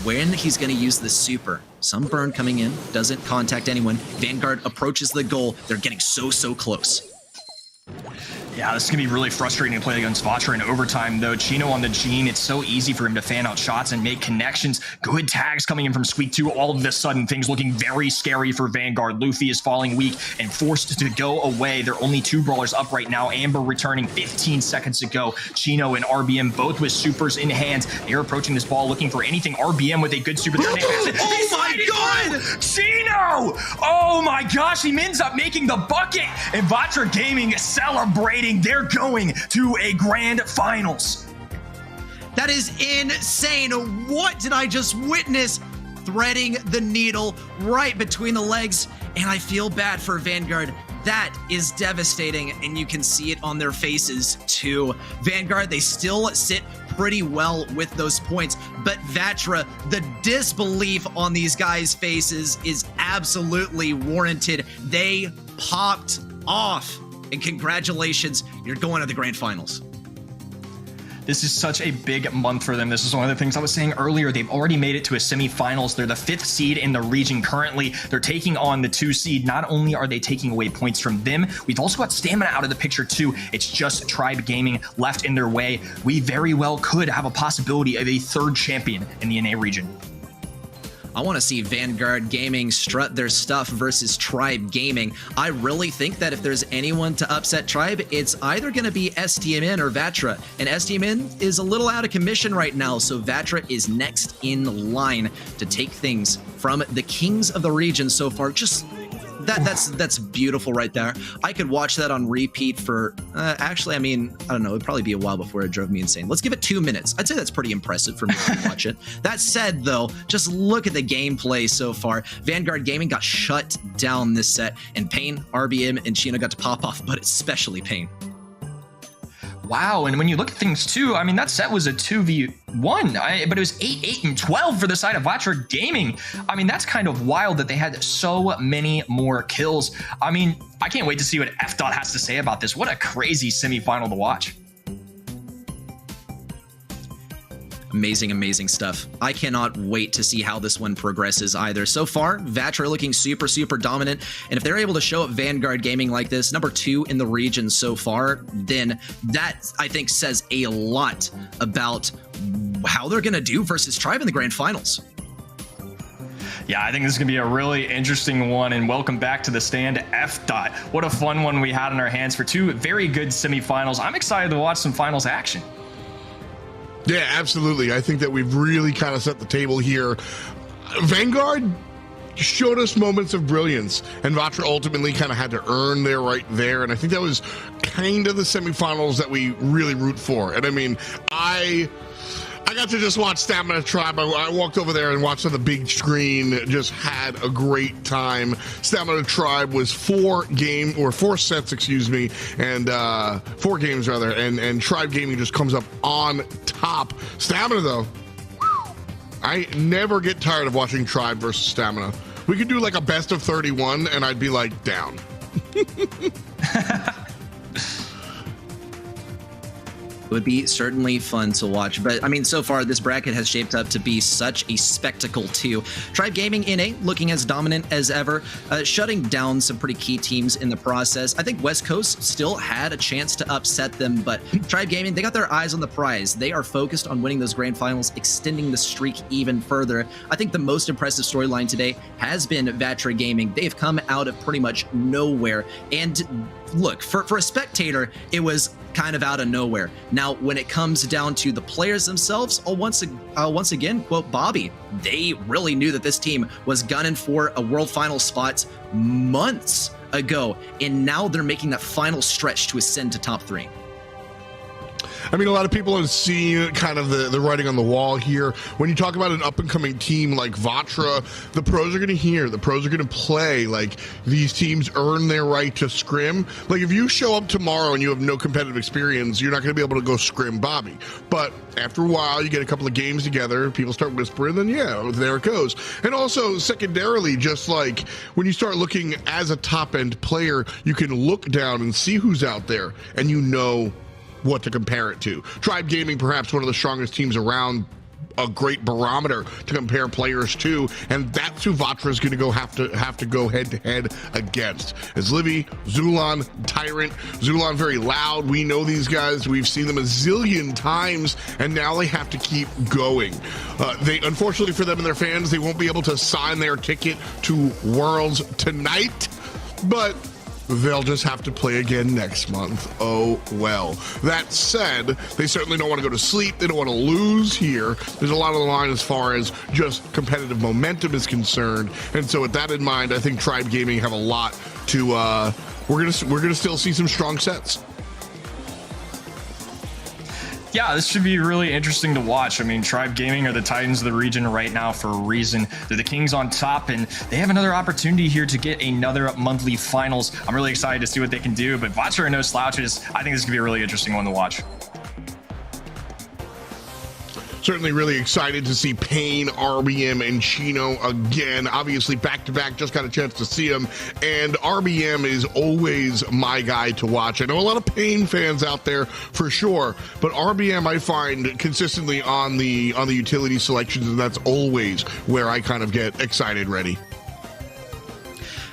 when he's going to use the super. Some burn coming in, doesn't contact anyone. Vanguard approaches the goal. They're getting so close. Yeah, this is going to be really frustrating to play against Vatra in overtime, though. Chino on the Gene, it's so easy for him to fan out shots and make connections. Good tags coming in from Squeak 2. All of a sudden, things looking very scary for Vanguard. Luffy is falling weak and forced to go away. There are only two brawlers up right now. Amber returning 15 seconds ago. Chino and RBM both with supers in hand. They're approaching this ball looking for anything. RBM with a good super. Oh my god! Chino! Oh my gosh, he ends up making the bucket. And Vatra Gaming celebrating. They're going to a grand finals. That is insane. What did I just witness? Threading the needle right between the legs, and I feel bad for Vanguard. That is devastating, and you can see it on their faces too. Vanguard, they still sit pretty well with those points, but Vatra, the disbelief on these guys' faces is absolutely warranted. They popped off. And congratulations, you're going to the grand finals. This is such a big month for them. This is one of the things I was saying earlier. They've already made it to a semifinals. They're the 5th seed in the region currently. They're taking on the 2 seed. Not only are they taking away points from them, we've also got Stamina out of the picture too. It's just Tribe Gaming left in their way. We very well could have a possibility of a 3rd champion in the NA region. I want to see Vanguard Gaming strut their stuff versus Tribe Gaming. I really think that if there's anyone to upset Tribe, it's either going to be STMN or Vatra. And STMN is a little out of commission right now, so Vatra is next in line to take things from the kings of the region so far. Just that's beautiful right there. I could watch that on repeat for actually, I mean, I don't know, it'd probably be a while before it drove me insane. Let's give it 2 minutes. I'd say that's pretty impressive for me to watch it. That said, though, just look at the gameplay so far. Vanguard Gaming got shut down this set, and Pain, RBM, and Chino got to pop off, but especially Pain. Wow, and when you look at things too, I mean, that set was a 2v1, but it was 8, 8, and 12 for the side of Vatra Gaming. I mean, that's kind of wild that they had so many more kills. I mean, I can't wait to see what F-Dot has to say about this. What a crazy semifinal to watch. Amazing stuff. I cannot wait to see how this one progresses either. So far, Vatra looking super dominant, and if they're able to show up Vanguard Gaming like this, number 2 in the region so far, then that, I think, says a lot about how they're going to do versus Tribe in the grand finals. Yeah, I think this is going to be a really interesting one, and welcome back to the stand, F-Dot. What a fun one we had in our hands for 2 very good semifinals. I'm excited to watch some finals action. Yeah, absolutely. I think that we've really kind of set the table here. Vanguard showed us moments of brilliance, and Vatra ultimately kind of had to earn their right there, and I think that was kind of the semifinals that we really root for. And I mean, I I got to just watch Stamina Tribe. I walked over there and watched on the big screen, just had a great time. Stamina Tribe was 4 sets, excuse me, and 4 games rather, and Tribe Gaming just comes up on top. Stamina though, I never get tired of watching Tribe versus Stamina. We could do like a best of 31 and I'd be like down. It would be certainly fun to watch. But I mean, so far this bracket has shaped up to be such a spectacle too. Tribe Gaming NA looking as dominant as ever, shutting down some pretty key teams in the process. I think West Coast still had a chance to upset them, but Tribe Gaming, they got their eyes on the prize. They are focused on winning those grand finals, extending the streak even further. I think the most impressive storyline today has been Vatra Gaming. They've come out of pretty much nowhere. And look, for a spectator, it was kind of out of nowhere. Now, when it comes down to the players themselves, once again, quote Bobby, they really knew that this team was gunning for a world final spot months ago, and now they're making that final stretch to ascend to top 3. I mean, a lot of people have seen kind of the writing on the wall here. When you talk about an up-and-coming team like Vatra, the pros are going to hear, the pros are going to play. Like, these teams earn their right to scrim. Like, if you show up tomorrow and you have no competitive experience, you're not going to be able to go scrim Bobby. But after a while, you get a couple of games together, people start whispering, then yeah, there it goes. And also, secondarily, just like when you start looking as a top-end player, you can look down and see who's out there, and you know what to compare it to. Tribe Gaming, perhaps one of the strongest teams around, a great barometer to compare players to, and that's who Vatra is going to have to go head to head against. As Livy, Zulon, Tyrant, Zulon very loud. We know these guys. We've seen them a zillion times, and now they have to keep going. They, unfortunately for them and their fans, they won't be able to sign their ticket to Worlds tonight, but they'll just have to play again next month. Oh, well. That said, they certainly don't want to go to sleep. They don't want to lose here. There's a lot on the line as far as just competitive momentum is concerned. And so with that in mind, I think Tribe Gaming have a lot to, we're gonna still see some strong sets. Yeah, this should be really interesting to watch. I mean, Tribe Gaming are the Titans of the region right now for a reason. They're the Kings on top, and they have another opportunity here to get another monthly finals. I'm really excited to see what they can do, but Vatra are no slouches. I think this could be a really interesting one to watch. Certainly really excited to see Payne, RBM, and Chino again. Obviously, back-to-back, just got a chance to see him. And RBM is always my guy to watch. I know a lot of Payne fans out there for sure, but RBM I find consistently on the utility selections, and that's always where I kind of get excited ready.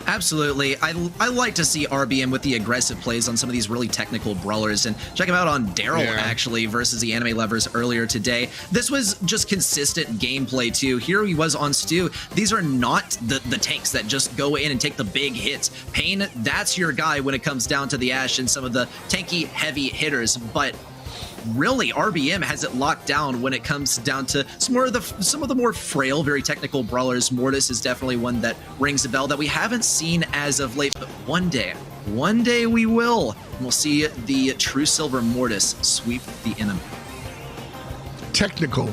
Absolutely. I like to see RBM with the aggressive plays on some of these really technical brawlers, and check him out on Daryl actually versus the Anime Lovers earlier today. This was just consistent gameplay too. Here he was on Stu. These are not the tanks that just go in and take the big hits. Payne, that's your guy when it comes down to the Ashe and some of the tanky heavy hitters, but really, RBM has it locked down when it comes down to some of the more frail, very technical brawlers. Mortis is definitely one that rings a bell that we haven't seen as of late, but one day we will. And we'll see the true silver Mortis sweep the enemy. Technical.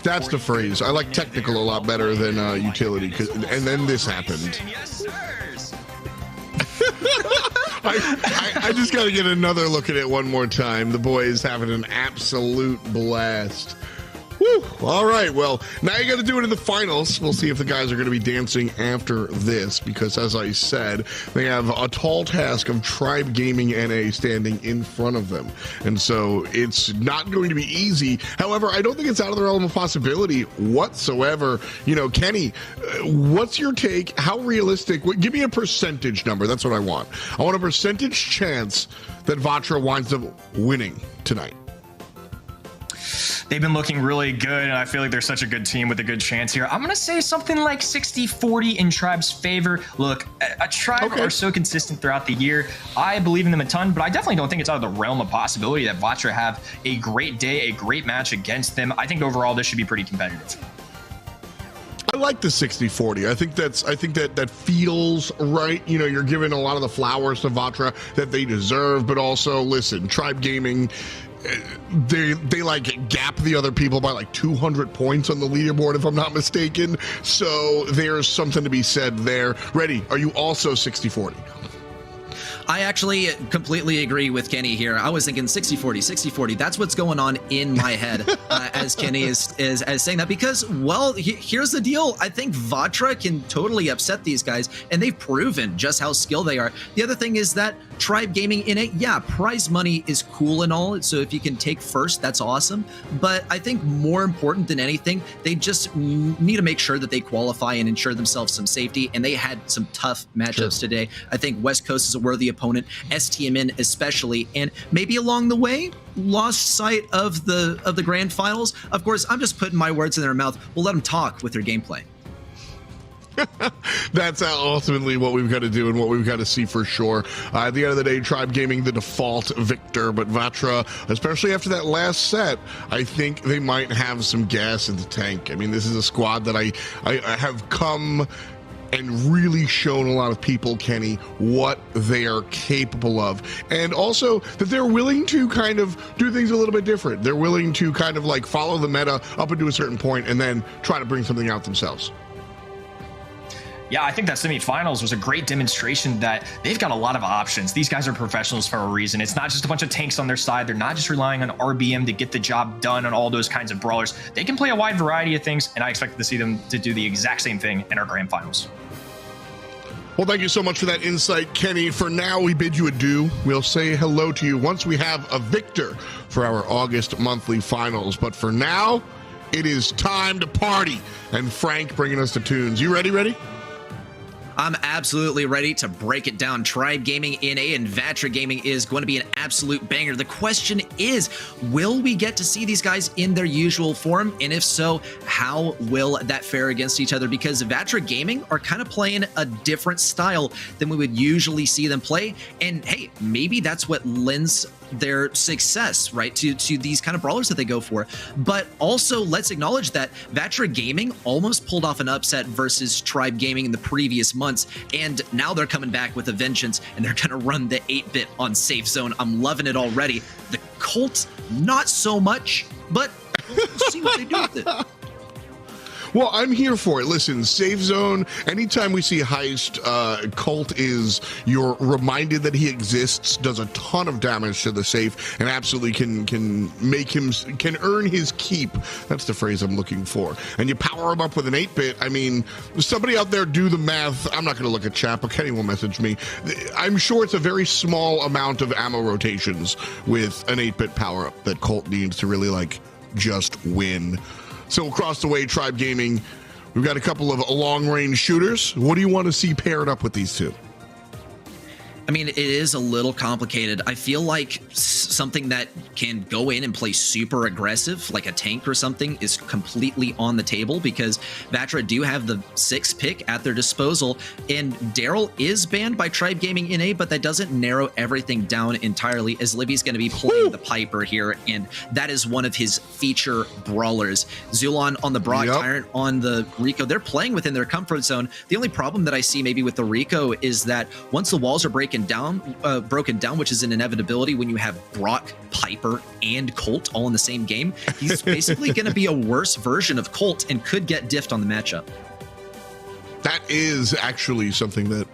That's the phrase. I like technical a lot better than utility. And then this happened. I just got to get another look at it one more time. The boy is having an absolute blast. Woo. All right, well, now you got to do it in the finals. We'll see if the guys are going to be dancing after this, because as I said, they have a tall task of Tribe Gaming NA standing in front of them. And so it's not going to be easy. However, I don't think it's out of the realm of possibility whatsoever. You know, Kenny, what's your take? How realistic? Give me a percentage number. That's what I want. I want a percentage chance that Vatra winds up winning tonight. They've been looking really good, and I feel like they're such a good team with a good chance here. I'm going to say something like 60-40 in Tribe's favor. Look, a Tribe are so consistent throughout the year. I believe in them a ton, but I definitely don't think it's out of the realm of possibility that Vatra have a great day, a great match against them. I think overall this should be pretty competitive. like the 60-40. I think that feels right. You know, you're giving a lot of the flowers to Vatra that they deserve, but also, listen, Tribe Gaming, they like gap the other people by like 200 points on the leaderboard, if I'm not mistaken. So there's something to be said there. Ready? Are you also 60-40? I actually completely agree with Kenny here. I was thinking 60-40, 60-40. That's what's going on in my head as Kenny is saying that, because, well, here's the deal. I think Vatra can totally upset these guys, and they've proven just how skilled they are. The other thing is that Tribe Gaming in it, yeah, prize money is cool and all, so if you can take first, that's awesome. But I think more important than anything, they just need to make sure that they qualify and ensure themselves some safety, and they had some tough matchups today. I think West Coast is a worthy opponent, STMN especially, and maybe along the way lost sight of the grand finals. Of course, I'm just putting my words in their mouth. We'll let them talk with their gameplay. That's ultimately what we've got to do and what we've got to see for sure. At the end of the day, Tribe Gaming the default victor, but Vatra, especially after that last set, I think they might have some gas in the tank. I mean, this is a squad that I have come and really shown a lot of people, Kenny, what they are capable of. And also that they're willing to kind of do things a little bit different. They're willing to kind of like follow the meta up into a certain point and then try to bring something out themselves. Yeah, I think that semifinals was a great demonstration that they've got a lot of options. These guys are professionals for a reason. It's not just a bunch of tanks on their side. They're not just relying on RBM to get the job done on all those kinds of brawlers. They can play a wide variety of things, and I expect to see them to do the exact same thing in our grand finals. Well, thank you so much for that insight, Kenny. For now, we bid you adieu. We'll say hello to you once we have a victor for our August monthly finals. But for now, it is time to party. And Frank bringing us the tunes. You ready? I'm absolutely ready to break it down. Tribe Gaming NA and Vatra Gaming is going to be an absolute banger. The question is, will we get to see these guys in their usual form? And if so, how will that fare against each other? Because Vatra Gaming are kind of playing a different style than we would usually see them play. And hey, maybe that's what lends their success, right, to these kind of brawlers that they go for. But also, let's acknowledge that Vatra Gaming almost pulled off an upset versus Tribe Gaming in the previous months, and now they're coming back with a vengeance, and they're gonna run the 8-bit on Safe Zone. I'm loving it already. The Colt, not so much, but we'll see what they do with it. Well, I'm here for it. Listen, Safe Zone, anytime we see Heist, Colt is, you're reminded that he exists, does a ton of damage to the safe, and absolutely can make him, can earn his keep. That's the phrase I'm looking for. And you power him up with an 8-bit. I mean, somebody out there do the math. I'm not going to look at chat, but Kenny will message me. I'm sure it's a very small amount of ammo rotations with an 8-bit power-up that Colt needs to really, like, just win. So across the way, Tribe Gaming, we've got a couple of long-range shooters. What do you want to see paired up with these two? I mean, it is a little complicated. I feel like something that can go in and play super aggressive, like a tank or something, is completely on the table, because Vatra do have the 6th pick at their disposal, and Daryl is banned by Tribe Gaming NA, but that doesn't narrow everything down entirely, as Libby's going to be playing the Piper here, and that is one of his feature brawlers. Zulon on the Brock, Tyrant on the Rico. They're playing within their comfort zone. The only problem that I see maybe with the Rico is that once the walls are broken down, which is an inevitability when you have Brock, Piper, and Colt all in the same game, he's basically going to be a worse version of Colt and could get diffed on the matchup. That is actually something that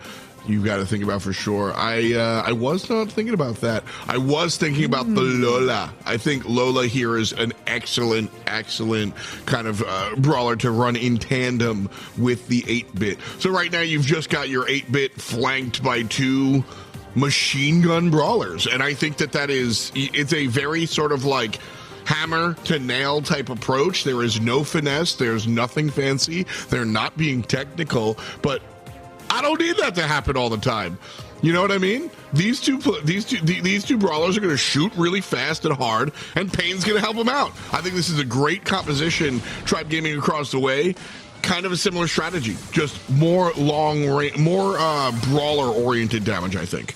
you've got to think about for sure. I was not thinking about that. I was thinking about the Lola. I think Lola here is an excellent kind of brawler to run in tandem with the 8-bit. So right now you've just got your 8-bit flanked by 2 machine gun brawlers, and I think that it's a very sort of like hammer to nail type approach. There is no finesse, there's nothing fancy, they're not being technical, but I don't need that to happen all the time. You know what I mean? These two brawlers are going to shoot really fast and hard, and Payne's going to help them out. I think this is a great composition. Tribe Gaming across the way, kind of a similar strategy, just more long range, more brawler oriented damage, I think.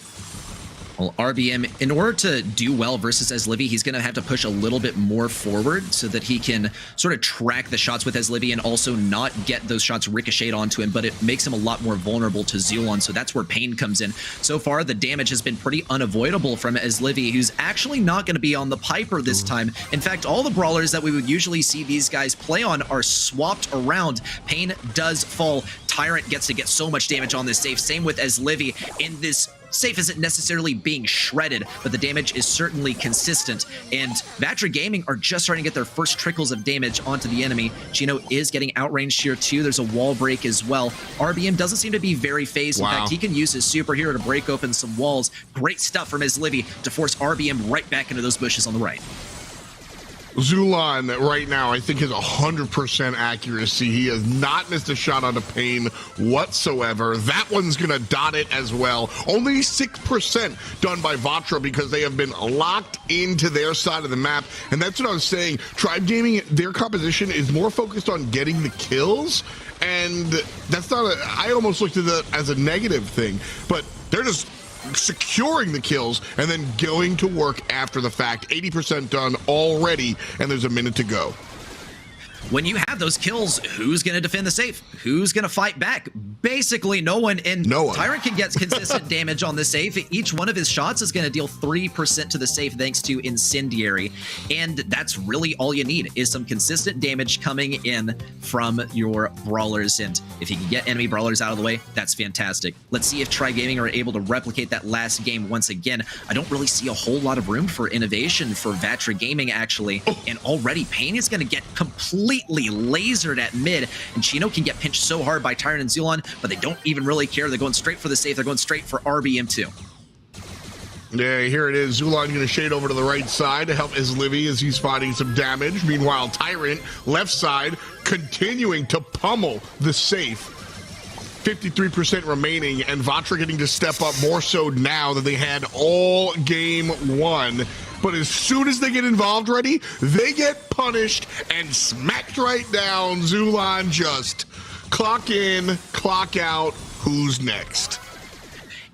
Well, RBM, in order to do well versus Eslivy, he's going to have to push a little bit more forward so that he can sort of track the shots with Eslivy and also not get those shots ricocheted onto him, but it makes him a lot more vulnerable to Zulon, so that's where Pain comes in. So far, the damage has been pretty unavoidable from Eslivy, who's actually not going to be on the Piper this time. In fact, all the brawlers that we would usually see these guys play on are swapped around. Pain does fall. Tyrant gets to get so much damage on this safe. Same with Eslivy. In this safe isn't necessarily being shredded, but the damage is certainly consistent. And Vatra Gaming are just starting to get their first trickles of damage onto the enemy. Chino is getting outranged here too. There's a wall break as well. RBM doesn't seem to be very phased. In fact, he can use his superhero to break open some walls. Great stuff from Eslivy to force RBM right back into those bushes on the right. Zulon right now, I think, has 100% accuracy. He has not missed a shot onto Pain whatsoever. That one's going to dot it as well. Only 6% done by Vatra because they have been locked into their side of the map. And that's what I was saying. Tribe Gaming, their composition is more focused on getting the kills. And that's not I almost looked at that as a negative thing. But they're just securing the kills and then going to work after the fact. 80% done already, and there's a minute to go. When you have those kills, who's going to defend the safe? Who's going to fight back? Basically, no one. And no one. Tyrant can get consistent damage on the safe. Each one of his shots is going to deal 3% to the safe thanks to Incendiary. And that's really all you need is some consistent damage coming in from your brawlers. And if you can get enemy brawlers out of the way, that's fantastic. Let's see if Tribe Gaming are able to replicate that last game once again. I don't really see a whole lot of room for innovation for Vatra Gaming, actually. And already Pain is going to get completely lasered at mid, and Chino can get pinched so hard by Tyrant and Zulon, but they don't even really care. They're going straight for the safe. They're going straight for RBM2. Yeah, here it is. Zulon going to shade over to the right side to help Eslivy as he's fighting some damage. Meanwhile, Tyrant, left side, continuing to pummel the safe. 53% remaining, and Vatra getting to step up more so now than they had all game one. But as soon as they get involved ready, they get punished and smacked right down. Zulon just clock in, clock out. Who's next?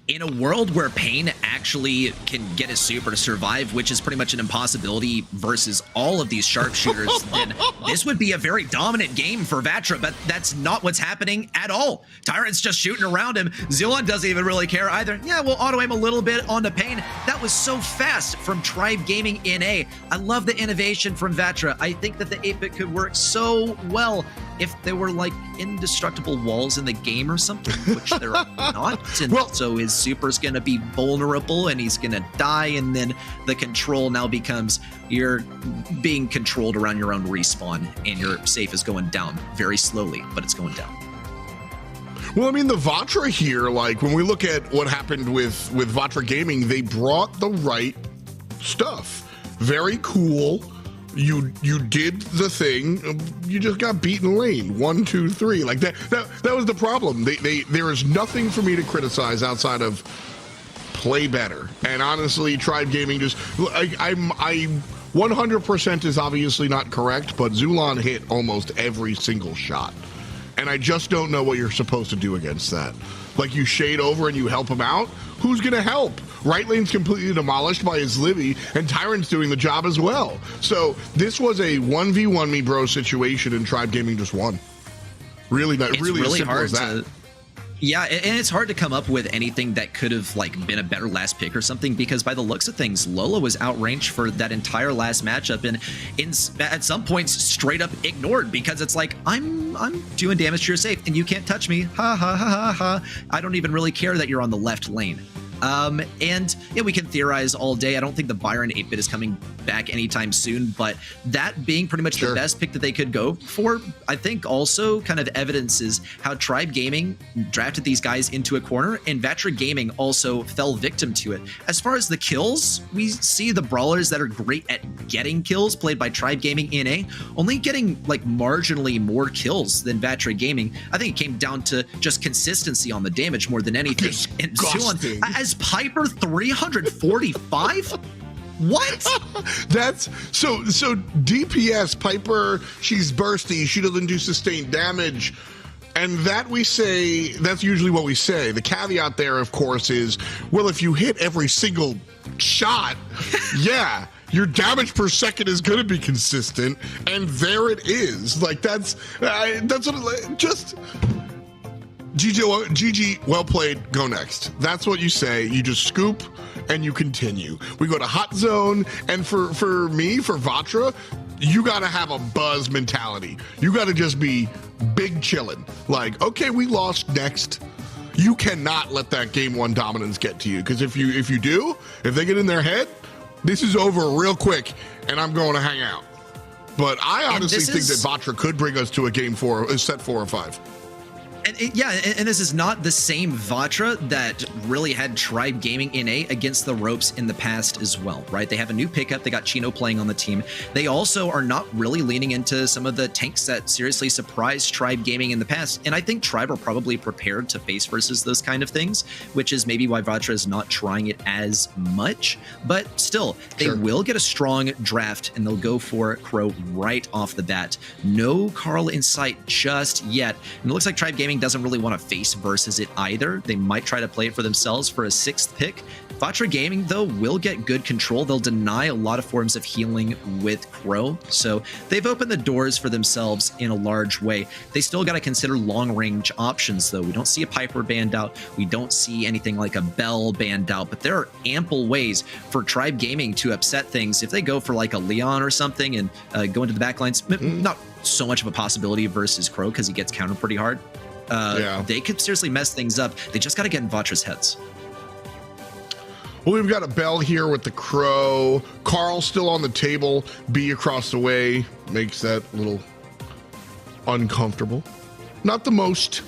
In a world where Pain actually can get his super to survive, which is pretty much an impossibility versus all of these sharpshooters, then this would be a very dominant game for Vatra, but that's not what's happening at all. Tyrant's just shooting around him. Zulon doesn't even really care either. Yeah, we'll auto-aim a little bit onto Pain. That was so fast from Tribe Gaming NA. I love the innovation from Vatra. I think that the 8-bit could work so well if there were like indestructible walls in the game or something, which there are not. And so his super's gonna be vulnerable and he's gonna die, and then the control now becomes you're being controlled around your own respawn and your safe is going down very slowly, but it's going down. Well, I mean, the Vatra here, like when we look at what happened with Vatra Gaming, they brought the right stuff. Very cool. You did the thing. You just got beaten lane 1, 2, 3 like that. That was the problem. There is nothing for me to criticize outside of play better. And honestly, Tribe Gaming just I 100% is obviously not correct, but Zulon hit almost every single shot, and I just don't know what you're supposed to do against that. Like, you shade over and you help him out. Who's gonna help? Right lane's completely demolished by Eslivy, and Tyrant's doing the job as well. So this was a 1v1 me bro situation, and Tribe Gaming just won. Really, not really as simple as that. Yeah, and it's hard to come up with anything that could have like been a better last pick or something, because by the looks of things, Lola was outranged for that entire last matchup, and at some points straight up ignored, because it's like, I'm doing damage to your safe and you can't touch me. Ha ha ha ha ha. I don't even really care that you're on the left lane. And yeah, we can theorize all day. I don't think the Byron 8-bit is coming back anytime soon, but that being pretty much the best pick that they could go for, I think also kind of evidences how Tribe Gaming drafted these guys into a corner, and Vatra Gaming also fell victim to it. As far as the kills, we see the brawlers that are great at getting kills, played by Tribe Gaming NA, only getting like marginally more kills than Vatra Gaming. I think it came down to just consistency on the damage more than anything. And Zulon, as Piper 345? What? That's so DPS Piper, she's bursty, she doesn't do sustained damage. And that we say, that's usually what we say. The caveat there, of course, is, well, if you hit every single shot, yeah, your damage per second is going to be consistent. And there it is. Like, that's what, just, GG, well played, go next. That's what you say. You just scoop and you continue. We go to hot zone, and for me, for Vatra, you got to have a buzz mentality. You got to just be big chillin'. Like, okay, we lost, next. You cannot let that game one dominance get to you, because if you do, if they get in their head, this is over real quick, and I'm going to hang out. But I honestly think that Vatra could bring us to a set 4 or 5. And this is not the same Vatra that really had Tribe Gaming NA against the ropes in the past as well, right? They have a new pickup. They got Chino playing on the team. They also are not really leaning into some of the tanks that seriously surprised Tribe Gaming in the past. And I think Tribe are probably prepared to face versus those kind of things, which is maybe why Vatra is not trying it as much. But still, they will get a strong draft, and they'll go for Crow right off the bat. No Carl in sight just yet. And it looks like Tribe Gaming doesn't really want to face versus it either. They might try to play it for themselves for a 6th pick. Vatra Gaming, though, will get good control. They'll deny a lot of forms of healing with Crow, so they've opened the doors for themselves in a large way. They still got to consider long-range options, though. We don't see a Piper banned out. We don't see anything like a Bell banned out, but there are ample ways for Tribe Gaming to upset things. If they go for like a Leon or something and go into the backlines, not so much of a possibility versus Crow because he gets countered pretty hard. They could seriously mess things up. They just got to get in Vatra's heads. Well, we've got a Bell here with the Crow. Carl still on the table. B across the way makes that a little uncomfortable. Not the most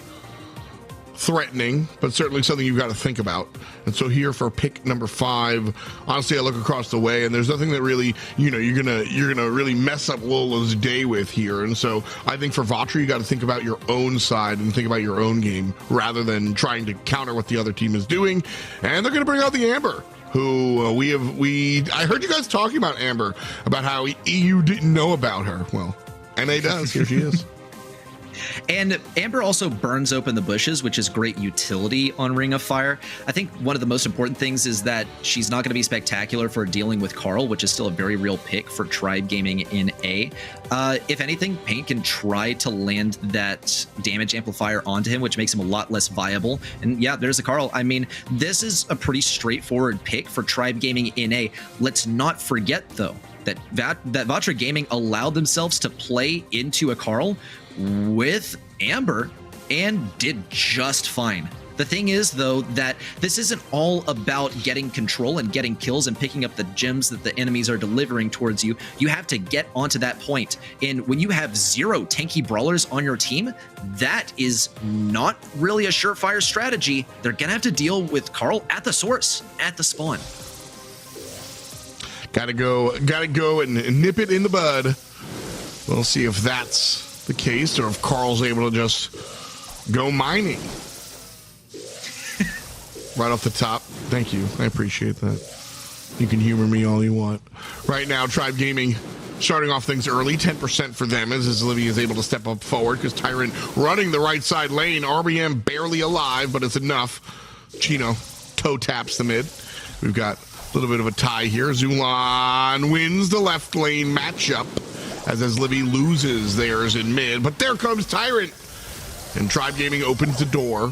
threatening, but certainly something you've got to think about. And so here for pick number 5, honestly, I look across the way and there's nothing that really, you're gonna really mess up Lola's day with here. And so I think for Vatra, you got to think about your own side and think about your own game rather than trying to counter what the other team is doing. And they're gonna bring out the Amber, who I heard you guys talking about Amber, about how you didn't know about her. Well, NA does. Here she is. And Amber also burns open the bushes, which is great utility on Ring of Fire. I think one of the most important things is that she's not going to be spectacular for dealing with Carl, which is still a very real pick for Tribe Gaming in A. If anything, Paint can try to land that damage amplifier onto him, which makes him a lot less viable. And yeah, there's a Carl. I mean, this is a pretty straightforward pick for Tribe Gaming in A. Let's not forget, though, that Vatra Gaming allowed themselves to play into a Carl with Amber and did just fine. The thing is, though, that this isn't all about getting control and getting kills and picking up the gems that the enemies are delivering towards you. You have to get onto that point. And when you have 0 tanky brawlers on your team, that is not really a surefire strategy. They're going to have to deal with Carl at the source, at the spawn. Gotta go and nip it in the bud. We'll see if that's the case or if Carl's able to just go mining right off the top. Thank you. I appreciate that. You can humor me all you want. Right now, Tribe Gaming starting off things early, 10% for them as Olivia is able to step up forward because Tyrant running the right side lane. RBM barely alive, but it's enough. Chino toe taps the mid. We've got a little bit of a tie here. Zulon wins the left lane matchup as Livy loses theirs in mid. But there comes Tyrant. And Tribe Gaming opens the door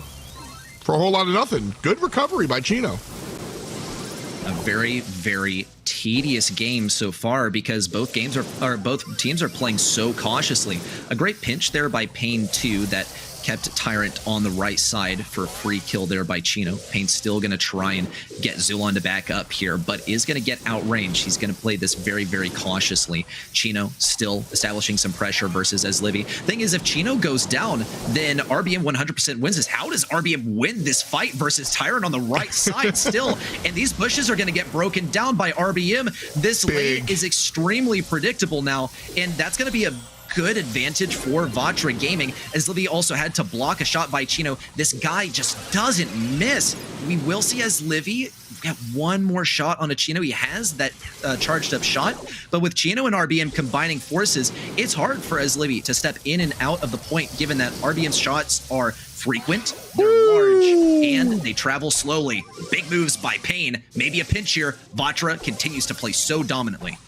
for a whole lot of nothing. Good recovery by Chino. A very, very tedious game so far because both teams are playing so cautiously. A great pinch there by Pain too that kept Tyrant on the right side for a free kill there by Chino. Pain's still going to try and get Zulon to back up here, but is going to get outranged. He's going to play this very, very cautiously. Chino still establishing some pressure versus Livy. Thing is, if Chino goes down, then RBM 100% wins this. How does RBM win this fight versus Tyrant on the right side still? And these bushes are going to get broken down by RBM. This lane is extremely predictable now, and that's going to be a good advantage for Vatra Gaming, as Livy also had to block a shot by Chino. This guy just doesn't miss. We will see as Livy get one more shot on a Chino. He has that charged up shot, but with Chino and RBM combining forces, it's hard for Livy to step in and out of the point, given that RBM's shots are frequent, they're large, and they travel slowly. Big moves by Pain, maybe a pinch here. Vatra continues to play so dominantly.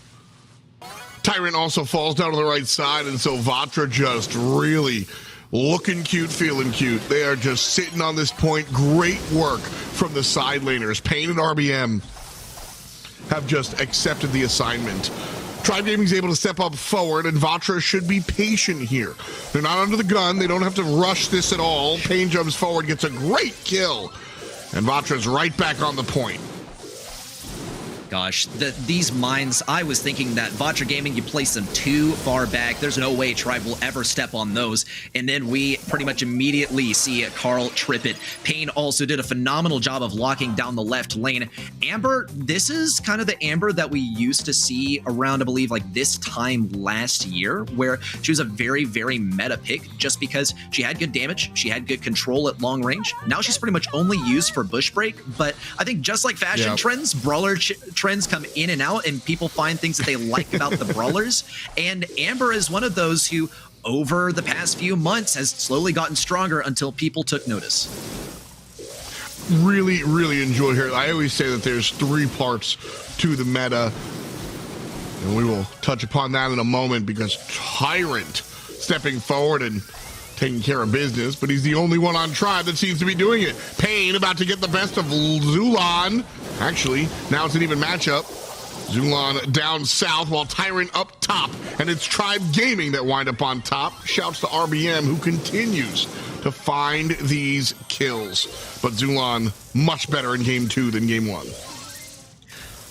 Tyrant also falls down to the right side, and so Vatra just really looking cute, feeling cute. They are just sitting on this point. Great work from the side laners. Pain and RBM have just accepted the assignment. Tribe Gaming's able to step up forward, and Vatra should be patient here. They're not under the gun. They don't have to rush this at all. Pain jumps forward, gets a great kill, and Vatra's right back on the point. Gosh, these mines, I was thinking that Vatra Gaming, you place them too far back. There's no way Tribe will ever step on those. And then we pretty much immediately see Carl trip it. Pain also did a phenomenal job of locking down the left lane. Amber, this is kind of the Amber that we used to see around, I believe, like this time last year, where she was a very, very meta pick just because she had good damage, she had good control at long range. Now she's pretty much only used for bush break, but I think just like fashion trends, brawler trends come in and out, and people find things that they like about the brawlers. And Amber is one of those who, over the past few months, has slowly gotten stronger until people took notice. Really, really enjoy her. I always say that there's 3 parts to the meta, and we will touch upon that in a moment, because Tyrant stepping forward and taking care of business, but he's the only one on Tribe that seems to be doing it. Pain about to get the best of Zulon. Actually, now it's an even matchup. Zulon down south while Tyrant up top, and it's Tribe Gaming that wind up on top. Shouts to RBM, who continues to find these kills. But Zulon much better in game 2 than game 1.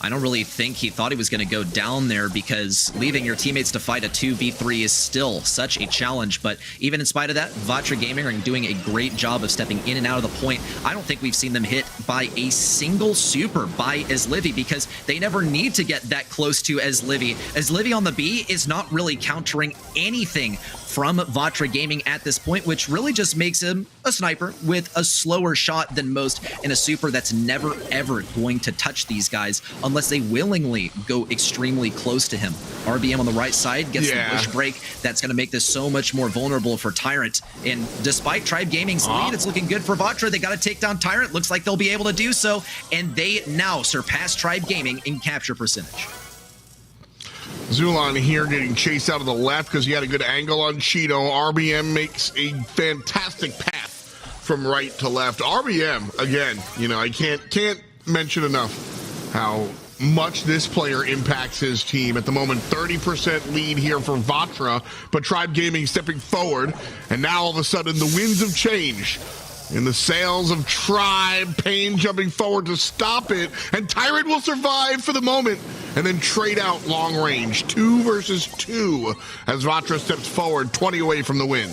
I don't really think he thought he was going to go down there, because leaving your teammates to fight a 2v3 is still such a challenge. But even in spite of that, Vatra Gaming are doing a great job of stepping in and out of the point. I don't think we've seen them hit by a single super by Livy, because they never need to get that close to Livy. Livy on the B is not really countering anything from Vatra Gaming at this point, which really just makes him a sniper with a slower shot than most, and a super that's never ever going to touch these guys unless they willingly go extremely close to him. RBM on the right side gets the push break. That's going to make this so much more vulnerable for Tyrant. And despite Tribe Gaming's lead, it's looking good for Vatra. They got to take down Tyrant. Looks like they'll be able to do so, and they now surpass Tribe Gaming in capture percentage. Zulon here getting chased out of the left because he had a good angle on Cheeto. RBM makes a fantastic path from right to left. RBM, again, you know, I can't mention enough how much this player impacts his team. At the moment, 30% lead here for Vatra, but Tribe Gaming stepping forward, and now all of a sudden the winds of change in the sails of Tribe. Pain jumping forward to stop it, and Tyrant will survive for the moment and then trade out long range. 2 versus 2 as Vatra steps forward, 20 away from the win.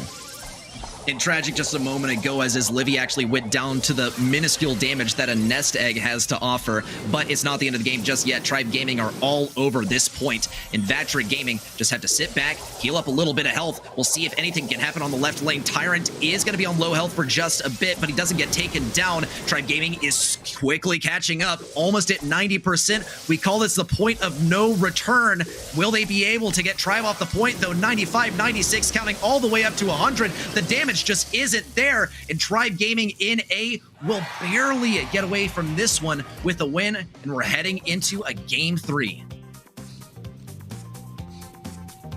And tragic just a moment ago as Livy actually went down to the minuscule damage that a nest egg has to offer, but it's not the end of the game just yet. Tribe Gaming are all over this point, and Vatra Gaming just have to sit back, heal up a little bit of health. We'll see if anything can happen on the left lane. Tyrant is going to be on low health for just a bit, but he doesn't get taken down. Tribe Gaming is quickly catching up, almost at 90%. We call this the point of no return. Will they be able to get Tribe off the point, though? 95, 96, counting all the way up to 100. The damage just isn't there, and Tribe Gaming in A will barely get away from this one with a win, and we're heading into a game 3.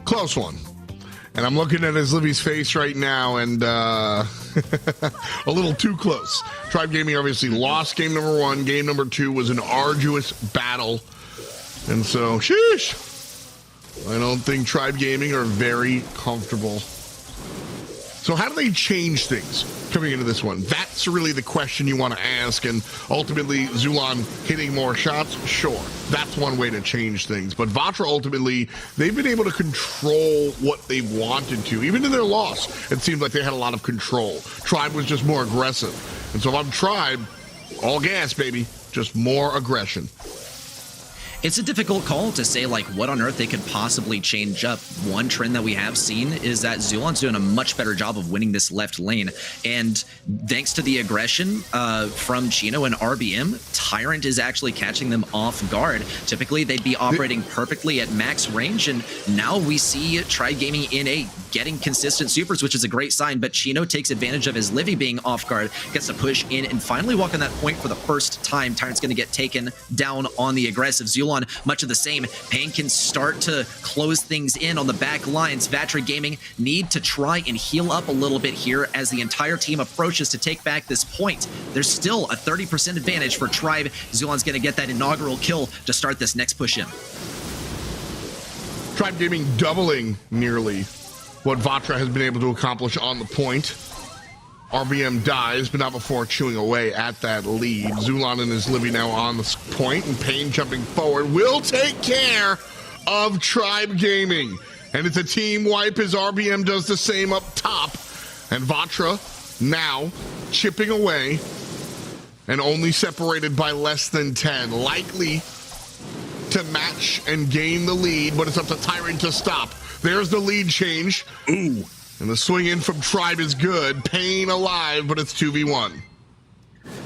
Close one. And I'm looking at Livy's face right now, and a little too close. Tribe Gaming obviously lost game number 1. Game number 2 was an arduous battle. And so, sheesh. I don't think Tribe Gaming are very comfortable. So how do they change things coming into this one? That's really the question you want to ask, and ultimately Zulon hitting more shots, sure. That's one way to change things. But Vatra, ultimately, they've been able to control what they wanted to. Even in their loss, it seemed like they had a lot of control. Tribe was just more aggressive. And so if I'm Tribe, all gas, baby, just more aggression. It's a difficult call to say, like, what on earth they could possibly change up. One trend that we have seen is that Zulon's doing a much better job of winning this left lane. And thanks to the aggression from Chino and RBM, Tyrant is actually catching them off guard. Typically, they'd be operating perfectly at max range, and now we see Tribe Gaming NA getting consistent supers, which is a great sign, but Chino takes advantage of his Livy being off guard, gets to push in and finally walk on that point for the first time. Tyrant's going to get taken down on the aggressive. Zulon, much of the same. Pain can start to close things in on the back lines. Vatra Gaming need to try and heal up a little bit here as the entire team approaches to take back this point. There's still a 30% advantage for Tribe. Zulon's going to get that inaugural kill to start this next push in. Tribe Gaming doubling nearly what Vatra has been able to accomplish on the point. RBM dies, but not before chewing away at that lead. Zulon and his Livy now on the point, and Pain jumping forward will take care of Tribe Gaming. And it's a team wipe as RBM does the same up top. And Vatra now chipping away and only separated by less than 10. Likely to match and gain the lead, but it's up to Tyrant to stop. There's the lead change. Ooh. And the swing in from Tribe is good. Pain alive, but it's 2v1.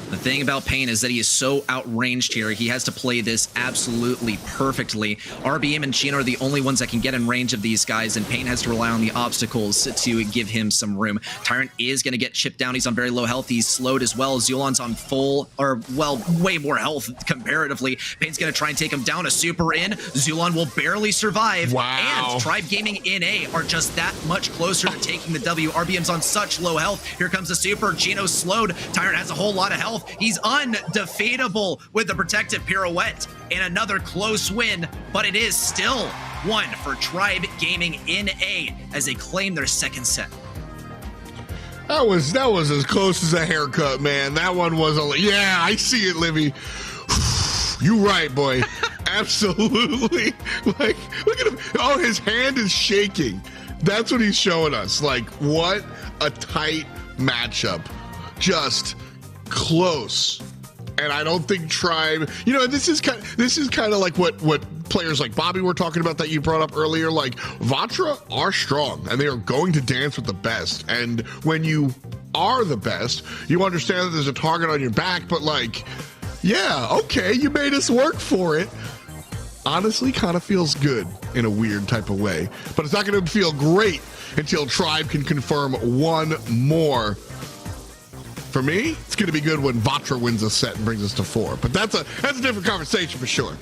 The thing about Pain is that he is so outranged here. He has to play this absolutely perfectly. RBM and Chino are the only ones that can get in range of these guys, and Pain has to rely on the obstacles to give him some room. Tyrant is going to get chipped down. He's on very low health. He's slowed as well. Zulon's on full, or, well, way more health comparatively. Pain's going to try and take him down. A super in. Zulon will barely survive. Wow. And Tribe Gaming NA are just that much closer to taking the W. RBM's on such low health. Here comes the super. Chino's slowed. Tyrant has a whole lot of health. He's undefeatable with the protective pirouette and another close win, but it is still one for Tribe Gaming NA as they claim their second set. That was as close as a haircut, man. That one was yeah, I see it, Livy. You right, boy. Absolutely. Like, look at him. Oh, his hand is shaking. That's what he's showing us. Like, what a tight matchup. Just close. And I don't think Tribe, you know, this is kind of like what players like Bobby were talking about that you brought up earlier. Like, Vatra are strong and they are going to dance with the best. And when you are the best, you understand that there's a target on your back, but like, yeah, okay, you made us work for it. Honestly, kind of feels good in a weird type of way, but it's not going to feel great until Tribe can confirm one more. For me, it's going to be good when Vatra wins a set and brings us to 4. But that's a different conversation for sure.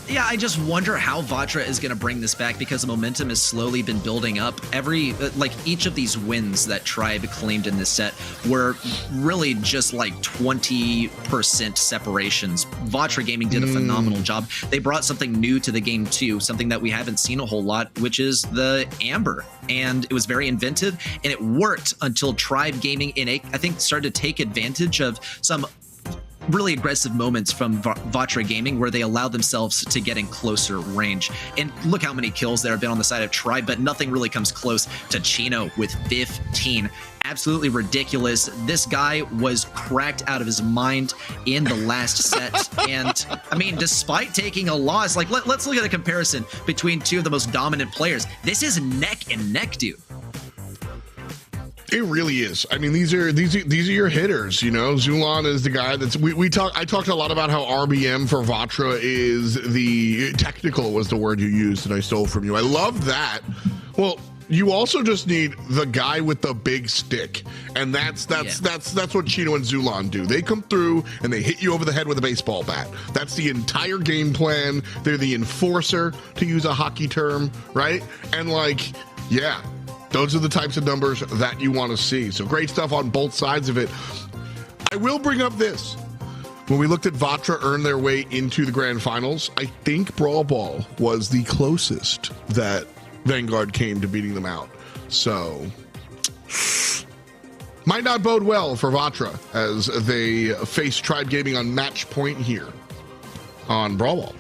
Yeah, I just wonder how Vatra is going to bring this back because the momentum has slowly been building up. Each of these wins that Tribe claimed in this set were really just like 20% separations. Vatra Gaming did a phenomenal job. They brought something new to the game too, something that we haven't seen a whole lot, which is the Amber. And it was very inventive, and it worked until Tribe Gaming NA, I think, started to take advantage of some really aggressive moments from Vatra Gaming where they allow themselves to get in closer range. And look how many kills there have been on the side of Tribe, but nothing really comes close to Chino with 15. Absolutely ridiculous. This guy was cracked out of his mind in the last set. And I mean, despite taking a loss, like let's look at a comparison between two of the most dominant players. This is neck and neck, dude. It really is. I mean, these are your hitters, you know. Zulon is the guy that's I talked a lot about how RBM for Vatra is the technical was the word you used that I stole from you. I love that. Well, you also just need the guy with the big stick. And that's what Chino and Zulon do. They come through and they hit you over the head with a baseball bat. That's the entire game plan. They're the enforcer, to use a hockey term, right? And like, yeah, those are the types of numbers that you want to see. So great stuff on both sides of it. I will bring up this. When we looked at Vatra earn their way into the grand finals, I think Brawl Ball was the closest that Vanguard came to beating them out. So might not bode well for Vatra as they face Tribe Gaming on match point here on Brawl Ball.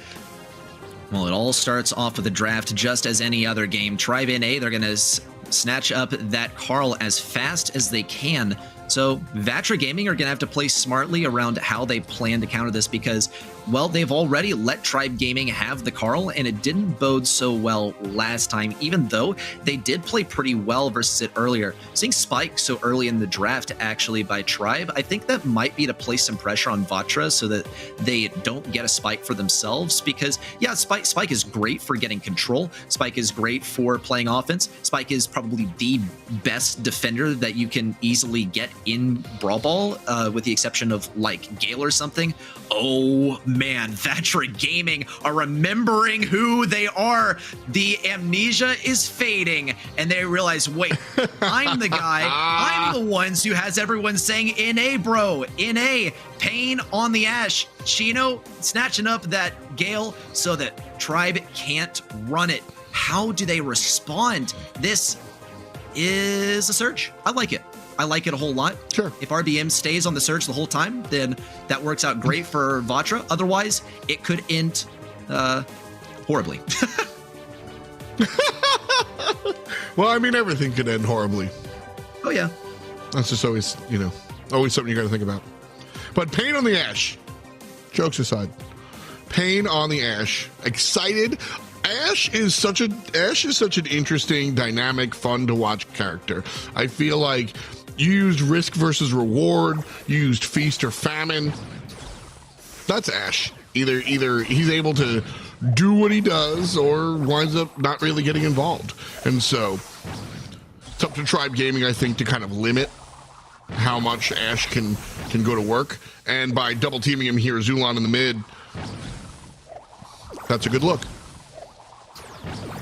Well, it all starts off with a draft just as any other game. Tribe NA, they're going to snatch up that Carl as fast as they can So Vatra Gaming are going to have to play smartly around how they plan to counter this because, well, they've already let Tribe Gaming have the Carl, and it didn't bode so well last time, even though they did play pretty well versus it earlier. Seeing Spike so early in the draft, actually, by Tribe, I think that might be to place some pressure on Vatra so that they don't get a Spike for themselves because, yeah, Spike is great for getting control. Spike is great for playing offense. Spike is probably the best defender that you can easily get in Brawl Ball, with the exception of like Gale or something. Oh man, Vatra Gaming are remembering who they are. The amnesia is fading, and they realize, wait, I'm the guy. I'm the ones who has everyone saying NA, bro. NA, Pain on the Ash. Chino snatching up that Gale so that Tribe can't run it. How do they respond? This is a Surge. I like it. I like it a whole lot. Sure. If RBM stays on the Surge the whole time, then that works out great for Vatra. Otherwise, it could end horribly. Well, I mean, everything could end horribly. Oh, yeah. That's just always, always something you got to think about. But Pain on the Ash. Jokes aside. Pain on the Ash. Excited. Ash is such an interesting, dynamic, fun to watch character. I feel like you used risk versus reward, you used feast or famine. That's Ash. Either he's able to do what he does or winds up not really getting involved. And so it's up to Tribe Gaming, I think, to kind of limit how much Ash can go to work. And by double teaming him here, Zulon in the mid, that's a good look.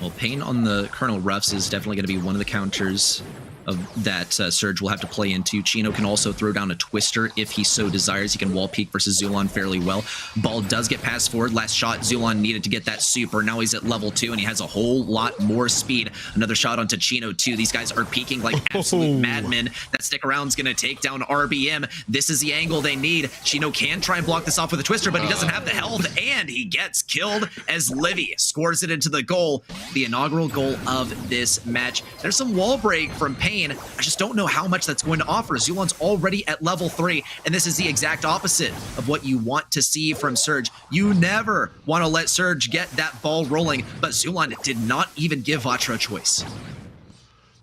Well, Pain on the Colonel Ruffs is definitely going to be one of the counters of that Surge will have to play into. Chino can also throw down a Twister if he so desires. He can wall peek versus Zulon fairly well. Ball does get passed forward. Last shot, Zulon needed to get that super. Now he's at level 2, and he has a whole lot more speed. Another shot onto Chino, too. These guys are peeking like absolute madmen. That stick around is going to take down RBM. This is the angle they need. Chino can try and block this off with a Twister, but he doesn't have the health, and he gets killed as Livy scores it into the goal, the inaugural goal of this match. There's some wall break from Pain. I just don't know how much that's going to offer. Zulon's already at level 3, and this is the exact opposite of what you want to see from Surge. You never want to let Surge get that ball rolling, but Zulon did not even give Vatra a choice.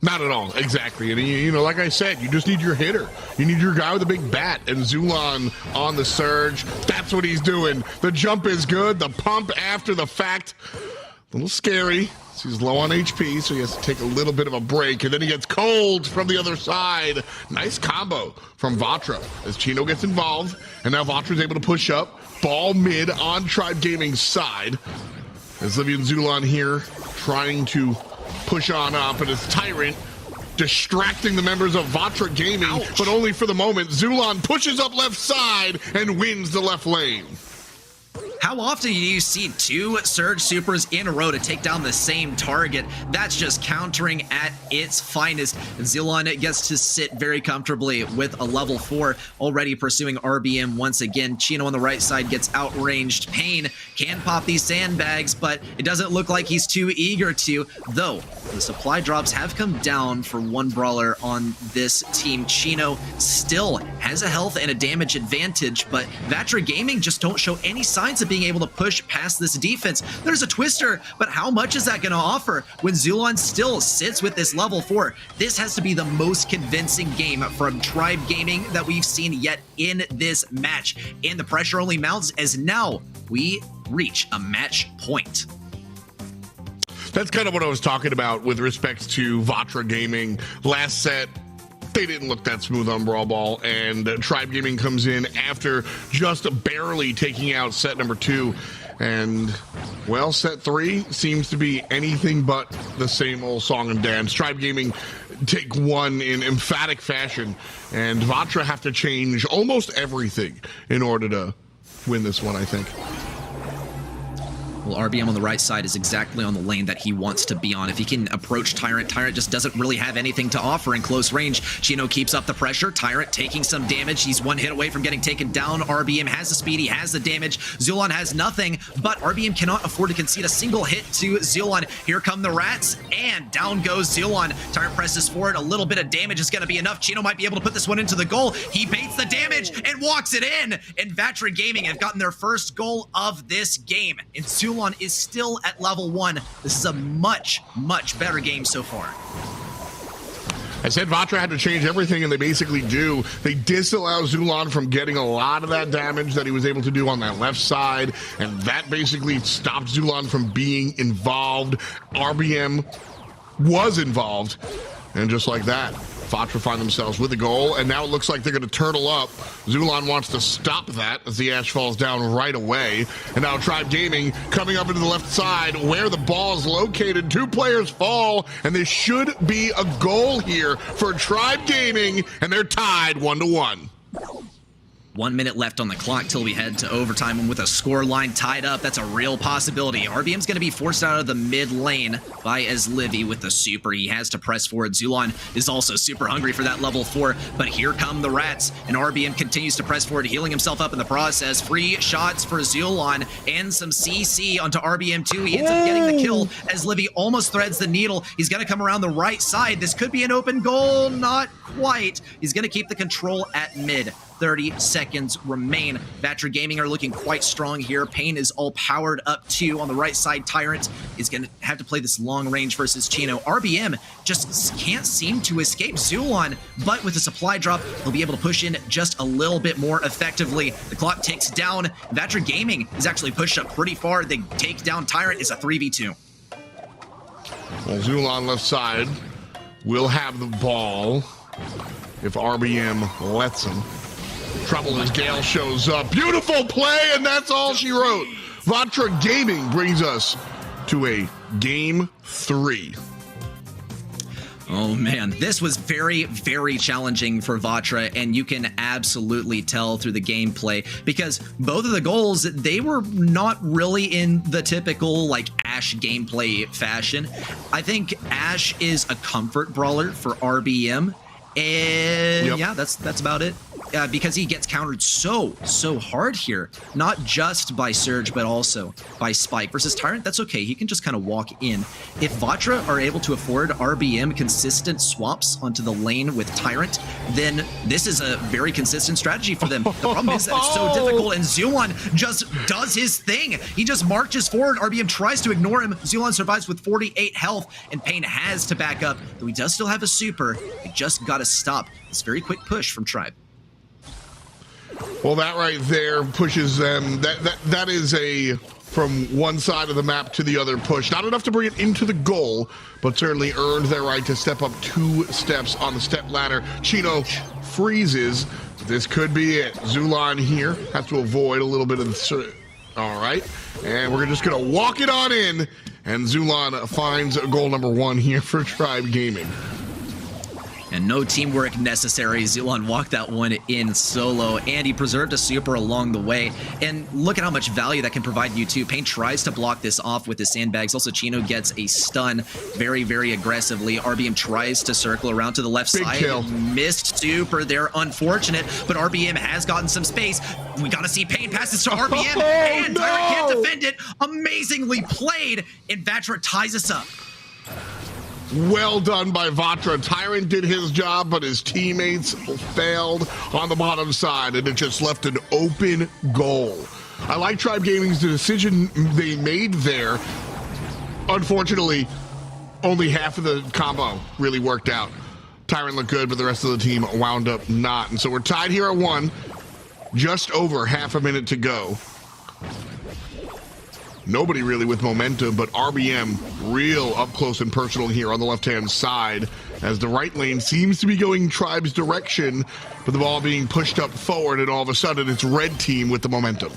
Not at all, exactly. And like I said, you just need your hitter. You need your guy with a big bat, and Zulon on the Surge. That's what he's doing. The jump is good. The pump after the fact, a little scary. He's low on HP, so he has to take a little bit of a break, and then he gets cold from the other side. Nice combo from Vatra as Chino gets involved, and now Vatra's able to push up. Ball mid on Tribe Gaming's side. As Livy and Zulon here trying to push on up, and it's Tyrant distracting the members of Vatra Gaming, but only for the moment. Zulon pushes up left side and wins the left lane. How often do you see 2 Surge Supers in a row to take down the same target? That's just countering at its finest. Zulon gets to sit very comfortably with a level 4, already pursuing RBM once again. Chino on the right side gets outranged. Pain can pop these sandbags, but it doesn't look like he's too eager to, though the supply drops have come down for one brawler on this team. Chino still has a health and a damage advantage, but Vatra Gaming just don't show any signs of being able to push past this defense. There's a Twister, but how much is that going to offer when Zulon still sits with this level 4? This has to be the most convincing game from Tribe Gaming that we've seen yet in this match. And the pressure only mounts as now we reach a match point. That's kind of what I was talking about with respect to Vatra Gaming. Last set, they didn't look that smooth on Brawl Ball, and Tribe Gaming comes in after just barely taking out set number 2. And, well, set 3 seems to be anything but the same old song and dance. Tribe Gaming take one in emphatic fashion, and Vatra have to change almost everything in order to win this one, I think. Well, RBM on the right side is exactly on the lane that he wants to be on. If he can approach Tyrant, Tyrant just doesn't really have anything to offer in close range. Chino keeps up the pressure. Tyrant taking some damage. He's one hit away from getting taken down. RBM has the speed. He has the damage. Zulon has nothing, but RBM cannot afford to concede a single hit to Zulon. Here come the rats, and down goes Zulon. Tyrant presses forward. A little bit of damage is going to be enough. Chino might be able to put this one into the goal. He baits the damage and walks it in. And Vatra Gaming have gotten their first goal of this game. And Zulon is still at level 1. This is a much, much better game so far. I said Vatra had to change everything, and they basically do. They disallow Zulon from getting a lot of that damage that he was able to do on that left side, and that basically stopped Zulon from being involved. RBM was involved, and just like that, Vatra find themselves with a goal, and now it looks like they're going to turtle up. Zulon wants to stop that as the Ash falls down right away. And now Tribe Gaming coming up into the left side where the ball is located. 2 players fall, and there should be a goal here for Tribe Gaming, and they're tied 1-1. 1 minute left on the clock till we head to overtime, and with a score line tied up, that's a real possibility. RBM's going to be forced out of the mid lane by Livy with the super. He has to press forward. Zulon is also super hungry for that level 4, but here come the rats, and RBM continues to press forward, healing himself up in the process. Free shots for Zulon and some CC onto RBM2. He ends up getting the kill as Livy almost threads the needle. He's going to come around the right side. This could be an open goal. Not quite. He's going to keep the control at mid. 30 seconds remain. Vatra Gaming are looking quite strong here. Pain is all powered up too. On the right side, Tyrant is going to have to play this long range versus Chino. RBM just can't seem to escape Zulon, but with a supply drop, they'll be able to push in just a little bit more effectively. The clock ticks down. Vatra Gaming is actually pushed up pretty far. They take down Tyrant. It's a 3v2. Well, Zulon left side will have the ball if RBM lets him. Trouble as Gale shows up. Beautiful play, and that's all she wrote. Vatra Gaming brings us to a game 3. Oh man, this was very, very challenging for Vatra, and you can absolutely tell through the gameplay because both of the goals, they were not really in the typical like Ash gameplay fashion. I think Ash is a comfort brawler for RBM, and yeah, that's about it. Because he gets countered so hard here, not just by Surge, but also by Spike. Versus Tyrant, that's okay. He can just kind of walk in. If Vatra are able to afford RBM consistent swaps onto the lane with Tyrant, then this is a very consistent strategy for them. The problem is that it's so difficult, and Zulon just does his thing. He just marches forward. RBM tries to ignore him. Zulon survives with 48 health, and Pain has to back up, though he does still have a super. He just got to stop this very quick push from Tribe. Well, that right there pushes them. That is a from one side of the map to the other push. Not enough to bring it into the goal, but certainly earned their right to step up 2 steps on the step ladder. Chino freezes. This could be it. Zulon here has to avoid a little bit of the... All right, and we're just going to walk it on in, and Zulon finds goal number 1 here for Tribe Gaming. And no teamwork necessary. Zulon walked that one in solo, and he preserved a super along the way. And look at how much value that can provide you too. Pain tries to block this off with the sandbags. Also, Chino gets a stun very, very aggressively. RBM tries to circle around to the left side. Kill. Missed super there, unfortunate, but RBM has gotten some space. We gotta see Pain passes to RBM, and Tyrant can't defend it. Amazingly played, and Vatra ties us up. Well done by Vatra. Tyrant did his job, but his teammates failed on the bottom side, and it just left an open goal. I like Tribe Gaming's decision they made there. Unfortunately, only half of the combo really worked out. Tyrant looked good, but the rest of the team wound up not. And so we're tied here at 1. Just over half a minute to go. Nobody really with momentum, but RBM real up close and personal here on the left-hand side as the right lane seems to be going Tribe's direction, but the ball being pushed up forward, and all of a sudden it's red team with the momentum.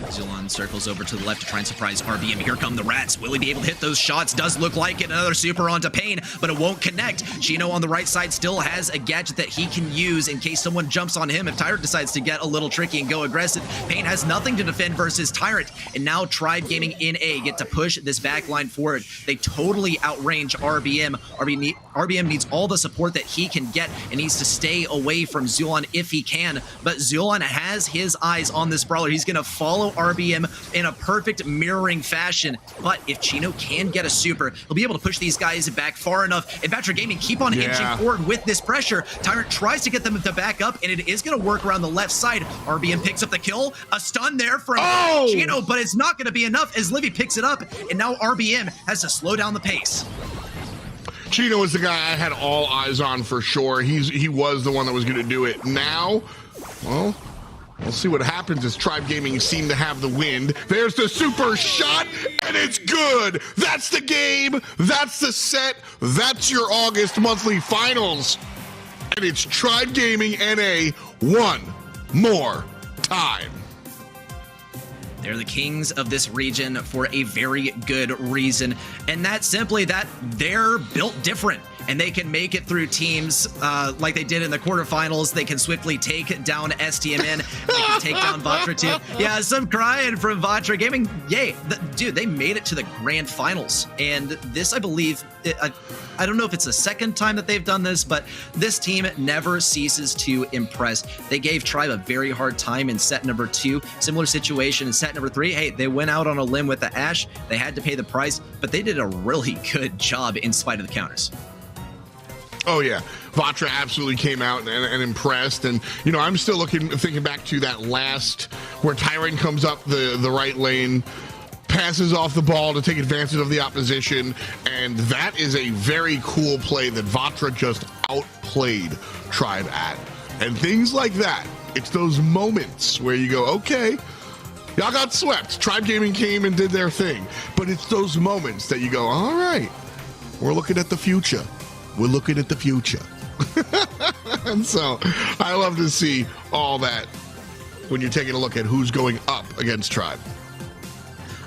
Zulon circles over to the left to try and surprise RBM. Here come the rats. Will he be able to hit those shots? Does look like it. Another super onto Pain, but it won't connect. Chino on the right side still has a gadget that he can use in case someone jumps on him if Tyrant decides to get a little tricky and go aggressive. Pain has nothing to defend versus Tyrant, and now Tribe Gaming NA get to push this back line forward. They totally outrange RBM. RBM needs all the support that he can get and needs to stay away from Zulon if he can, but Zulon has his eyes on this brawler. He's going to follow RBM in a perfect mirroring fashion, but if Chino can get a super, he'll be able to push these guys back far enough, and Vatra Gaming keep on inching forward with this pressure. Tyrant tries to get them to back up, and it is going to work around the left side. RBM picks up the kill, a stun there from Chino, but it's not going to be enough as Livy picks it up, and now RBM has to slow down the pace. Chino was the guy I had all eyes on for sure. He was the one that was going to do it. Now, well, we'll see what happens as Tribe Gaming seem to have the wind. There's the super shot, and it's good. That's the game. That's the set. That's your August monthly finals. And it's Tribe Gaming NA one more time. They're the kings of this region for a very good reason, and that's simply that they're built different, and they can make it through teams like they did in the quarterfinals. They can swiftly take down STMN. They can take down Vatra too. Yeah, some crying from Vatra Gaming. Yay, dude, they made it to the grand finals, and this, I believe, I don't know if it's the second time that they've done this, but this team never ceases to impress. They gave Tribe a very hard time in set number 2. Similar situation in set number 3. Hey, they went out on a limb with the Ashe. They had to pay the price, but they did a really good job in spite of the counters. Oh yeah, Vatra absolutely came out and impressed, and you know, I'm still thinking back to that last where Tyrant comes up the right lane, passes off the ball to take advantage of the opposition, and that is a very cool play that Vatra just outplayed Tribe at. And things like that, it's those moments where you go, okay, y'all got swept. Tribe Gaming came and did their thing, but it's those moments that you go, all right, we're looking at the future. We're looking at the future. And so I love to see all that when you're taking a look at who's going up against Tribe.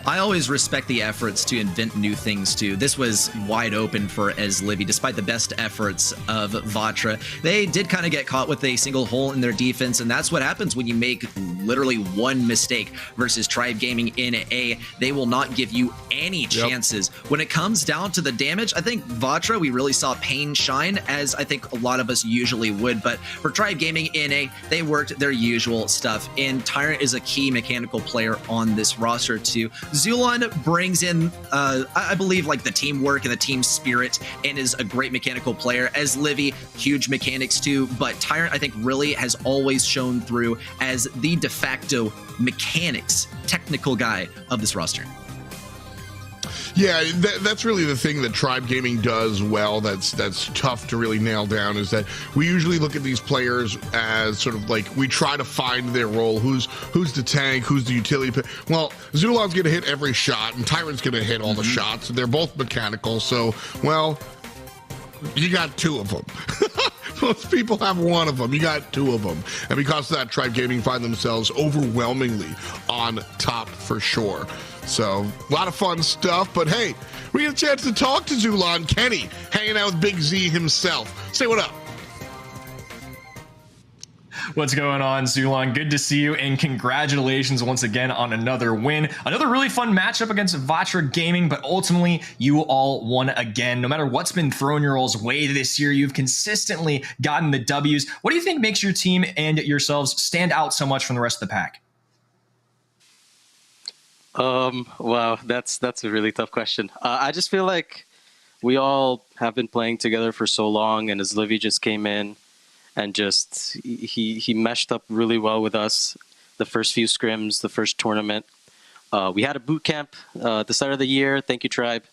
I always respect the efforts to invent new things too. This was wide open for Livy, despite the best efforts of Vatra. They did kind of get caught with a single hole in their defense, and that's what happens when you make literally one mistake versus Tribe Gaming in A. They will not give you any chances. When it comes down to the damage, I think Vatra, we really saw Pain shine, as I think a lot of us usually would, but for Tribe Gaming in A, they worked their usual stuff, and Tyrant is a key mechanical player on this roster too. Zulon brings in, I believe, like the teamwork and the team spirit, and is a great mechanical player. As Livy, huge mechanics too, but Tyrant, I think, really has always shown through as the de facto mechanics technical guy of this roster. Yeah, that's really the thing that Tribe Gaming does well. That's tough to really nail down, is that we usually look at these players as sort of like, we try to find their role. Who's the tank? Who's the utility? Well, Zulon's going to hit every shot, and Tyrant's going to hit all the shots. They're both mechanical, so, well, you got two of them. Most people have one of them. You got two of them. And because of that, Tribe Gaming find themselves overwhelmingly on top for sure. So, a lot of fun stuff, but hey, we get a chance to talk to Zulon. Kenny, hanging out with Big Z himself. Say what up. What's going on, Zulon? Good to see you, and congratulations once again on another win. Another really fun matchup against Vatra Gaming, but ultimately, you all won again. No matter what's been thrown your all's way this year, you've consistently gotten the W's. What do you think makes your team and yourselves stand out so much from the rest of the pack? Wow, that's a really tough question. I just feel like we all have been playing together for so long, and as Livy just came in and just he meshed up really well with us the first few scrims, the first tournament. We had a boot camp at the start of the year. Thank you, Tribe,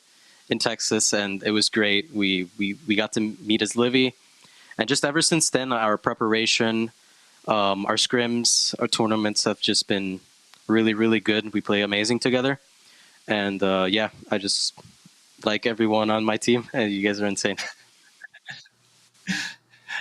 in Texas, and it was great. We got to meet as Livy, and just ever since then, our preparation, our scrims, our tournaments have just been really, really good. We play amazing together. And yeah, I just like everyone on my team. You guys are insane.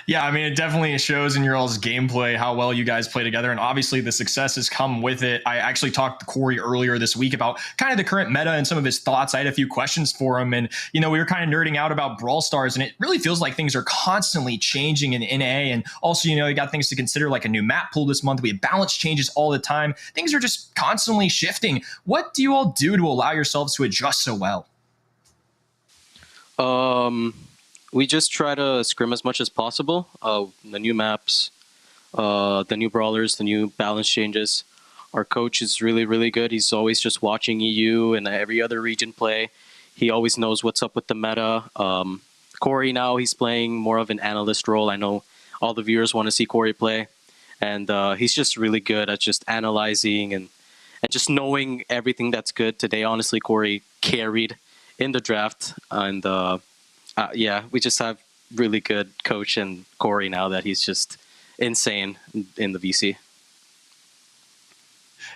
Yeah, I mean, it definitely shows in your all's gameplay how well you guys play together, and obviously the success has come with it. I actually talked to Corey earlier this week about kind of the current meta and some of his thoughts. I had a few questions for him, and we were kind of nerding out about Brawl Stars, and it really feels like things are constantly changing in NA, and also, you got things to consider like a new map pool this month. We have balance changes all the time. Things are just constantly shifting. What do you all do to allow yourselves to adjust so well? We just try to scrim as much as possible. The new maps, the new brawlers, the new balance changes. Our coach is really, really good. He's always just watching EU and every other region play. He always knows what's up with the meta. Corey now, he's playing more of an analyst role. I know all the viewers want to see Corey play. And he's just really good at just analyzing and just knowing everything that's good. Today, honestly, Corey carried in the draft. And yeah, we just have really good coach and Corey now that he's just insane in the VC.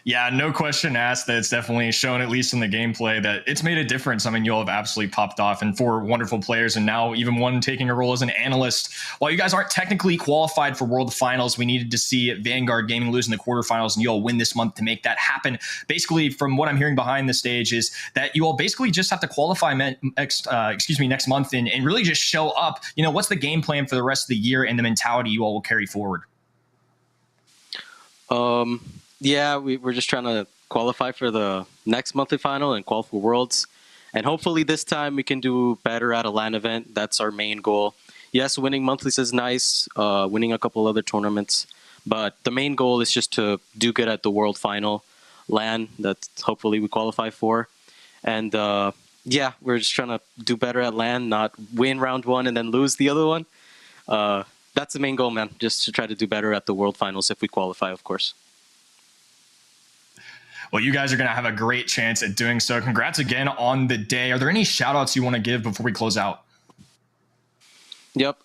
Yeah, no question asked that it's definitely shown, at least in the gameplay, that it's made a difference. I mean, you all have absolutely popped off, and 4 wonderful players, and now even one taking a role as an analyst. While you guys aren't technically qualified for World Finals, we needed to see Vanguard Gaming lose in the quarterfinals, and you all win this month to make that happen. Basically, from what I'm hearing behind the stage is that you all basically just have to qualify next month and really just show up. What's the game plan for the rest of the year and the mentality you all will carry forward? Yeah, we're just trying to qualify for the next monthly final and qualify for Worlds. And hopefully this time we can do better at a LAN event. That's our main goal. Yes, winning monthlies is nice, winning a couple other tournaments. But the main goal is just to do good at the World Final LAN that hopefully we qualify for. And yeah, we're just trying to do better at LAN, not win round 1 and then lose the other one. That's the main goal, man, just to try to do better at the World Finals if we qualify, of course. Well, you guys are going to have a great chance at doing so. Congrats again on the day. Are there any shout outs you want to give before we close out? Yep.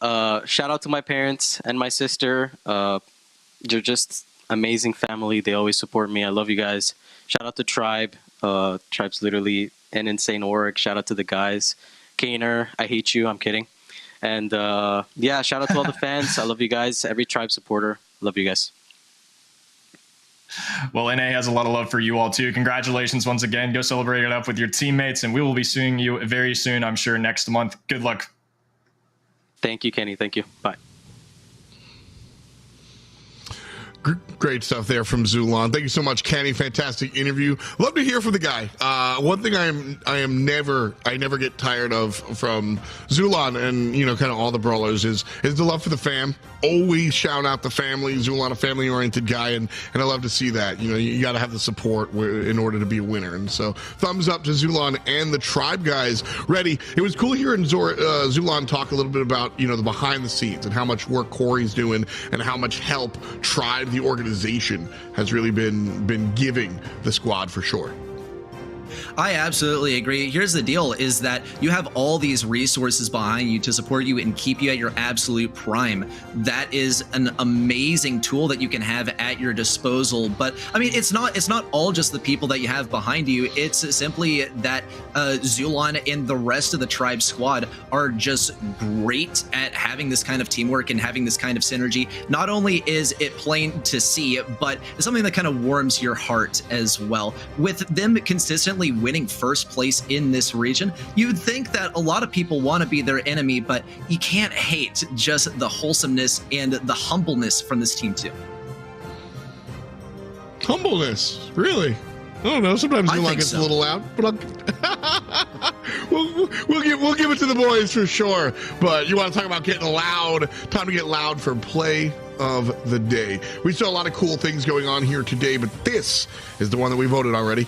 Shout out to my parents and my sister. They're just amazing family. They always support me. I love you guys. Shout out to Tribe. Tribe's literally an insane org. Shout out to the guys. Kaner, I hate you. I'm kidding. And yeah, shout out to all the fans. I love you guys. Every Tribe supporter. Love you guys. Well, NA has a lot of love for you all too. Congratulations once again. Go celebrate it up with your teammates, and we will be seeing you very soon, I'm sure, next month. Good luck. Thank you, Kenny. Thank you. Bye. Great stuff there from Zulon. Thank you so much, Kenny. Fantastic interview. Love to hear from the guy. One thing I never get tired of from Zulon and kind of all the brawlers is the love for the fam. Always shout out the family. Zulon, a family-oriented guy, and I love to see that. You got to have the support in order to be a winner. And so, thumbs up to Zulon and the Tribe guys. Ready? It was cool hearing Zulon talk a little bit about the behind the scenes and how much work Corey's doing and how much help Tribe, the organization, has really been giving the squad for sure. I absolutely agree. Here's the deal is that you have all these resources behind you to support you and keep you at your absolute prime. That is an amazing tool that you can have at your disposal. But I mean, it's not all just the people that you have behind you. It's simply that Zulon and the rest of the Tribe squad are just great at having this kind of teamwork and having this kind of synergy. Not only is it plain to see, but it's something that kind of warms your heart as well. With them consistently winning first place in this region, you'd think that a lot of people want to be their enemy, but you can't hate just the wholesomeness and the humbleness from this team too. Humbleness, really? I don't know. Sometimes Zulon gets a little loud, but we'll give it to the boys for sure. But you want to talk about getting loud? Time to get loud for play of the day. We saw a lot of cool things going on here today, but this is the one that we voted already.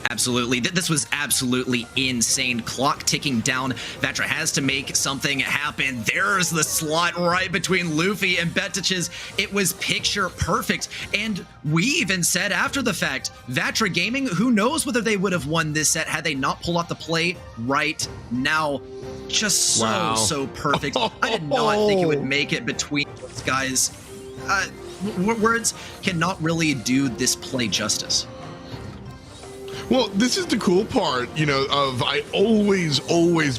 Absolutely. This was absolutely insane. Clock ticking down. Vatra has to make something happen. There's the slot right between Luffy and Betich's. It was picture perfect. And we even said after the fact, Vatra Gaming, who knows whether they would have won this set had they not pulled off the play right now. Just so perfect. I did not think it would make it between those guys. Words cannot really do this play justice. Well, this is the cool part, you know, I always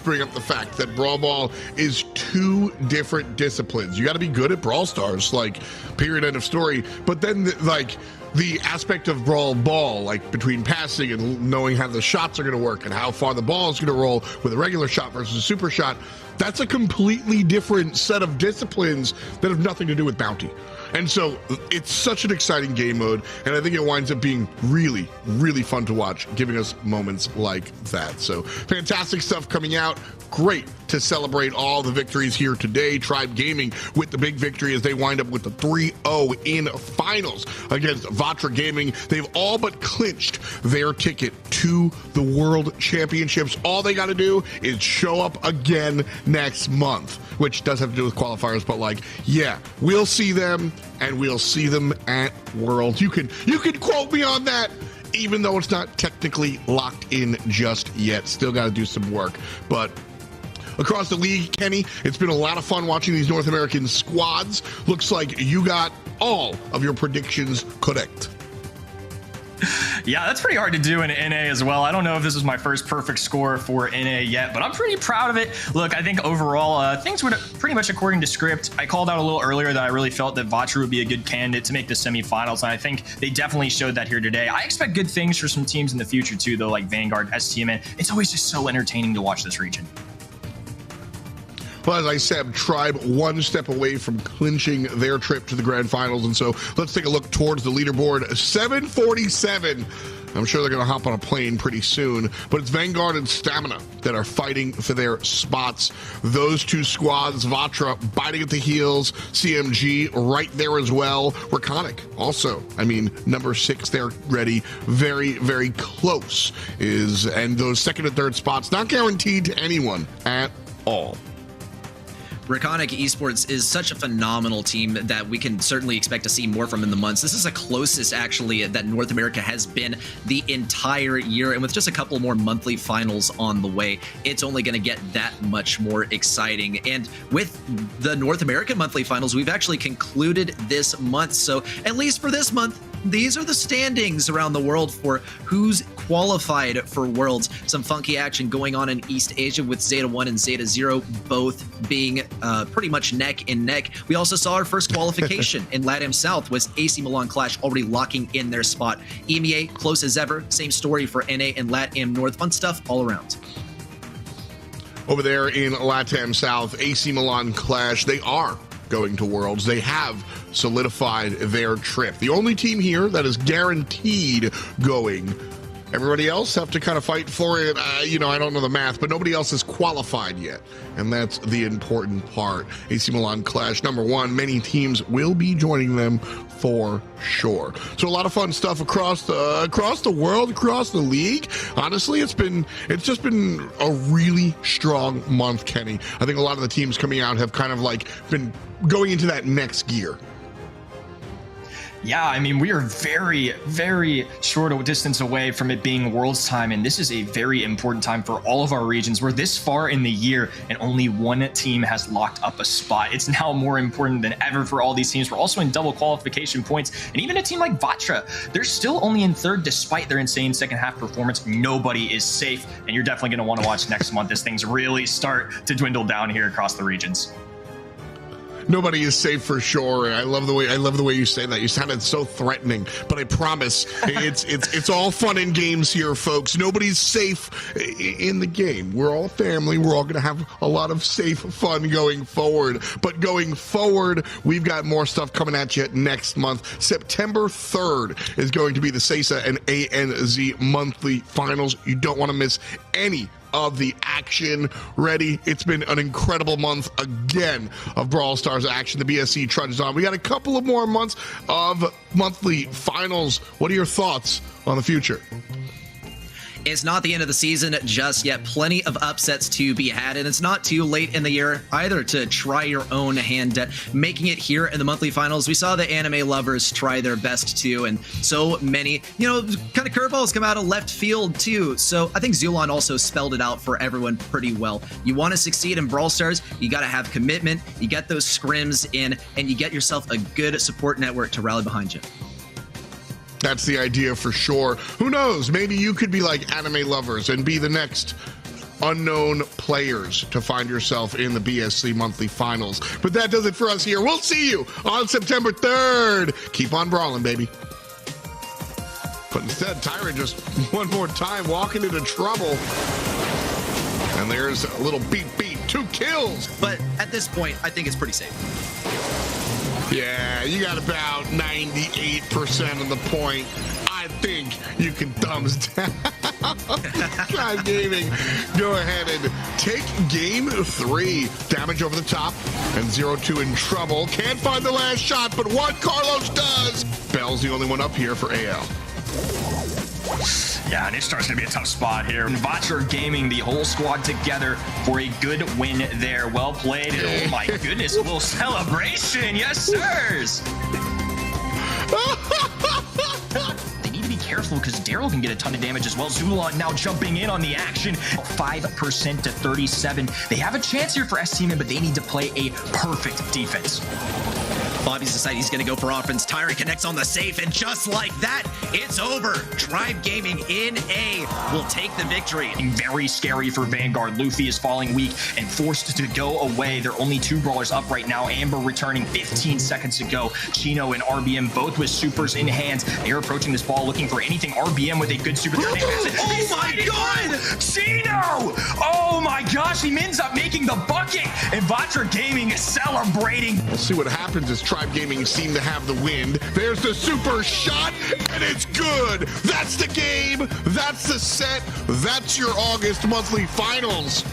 bring up the fact that Brawl Ball is 2 different disciplines. You got to be good at Brawl Stars, like, period, end of story. But then, the aspect of Brawl Ball, like between passing and knowing how the shots are going to work and how far the ball is going to roll with a regular shot versus a super shot, that's a completely different set of disciplines that have nothing to do with bounty. And so it's such an exciting game mode, and I think it winds up being really, really fun to watch, giving us moments like that. So fantastic stuff coming out. Great to celebrate all the victories here today. Tribe Gaming with the big victory as they wind up with the 3-0 in finals against Vatra Gaming. They've all but clinched their ticket to the World Championships. All they got to do is show up again next month, which does have to do with qualifiers, but like, yeah, we'll see them, and we'll see them at Worlds. You can quote me on that, even though it's not technically locked in just yet. Still got to do some work, but across the league, Kenny, it's been a lot of fun watching these North American squads. Looks like you got all of your predictions correct. Yeah, that's pretty hard to do in NA as well. I don't know if this is my first perfect score for NA yet, but I'm pretty proud of it. Look, I think overall, things were pretty much according to script. I called out a little earlier that I really felt that Vatra would be a good candidate to make the semifinals, and I think they definitely showed that here today. I expect good things for some teams in the future too, though, like Vanguard, STMN. It's always just so entertaining to watch this region. Well, as I said, Tribe 1 step away from clinching their trip to the grand finals. And so let's take a look towards the leaderboard. 747. I'm sure they're going to hop on a plane pretty soon, but it's Vanguard and Stamina that are fighting for their spots. Those 2 squads, Vatra biting at the heels, CMG right there as well. Reconic also, I mean, number 6 there ready, very, very close and those second and third spots not guaranteed to anyone at all. Reconic Esports is such a phenomenal team that we can certainly expect to see more from in the months. This is the closest, actually, that North America has been the entire year. And with just a couple more monthly finals on the way, it's only going to get that much more exciting. And with the North American monthly finals, we've actually concluded this month. So at least for this month, these are the standings around the world for who's qualified for Worlds. Some funky action going on in East Asia with Zeta 1 and Zeta 0 both being pretty much neck and neck. We also saw our first qualification in LATAM South with AC Milan Clash already locking in their spot. EMEA close as ever. Same story for NA and LATAM North. Fun stuff all around. Over there in LATAM South, AC Milan Clash, they are going to Worlds. They have solidified their trip. The only team here that is guaranteed going. Everybody else have to kind of fight for it. I don't know the math, but nobody else is qualified yet. And that's the important part. AC Milan Clash, number 1. Many teams will be joining them for sure. So a lot of fun stuff across the world, across the league. Honestly, it's just been a really strong month, Kenny. I think a lot of the teams coming out have kind of like been going into that next gear. Yeah, I mean, we are very, very short a distance away from it being Worlds time, and this is a very important time for all of our regions. We're this far in the year, and only one team has locked up a spot. It's now more important than ever for all these teams. We're also in double qualification points, and even a team like Vatra, they're still only in 3rd despite their insane second half performance. Nobody is safe, and you're definitely going to want to watch next month as things really start to dwindle down here across the regions. Nobody is safe for sure. I love the way you say that. You sounded so threatening, but I promise it's all fun and games here, folks. Nobody's safe in the game. We're all family. We're all going to have a lot of safe fun going forward. But going forward, we've got more stuff coming at you next month. September 3rd is going to be the CESA and ANZ monthly finals. You don't want to miss any of the action. Ready? It's been an incredible month again of Brawl Stars action. The BSC trudges on. We got a couple of more months of monthly finals. What are your thoughts on the future? It's not the end of the season just yet. Plenty of upsets to be had, and it's not too late in the year either to try your own hand at making it here in the monthly finals. We saw the anime lovers try their best too, and so many, kind of curveballs come out of left field too. So I think Zulon also spelled it out for everyone pretty well. You want to succeed in Brawl Stars, you got to have commitment, you get those scrims in, and you get yourself a good support network to rally behind you. That's the idea for sure. Who knows? Maybe you could be like Anime Lovers and be the next unknown players to find yourself in the BSC monthly finals. But that does it for us here. We'll see you on September 3rd. Keep on brawling, baby. But instead, Tyra just one more time walking into trouble. And there's a little beep, 2 kills. But at this point, I think it's pretty safe. Yeah, you got about 98% of the point. I think you can thumbs down. Tribe Gaming, go ahead and take game 3. Damage over the top, and 0-2 in trouble. Can't find the last shot, but what Carlos does. Bell's the only one up here for AL. Yeah, and it starts to be a tough spot here. Vatra Gaming, the whole squad together for a good win there. Well played. And oh my goodness, a little celebration. Yes, sirs. They need to be careful because Daryl can get a ton of damage as well. Zulon now jumping in on the action. 5% to 37. They have a chance here for STMN, but they need to play a perfect defense. Bobby's decided he's going to go for offense. Tyra connects on the safe, and just like that, it's over. Tribe Gaming in A will take the victory. Very scary for Vanguard. Luffy is falling weak and forced to go away. There are only 2 brawlers up right now. Amber returning 15 seconds ago. Chino and RBM both with supers in hands. They're approaching this ball looking for anything. RBM with a good super. Oh my god! Chino! Oh my gosh, he ends up making the bucket, and Vatra Gaming is celebrating. We'll see what happens as Tribe Gaming seem to have the wind. There's the super shot, and it's good. That's the game. That's the set. That's your August monthly finals.